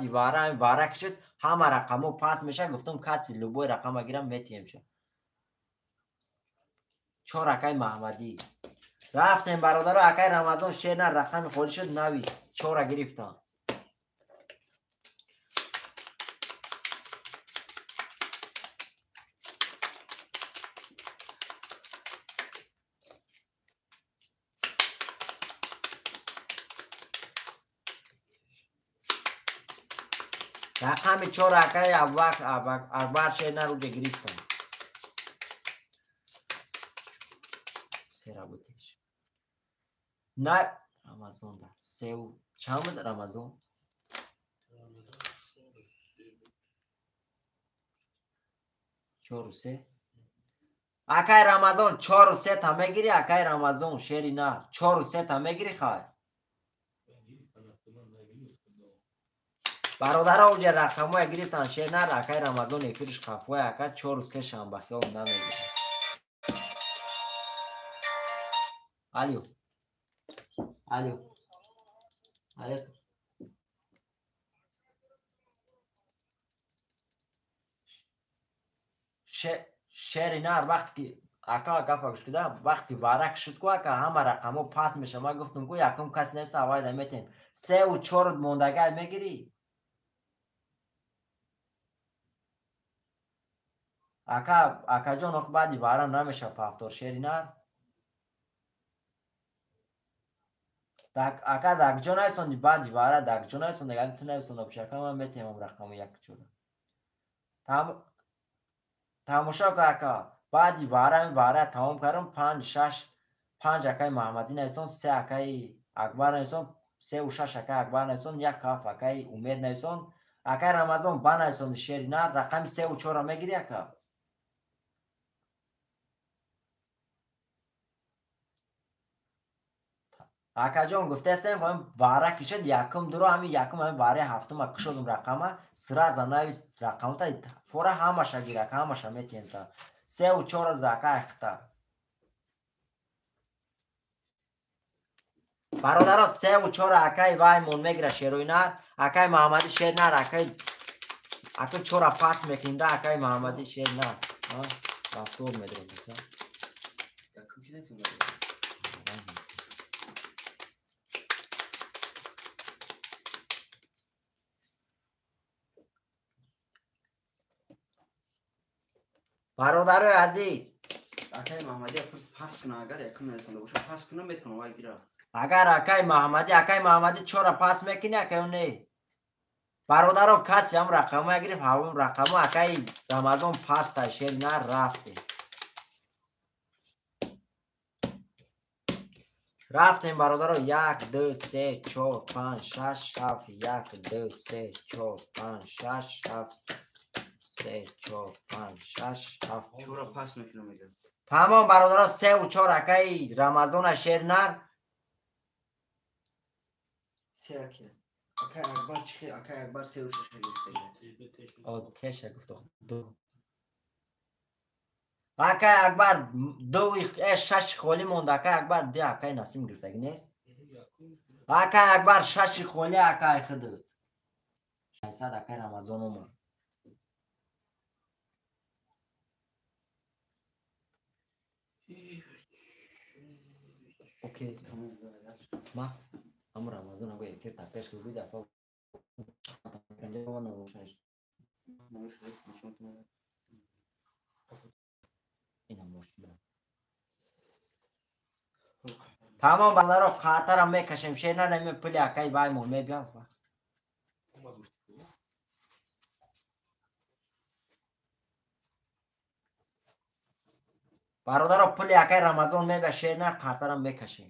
واره کشید همه رقمو پاس میشه گفتم کسی لبوی رقم گیرم میتیم شد 4 اکای محمدی رفتیم برادر اکای رمضان شیر نر رقم خودی شد نویس 4 گرفتم رقم 4 اکای اکبر شیر نر اوجه گرفتم سیرا بودیش نه رمضان ده سه چند بود رمضان 4 و 3 اکای رمضان 4 و 3 تا میگیری اکای رمضان شیری نه 4 و 3 تا میگیری خواهی برادر اوجه رقم های گریفتن شیر نه اکای رمضان ایفیرش خفوی اکا 4 و 3 شنبخی هم نمیگیری الو شیری نه وقتی که اکا گفت کدام وقتی وارک شد کو اکا همه رقمو پاس میشه ما گفتم کو یکم کسی نفس هوای دمیتیم 3 و 4 موندگی میگیری اکا جان اخ بعدی واره نمیشه پافتور شیری نه اکا دک جان ایسون بعدی واره دک جان ایسون دیگه میتونه ایسون بشه من میتیم هم رقمو یک چوره تماشا که اکا بعدی واره تمام کردم 5 6 5 اکای محمدی نویسون 3 اکای اکبر نویسون 3 و 6 اکای اکبر نویسون یک کاف اکای امید نویسون اکای رمضان با نویسون شیری نه رقم 3 و 4 میگیری اکا اکا جان گفته سیم هم واره کشد یکم درو همین یکم همین واره هفتم کشدم رقمه سرازا نویس رقم تا فورا همش گیره که همش میتیم تا 3 و 4 زکا اختا برادرها 3 و 4 اکای وای مون میگیره شیروی نر اکای محمدی شیر نر اکای 4 پاس میکنده اکای محمدی شیر نر رفتور میدرم یکم که نیستیم برادر عزیز акай маҳаммадӣ пас куна агар якум нарасонда боша пас куна метавонам вай гира агар акай маҳаммадӣ чора пас мекини акай не бародаров каси ҳам рақама гирифт ҳавом рақамо акай рамазон паста шерина рафтем рафтем бародаров 1 2 3 4 5 6 7 1 2 3 4 5 6 7 3 4 5 6 7 чора пас мекунам мегӯ тамом бародаров 3 و 4 акай рамазона шеринар се акай акбар чихи акай акбар 3 و 6 гирифта теша гуфто ду акай акбар 2 6 холи монда акай акбар ди акай насим гирифтаги нест акай акбар 6 холи акай худ 600 акай рамазон омад окей ма ам рамазон аго якер тапеш губи дафа тамом баларо қатарам мекашем шена нами пули акай ваймон мебиям бародаро пули акай рамазон мебия шена қатарам мекашем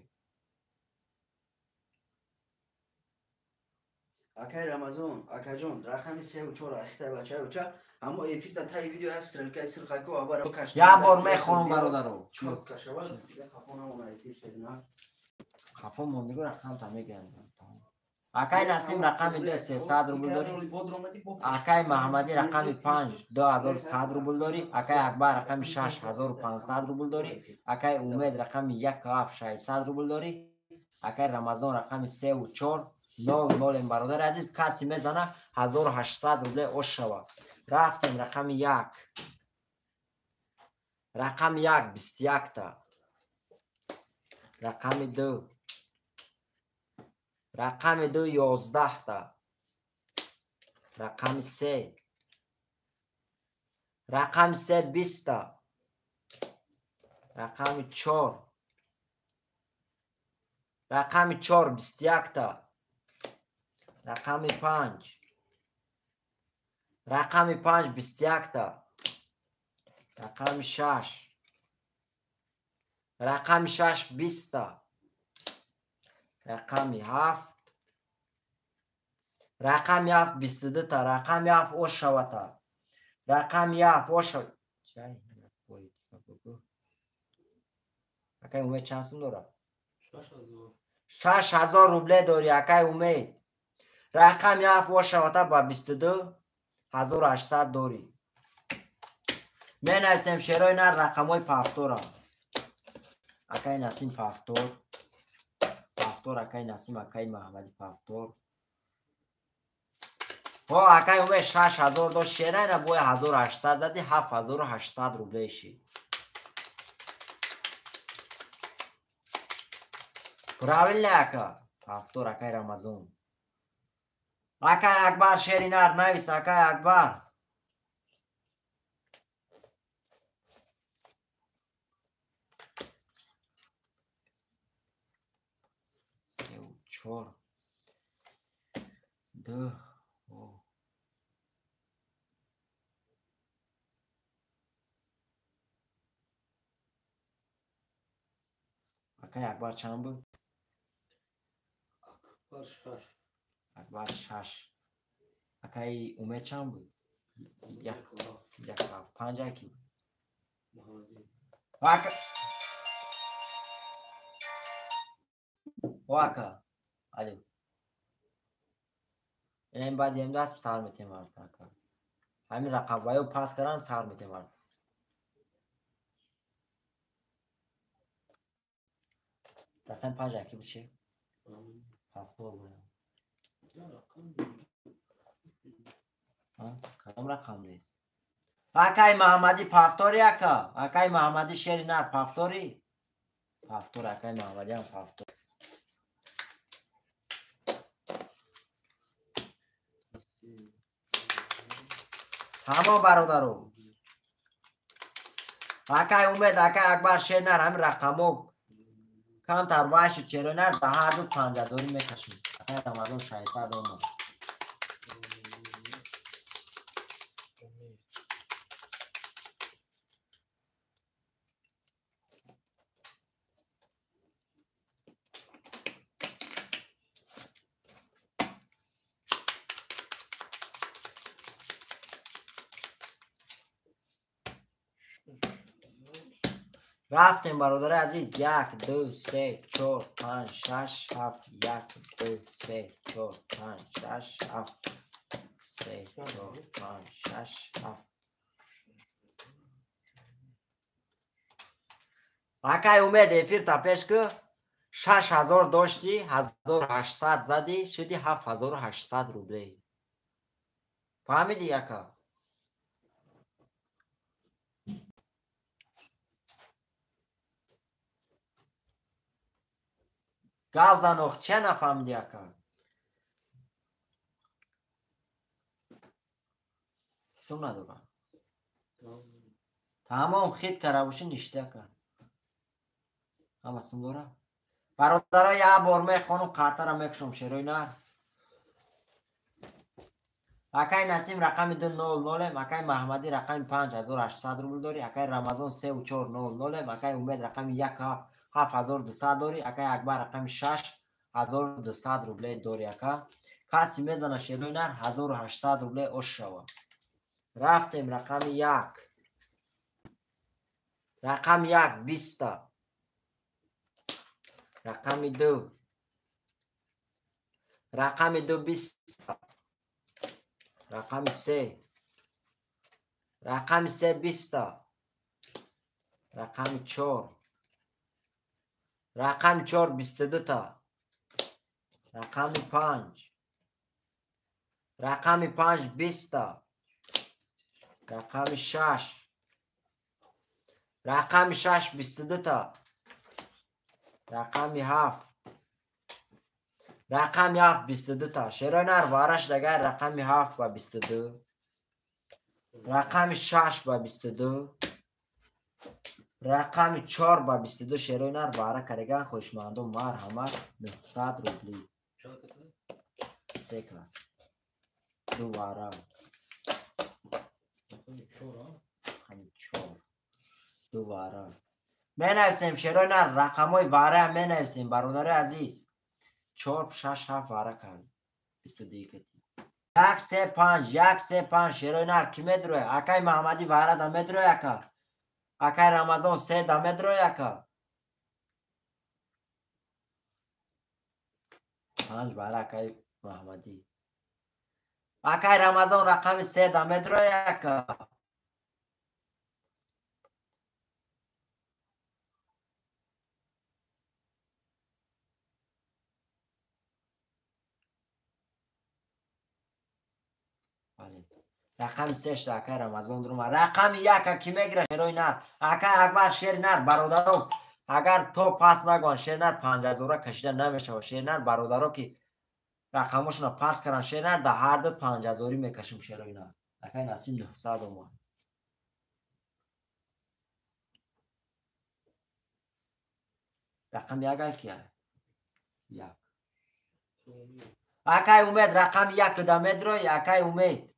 акай рамазон акаҷон рақами 3 و 4 ахтай бача уча аммо эфита тай видео ҳаст стрелкаи сирқаку абара каш я бор мехонам бародаро чот кашава хапона мона эфир шедна хафон мондигу рақам та мегиям акай насим рақами 300 рубл дори акай маҳаммадӣ рақами 5 2100 рубл дори акай акбар рақами 6500 рубл дори акай умед рақами 1600 рубл дори акай рамазон рақами 3 و 4 нолем бародари азиз каси мезана 1800 рубле ош шавад рафтем рақами 1 рақами 1 21 та рақами 2 рақами 2 11 та рақами 3 рақами 3 20 та рақами 4 рақами 4 21 та рақами 5 рақами 5 21 та рақами 6 рақами 6 20 та рақами 7 рақами 7 22 та рақами 7 ош шавата рақами 7 ош чай акай умед чанд сум дора 6000 рубле дори акай умед рақами 7 ош шавата ба 22 1800 дори менависем шерои нар рақамои пафтора акай насим пафтор акай насим акай маҳаммадӣ пафтор акай умед 6000 дошт шерайна бои 1800 зади 7800 рубле шид правильно ака пафтор акай рамазон акай акбар шери нар навис акай акбар чор ду акай акбар чанд буд акбар 6 акай умед чанд буд 5 аки ака алё ин баъд даст сар метем арта ака ҳамин рақам ваё пас кардан сар метем арта рақам 5 аки буд чи ҳафтор буд кадом рақам нест акай маҳаммадӣ пафтори ака акай маҳаммадӣ шери нар пафтори пафтор акай маҳаммадӣ ҳам пафтор тамом бародаро Акай умед, акай акбар шернар ҳами рақамо камтар вайши черонар да ҳар ду панҷадорӣ мекашем. Акай Рамазон 600 омад. рафтем бародари азиз 1 2 3 4 5 6 7 1 2 3 4 5 6 7 3 4 5 6 7 акай умед эфирта пеш ку 6000 дошти 1800 зади шуди 7800 рублей. фаҳмиди яка? гав занох че нафаҳмиди яка? ҳисоб надорам. тамом хит карабуши ништяка. ҳамасын дора. бародаро як бор мехонум қартара мекушам шерои нар. акай Насим рақами 200 акай Маҳмадӣ рақами 5800 рубл дори, акай Рамазон 3400, акай Умед рақами 7200 дори, акай Акбар рақами 6200 рублей дори. Ака каси мезана шерои нар 1800 рублей ош шава. рафтем рақами 1 рақами 1 20, рақами 2 рақами 2 20, рақами 3 рақами 3 20, рақами 4 рақами 4 22 та, рақами 5 рақами 5 20 та, рақами 6 рақами 6 22 та, рақами 7 рақами 7 22 та. шерои нар вараш дагар рақами 7 ба 22, рақами 6 ба 22, рақами 4 ба 22. шерои нар вара караган хушмандум марҳамат 900 рубли. се класс ду вара рақами 4 ду вара менависем. шерои нар рақамои вара менависем бародари азиз. 4 6 7 вара кард 22. 1 3 5 1 3 5. шерои нар ки медроя? акай Маҳмадӣ вара да медроя ака? акай Рамазон 3 да медроя ака? 5 вара акай Маҳмадӣ. акай Рамазон рақами 3 да медроя ака? рақами 3 акай Рамазон дурума. рақами 1 ки мегира шерои нар? акай Акбар шери нар бародаро агар то пас нагӯянд шери нар 5000 кашида намешавад. шери нар бародаро ки рақамошона пас карданд шери нар да ҳар ду 5000 мекашем шерои нар. акай Насим 900 омад. рақами 1 кия? 1 акай Умед рақами 1 да медрои? акай Умед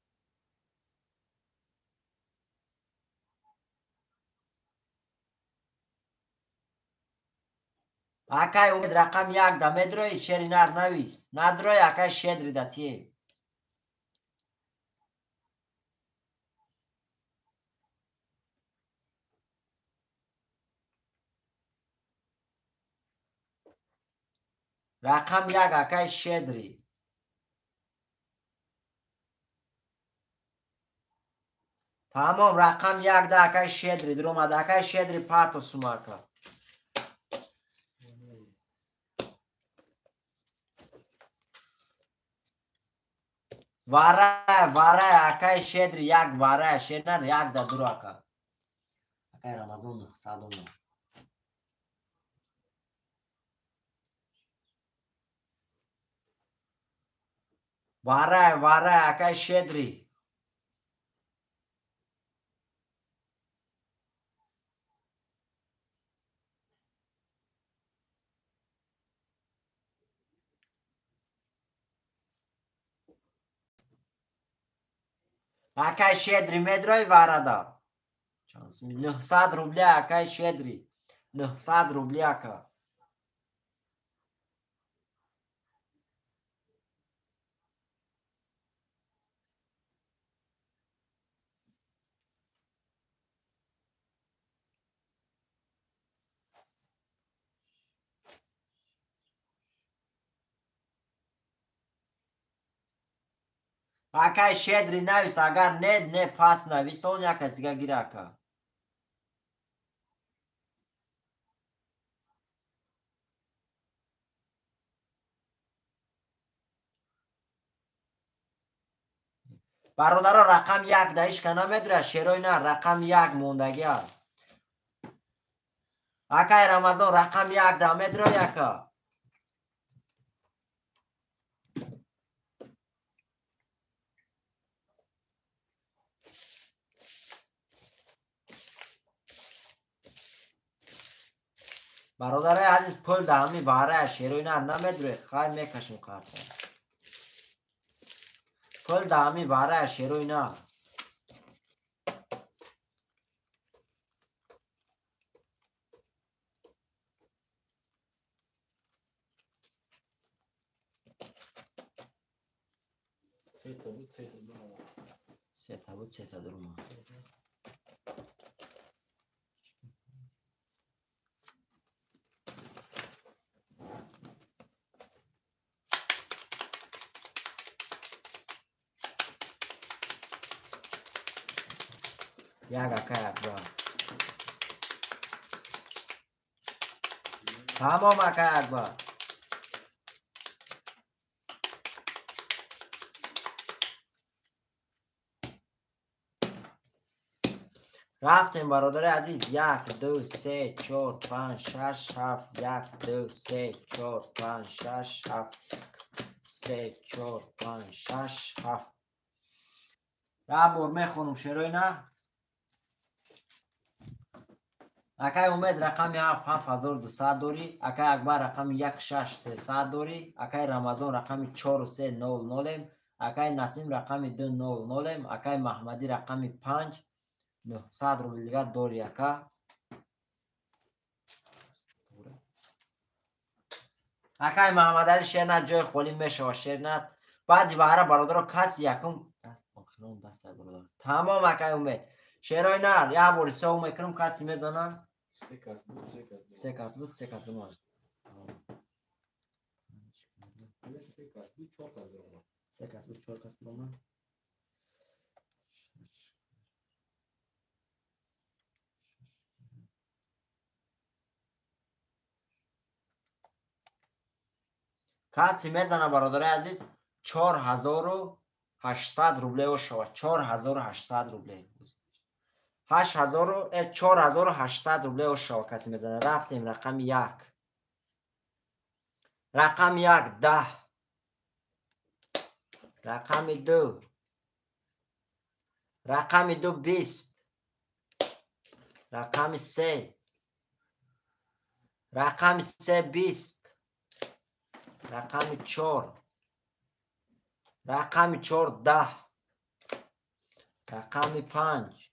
акай Умед рақами 1 да медрои? шери нар навис надрои акай Шедри да тие. рақам 1 акай Шедри. тамом рақам 1 да акай Шедри дуромад. акай Шедри парту сумака. вара акай Шедри 1 вара шери нар 1 да дур ака. акай Рамазон 900 омад. вара акай Шедри. Акай шедри медрой варада. 900 рублей акай шедри. 900 рублей ака. Акай шедри навис, агар не пас навис, он яка сига гира ака. бародаро рақам 1 да ишка намедра шерой на рақам 1 мондаги аст. Акай Рамазон рақам 1 да медро яка. бародарои азиз пул даҳами ваҳрая шерой на намедрои хай мекашим карта. Пул даҳами ваҳрая шерой на. Сета буд сета дурума. Як акай акбар. Тамом акай акбар. рафтем бародари азиз 1 2 3 4 5 6 7 1 2 3 4 5 6 7 3 4 5 6 7 бор мехонум шерой на. акай умед рақами 7200 дори. акай акбар рақами 16300 дори. акай Рамазон рақами 4300. акай Насим рақами 200. акай Маҳмадӣ рақами 5 900 рублига дори ака. акай Маҳмадали шернат ҷои холӣ мешава шернат. баъди ваҳра бародаро каси якум тамом акай умед. шерой нар як бори сов мекунам каси мезана. се кас буд се кас думаш. се кас буд 4 кас дума. каси мезана бародари азиз 4800 рубле ошава. 4800 рубле. 4800 рубле ошава каси мезана. рафтем рақами 1. рақами 1 10. рақами 2. рақами 2 20. рақами 3. рақами 3 20. рақами 4. рақами 4 10. рақами 5.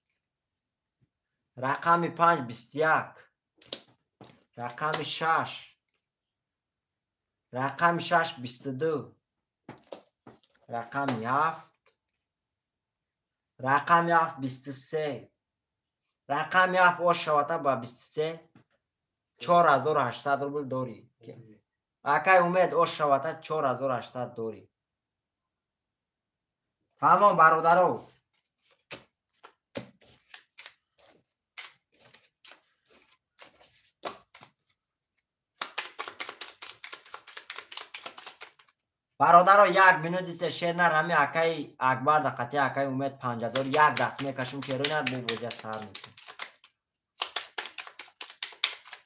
рақами 5 21. рақами 6. рақами 6 22. рақами 7. рақами 7 23. рақами 7 ошавата ба 23. 4800 рубл дори. акай умед ошавата 4800 дори. тамом бародаро. бародаро 1 минут ист шернар ҳами акай акбар дақати акай умед 5000 1 даст мекашим шернар бу бозия сар мекунем.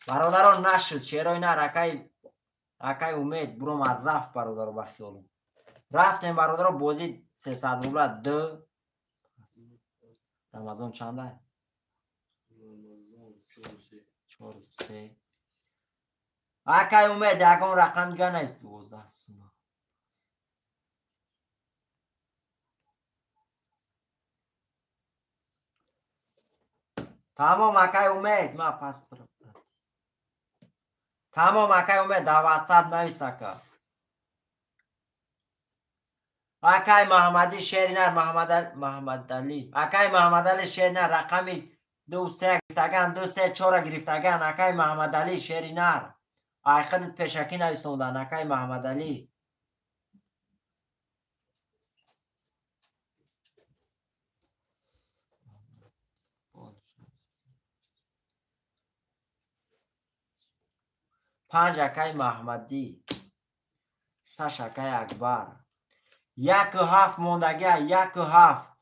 бародаро нашуд шерой нар акай умед буром рафт бародаро ба хиёлум. рафтем бародаро бози 300 рубла 2. рамазон чанда? 4 акай умед ягон рақам дига нест 12 сума. تمام اکای امید ما پس برم. تمام اکای امید در واتساپ نویس اکا. اکای محمدی شیرینر محمد علی اکای محمد علی شیرینر رقمی 23 گرفتگان 234 گرفتگان اکای محمد علی شیرینر ای خودت پیشکی نویسوندن اکای محمد علی. پنج اکای محمدی شش اکای اکبر 1-7 موندگی 1-7.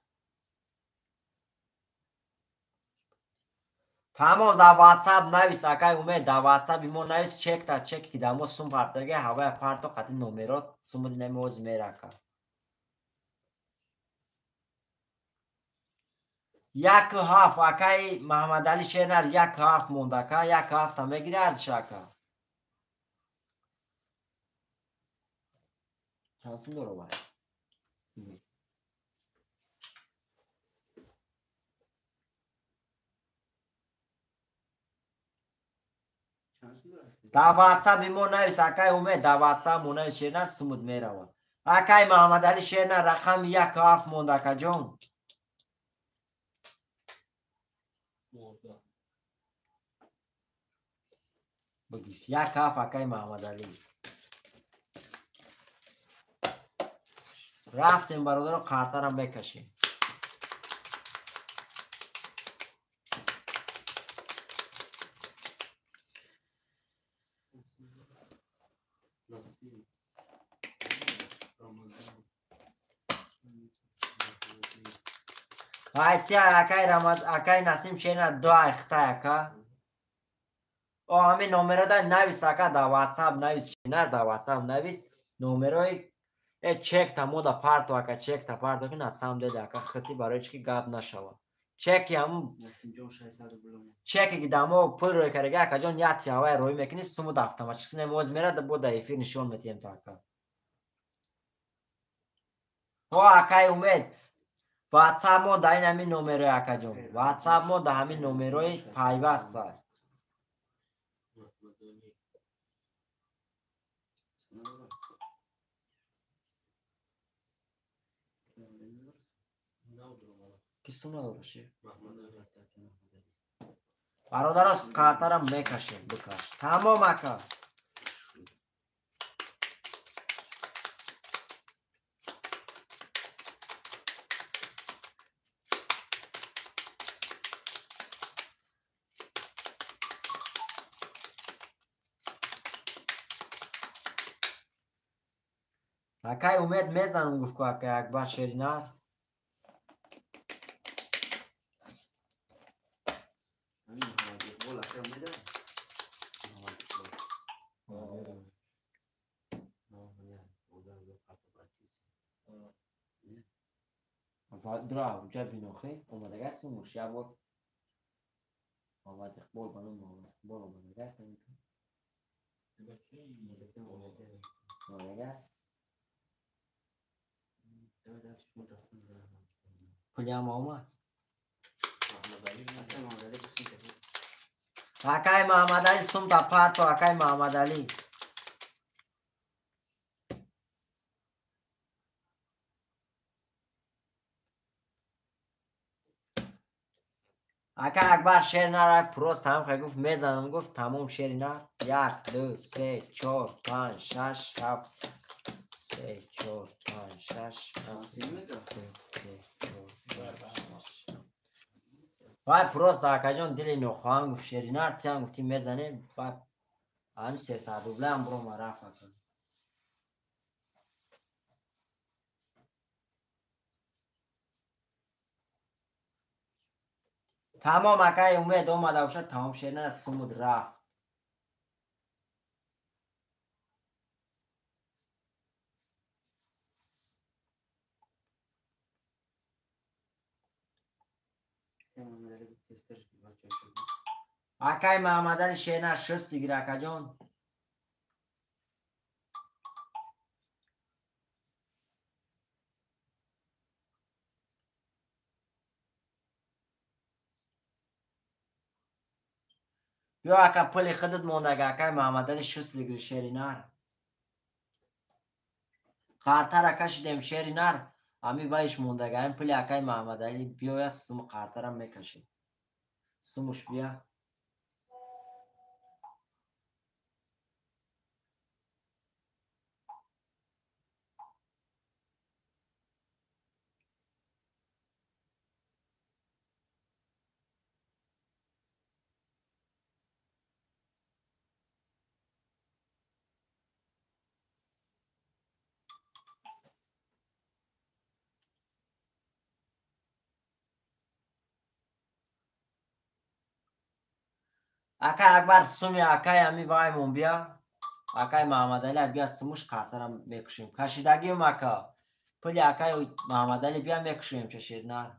تمام در واتساپ نویس اکای امید در واتساپ ما نویس چک تا چک که در ما سوم پرتگی هوای پرتو قطعی نومرات سوم نموز میرکا 1-7 اکای محمد علی شینر 1-7 موندکا 1-7 تا میگیری از شکا چانسیم دارو باید در واتساپ ما نویس اکای امید در واتساپ ما نویس شینر سمود میروه اکای محمد علی شینر رقم 1-7 موندکا جون بگیش 1-7 اکای محمد علی رفتیم برادر رو کارترم بکشیم هایتی اکای نسیم شینر 2 اخته اکا او همین نومره دا نویس اکا در واتساپ نویس شینر در واتساپ نویس نومره چک تا مودا پارتو اکا چک تا پارتو که نسام دیده اکا خطی برای چکی گاب نشوا چکی همون چکی که دامو پول روی کرگه اکا جون یاتی هوای روی میکنی سمود افتما چکس نموز میره دا بود ایفیر نشون میتیم تا اکا او اکای امید واتساپ مو دا این همین نومره اکا جون واتساپ مو دا همین نومره پایوست دار کسی ندارشه برادر از کارترم میکشیم بکش تمام اکا اکای امید میزنم گفت که اکای اکبر شیرینر درا اونجا بینوخی اومده گست موشی بود آمده بول بانم بول اومده گست اومده گست پلی هم آمد اکای محمد علی سم تا پارتو اکای محمد علی اکای اکبر شیرینر پروست هم خیلی گفت میزنم گفت تمام شیرینر 1 2 3 4 5 6 7 3 4 5 6 وای پروست اکا جون دلی نخواهم گفت شیرینر تیم گفتی میزنه بعد همین 300 روبله هم برو مرافع کن تمام اکای امید اومده باشد تمام شیرینر سمود رفت اکای محمد علی شیرینر شست گیر اکا جون بیا اکا پلی خودت موندگه اکای محمد علی شست لگری شیری نر قارتر کشیدیم شیری نر امی وایش موندگه این پلی اکای محمد علی بیا یا سم قارترم میکشی سموش بیا اکای اکبر سمی اکای امی وایمون بیا اکای محمد علی بیا سموش قارترم میکشیم کشیدگی مکا پلی اکای محمد علی بیا میکشیم چه شیر نر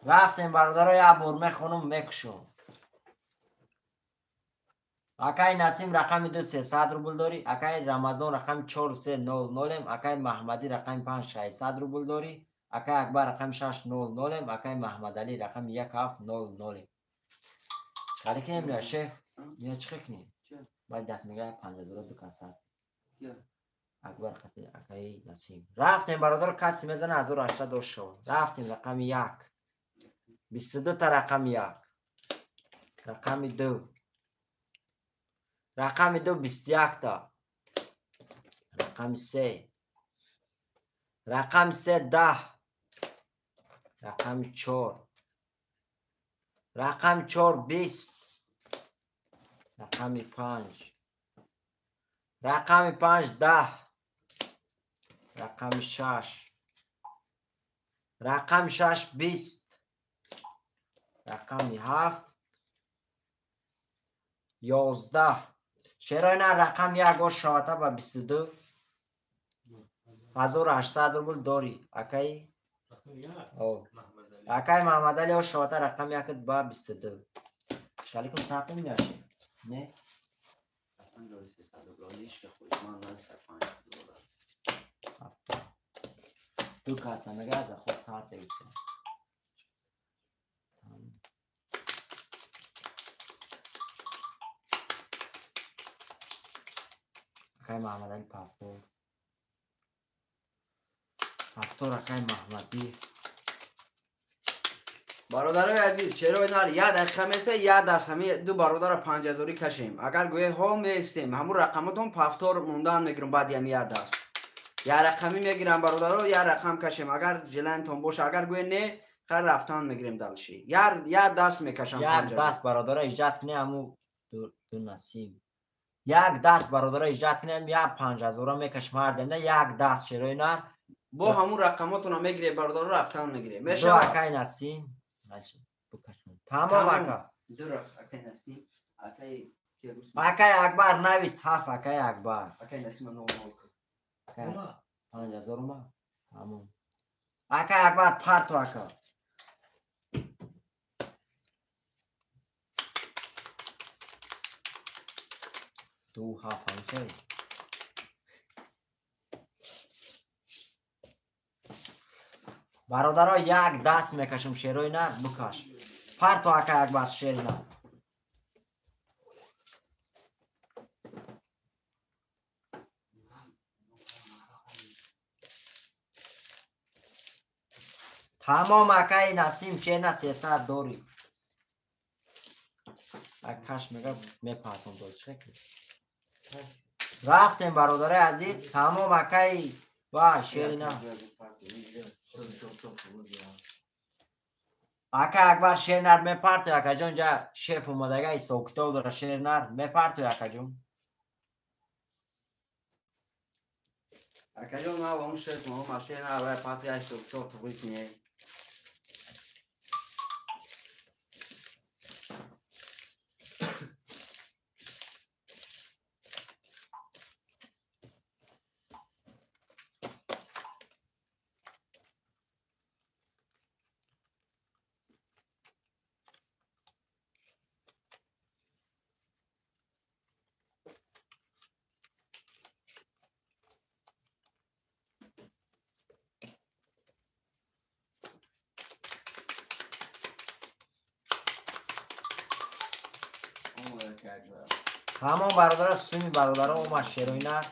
رفتیم برادرای یا برمه خونم میکشم اکای نسیم رقم 2300 روبل داری اکای رمضان رقم 4300 اکای محمدی رقم 5600 روبل داری اکای اکبر رقم 600 اکای محمد علی رقم 1700 چکاری کنیم نه شف یا چکاری کنیم باید دست میگه 5000 بکسد اکبر خطی اکای نسیم رفتیم برادر کسی میزنه 1800 شد رفتیم رقم 1 22 تا رقم 1 رقم 2 رقم 2 21 تا رقم 3 رقم 3 10 رقم 4 رقم 4 20 رقم 5 رقم 5 10 رقم 6 رقم 6 20 رقم 7 11 شیرای نه رقم 1 و شاته و 22 1800 روبل داری اکای او اکای محمد علی و شاته رقم 1 با 22 چکالی کن ساقی میاشی نه دو کاسه مگه از خود ساعت دیگه اکای محمد علی پاپور اکای محمدی برادرای عزیز چرا نر یاد دقیقه میسته یاد دست همی دو برادر 5000 کشیم اگر گویه ها میستیم همون رقمتون پفتار موندن میگیرم بعد هم یاد دست یا رقمی میگیرم برادرها یا رقم کشیم اگر جلنتون باشه اگر گویه نه خیر رفتن میگیریم دلشی یا دست میکشم یک دست برادر ایجاد کنیم همون دو نسیم یک دست برادر ایجاد کنیم یا 5000 میکش مردم نه یک دست شروع نه با همون رقماتون هم میگیره برادر رفتن میگیره دو میشه اکای نسیم تمام اکا دو اکای نسیم اکای اکای اکبر نویس 7 اکای اکبر اکای نسیم نو 5000 ما تمام اکای اکبر پرتو اکا دو 7 همسایی برادرها یک دست میکشم شیروی نه بکش پرتو اکای اکبر شیری نه تمام اکای نسیم چه نه 300 دوری اکاش میگه میپرتون دو چه رفتیم برادر عزیز تمام اکای و شیری نه اکای اکبر شیر نر میپرتو اکا جون جا شیف اومدگه ای سوکتو داره شیر نر میپرتو اکا جون اکای جون ما اون شیف ما ماشین اول پاتی ای تو بگید تمام برادر سومی برادر اومد شیروینر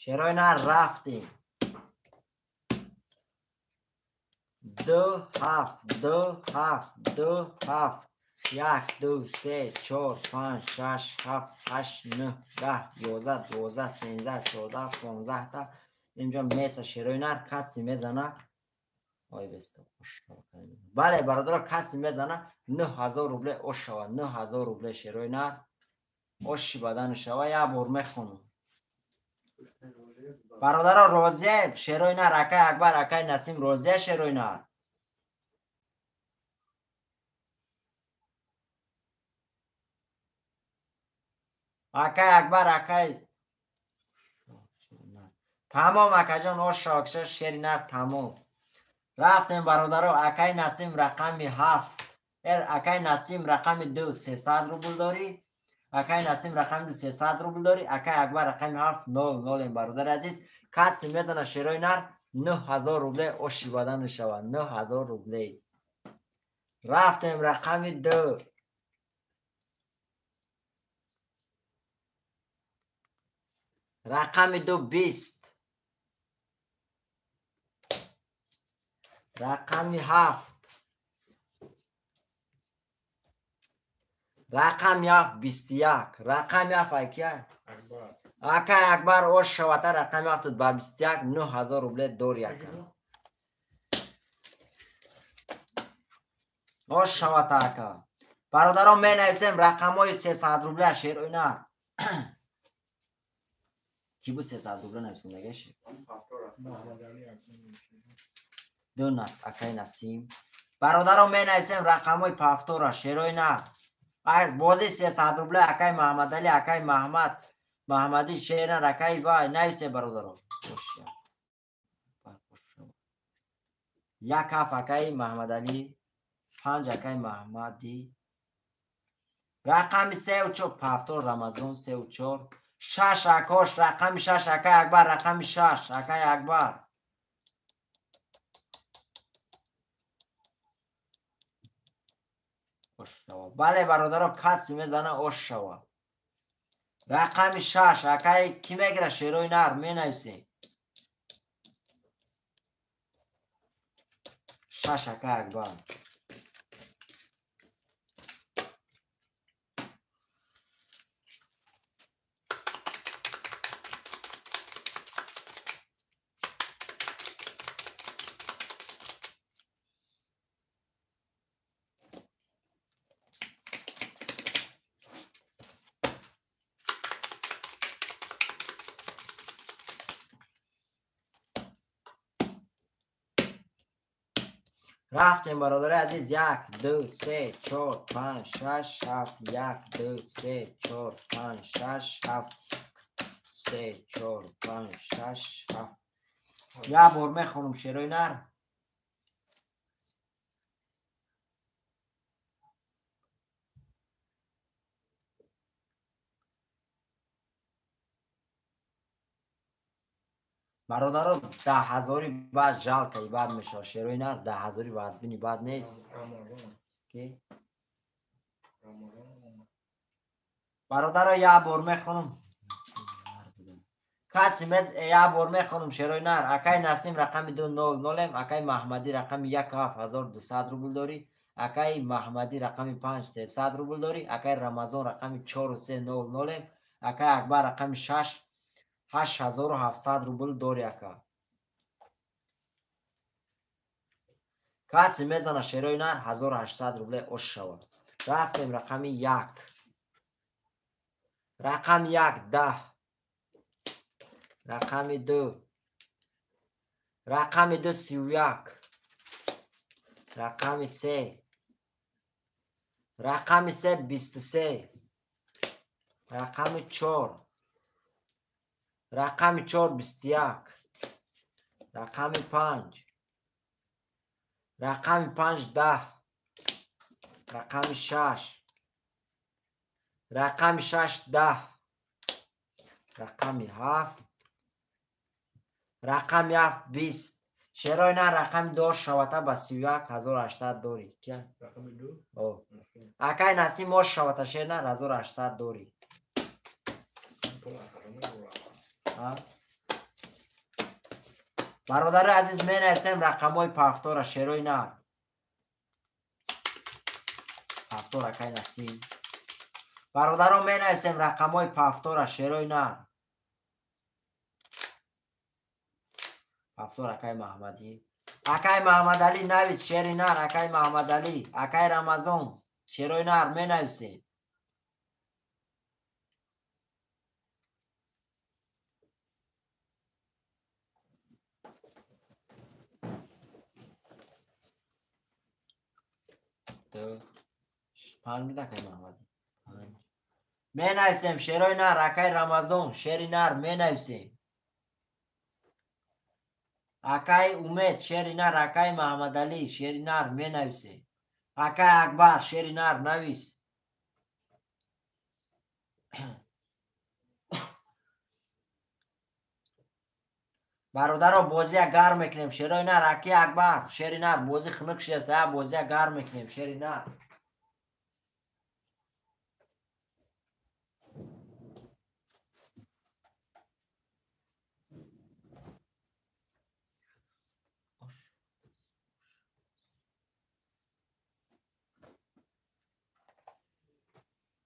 شیروینر رفتیم 2 7 2 7 2 7 1 2 3 4 5 6 7 8 9 10 11 12 13 14 15 تا اینجا میسه شیروینر کسی میزنه وای بسته بله برادر کسی میزنه 9000 روبل اوش شوه 9000 روبل شیروینر اوشی بدن شوه یا بار میخونم برادر روزیه شیروینر اکای اکبر اکای نسیم روزیه شیروینر اکای اکبر اکای تمام اکا جان اوش شاکشه شیرینر تمام رفتیم برادر اکای نسیم رقمی 7 اکای نسیم رقم 2 300 روبل داری اکای نسیم رقم 2 300 روبل داری اکای اکبر رقم 7 0 این برادر عزیز کسی میزنه شیروینر 9000 روبل اوشی بدن شوه 9000 روبل رفتیم رقم 2 رقم 2 20 رقم 7 رقم 21 رقم 7 اکیه اکای اکبر اوش شوته رقم 7 با 21 9000 روبل دور یکن اوش شوته اکا برادران می نویسیم رقم های 300 روبل شیروینر کی بود 300 روبل نویسیم نگه شد دو نست اکای نسیم برادران می نویسیم رقم های پافتور شیروینر بازی 300 روبل اکای محمد علی اکای محمدی شیرینر اکای وای نویسه برادران یک هفت اکای محمد علی 5 اکای محمدی رقم 3 و 4 پافتور رمضان 3 و 4 6 اکاش رقم 6 اکای اکبر رقم 6 اکای اکبر بله برادرها کسی میزنه اوش شوا رقم 6 اکای کی میگیره شیروینر می نویسیم 6 اکای اکبر رفتیم برادر عزیز 1 2 3 4 5 6 7 1 2 3 4 5 6 7 3 4 5 6 7 یا بار میخونم شیروینر برادران 10,000 بعد جال که بعد میشه شیروینر 10,000 وزبینی بعد نیست کی برادران یا بار میخونم کسی یا بار میخونم شیروینر اکای نسیم رقم 200 اکای محمدی رقم 1,200 روبل داری اکای محمدی رقم 5 300 روبل داری اکای رمضان رقم 4 300 اکای اکبر رقم 6 8700 روبل داری اکا کسی میزنه شیروینر 1800 روبل اوش شود رفتیم رقم 1 رقم 1 10 رقم 2 رقم 2 31 رقم 3 رقم 3 23 رقم 4 رقم 4 21 رقم 5 رقم 5 10 رقم 6 رقم 6 10 رقم 7 رقم 7 20 شیرای نه رقم 2 شوته به 31800 داری چه؟ رقم 2 او اکای نسی ما شوته شیر نه 1800 داری برادر عزیز می نویسیم رقم های پفتار شیرای نه پفتار اکای نسی برادر می نویسیم رقم های پفتار شیرای نه پفتار اکای محمدی اکای محمد علی نویس شیری نر اکای محمد علی اکای رمضان شیرای نر می نویسیم تو پنج میده اکای محمدی می نویسیم شیرای نر اکای رمضان شیری نر می نویسیم اکای امید شیری نر اکای محمد علی شیری نر می نویسیم اکای اکبر شیری نر نویس برادر رو بازی گرم میکنیم شیرای نر اکی اکبر شیری نر بازی خنک شسته بازی گرم میکنیم شیری نر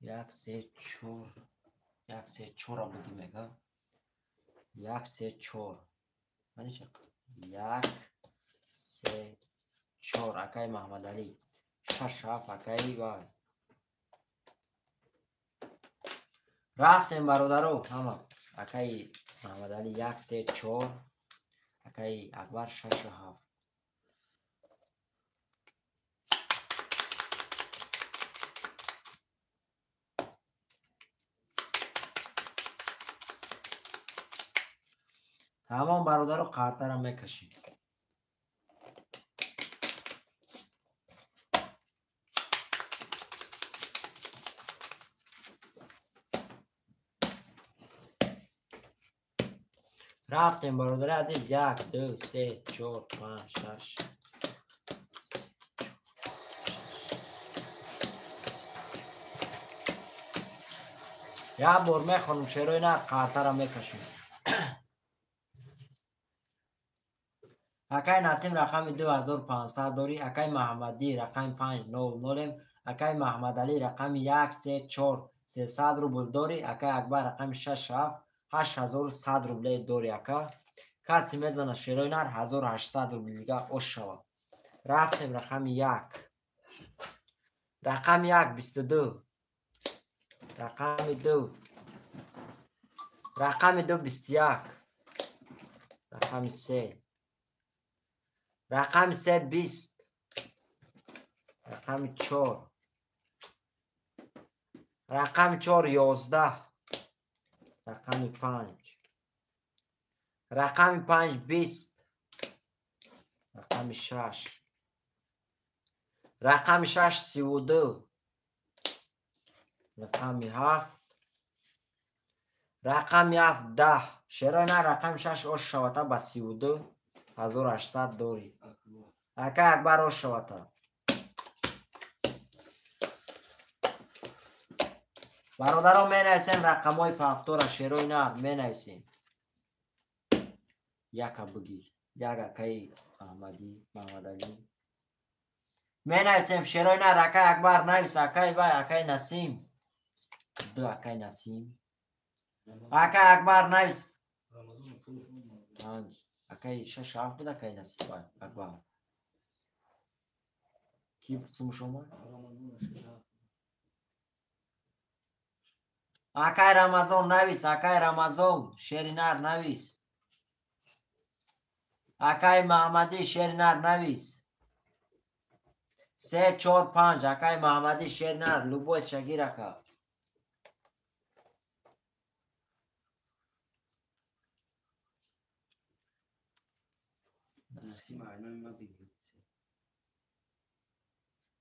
یک سه چور یک سه چور رو بگیم اگه یک سه چور منی چه یک سه چور اکای محمد علی شش هفت اکای بای رفتیم برادرو همه اکای محمد علی یک سه چور اکای اکبر شش هفت تمام برادرو قرطه را میکشیم رفتیم برادر عزیز یک دو سه چهار پنج شش یک بار میخونم شیرای نه قرطه را میکشیم اکای نسیم رقم 2500 داری اکای محمدی رقم 500 اکای محمد علی رقم 134 روبل داری اکای اکبر رقم 67 8100 روبل داری اکا کسی میزنه شیرای نر 1800 روبل دیگه اوش شود رفتیم رقم 1 رقم 1 22 رقم 2 رقم 2 21 رقم 3 رقم 3 20 رقم 4 رقم 4 11 رقم 5 رقم 5 20 رقم 6 رقم 6 32 رقم 7 رقم 7 10 شیرای نه رقم 6 اوش شوته به 32800 داری اکا اکبر اوش شوته برادران می نویسیم رقم های پفتور شیرای نه می نویسیم یک بگی یک اکای محمدی محمد علی می نویسیم شیرای نه اکای اکبر نویس اکای بای اکای نسیم دو اکای نسیم اکای اکبر نویس پنج اکای شش هفت بود اکای نسیم بای اکبر کی بسیم شما؟ اکای رمضان نویس اکای رمضان شیری نر نویس اکای محمدی شیری نر نویس 3 4 5 اکای محمدی شیری نر لوبوی شگیر اکا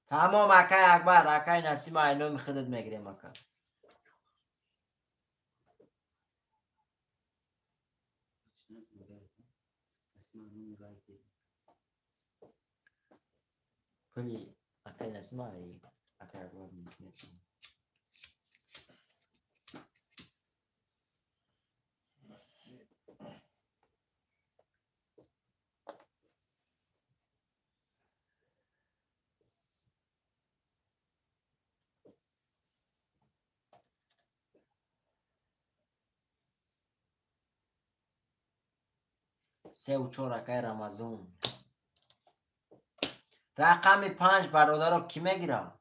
تمام اکای اکبر اکای نسیم اینو خودت میگیریم اکا کلی اکای نسیم ای اکای اکبر میگیریم سه و چور اکای رمزون رقم 5 برادر رو کی میگیرم؟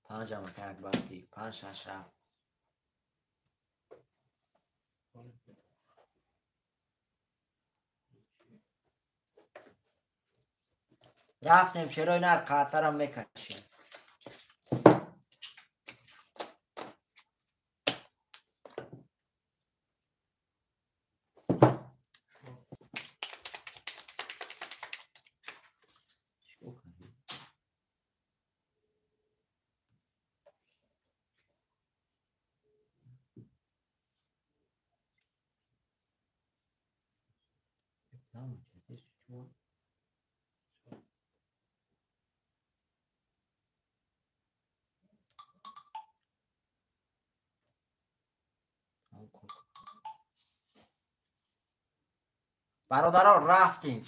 پنج هم اکای اکبر کی 5 6 7 رفتیم شروع نر خاطرم میکشیم برادران رفتیم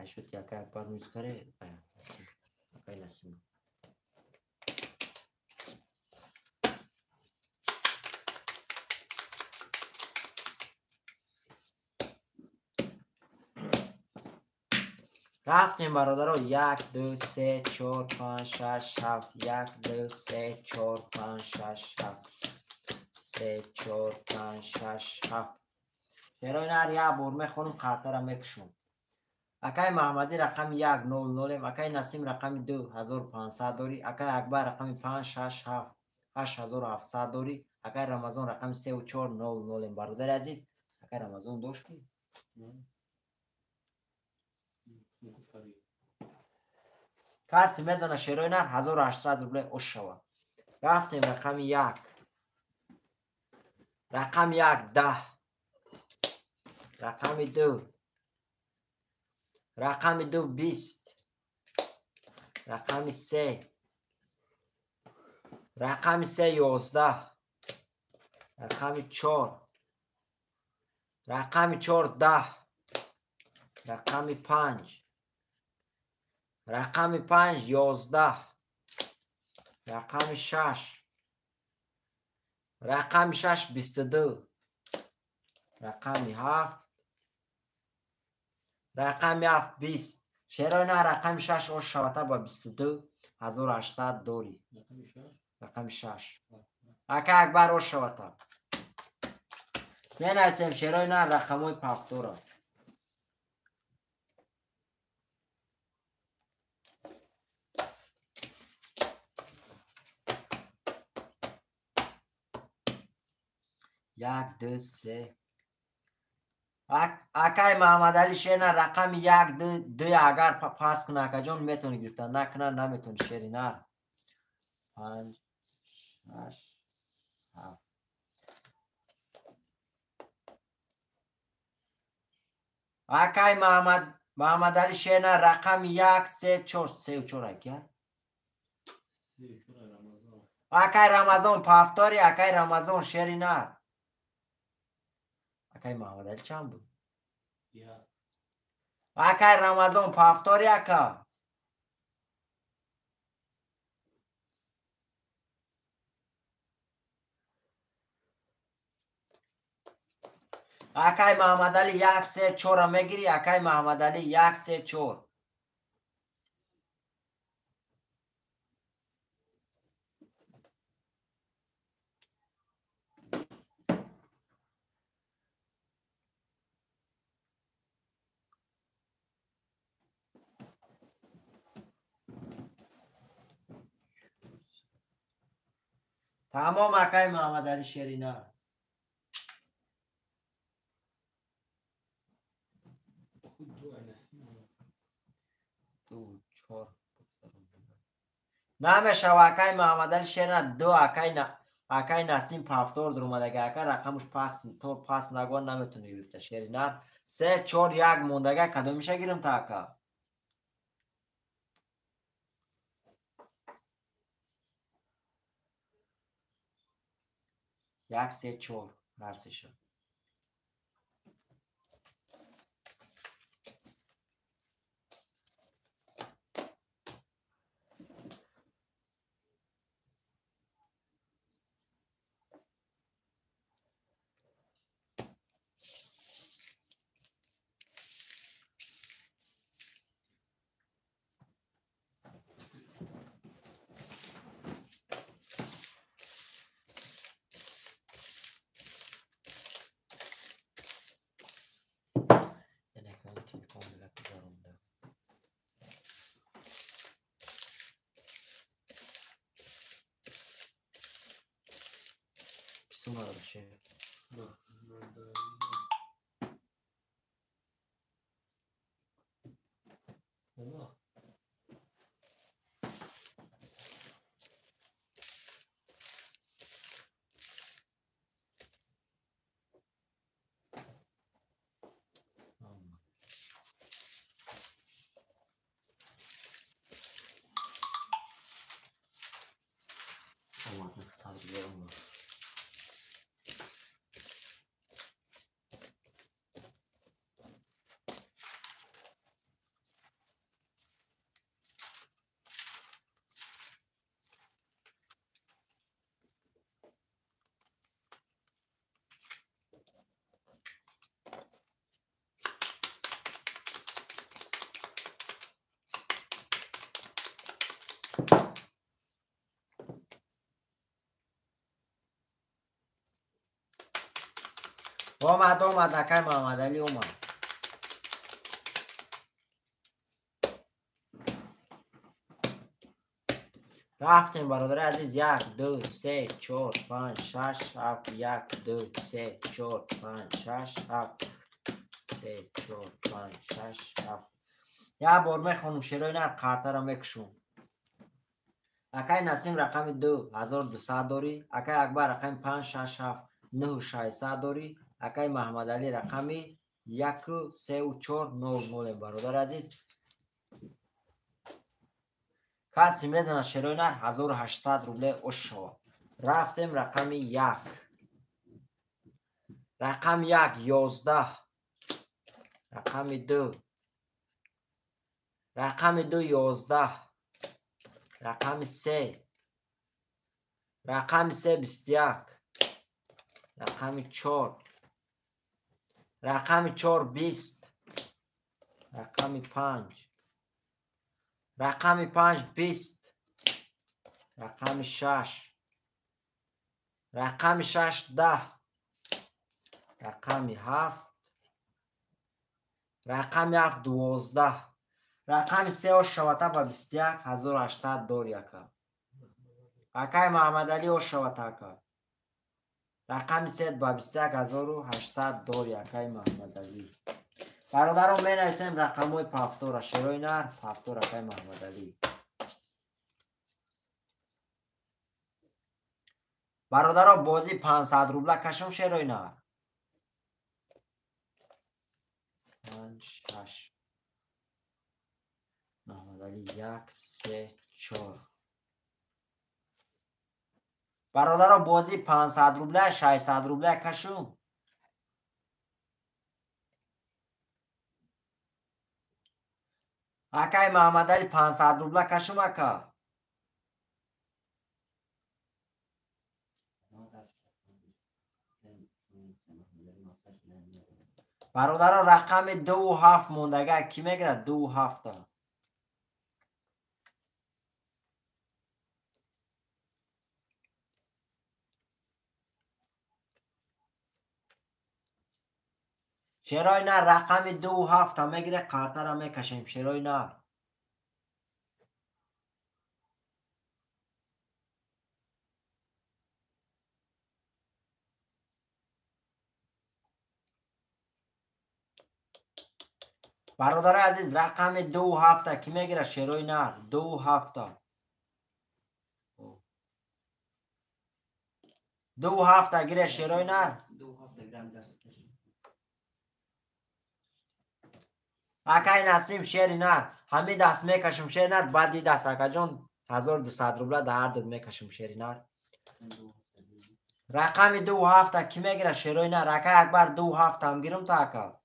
شد که اکای اکبر میز کره اکای نسیم رفتیم برادران 1 2 3 4 5 6 7 1 2 3 4 5 6 7 3 4 5 6 7 شروع نر یا بور میخونم خاطرم میکشم اکای محمدی رقم 1 0 0 اکای نسیم رقم 2500 داری اکای اکبر رقم 5 6 7 8700 داری اکای رمضان رقم 3 و 4 0 0 برادر عزیز اکای رمضان داشتی کسی میزنه شروع نر 1800 روبله اوش شود رفتیم رقم 1 رقم 1 10 رقم 2 رقم 2 20 رقم 3 رقم 3 11 رقم 4 رقم 4 10 رقم 5 رقم 5 11 رقم 6 رقم 6 22 رقم 7 رقم 7 20 شروع نه رقم 6 او شوته با 22 1800 دوری رقم 6 اکا اکبر او شوته نه نسیم شروع نه رقم های پفتوره یک دو سه اکای محمد علی شینا رقم 1 2 اگر پاس کنه اکا جان میتونی گرفتن نکنه نمیتونی شیری نه 5 6 7 اکای محمد علی شینا رقم 1 3 4 3 و 4 اکا اکای رمضان پافتاری اکای رمضان شیری نه اکای محمد علی چند بود اکای رمضان پافتاری اکا اکای محمد علی 1 3 4 میگیری اکای محمد علی 1 3 4 تمام اکای محمد علی شیری نر. دو چهار نمیشه اکای محمد علی شیری نر. دو اکای نسیم پافتور در اومده که اکای رقمش پاس نگوان نمیتونه گرفته شیری نر. 3 4 1 موندگه کدوم میشه گیرم تا اکا؟ یک 3 4 هر سه شد. Pisuma da şey. Allah. Ama sadece olmuyor. اومد اکای محمد علی اومد. رفتیم برادر عزیز. 1 2 3 4 5 6 7 1 2 3 4 5 6 7 3 4 5 6 7. یا بار میخونم شیرای نر کارتا را میکشم. اکای نسیم رقم 2200 داری. اکای اکبر رقم 5 6 7 9 600 داری. اکای محمد علی رقمی 1 3 4 9 9 برادر عزیز. کسی میزنه شیرای نر 1800 روبله اوش شود. رفتیم رقم 1 رقم 1 11 رقم 2 رقم 2 11 رقم 3 رقم 3 21 رقم 4 رقم 4 20 رقم 5 رقم 5 20 رقم 6 رقم 6 10 رقم 7 رقم 7 12 رقم 3 شوته با 21 1800 داری اکا. اکای محمد علی او شوته اکا. رقم 3 با 21 1800 داری اکای محمد علی. برادرم می نویسیم رقم های پافتور شیرای نر پافتور اکای محمد علی. برادرم بازی 500 روبله کشم شیرای نر. 5 6 محمد علی 1 3 4. برادرم بازی 500 روبله 600 روبله کشم. اکای محمد علی 500 روبله کشم اکا. برادران رقم 2 و 7 موندگه کی میگیره؟ 2 و 7 تا. شیرای نر رقم 2 و 7 تا میگیره کارتا را میکشیم شیرای نر. برادر عزیز رقم 27 کی میگیره شیروی نر 27 27 گیره شیروی نر اکای نسیم شیری نر همه دست میکشم شیری نر بعدی دست اکا جان 1200 روبله در هر دو میکشم شیری نر رقم 27 کی میگیره شیروی نر اکای اکبر 27 هم گیرم تا اکا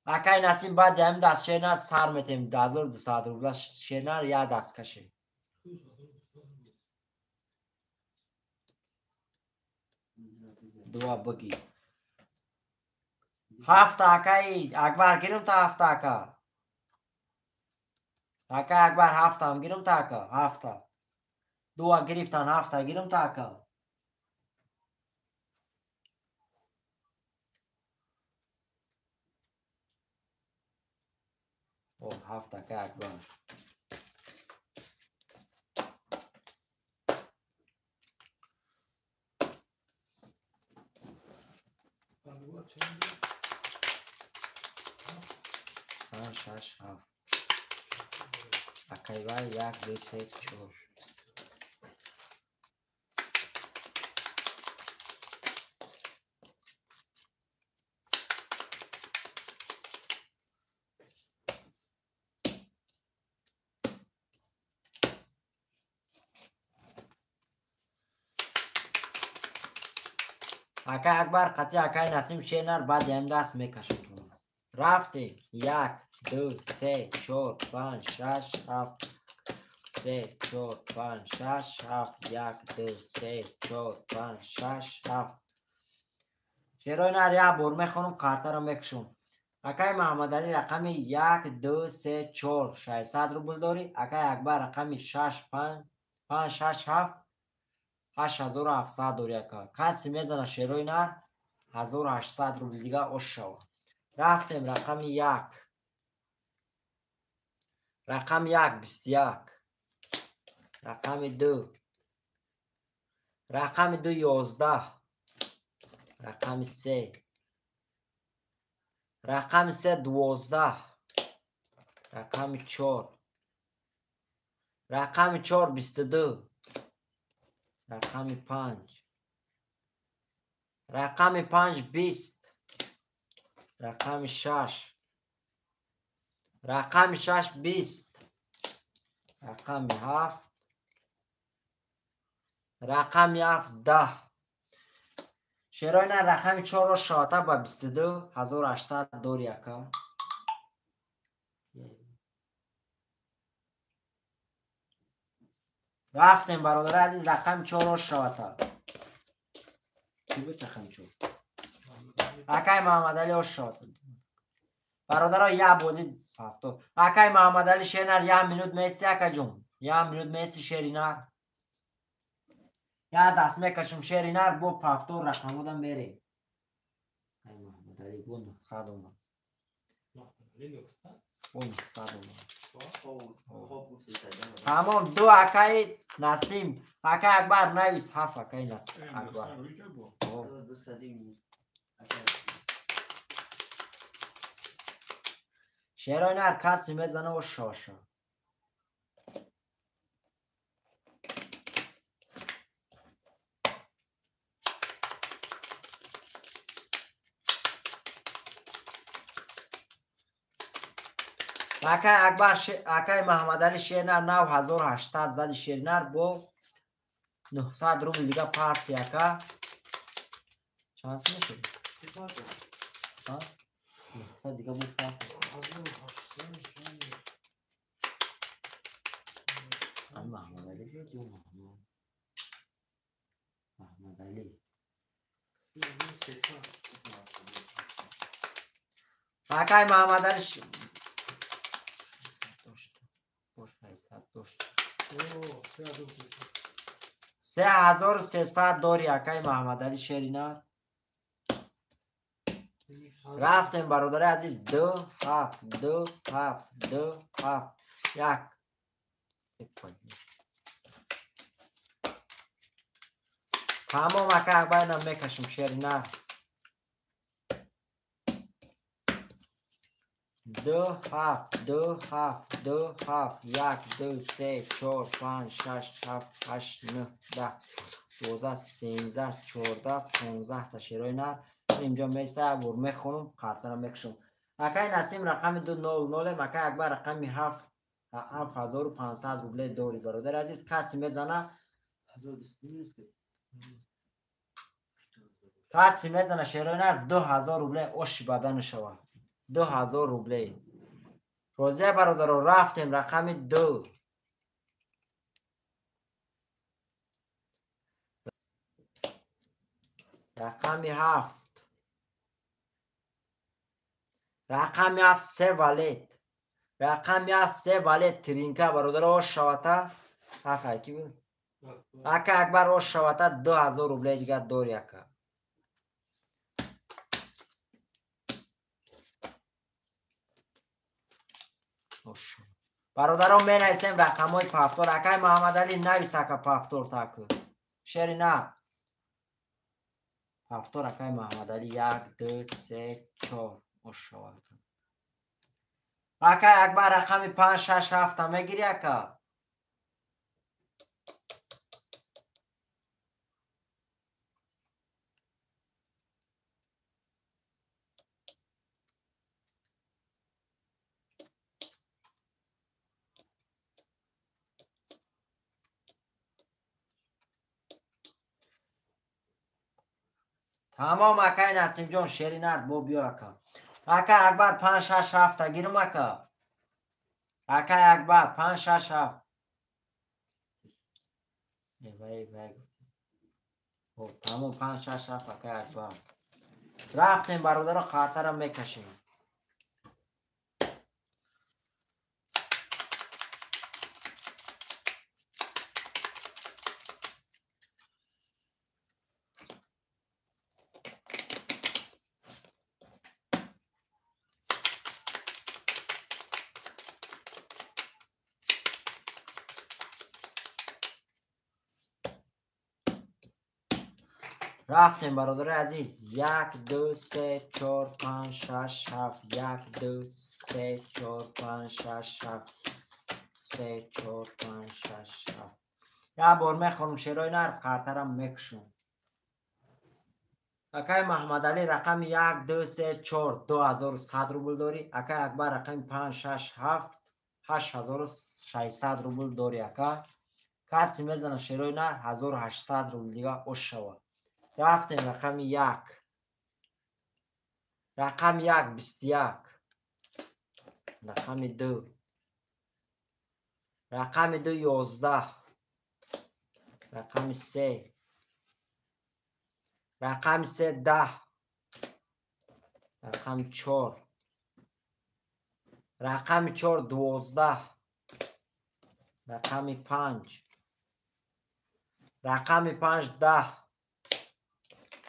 اکای نسیم بعد همین دست شیری نر سر میتیم 1200 روبله شیری نر یک دست کشیم دو بگی 7 اکای اکبر گیرم تا 7 اکا اکای اکبر 7 هم گیرم تا اکا 7 دو گرفتن 7 گیرم تا اکا او 7 اکای اکبر پنج شش هفت اکای وای 1 2 3 4 اکای اکبر قطعی اکای نسیم شینر بعد هم دست میکشم تو رفتیم 1 2 3 4 5 6 7 3 4 5 6 7 1 2 3 4 5 6 7 شیروی نر یک بار میخونم کارتا رو میکشم اکای محمد علی رقم 1 2 3 4 600 روبل داری اکای اکبر رقم 6 5 5 6 7 8700 داری اکا کسی میزنه شیروی نر 1800 روبل دیگه اوش شو رفتیم رقم 1 رقم 1 21 رقم 2 رقم 2 11 رقم 3 رقم 3 12 رقم 4 رقم 4 22 رقم 5 رقم 5 20 رقم 6 رقم 6 20 رقم 7 رقم 7 10 شیروی نر رقم 4 رو شاته با 22 1800 داری اکا رفتیم برادر عزیز رقم 4 رو شاته چی بود رقم 4 اکای محمد علی رو شاته برادر ها یه بازی هفتو اکای محمد علی شینر 1 منوت میسی اکا جون 1 منوت میسی شیری نر یا دست میکشم شیری نر بو پافتور رقم بودم بری ای محمد علی بو 900 اومد بو 900 اومد تمام دو اکای نسیم اکای اکبر نویس 7 اکای نسیم اکبر شیروی نر کسی میزنه و شاشه اکای اکبر اکای محمد علی شیرنر 9800 زدی شیرنر با 900 روبل دیگه پارت اکا چانس میشه ها 900 دیگه بود پارت محمد علی کیو محمد علی اکای محمد علی 3300 داری اکای محمد علی شیرینر رفتیم برادر عزیز 2 7 2 7 2 7 1 تمام اکای اکبر نم میکشم شیرینر دو هفت دو هفت دو هفت یک دو سه چهار پنج شش هفت هشت نه ده 12 13 14 15 تا شیرای نر اینجا میسه بور میخونم کارتنا میکشم. اکای نسیم رقم 200 مکای اکبر رقم 7500 روبله دوری برادر عزیز کسی میزنه کسی میزنه شیرای نر 2000 روبله اش بدن شوه 2000 روبله. روزه برادر رو رفتیم رقم 2 رقم 7 رقم 7 3 والت رقم 7 3 والت ترینکا برادر اش شوته اکا کی بود اکا اکبر اش شوته 2000 روبله دیگه دوری اکا. برادران می نویسیم رقم های پافتور اکای محمد علی نویس اکا پافتور تاکو شری نه پافتور اکای محمد علی 1 2 3 4 اشوال اکای اکبر رقم 5 6 7 میگیری اکا تمام اکای نسیم جان شری نه بو بیا اکا اکای اکبر 5 6 7 گیرم اکا اکای اکبر 5 6 7 تمام 5 6 7 اکای اکبر رفتیم برادر خاطرم میکشیم. رفتیم برادر عزیز 1 2 3 4 5 6 7 1 2 3 4 5 6 7 3 4 5 6 7 یه بار میخونم شیرای نر قرطرم میکشم. اکای محمد علی رقم 1 2 3 4 2100 روبل داری اکای اکبر رقم 5 6 7 8600 روبل داری اکا کسی میزنه شیرای نر 1800 روبل دیگه اش شود. رفتیم رقم 1 رقم 1 21 رقم 2 رقم 2 11 رقم 3 رقم 3 10 رقم 4 رقم 4 12 رقم 5 رقم 5 10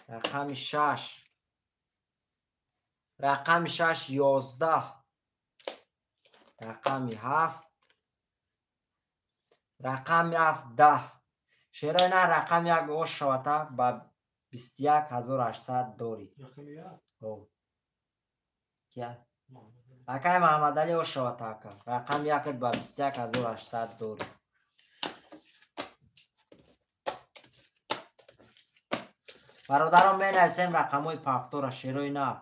رقم 6 رقم 6 11 رقم 7 رقم 7 10 شیرای نه رقم 1 اش شوته با 21800 داری کیا اکای محمد علی اش شوته اکا رقم 1 با 21800 داری. برادران می نویسیم رقم های پافتور شیرای نه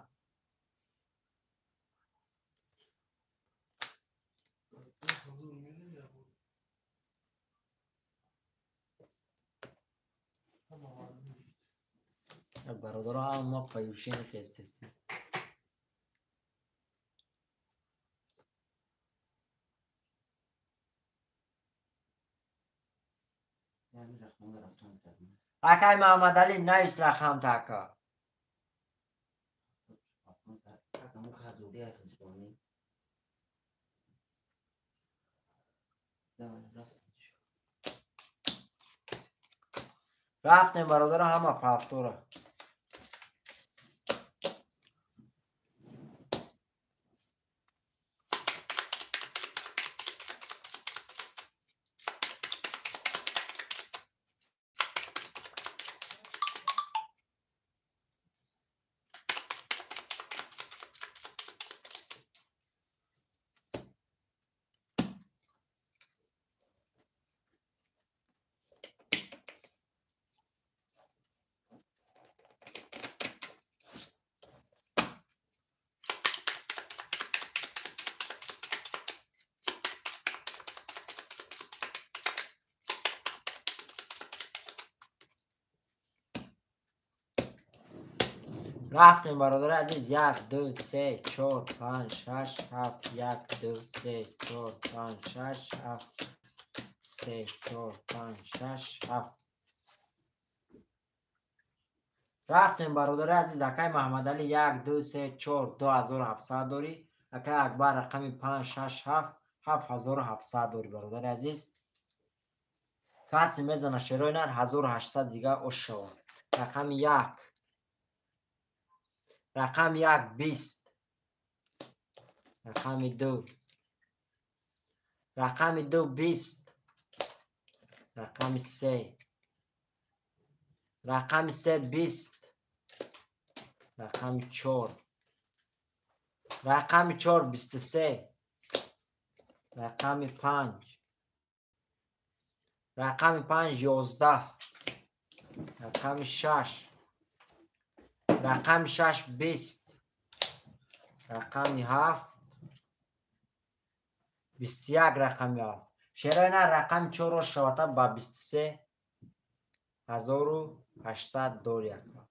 برادران هم ما پیوشی نفستیم اکای محمد علی نویس رقم تاکا رفتیم برادر همه پافتوره رفتیم برادر عزیز. 1 2 3 4 5 6 7. 1 2 3 4 5 6 7. 3 4 5 6 7. رفتیم برادر عزیز. اکای محمد علی 1 2 3 4 2700 داری. اکای اکبر رقم 5 6 7 7700 داری برادر عزیز. کسی میزنه شروع نر 1800 دیگه اش شود. رقم 1 رقم 1 20. رقم 2 رقم 2 20. رقم 3 رقم 3 20. رقم 4 رقم 4 23. رقم 5 رقم 5 11. رقم 6 رقم 6 20. رقم 7 21. رقم 7 شروع نه رقم 4 رو شوتا با 23800 دوری اکا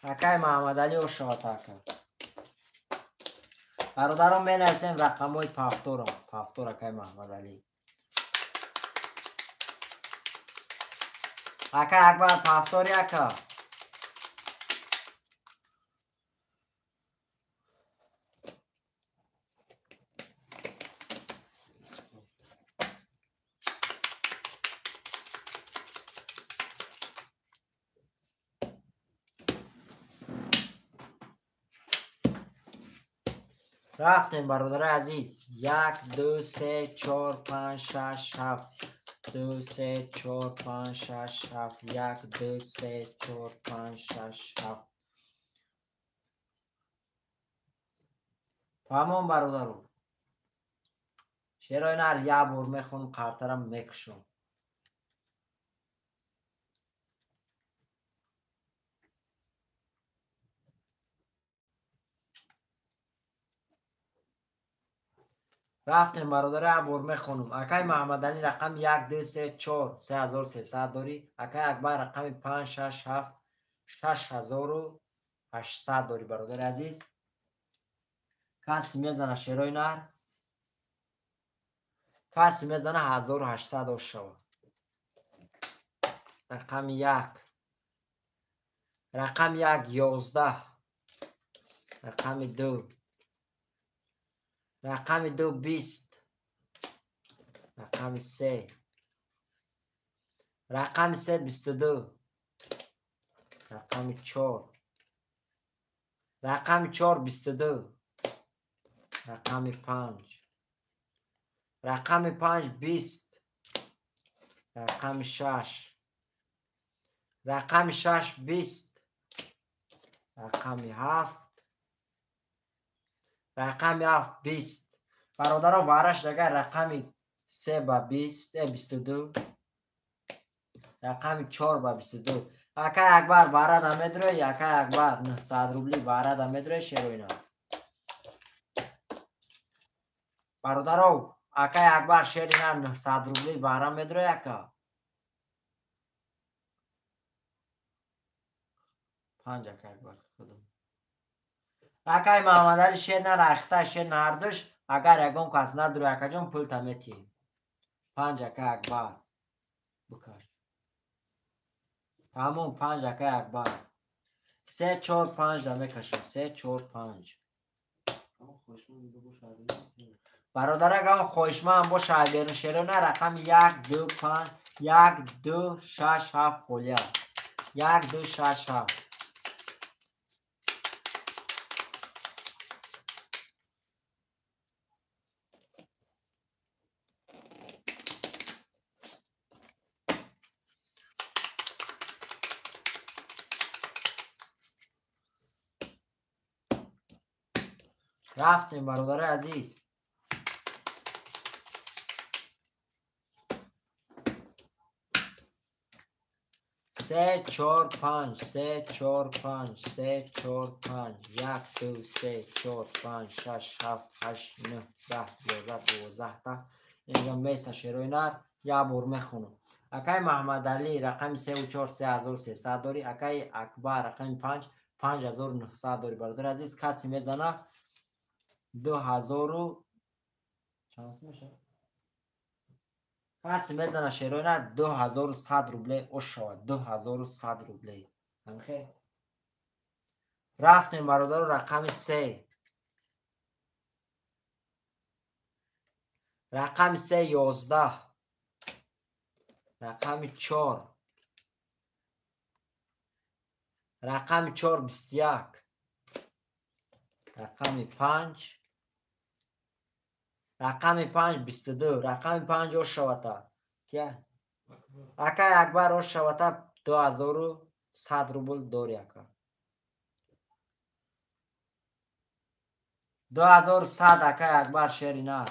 اکای محمد علی رو شوتا اکا برادران می نویسیم رقم های پافتور اکای محمد علی. اکای اکبر پافتوری اکا. رفتیم برادر عزیز. 1 2 3 4 5 6 7. 2 3 4 5 6 7. 1 2 3 4 5 6 7. تمام برادرو. شروع نر یه بار میخونم کارترم میکشم. رفتیم برادر عبور میخونم. اکای محمد علی رقم 1 2 3 4 3300 داری. اکای اکبر رقم 5 6 7 6800 داری برادر عزیز. کسی میزنه شروع نر کسی میزنه 1800 شود. رقم 1 رقم 1 11. رقم 2 رقم 2 20. رقم 3 رقم 3 22. رقم 4 رقم 4 22. رقم 5 رقم 5 20. رقم 6 رقم 6 20. رقم 7 رقم 7 20. برادران وارش دیگه رقم 3 با 20 22. رقم 4 با 22. اکای اکبر بارد امدره. یکای اکبر 900 روبلی بارد امدره. شروع نه برادرو. اکای اکبر شروع نه 900 روبلی بارد امدره. یکا 5 اکای اکبر خودم. اکای محمد علی شیر نه رخته شیر نردش. اگر یکم کس نداره اکا جون پول تمیتی 5 اکای اکبر بکش همون 5 اکای اکبر 3 4 5 دمه کشم 3 4 5 برادر اگه خوشمن باشه بیرون شروع نه رقم 1 2 5 1 2 6 7 خولیا 1 2 6 7. رفتیم برادر عزیز. سه چهار پنج سه چهار پنج سه چهار پنج 1 2 3 4 5 6 7 8 9 10 11 12 تا اینجا میسه شروع نر یه بار میخونم. اکای محمد علی رقم 34 3300 داری. اکای اکبر رقم 5 5900 داری. برادر عزیز کسی میزنه 2000 چانس میشه. کسی میزنه شیرونه 2100 روبله او شود. 2100 روبله. همخیر رفتیم برادر رقم 3. رقم 3 11. رقم 4. رقم 4 21. رقم 5. رقم 5 22. رقم 5 او شوتا کیا اکای اکبر او شوتا 2100 روبل داری اکا 2100 اکای اکبر شیرینه.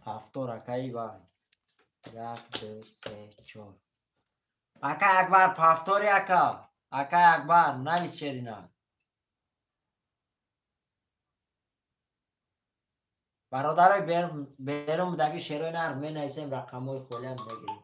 هفتور اکای بای 1 2 3 4 اکای اکبر پافتوری اکا اکای اکبر نویس شیرینه. برادرای بیرون بودگی شیروی نر می نویسیم رقم های خولی هم بگیریم.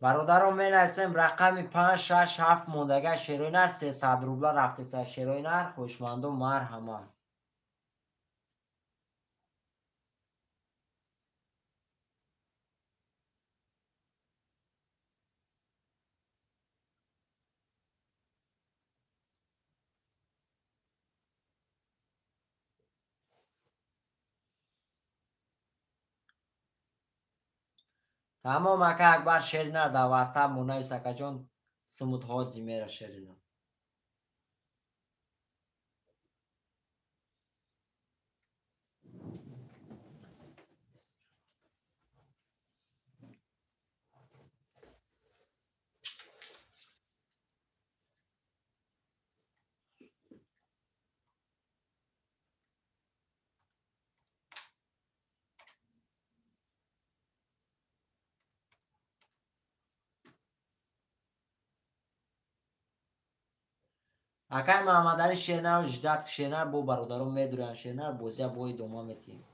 برادران می نویسیم رقم 5 6 7 موندگه شیروی نر 300 روبله رفته سر شیروی نر. خوشمند و مرحمت. تمام اکا اکبر شیرینه در واسه مونویس اکا جان سمود هازی میره شیرینه. اکای محمد علی شیرینه و جدت شیرینه بو برادران میدورن شیرینه بوزیا بوی دوما میتیم.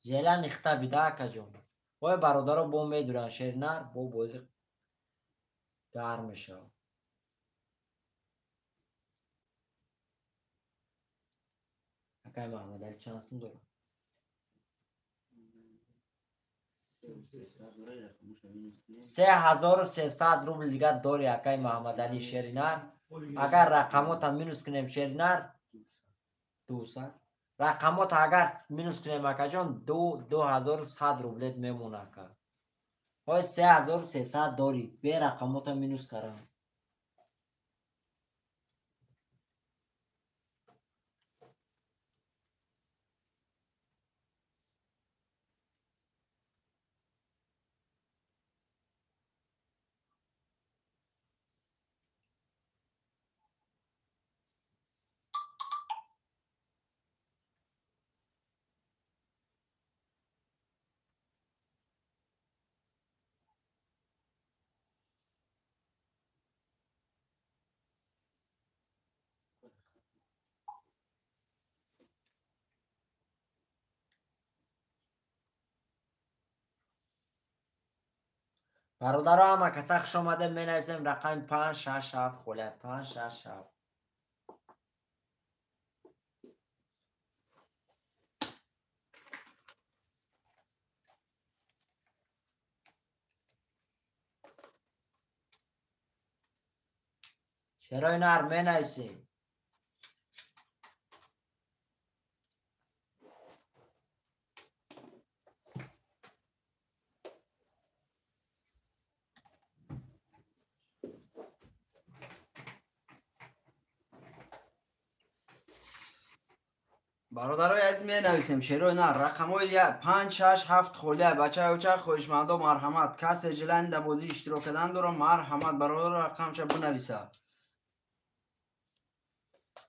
جیلا نخته بیده اکا جان بوی برادران بو میدورن شیرینه بو بوزی گرم میشه. اکای محمد علی چانسون داره 3300 روبل دیگه داری اکای محمد علی شیرینه. اگر رقمات هم مینوس کنیم شیرینه 200 رقمات اگر مینوس کنیم اکا جان 2100 روبلت میمونه اکا. های 3300 داری به رقمات هم مینوس کرم. برادر همه کسا خوش آمده می نویسیم رقم 5 6 7 خوله 5 6 7 شیروی نر می نویسیم. برادرای عزیز می نویسیم شروع نه رقم‌های 5 6 7 خولیا بچه‌ها خویشمندو مرحمت کسی جلند در بازی اشتراک کردن دارم مرحمت برادر رقمش بنویسه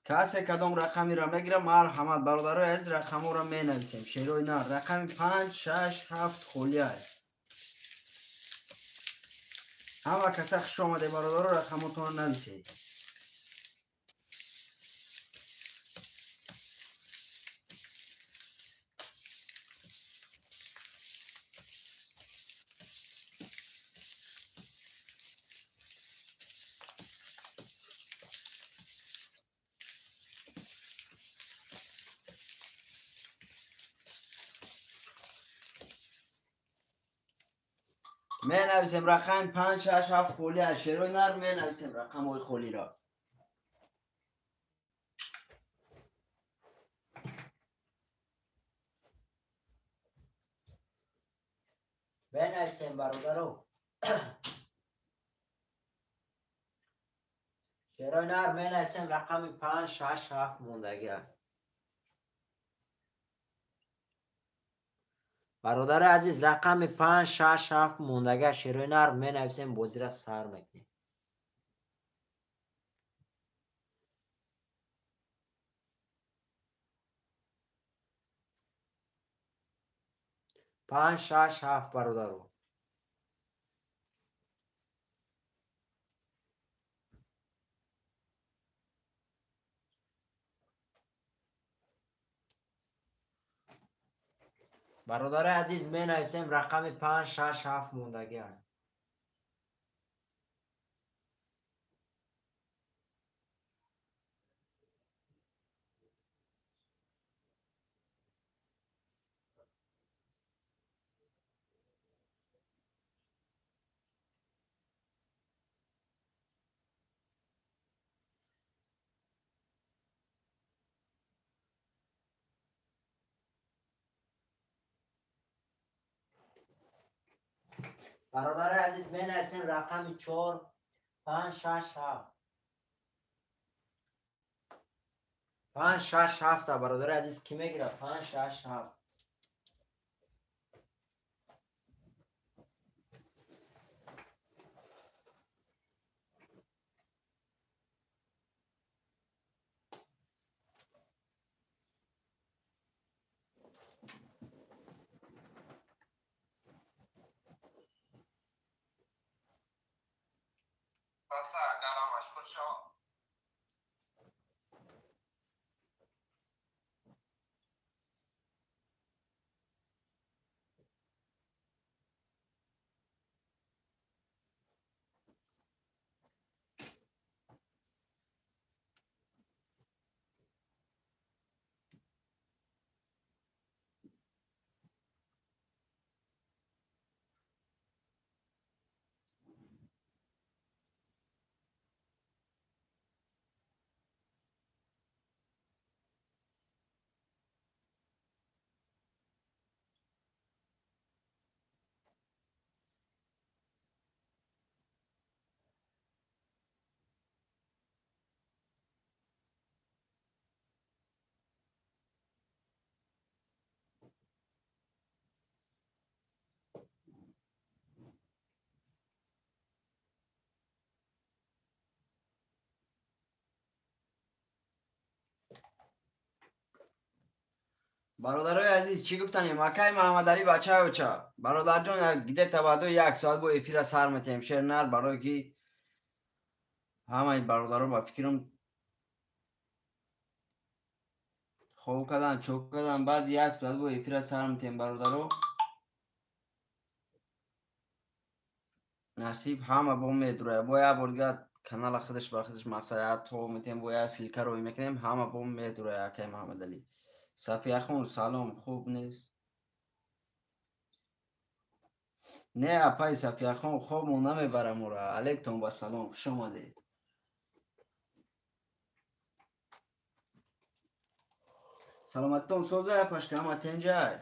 کسی کدام رقمی را میگیره مرحمت برادرای عزیز رقم‌ها را می نویسیم شروع نه رقم 5 6 7 خولیا همه کسی خوش آمده برادر رقمتون نویسید می نویسیم رقم 5 6 7 خولیا شروع نه می نویسیم رقم های خولی را بنویسیم برادرو شروع نر بنویسیم رقم 5 6 7 موندگی برادر عزیز رقم 5 6 7 موندگی شروع نر بنویسیم بازی را سر میکنیم 5 6 7 برادرو برادر عزیز می نویسیم رقم 5 6 7 موندگی برادر عزیز بنویسیم رقم 4 5 6 7 5 6 7 برادر عزیز کی میگیره 5 6 7 برادرای عزیز چی گفتنی مکای محمد علی بچه برادر جان گیده تبادو 1 ساعت با افیر سر میتیم شیر نر برای که همه برادرها با فکرم خوب کردن چوک کردن بعد 1 ساعت با افیر سر میتیم برادرها نصیب همه با میدروه باید برگرد کانال خودش با خودش مقصد تو میتیم باید سیلکه روی میکنیم همه با میدروه اکای محمد علی صفیه خون سلام خوب نیست نه اپای صفیه خون خوب مو نمیبرم او را علیکم با سلام خوش آمدید سلامتتون سوزه پشک همه تنجای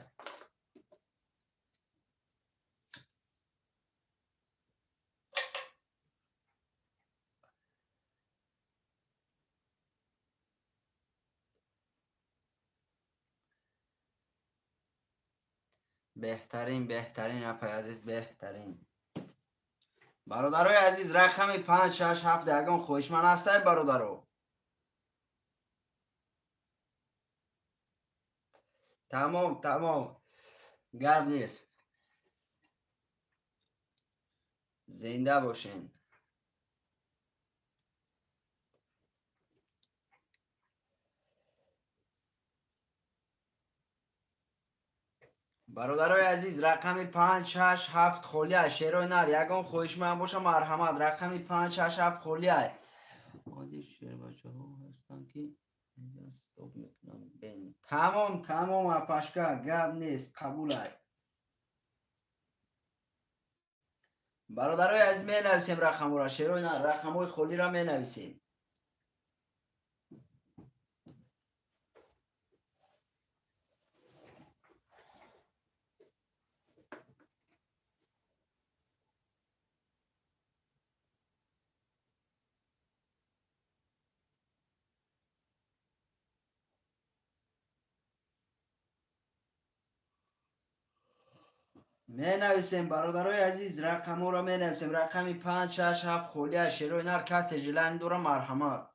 بهترین اپای عزیز بهترین. برادرای عزیز رقم 5 6 7 یگان خوشمن هستای برادرو. تمام گرد نیست. زنده باشین. برادرای عزیز رقم 5 6 7 خولیه شیروی نر یگان خوشمن باشه مرحمت. رقم 5 6 7 خولیه عادی شیر بچه ها هستن که اینجا استوب میکنم بین. تمام اپاشکا گرد نیست قبوله. برادرای عزیز می نویسیم رقم را شیروی نر رقم های خولی را می نویسیم. می نویسیم برادرای عزیز رقم را می نویسیم. رقم 5 6 7 خولیه شیروی نر کسی جلن دورا مرحمت.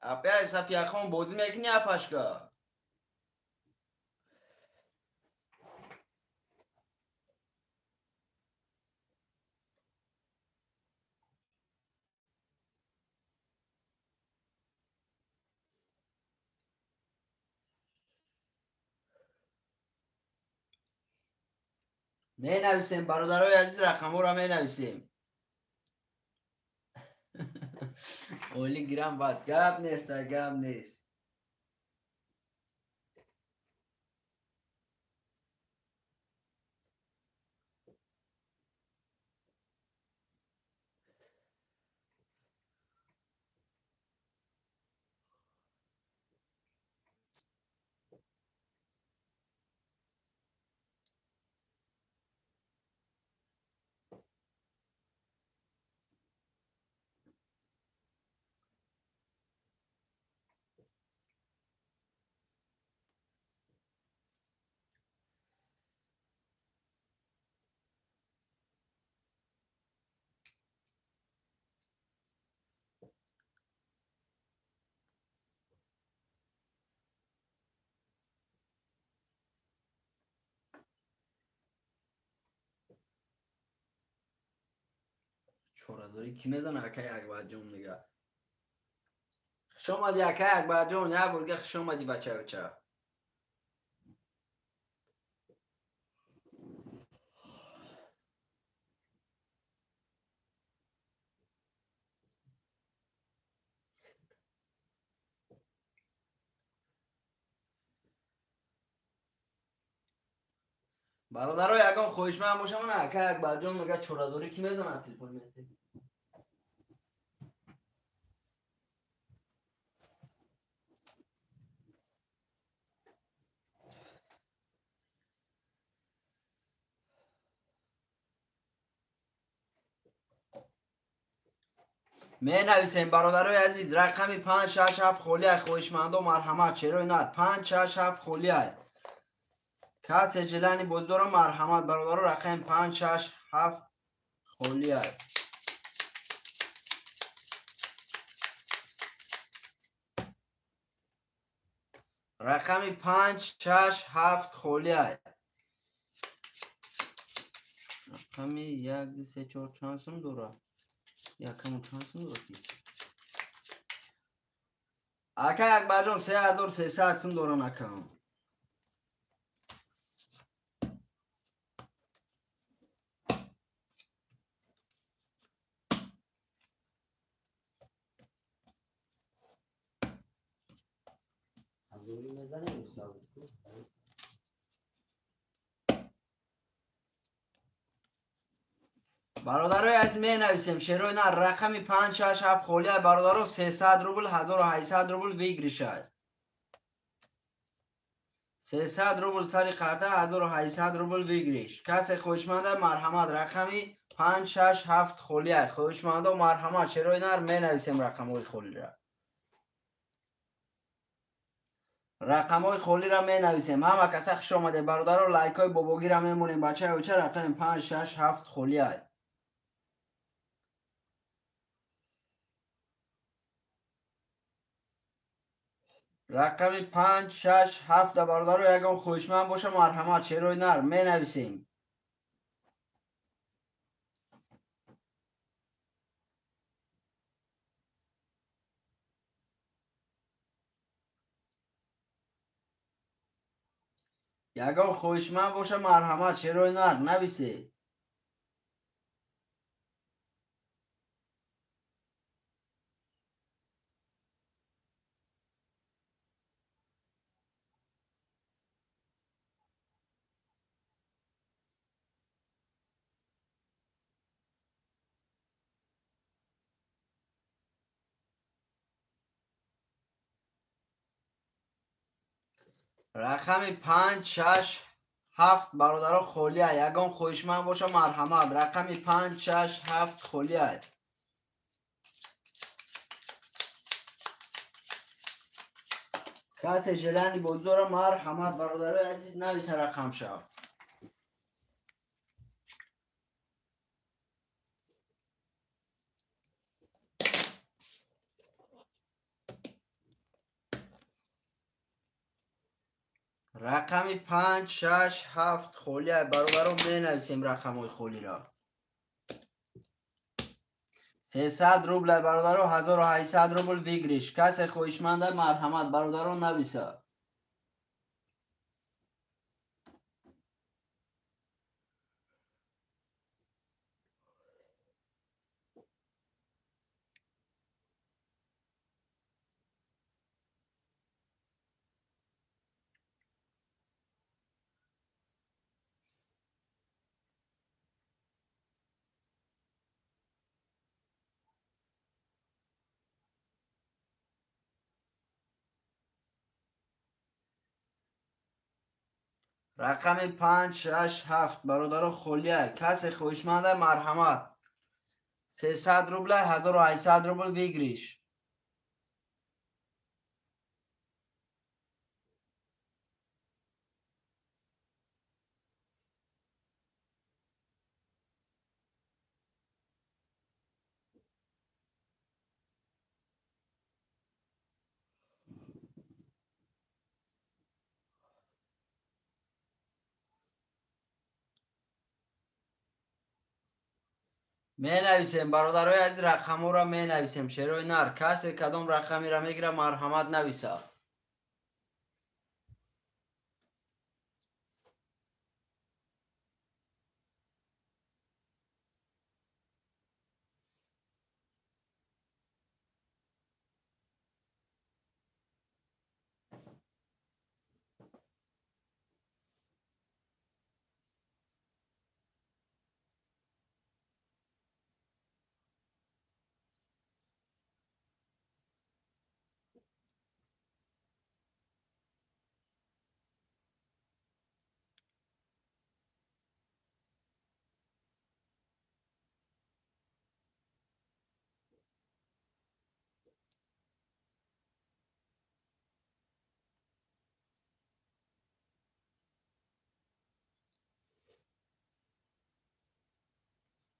اپیا صفیه خان بازی میکنی اپاشکا. می نویسیم برادرای عزیز رقم را می نویسیم. اولی گرم باید گب نیست. چورازوری کی میزنه اکای اکبر جون نگه. شما دی اکای اکبر جون یا برگه شما دی بچه. برادرای یگان خوشمن باشه من اکای اکبر جون میگه چورازوری کی میزنه تلفن میزنه. می نویسیم برادرای عزیز رقم 5 6 7 خولیه خوشمند و مرحمت. چرا نه 5 6 7 خولیه کسی جلانی بزدور مرحمت. برادر رقم 5 6 7 خولیه. رقم 5 6 7 خولیه. رقم 1 2 3 4 چانسم دوره یکم چانسم دوره اکا اکبر جان 3300 سم دوره نکم. از اولی میزنه او ثابت کن. برادرای عزیز می نویسیم شیروی نه رقم 567 خولیه برادرو 300 روبل 1800 روبل ویگریشد 300 روبل سری قرطه 1800 روبل ویگریش کسی خوشمنده مرحمت رقمی 567 خولیه خوشمنده و مرحمت شیروی نه می نویسیم رقم های خولی را رقم های خولی را می نویسیم همه کسی خوش آمده برادرو لایک های باباگی را می مونیم بچه اوچه رقم 567 خولیه رقم 567 برادر یگان خوشمند باشه مرحمت شیروی نر می نویسیم یگان خوشمند باشه مرحمت شیروی نر نویسی رقم 567 برادر خولیه یگان خوشمند باشه مرحمت رقم 567 خولیه کسی جلنی بزرگ مرحمت برادر عزیز نویسه رقم شو رقم 567 خولیه برابر می نویسیم رقم های خولی را 300 روبل برادر و 1800 روبل ویگریش کسی خوشمنده مرحمت برادران نویسه رقم 567 برادر خولیه کسی خوشمنده مرحمت 300 روبل 1800 روبل ویگریش می نویسیم برادرای از رقم را می نویسیم شیروی نر کسی کدام رقمی را میگیره مرحمت نویسه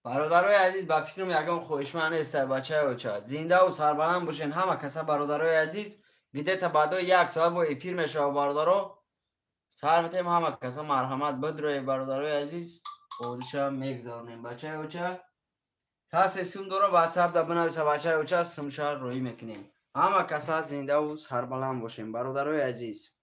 برادرای عزیز با فکرم یکم خوشمند است بچه و چه زنده و سربلند باشین همه کسا برادرای عزیز گیده تا بعد یک ساعت و افیر میشه برادرو سر میتیم همه کسا مرحمت بدروی برادرای عزیز خودش هم میگذارنیم بچه و چه کسی سیم داره واتساپ دا بنویسه بچه و چه سمشار روی میکنیم همه کسا زنده و سربلند باشین برادرای عزیز